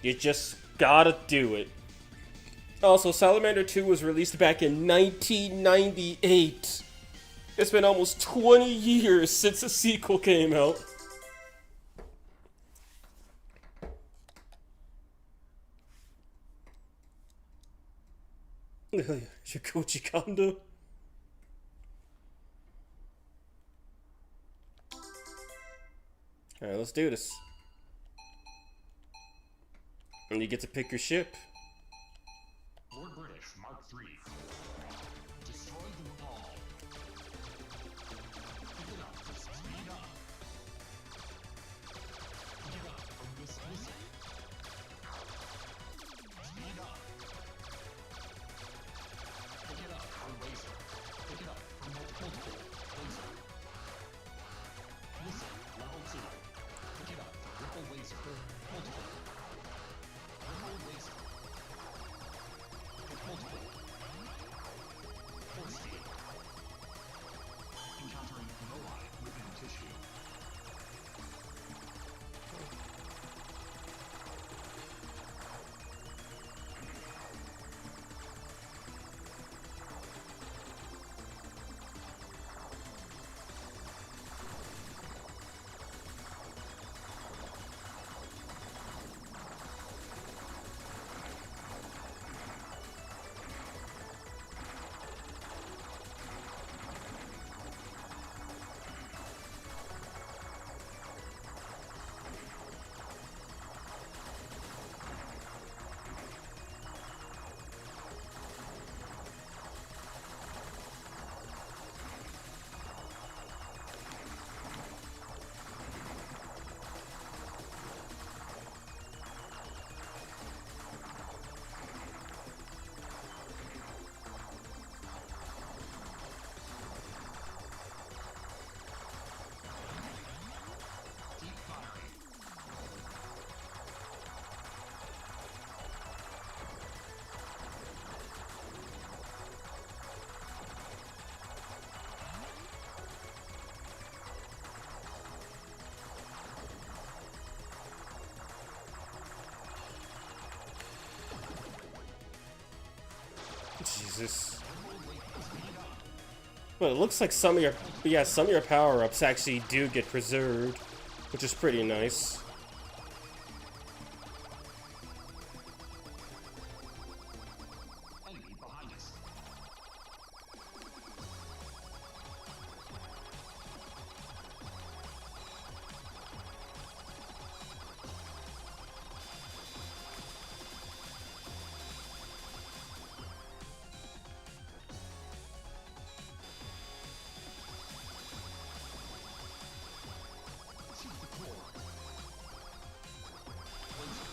You just gotta do it. Also, Salamander 2 was released back in 1998. It's been almost 20 years since a sequel came out. Shikochi Kondo. Alright, let's do this. And you get to pick your ship. Lord British, Mark III. Destroy them all. Pick it up, just speed up. Pick it up from this missile. Speed up. Pick it up from laser. Pick it up from multiple laser. Missile, level 2. Pick it up from ripple laser. Multiple. Ripple laser. Multiple. Force field. Encountering Moai within tissue. Jesus. Well, it looks like some of your power-ups actually do get preserved, which is pretty nice. Enemy behind us. Choose the core. Laser.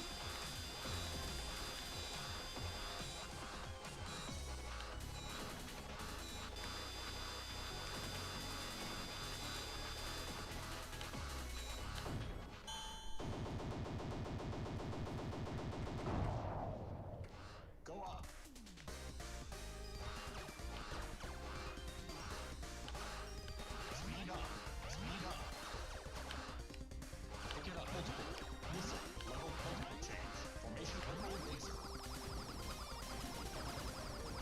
Go up. Speed up. Speed up. Pick it up. Multiple. Missile. Level multiple change. Formation control laser.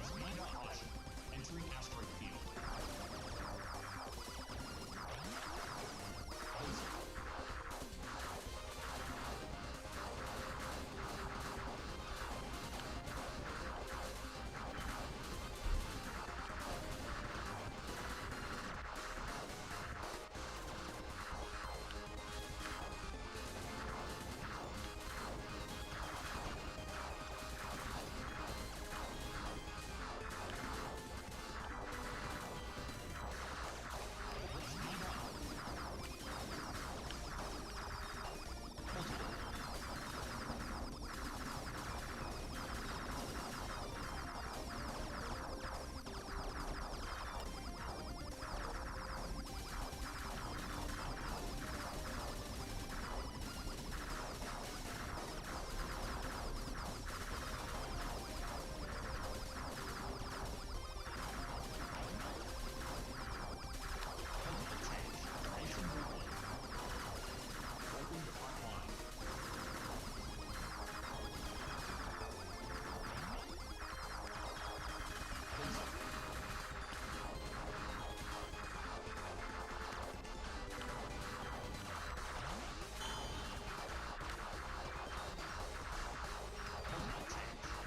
Speed up option. Entering asteroid field. Laser.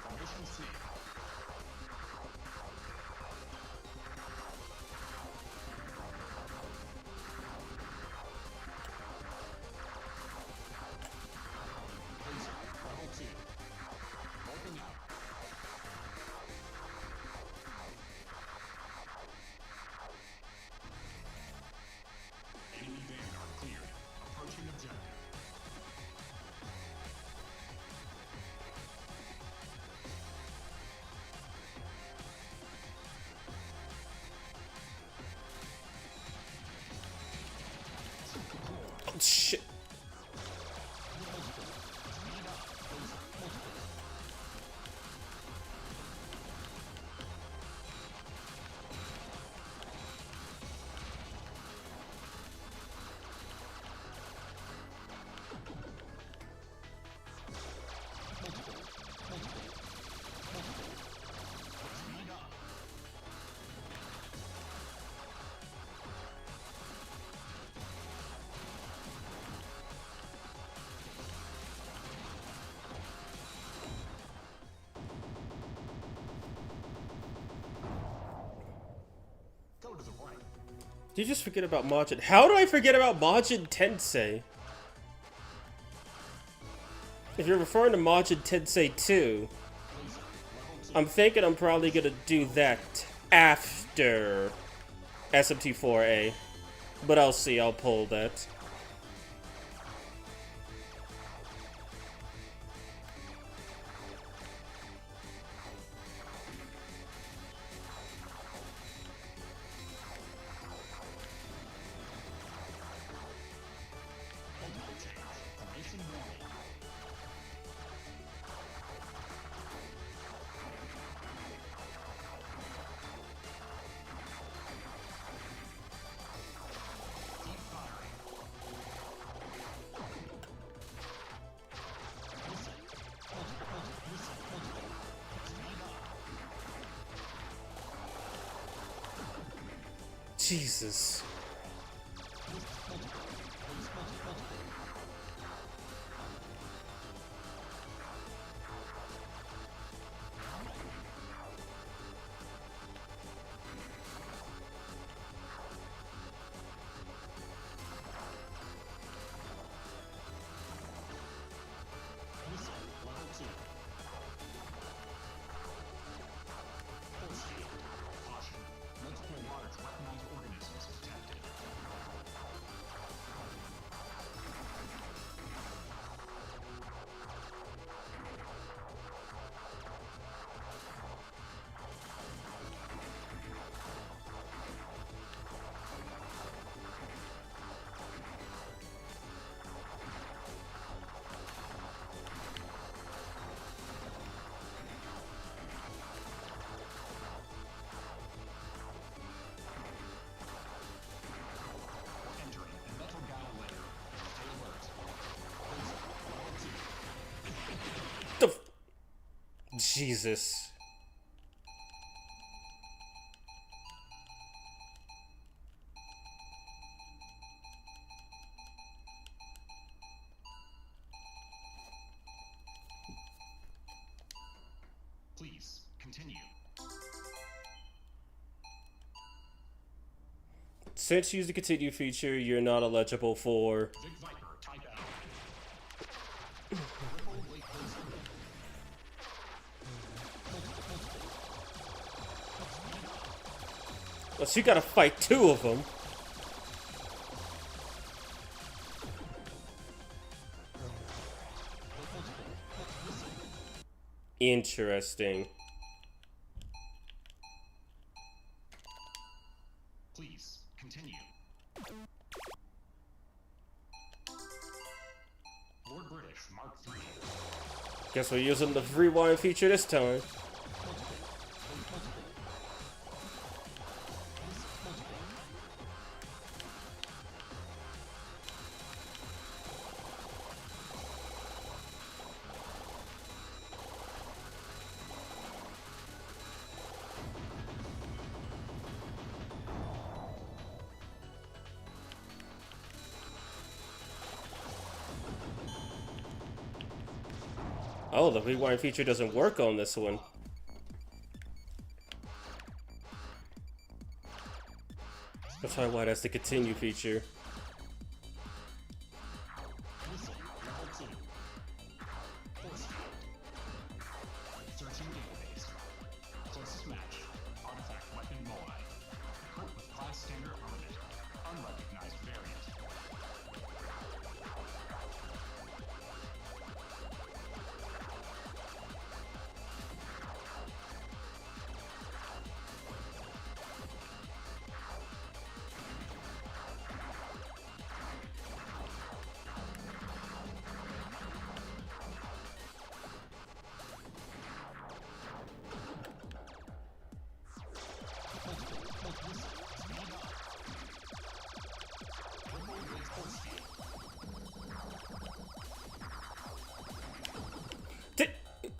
Formation C. Laser. Level 2. Open out. Enemy Vanguard cleared. Approaching objective. Oh, shit. Speed up. Go to the right. Did you just forget about Majin? How do I forget about Majin Tensei? If you're referring to Majin Tensei 2, I'm thinking I'm probably gonna do that after SMT4A. But I'll see, I'll pull that. Multiple change. Formation normal. Keep firing. Jesus. The Jesus. Please continue. Since you use the continue feature, you're not eligible for Vic Viper, type out. Well, you gotta fight two of them. Interesting. Please continue. Lord British, Mark III. Guess we're using the rewind feature this time. Oh, the rewind feature doesn't work on this one. That's probably why that's the continue feature. Missile, level 2. Force field. Searching database. Closest match. Artifact weapon Moai. Equipped with class standard armament. Unrecognized variant.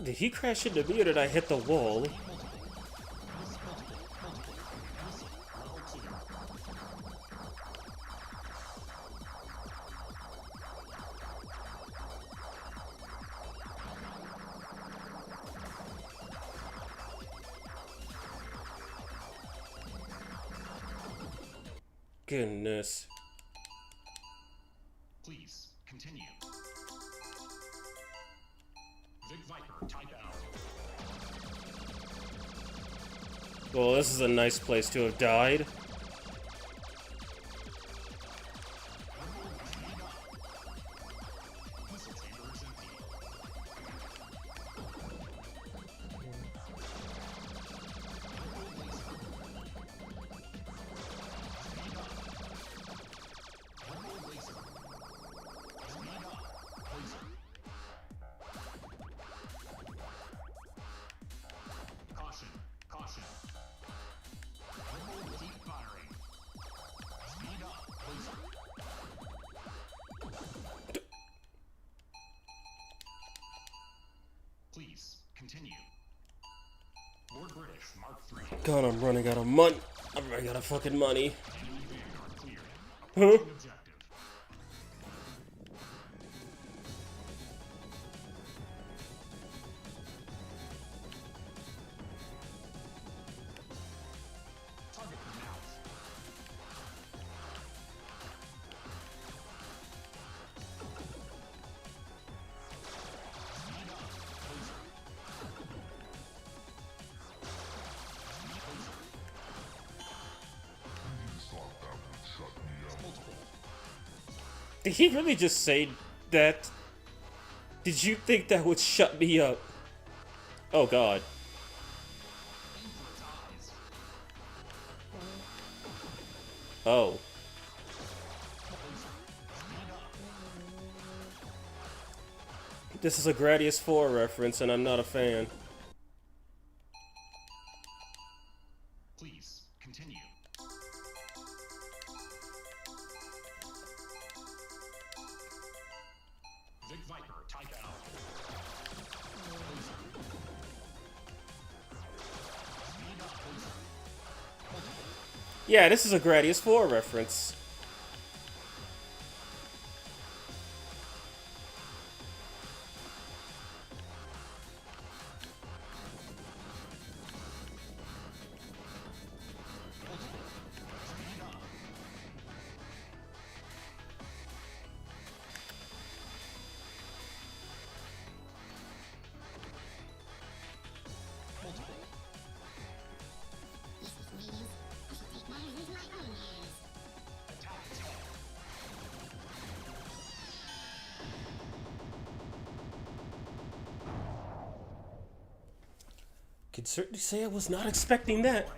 Did he crash into me or did I hit the wall? Goodness. Please continue. Vic Viper, type out. Well, this is a nice place to have died. Missile chamber is empty. Caution, caution. Keep firing. Speed up, laser. Please continue. Lord British, Mark III. God, I'm running out of money. I'm running out of fucking money. Launching objective. Target the mouth. Speed up. Laser. Multiple. Did he really just say that? Did you think that would shut me up? Oh god. Aim for its eyes. Oh. Laser. Speed up. This is a Gradius 4 reference, and I'm not a fan. Please, continue. Vic Viper, type out. Laser. Speed up, laser. Multiple. Yeah, this is a Gradius 4 reference. Multiple. Speed up. Multiple. Attack its head. Could certainly say I was not expecting that.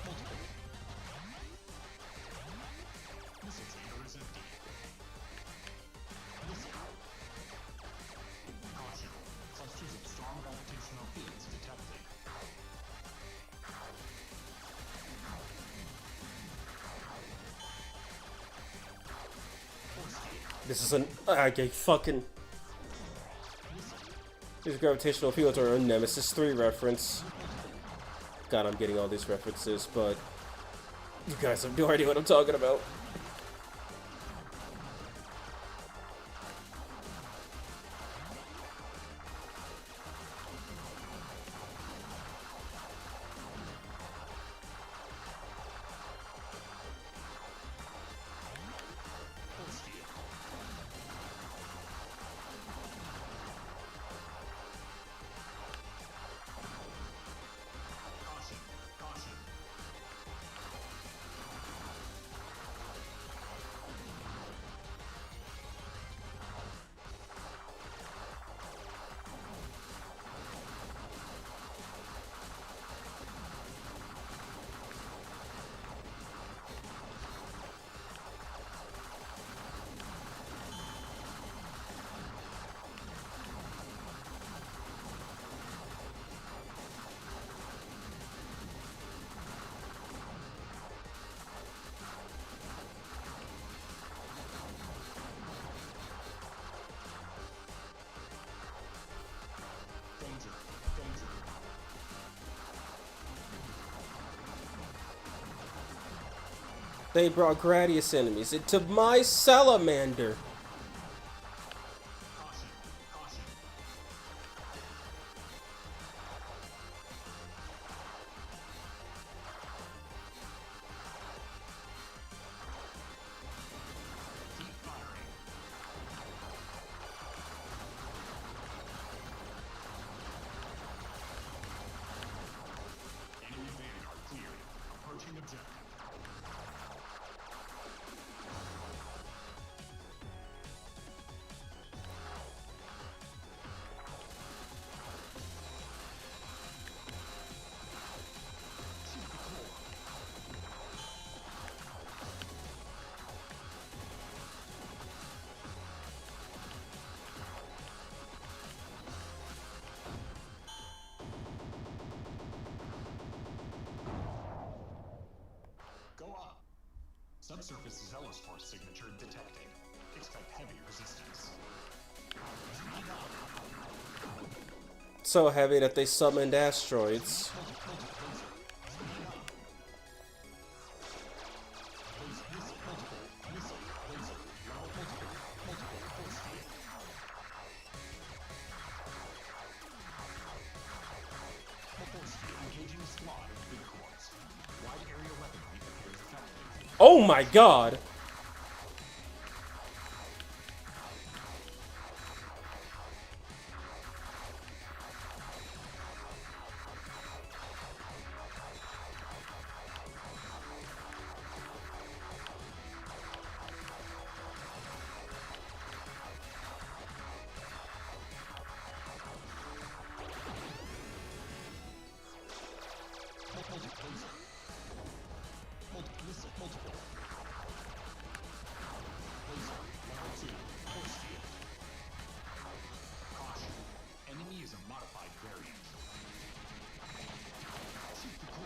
Multiple. Missile chamber is empty. Missile. Caution. Clusters of strong gravitational fields detected. Force field. This is an fucking. These gravitational fields are a Nemesis 3 reference. God, I'm getting all these references, but you guys have no idea what I'm talking about. Force field. Caution. Caution. Danger. Danger. They brought Gradius enemies into my salamander. Caution. Caution. Keep firing. Enemy vanguard cleared. Approaching objective. Shoot the core. Go up. Subsurface Zealous Force signature detected. Expect heavy resistance. Speed up. so heavy that they summoned asteroids. Oh my god! Enemy is a modified variant. Shoot the core.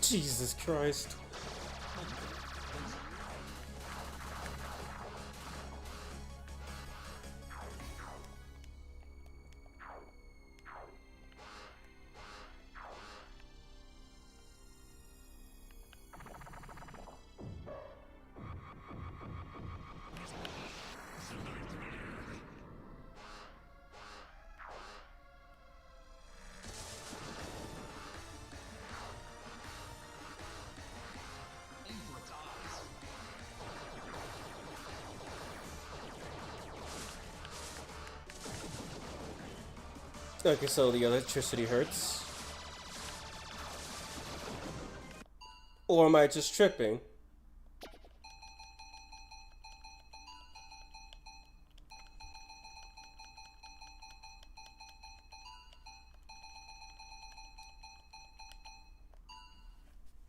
Jesus Christ. Aim for its eyes. Okay, so the electricity hurts. Or am I just tripping?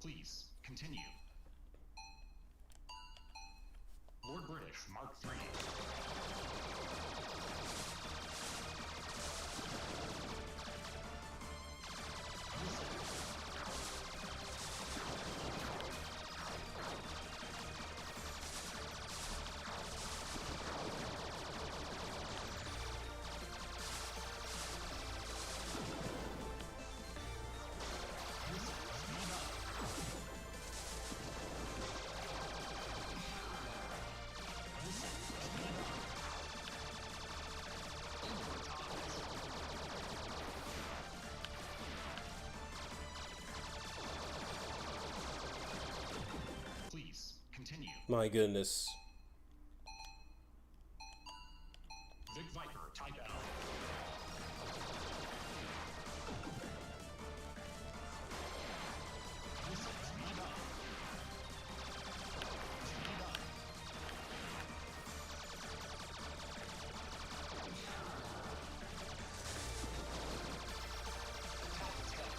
Please, continue. Lord British, Mark III. Please, continue. My goodness. Vic Viper, type L. Speed up. Speed up. Attack its head.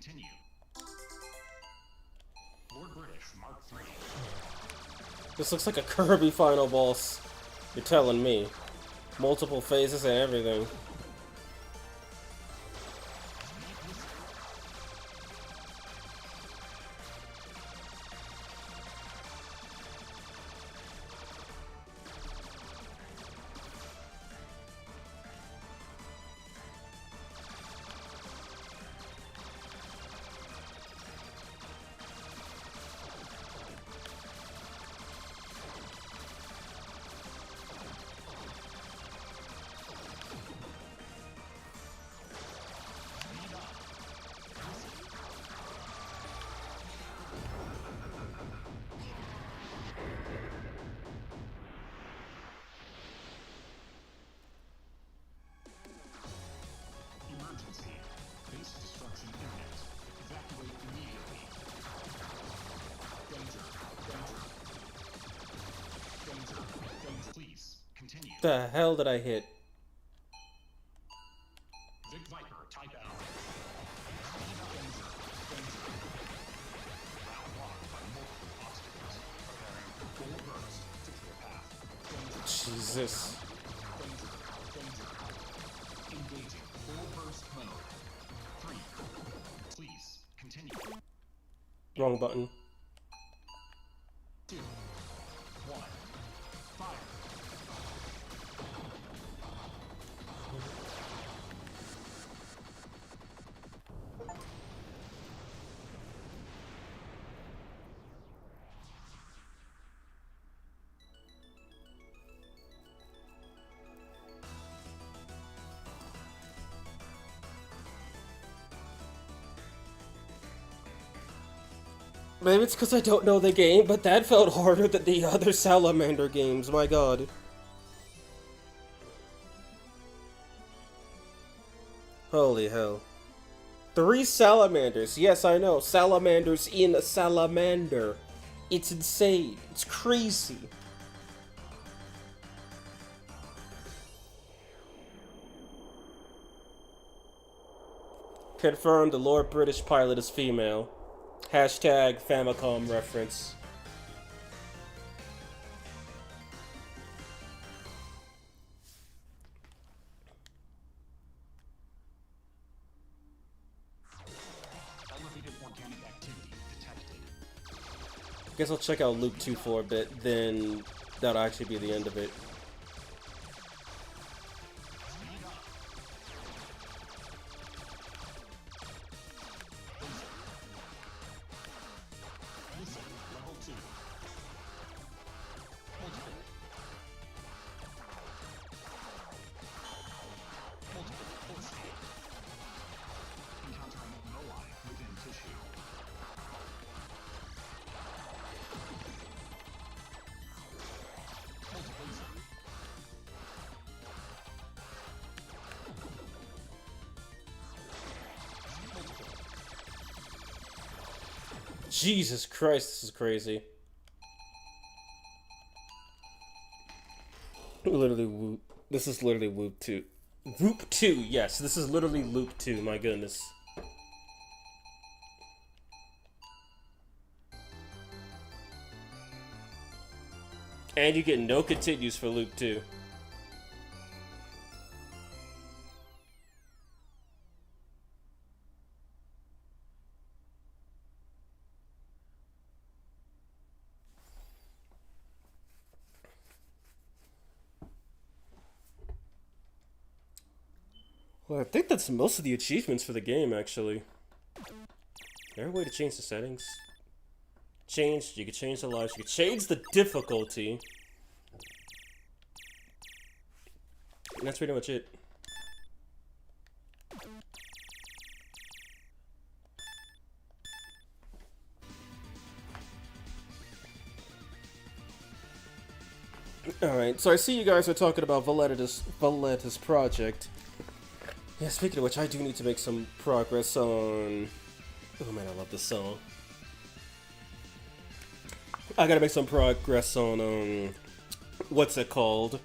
Continue. Lord British, Mark III. This looks like a Kirby final boss. You're telling me. Multiple phases and everything. Emergency. Base destruction imminent. Evacuate immediately. Danger. Danger. Danger. Danger. Please, continue. The hell did I hit? Vic Viper, type L. Danger. Danger. Round blocked by multiple obstacles. Preparing full burst to clear path. Danger. Jesus. Danger. Danger. Engaging full burst mode. 3. Please, continue. Wrong button. 2. 1. Fire. Maybe it's because I don't know the game, but that felt harder than the other Salamander games, my god. Holy hell. 3 salamanders, yes I know, salamanders in a salamander. It's insane, it's crazy. Confirmed, the Lord British pilot is female. Hashtag Famicom reference. Elevated organic activity detected. Guess I'll check out Loop 2 for a bit, then that'll actually be the end of it. Speed up. Listen, level 2. Multiple. Multiple pulsing. Encountering moai within tissue. Multiplacer. Multiple. Jesus Christ, this is crazy. Literally Whoop. This is literally Whoop 2. Whoop 2, yes, this is literally Loop 2, my goodness. And you get no continues for Loop 2. Well, I think that's most of the achievements for the game, actually. Is there a way to change the settings? You can change the lives, you can change the difficulty. And that's pretty much it. Alright, so I see you guys are talking about Valletta's project. Yeah, speaking of which, I do need to make some progress on... Oh man, I love this song. I gotta make some progress on, what's it called?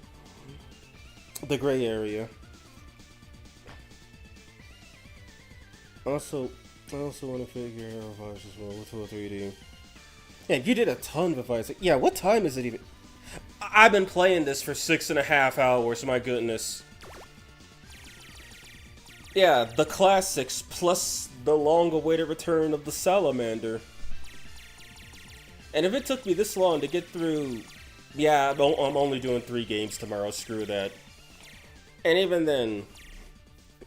The gray area. Also, I also want to figure out Revised as well. What's 3D? Yeah, you did a ton of Revised. Yeah, what time is it even? I've been playing this for 6.5 hours, my goodness. Yeah, the classics plus the long-awaited return of the Salamander. And if it took me this long to get through... Yeah, I'm only doing 3 games tomorrow, screw that. And even then...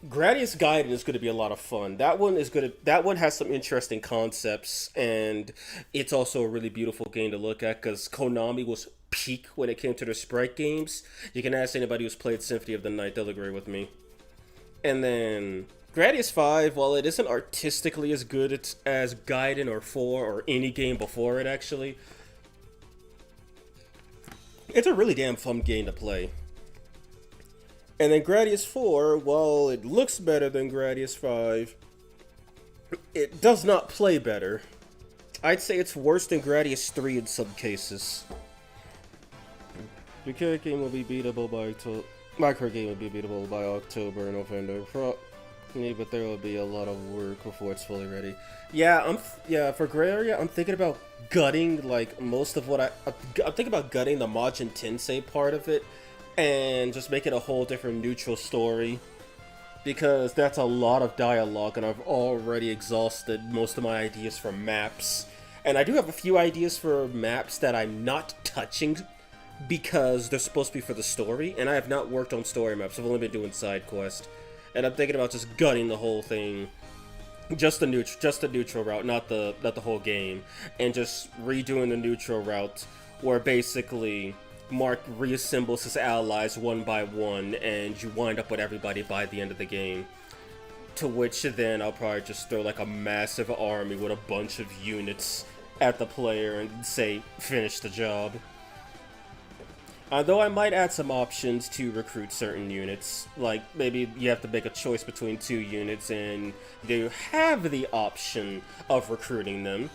Gradius Gaiden is going to be a lot of fun. That one is good. That one has some interesting concepts, and it's also a really beautiful game to look at because Konami was peak when it came to their sprite games. You can ask anybody who's played Symphony of the Night; they'll agree with me. And then Gradius 5, while it isn't artistically as good as Gaiden or 4 or any game before it, actually, it's a really damn fun game to play. And then Gradius 4, while it looks better than Gradius 5, it does not play better. I'd say it's worse than Gradius 3 in some cases. The current game will be beatable by October. My current game will be beatable by October and November. But there will be a lot of work before it's fully ready. Yeah, for Gray Area, I'm thinking about gutting like most of what I'm thinking about gutting the Majin Tensei part of it. And just make it a whole different neutral story. Because that's a lot of dialogue, and I've already exhausted most of my ideas for maps. And I do have a few ideas for maps that I'm not touching because they're supposed to be for the story, and I have not worked on story maps. I've only been doing side quest. And I'm thinking about just gutting the whole thing. Just the neutral route, not the whole game. And just redoing the neutral route where basically Mark reassembles his allies one by one, and you wind up with everybody by the end of the game. To which then I'll probably just throw like a massive army with a bunch of units at the player and say, finish the job. Though I might add some options to recruit certain units. Like, maybe you have to make a choice between 2 units and you have the option of recruiting them.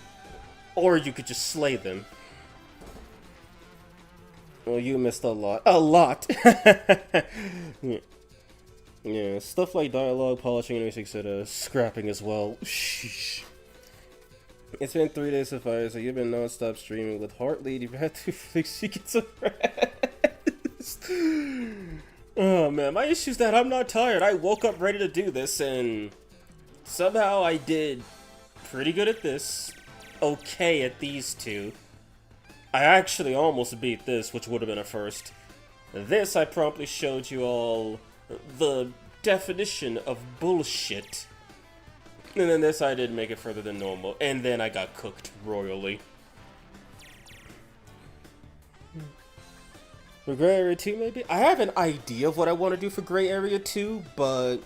Or you could just slay them. Well, you missed a lot. A lot! Yeah, stuff like dialogue, polishing, and etc. Scrapping as well. Sheesh. It's been 3 days so far, so you've been non-stop streaming with Heartlead. You've had to fix you get some rest. Oh man, my issue is that I'm not tired. I woke up ready to do this, and somehow I did pretty good at this. Okay at these 2. I actually almost beat this, which would have been a first. This, I promptly showed you all the definition of bullshit. And then this, I did make it further than normal. And then I got cooked royally. For Gray Area 2, maybe? I have an idea of what I want to do for Gray Area 2, but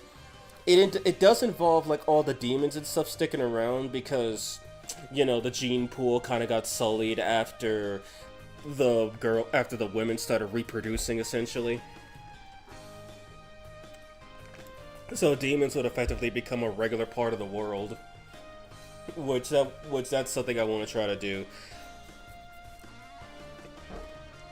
it does involve, like, all the demons and stuff sticking around, because... You know, the gene pool kind of got sullied after the women started reproducing, essentially. So demons would effectively become a regular part of the world. Which that's something I want to try to do.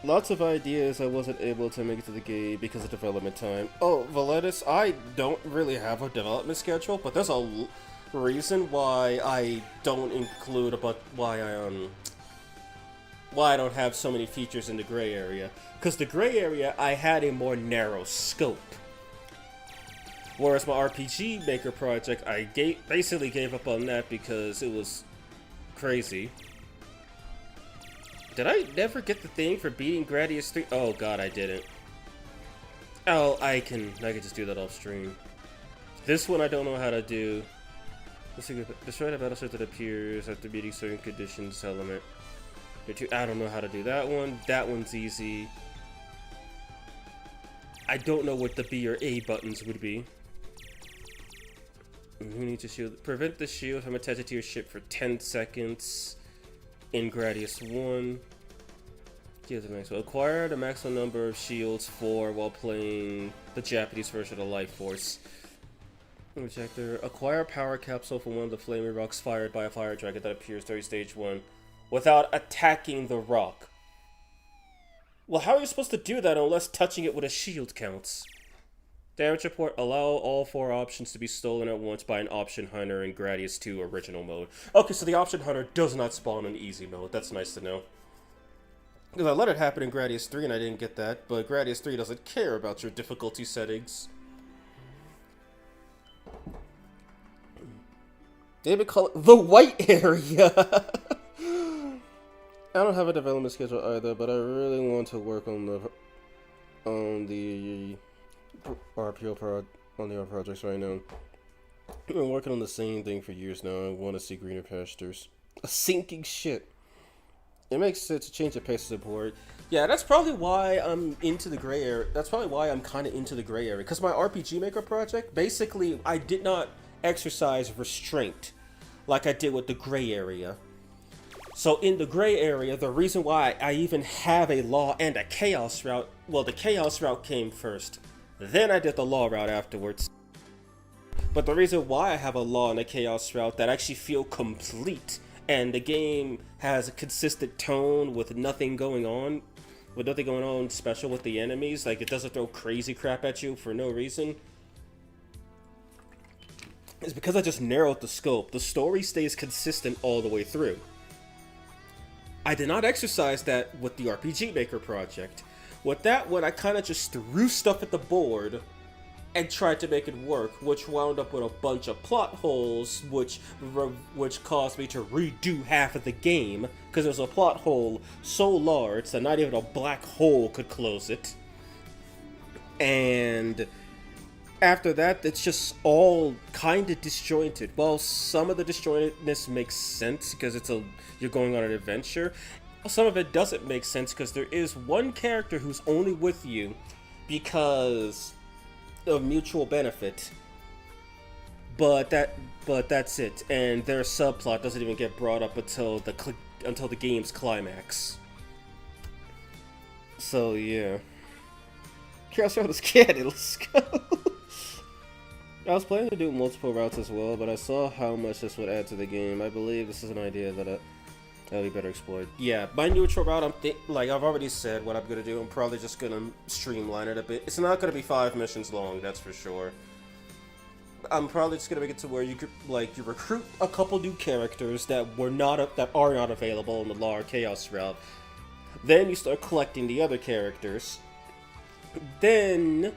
Lots of ideas I wasn't able to make it to the game because of development time. Oh, Valetus, I don't really have a development schedule, but there's a reason why I don't include about why I don't have so many features in the Gray Area. Because the Gray Area, I had a more narrow scope. Whereas my RPG Maker project, I basically gave up on that because it was crazy. Did I never get the thing for beating Gradius 3? Oh god, I didn't. Oh, I can just do that off stream. This one I don't know how to do. Destroy the battle set that appears after beating certain conditions element. I don't know how to do that one. That one's easy. I don't know what the B or A buttons would be. Who needs a shield? Prevent the shield from attaching to your ship for 10 seconds in Gradius 1. Acquire the maximum number of shields for while playing the Japanese version of Life Force. Projector. Acquire a power capsule from one of the flaming rocks fired by a fire dragon that appears during stage 1 without attacking the rock. Well, how are you supposed to do that unless touching it with a shield counts? Damage report, allow all 4 options to be stolen at once by an option hunter in Gradius 2 original mode. Okay, so the option hunter does not spawn in easy mode. That's nice to know. Because I let it happen in Gradius 3 and I didn't get that, but Gradius 3 doesn't care about your difficulty settings. David call it the white area! I don't have a development schedule either, but I really want to work on the projects right now. I've been working on the same thing for years now. I want to see greener pastures. A sinking shit. It makes sense to change the pace of support. Yeah, that's probably why I'm into the gray area. That's probably why I'm kind of into the gray area. Because my RPG Maker project, basically, I did not exercise restraint like I did with the gray area. So in the gray area, the reason why I even have a law and a chaos route, well, the chaos route came first. Then I did the law route afterwards. But the reason why I have a law and a chaos route that actually feel complete, and the game has a consistent tone with nothing going on special with the enemies, like it doesn't throw crazy crap at you for no reason, is because I just narrowed the scope. The story stays consistent all the way through. I did not exercise that with the RPG Maker project. With that one, I kind of just threw stuff at the board and tried to make it work, which wound up with a bunch of plot holes, which caused me to redo half of the game, because there's a plot hole so large that not even a black hole could close it. And after that, it's just all kind of disjointed. Well, some of the disjointedness makes sense because you're going on an adventure. Some of it doesn't make sense because there is one character who's only with you because of mutual benefit. But that's it. And their subplot doesn't even get brought up until the game's climax. So yeah. Chaos Route is candy. Let's go. I was planning to do multiple routes as well, but I saw how much this would add to the game. I believe this is an idea that we better exploit. Yeah, my neutral route, like I've already said what I'm gonna do. I'm probably just gonna streamline it a bit. It's not gonna be 5 missions long, that's for sure. I'm probably just gonna make it to where you recruit a couple new characters that are not available in the Law or Chaos route. Then you start collecting the other characters. Then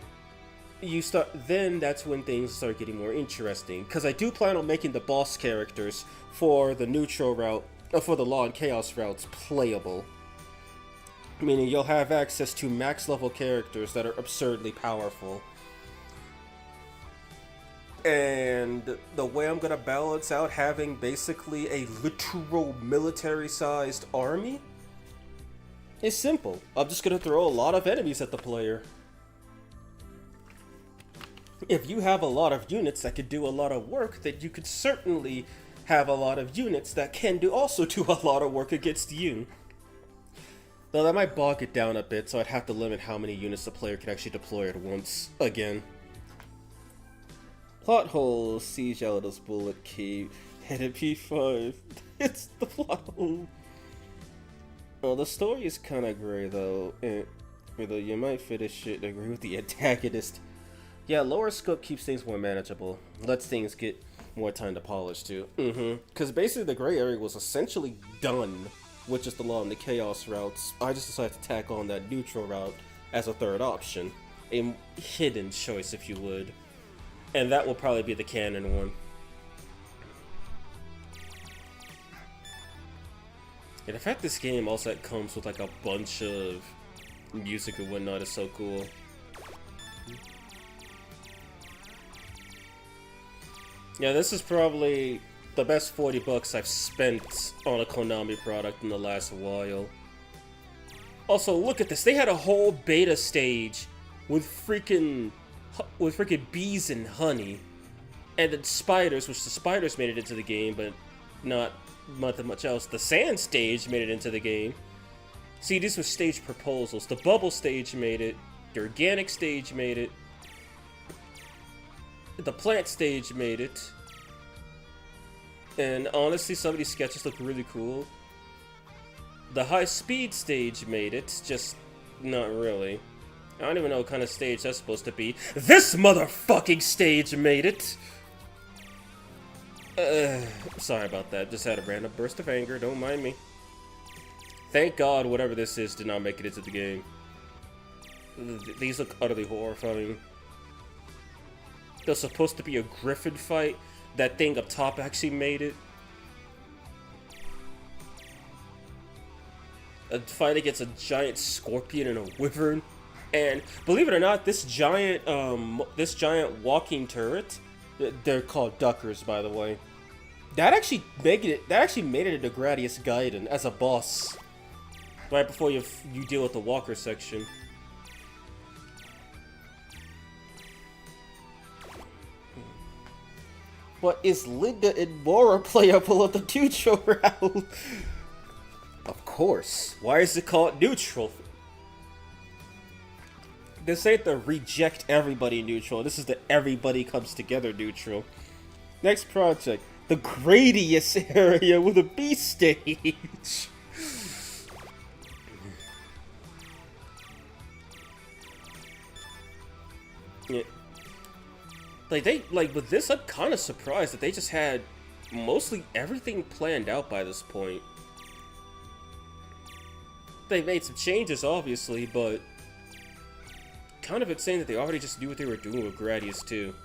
that's when things start getting more interesting. Because I do plan on making the boss characters for the neutral route, for the Law and Chaos routes, playable. Meaning you'll have access to max level characters that are absurdly powerful. And the way I'm gonna balance out having basically a literal military-sized army is simple. I'm just gonna throw a lot of enemies at the player. If you have a lot of units that can do a lot of work, then you could certainly have a lot of units that can also do a lot of work against you. Though that might bog it down a bit, so I'd have to limit how many units the player could actually deploy at once, again. Plot hole, Siege Aladdin's Bullet Keep, headed P5. It's the plot hole. Well, the story is kinda gray though, although you might fit this shit and agree with the antagonist. Yeah, lower scope keeps things more manageable. Lets things get more time to polish too. Because basically the gray area was essentially done with just the Law and the Chaos routes. I just decided to tack on that neutral route as a third option. A hidden choice, if you would. And that will probably be the canon one. And the fact this game also comes with like a bunch of music and whatnot is so cool. Yeah, this is probably the best 40 bucks I've spent on a Konami product in the last while. Also, look at this. They had a whole beta stage with freaking bees and honey. And then spiders, which the spiders made it into the game, but not much else. The sand stage made it into the game. See, these were stage proposals. The bubble stage made it. The organic stage made it. The plant stage made it. And honestly, some of these sketches look really cool. The high speed stage made it, just not really. I don't even know what kind of stage that's supposed to be. This motherfucking stage made it! Sorry about that. Just had a random burst of anger. Don't mind me. Thank God whatever this is did not make it into the game. These look utterly horrifying. There's supposed to be a griffin fight. That thing up top actually made it. A fight against a giant scorpion and a wyvern. And believe it or not, this giant walking turret, they're called duckers, by the way. That actually made it into Gradius Gaiden as a boss. Right before you deal with the walker section. But is Linda and Mora playable at the neutral route? Of course. Why is it called neutral? This ain't the reject everybody neutral. This is the everybody comes together neutral. Next project. The Gradius area with a B stage. Yeah. With this, I'm kind of surprised that they just had mostly everything planned out by this point. They made some changes, obviously, but kind of insane that they already just knew what they were doing with Gradius too.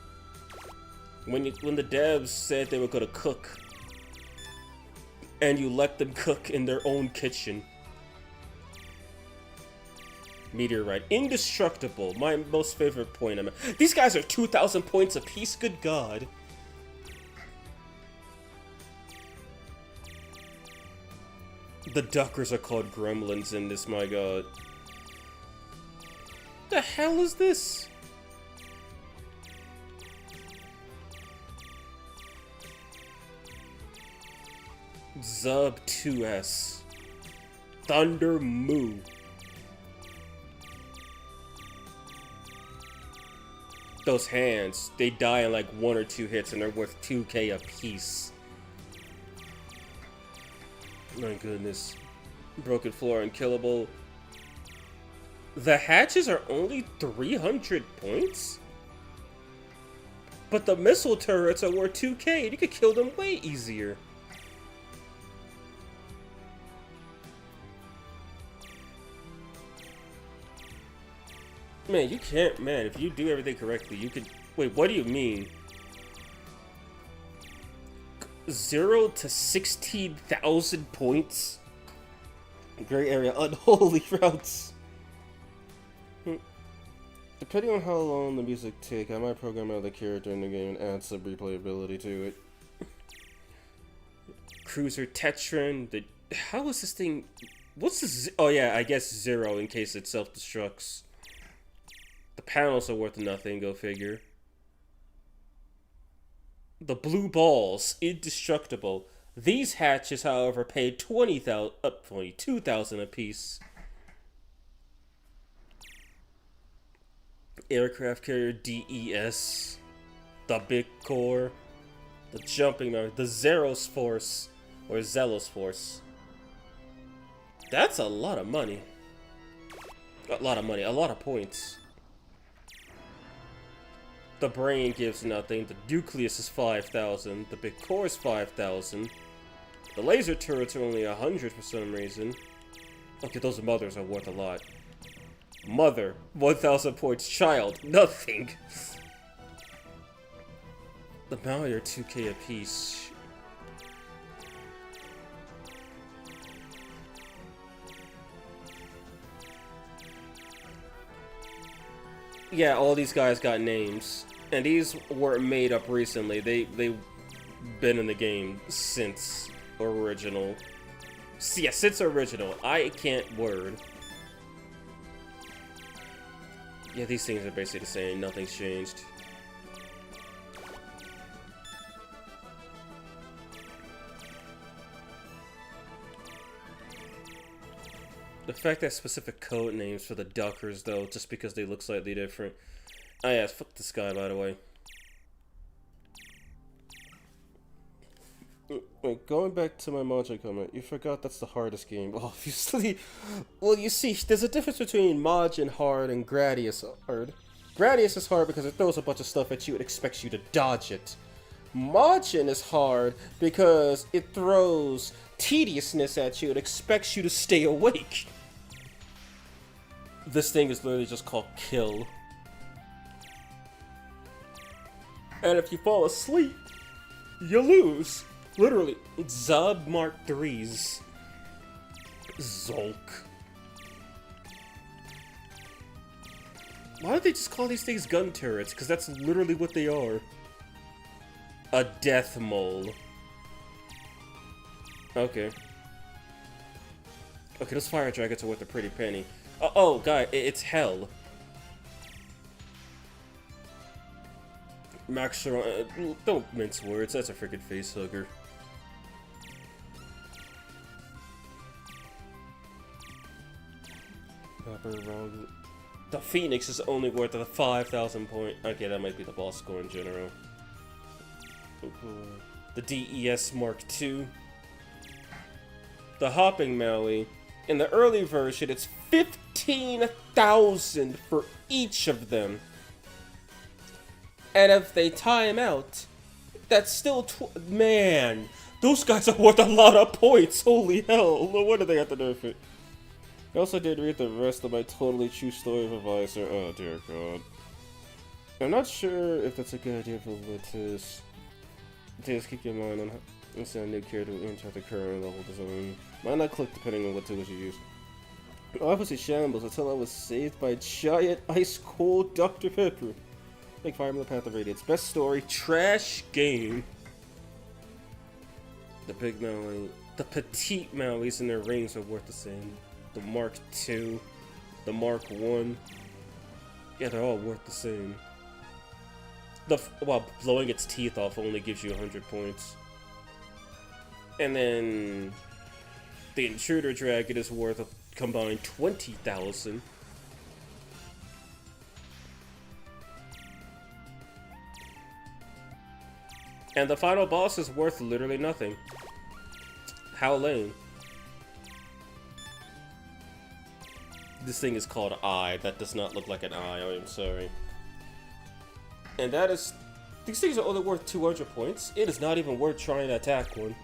When the devs said they were gonna cook, and you let them cook in their own kitchen. Meteorite. Indestructible. My most favorite point. These guys are 2,000 points apiece. Good God. The duckers are called gremlins in this, my God. The hell is this? Zub 2S. Thunder Moo. Those hands, they die in like 1 or 2 hits and they're worth 2k a piece. My goodness. Broken floor, unkillable. The hatches are only 300 points? But the missile turrets are worth 2k and you could kill them way easier. Man, you can't, man, if you do everything correctly, you could... Wait, what do you mean? 0 to 16,000 points? Gray area, unholy routes. Depending on how long the music take, I might program another character in the game and add some replayability to it. Cruiser Tetran, how is this thing... What's this... Oh yeah, I guess 0 in case it self-destructs. The panels are worth nothing, go figure. The blue balls, indestructible. These hatches, however, pay 22,000 apiece. Aircraft carrier DES. The big core. The jumping, the Zeros Force. Or Zelos Force. That's a lot of money. A lot of money, a lot of points. The brain gives nothing. The nucleus is 5,000. The big core is 5,000. The laser turrets are only 100 for some reason. Okay, those mothers are worth a lot. Mother, 1,000 points. Child, nothing. The Maui are 2k apiece. Yeah, all these guys got names. And these weren't made up recently. They've been in the game since original. Yeah, since original. I can't word. Yeah, these things are basically the same. Nothing's changed. The fact that specific code names for the duckers, though, just because they look slightly different. Oh yeah, fuck this guy, by the way. Wait, going back to my Majo comment, you forgot that's the hardest game, obviously. Well, you see, there's a difference between Majin hard and Gradius hard. Gradius is hard because it throws a bunch of stuff at you and expects you to dodge it. Majin is hard because it throws tediousness at you and expects you to stay awake. This thing is literally just called kill. And if you fall asleep, you lose. Literally, Zub Mark III's Zolk. Why don't they just call these things gun turrets? Because that's literally what they are. A death mole. Okay. Okay, those fire dragons are worth a pretty penny. Oh, guy, it's hell. Max Sharon, don't mince words, that's a freaking facehugger. Wrong. The Phoenix is only worth a 5,000 point. Okay, that might be the boss score in general. The DES Mark II. The Hopping Maui. In the early version, it's 15,000 for each of them. And if they time out, that's still man, those guys are worth a lot of points. Holy hell! No wonder they have to nerf it. I also did read the rest of my totally true story of Advisor. Oh dear god. I'm not sure if that's a good idea for Litis. Just keep your mind on how a new character will enter the current level design. Might not click depending on what tools you use. I was in shambles until I was saved by giant ice cold Dr. Pepper. Like Fire Emblem Path of Radiance. Best story, trash game. The big Maui, the petite Mauis and their rings are worth the same. The Mark II, the Mark I. Yeah, they're all worth the same. While blowing its teeth off only gives you 100 points. And then the Intruder Dragon is worth a combined 20,000. And the final boss is worth literally nothing. How lame. This thing is called Eye. That does not look like an eye. I am sorry. And that is... These things are only worth 200 points. It is not even worth trying to attack one.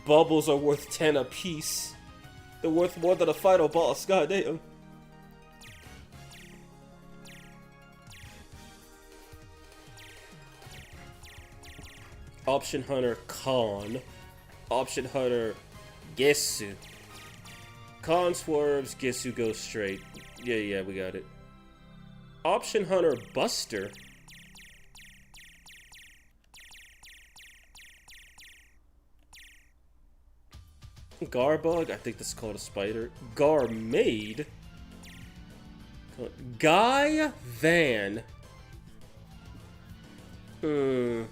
Bubbles are worth 10 apiece. They're worth more than a final boss. God damn. Option Hunter Khan. Option Hunter Gesu. Khan swerves, Gesu goes straight. Yeah, we got it. Option Hunter Buster. Garbug, I think this is called a spider. Garmaid. Guy Van. The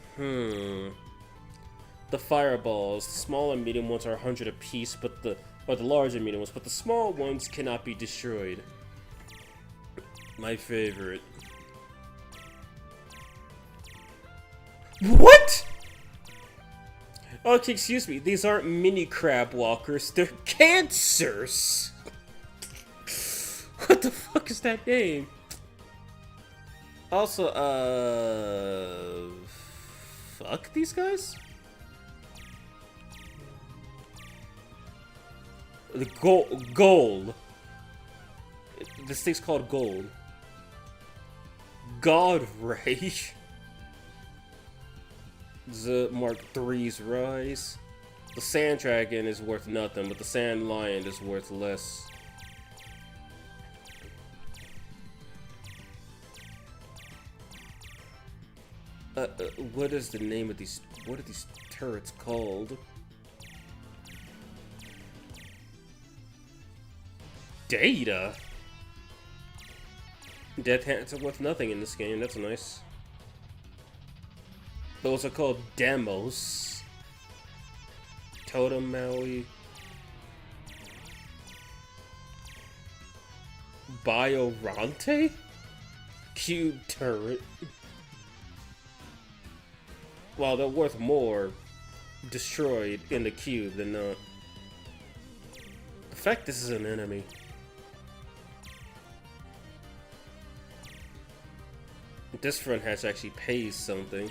fireballs, the small and medium ones are 100 apiece, but the large and medium ones, but the small ones cannot be destroyed. My favorite. What? Okay, excuse me. These aren't mini crab walkers. They're cancers. What the fuck is that name? Also, fuck these guys? The gold. This thing's called gold. God Ray. The Mark III's Rise. The Sand Dragon is worth nothing, but the Sand Lion is worth less. What is the name of these? What are these turrets called? Data? Death Hands are worth nothing in this game, that's nice. Those are called demos. Totem Maui. Biorante? Cube Turret. Well, they're worth more destroyed in the cube than not. The fact this is an enemy. This front hatch actually pays something.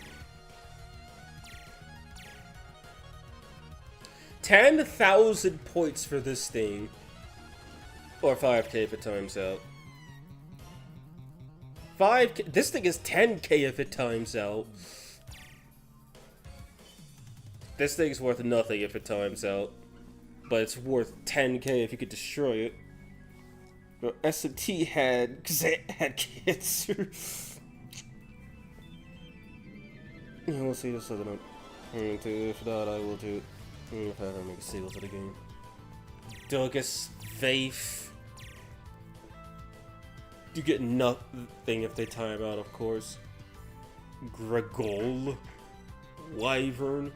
10,000 points for this thing. Or 5k if it times out. 5k. This thing is 10k if it times out. This thing's worth nothing if it times out. But it's worth 10k if you could destroy it. But S&T had cancer. Yeah, we'll see this other one. If not, I will do it. If I don't make a sequel to the game. Dogus, Vafe. You get nothing if they time out, of course. Gregol. Wyvern.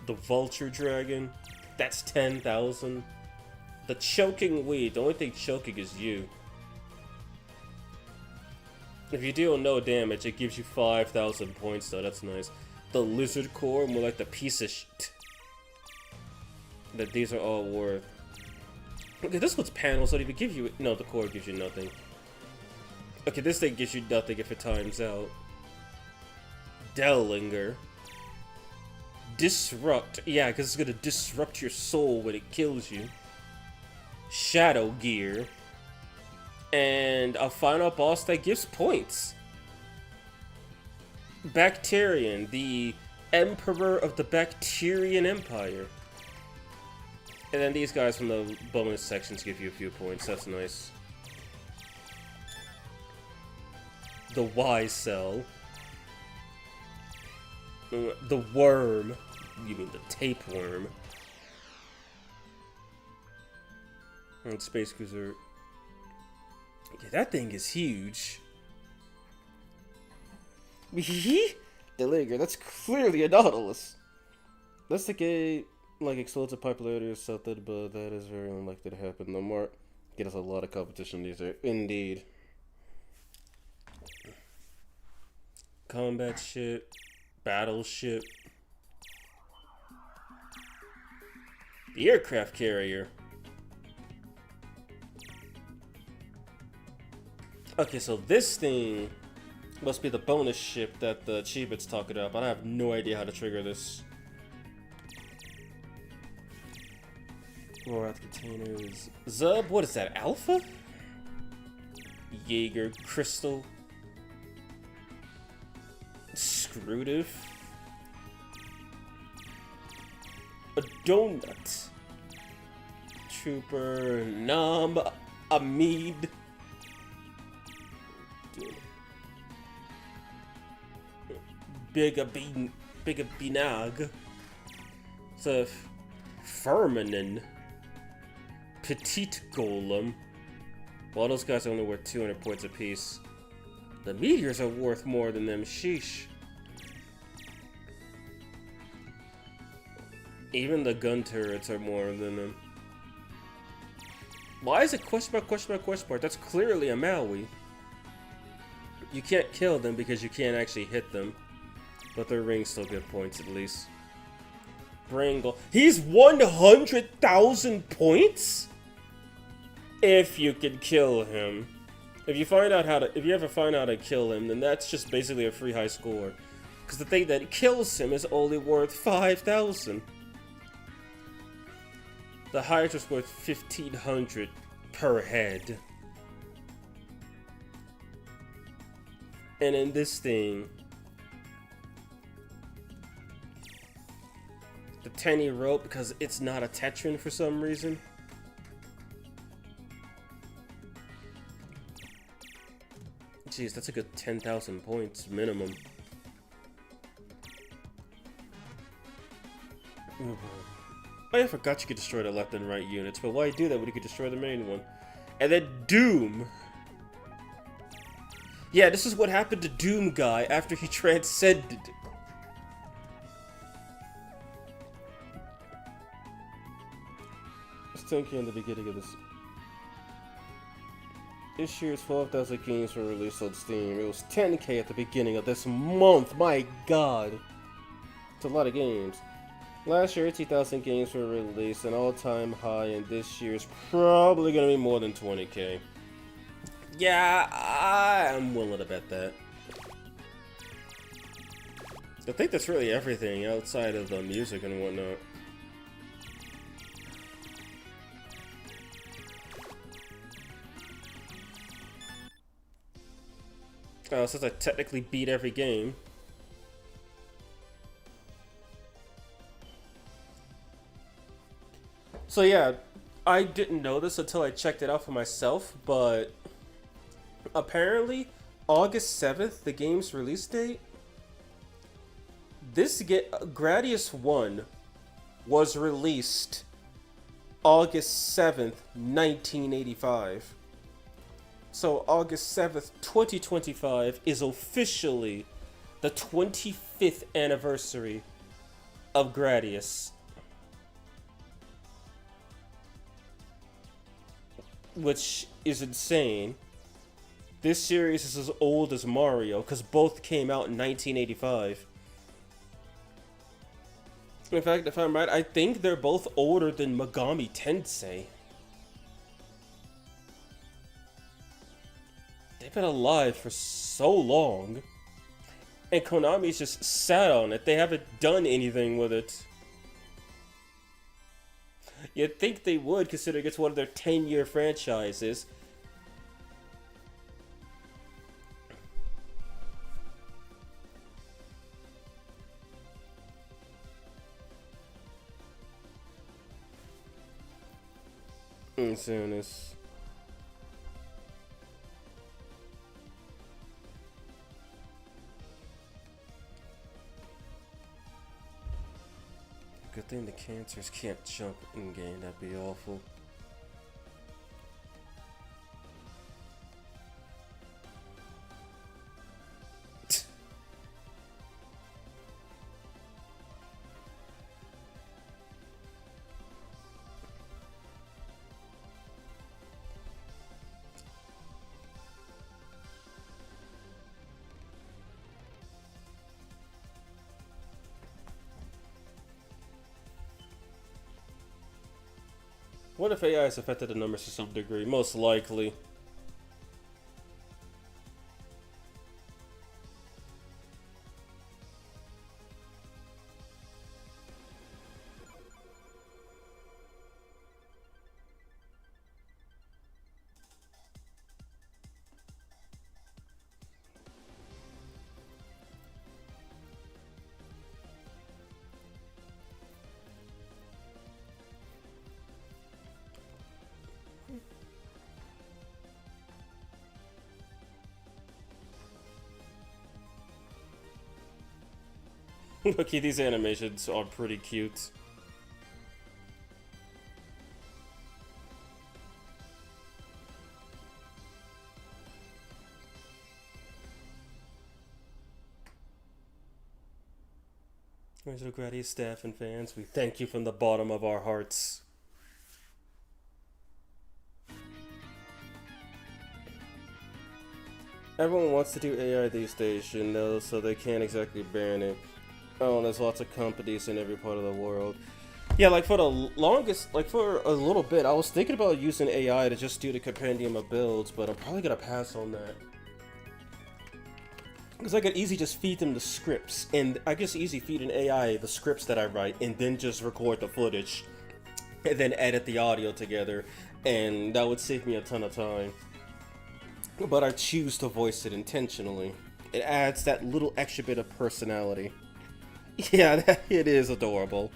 The Vulture Dragon. That's 10,000. The Choking Weed. The only thing choking is you. If you deal no damage, it gives you 5,000 points, though. That's nice. The Lizard Core, more like the piece of shit that these are all worth. Okay, this one's panels don't even give you. No, the core gives you nothing. Okay, this thing gives you nothing if it times out. Dellinger. Disrupt. Yeah, because it's gonna disrupt your soul when it kills you. Shadow Gear. And a final boss that gives points. Bacterian, the Emperor of the Bacterian Empire. And then these guys from the bonus sections give you a few points. That's nice. The Y Cell. The Worm. You mean the Tapeworm. And Space Cruiser. Yeah, that thing is huge. The Linger, that's clearly a Nautilus. That's like a explosive popularity or something, but that is very unlikely to happen. The more get us a lot of competition these days. Indeed. Combat ship, battleship, the aircraft carrier. Okay, so this thing must be the bonus ship that the achievement's talking about, but I have no idea how to trigger this. More containers. Zub, what is that? Alpha? Jaeger, Crystal. Screwdiv. A Donut. Trooper, Nom, Amid. Bigabinag. So, Firminin. Petite Golem. Well, those guys are only worth 200 points apiece. The meteors are worth more than them, sheesh. Even the gun turrets are more than them. Why is it question mark, question mark, question mark? That's clearly a Maui. You can't kill them because you can't actually hit them. But their rings still get points at least. Bringle. He's 100,000 points? If you can kill him. If you ever find out how to kill him, then that's just basically a free high score. Because the thing that kills him is only worth 5,000. The Hydra's worth 1,500 per head. And in this thing, the Tenny Rope, because it's not a Tetran for some reason. Jeez, that's a good 10,000 points minimum. Oh, I forgot you could destroy the left and right units, but why do that when you could destroy the main one? And then Doom! Yeah, this is what happened to Doom Guy after he transcended. I was thinking in the beginning of this. This year's 12,000 games were released on Steam. It was 10k at the beginning of this month, my god! It's a lot of games. Last year, 80,000 games were released, an all-time high, and this year's probably gonna be more than 20K. Yeah, I'm willing to bet that. I think that's really everything outside of the music and whatnot. Since I technically beat every game. So yeah, I didn't know this until I checked it out for myself, but apparently August 7th, the game's release date, Gradius 1 was released August 7th, 1985. So August 7th, 2025 is officially the 25th anniversary of Gradius. Which is insane. This series is as old as Mario, because both came out in 1985. In fact, if I'm right, I think they're both older than Megami Tensei. They've been alive for so long. And Konami's just sat on it. They haven't done anything with it. You'd think they would, considering it's one of their 10-year franchises. Insaneness. Good thing the cancers can't jump in game, that'd be awful. What if AI has affected the numbers to some degree? Most likely. Okay, these animations are pretty cute. Original Gradius staff and fans, we thank you from the bottom of our hearts. Everyone wants to do AI these days, you know, so they can't exactly ban it. Oh, there's lots of companies in every part of the world. Yeah, like for the longest, like for a little bit, I was thinking about using AI to just do the compendium of builds, but I'm probably gonna pass on that. Because I could easily just feed them the scripts, and I guess easy feed an AI the scripts that I write, and then just record the footage, and then edit the audio together, and that would save me a ton of time. But I choose to voice it intentionally. It adds that little extra bit of personality. Yeah, it is adorable.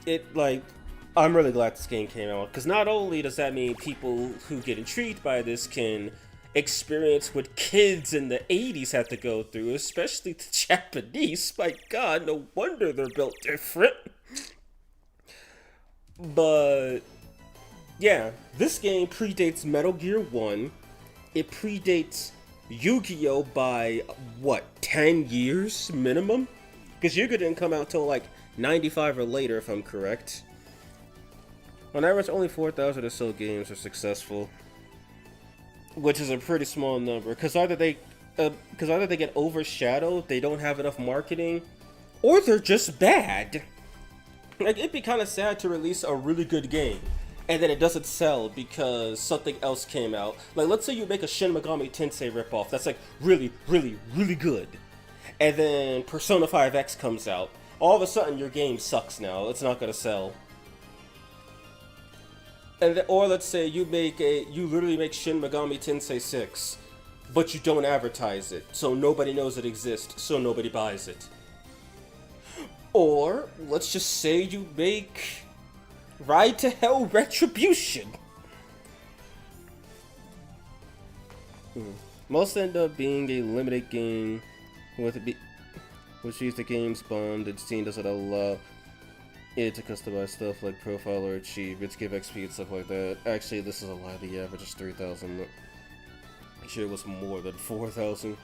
I'm really glad this game came out, because not only does that mean people who get intrigued by this can experience what kids in the 80s had to go through, especially the Japanese. My god, no wonder they're built different. But yeah, this game predates Metal Gear 1. It predates Yu-Gi-Oh! By, what, 10 years minimum? Because Yu-Gi-Oh! Didn't come out till like 95 or later, if I'm correct. On average, only 4,000 or so games are successful. Which is a pretty small number, because either they because either they get overshadowed, they don't have enough marketing, or they're just bad. Like, it'd be kind of sad to release a really good game, and then it doesn't sell because something else came out. Like, let's say you make a Shin Megami Tensei ripoff that's like really, really, really good, and then Persona 5X comes out. All of a sudden, your game sucks now. It's not gonna sell. And or let's say you literally make Shin Megami Tensei 6, but you don't advertise it, so nobody knows it exists, so nobody buys it. Or let's just say you make Ride to Hell Retribution. Most end up being a limited game with which uses the game's bond and Steam doesn't allow it to customize stuff like profile or achievements, give XP and stuff like that. Actually, this is a lie. The average is 3,000. I'm sure it was more than 4,000.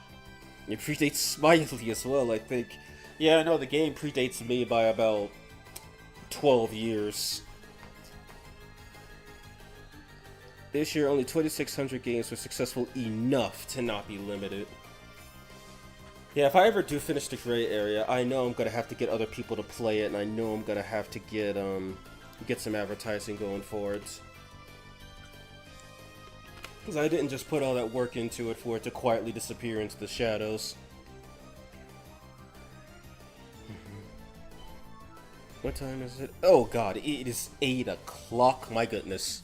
It predates Smiley as well, I think. Yeah, I know the game predates me by about 12 years. This year, only 2,600 games were successful enough to not be limited. Yeah, if I ever do finish the gray area, I know I'm gonna have to get other people to play it, and I know I'm gonna have to get some advertising going for it. Because I didn't just put all that work into it for it to quietly disappear into the shadows. What time is it? Oh god, it is 8 o'clock, my goodness.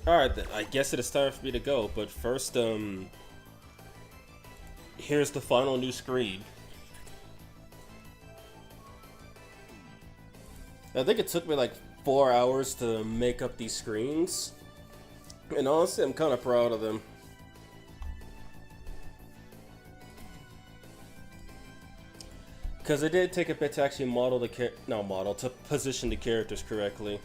Alright then, I guess it is time for me to go, but first, here's the final new screen. I think it took me like 4 hours to make up these screens. And honestly, I'm kind of proud of them. Because it did take a bit to actually model the to position the characters correctly.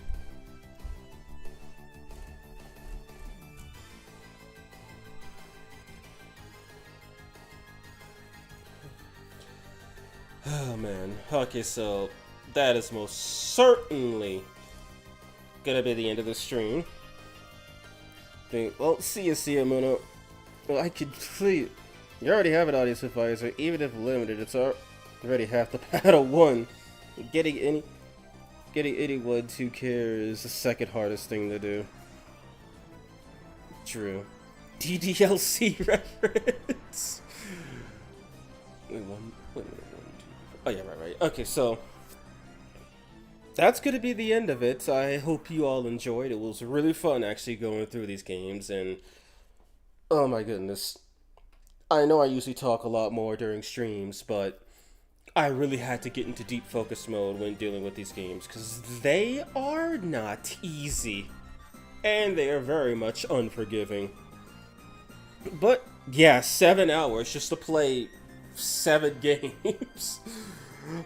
Oh man. Okay, so that is most certainly gonna be the end of the stream. Well, see ya, Muno. Well, I could please. You already have an audience advisor, even if limited. It's already half the battle won. Getting anyone to care is the second hardest thing to do. True. DDLC reference. Wait, oh yeah, right. Okay, so that's gonna be the end of it. I hope you all enjoyed. It was really fun actually going through these games, and oh my goodness. I know I usually talk a lot more during streams, but I really had to get into deep focus mode when dealing with these games, because they are not easy, and they are very much unforgiving. But yeah, 7 hours just to play 7 games.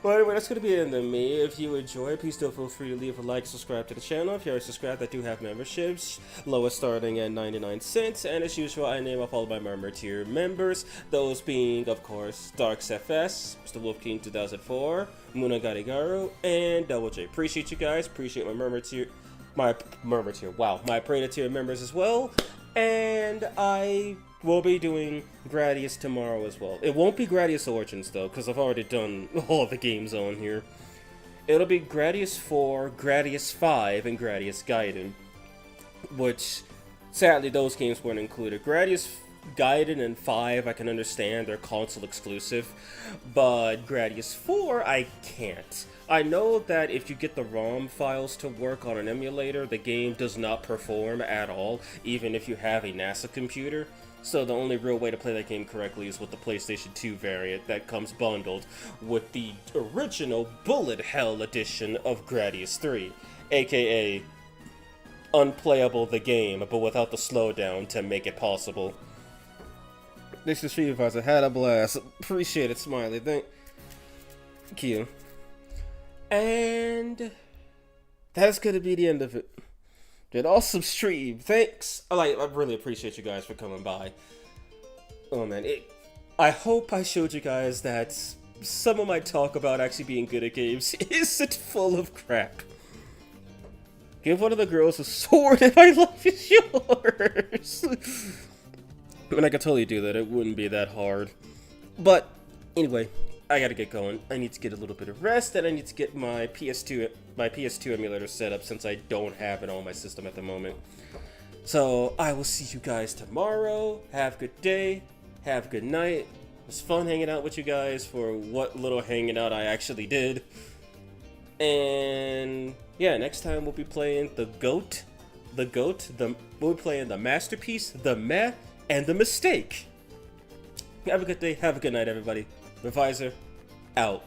Well, anyway, that's going to be the end of me. If you enjoy, please still feel free to leave a like, subscribe to the channel. If you're already subscribed, I do have memberships, lowest starting at 99 cents. And as usual, I name off all of my Murmur tier members, those being, of course, Darks FS, Mr. Wolf King 2004, Muna Garigaru, and Double J. Appreciate you guys. Appreciate my Murmur tier, my Predator tier members as well. And I will be doing Gradius tomorrow as well. It won't be Gradius Origins though, because I've already done all the games on here. It'll be Gradius 4, Gradius 5, and Gradius Gaiden. Which, sadly, those games weren't included. Gradius Gaiden and 5, I can understand, they're console exclusive. But Gradius 4, I can't. I know that if you get the ROM files to work on an emulator, the game does not perform at all, even if you have a NASA computer. So the only real way to play that game correctly is with the PlayStation 2 variant that comes bundled with the original Bullet Hell edition of Gradius 3, aka unplayable the game, but without the slowdown to make it possible. This is Street Advisor. Had a blast. Appreciate it, Smiley. Thank you. And that's gonna be the end of it. An awesome stream. Thanks. I really appreciate you guys for coming by. Oh man, I hope I showed you guys that some of my talk about actually being good at games isn't full of crap. Give one of the girls a sword and my life is yours. I mean, I could totally do that. It wouldn't be that hard. But anyway, I gotta get going. I need to get a little bit of rest, and I need to get my PS2 emulator set up since I don't have it on my system at the moment. So I will see you guys tomorrow. Have a good day. Have a good night. It was fun hanging out with you guys for what little hanging out I actually did. And yeah, next time we'll be playing we'll be playing the Masterpiece, the Meh, and the Mistake. Have a good day. Have a good night, everybody. Revisor, out.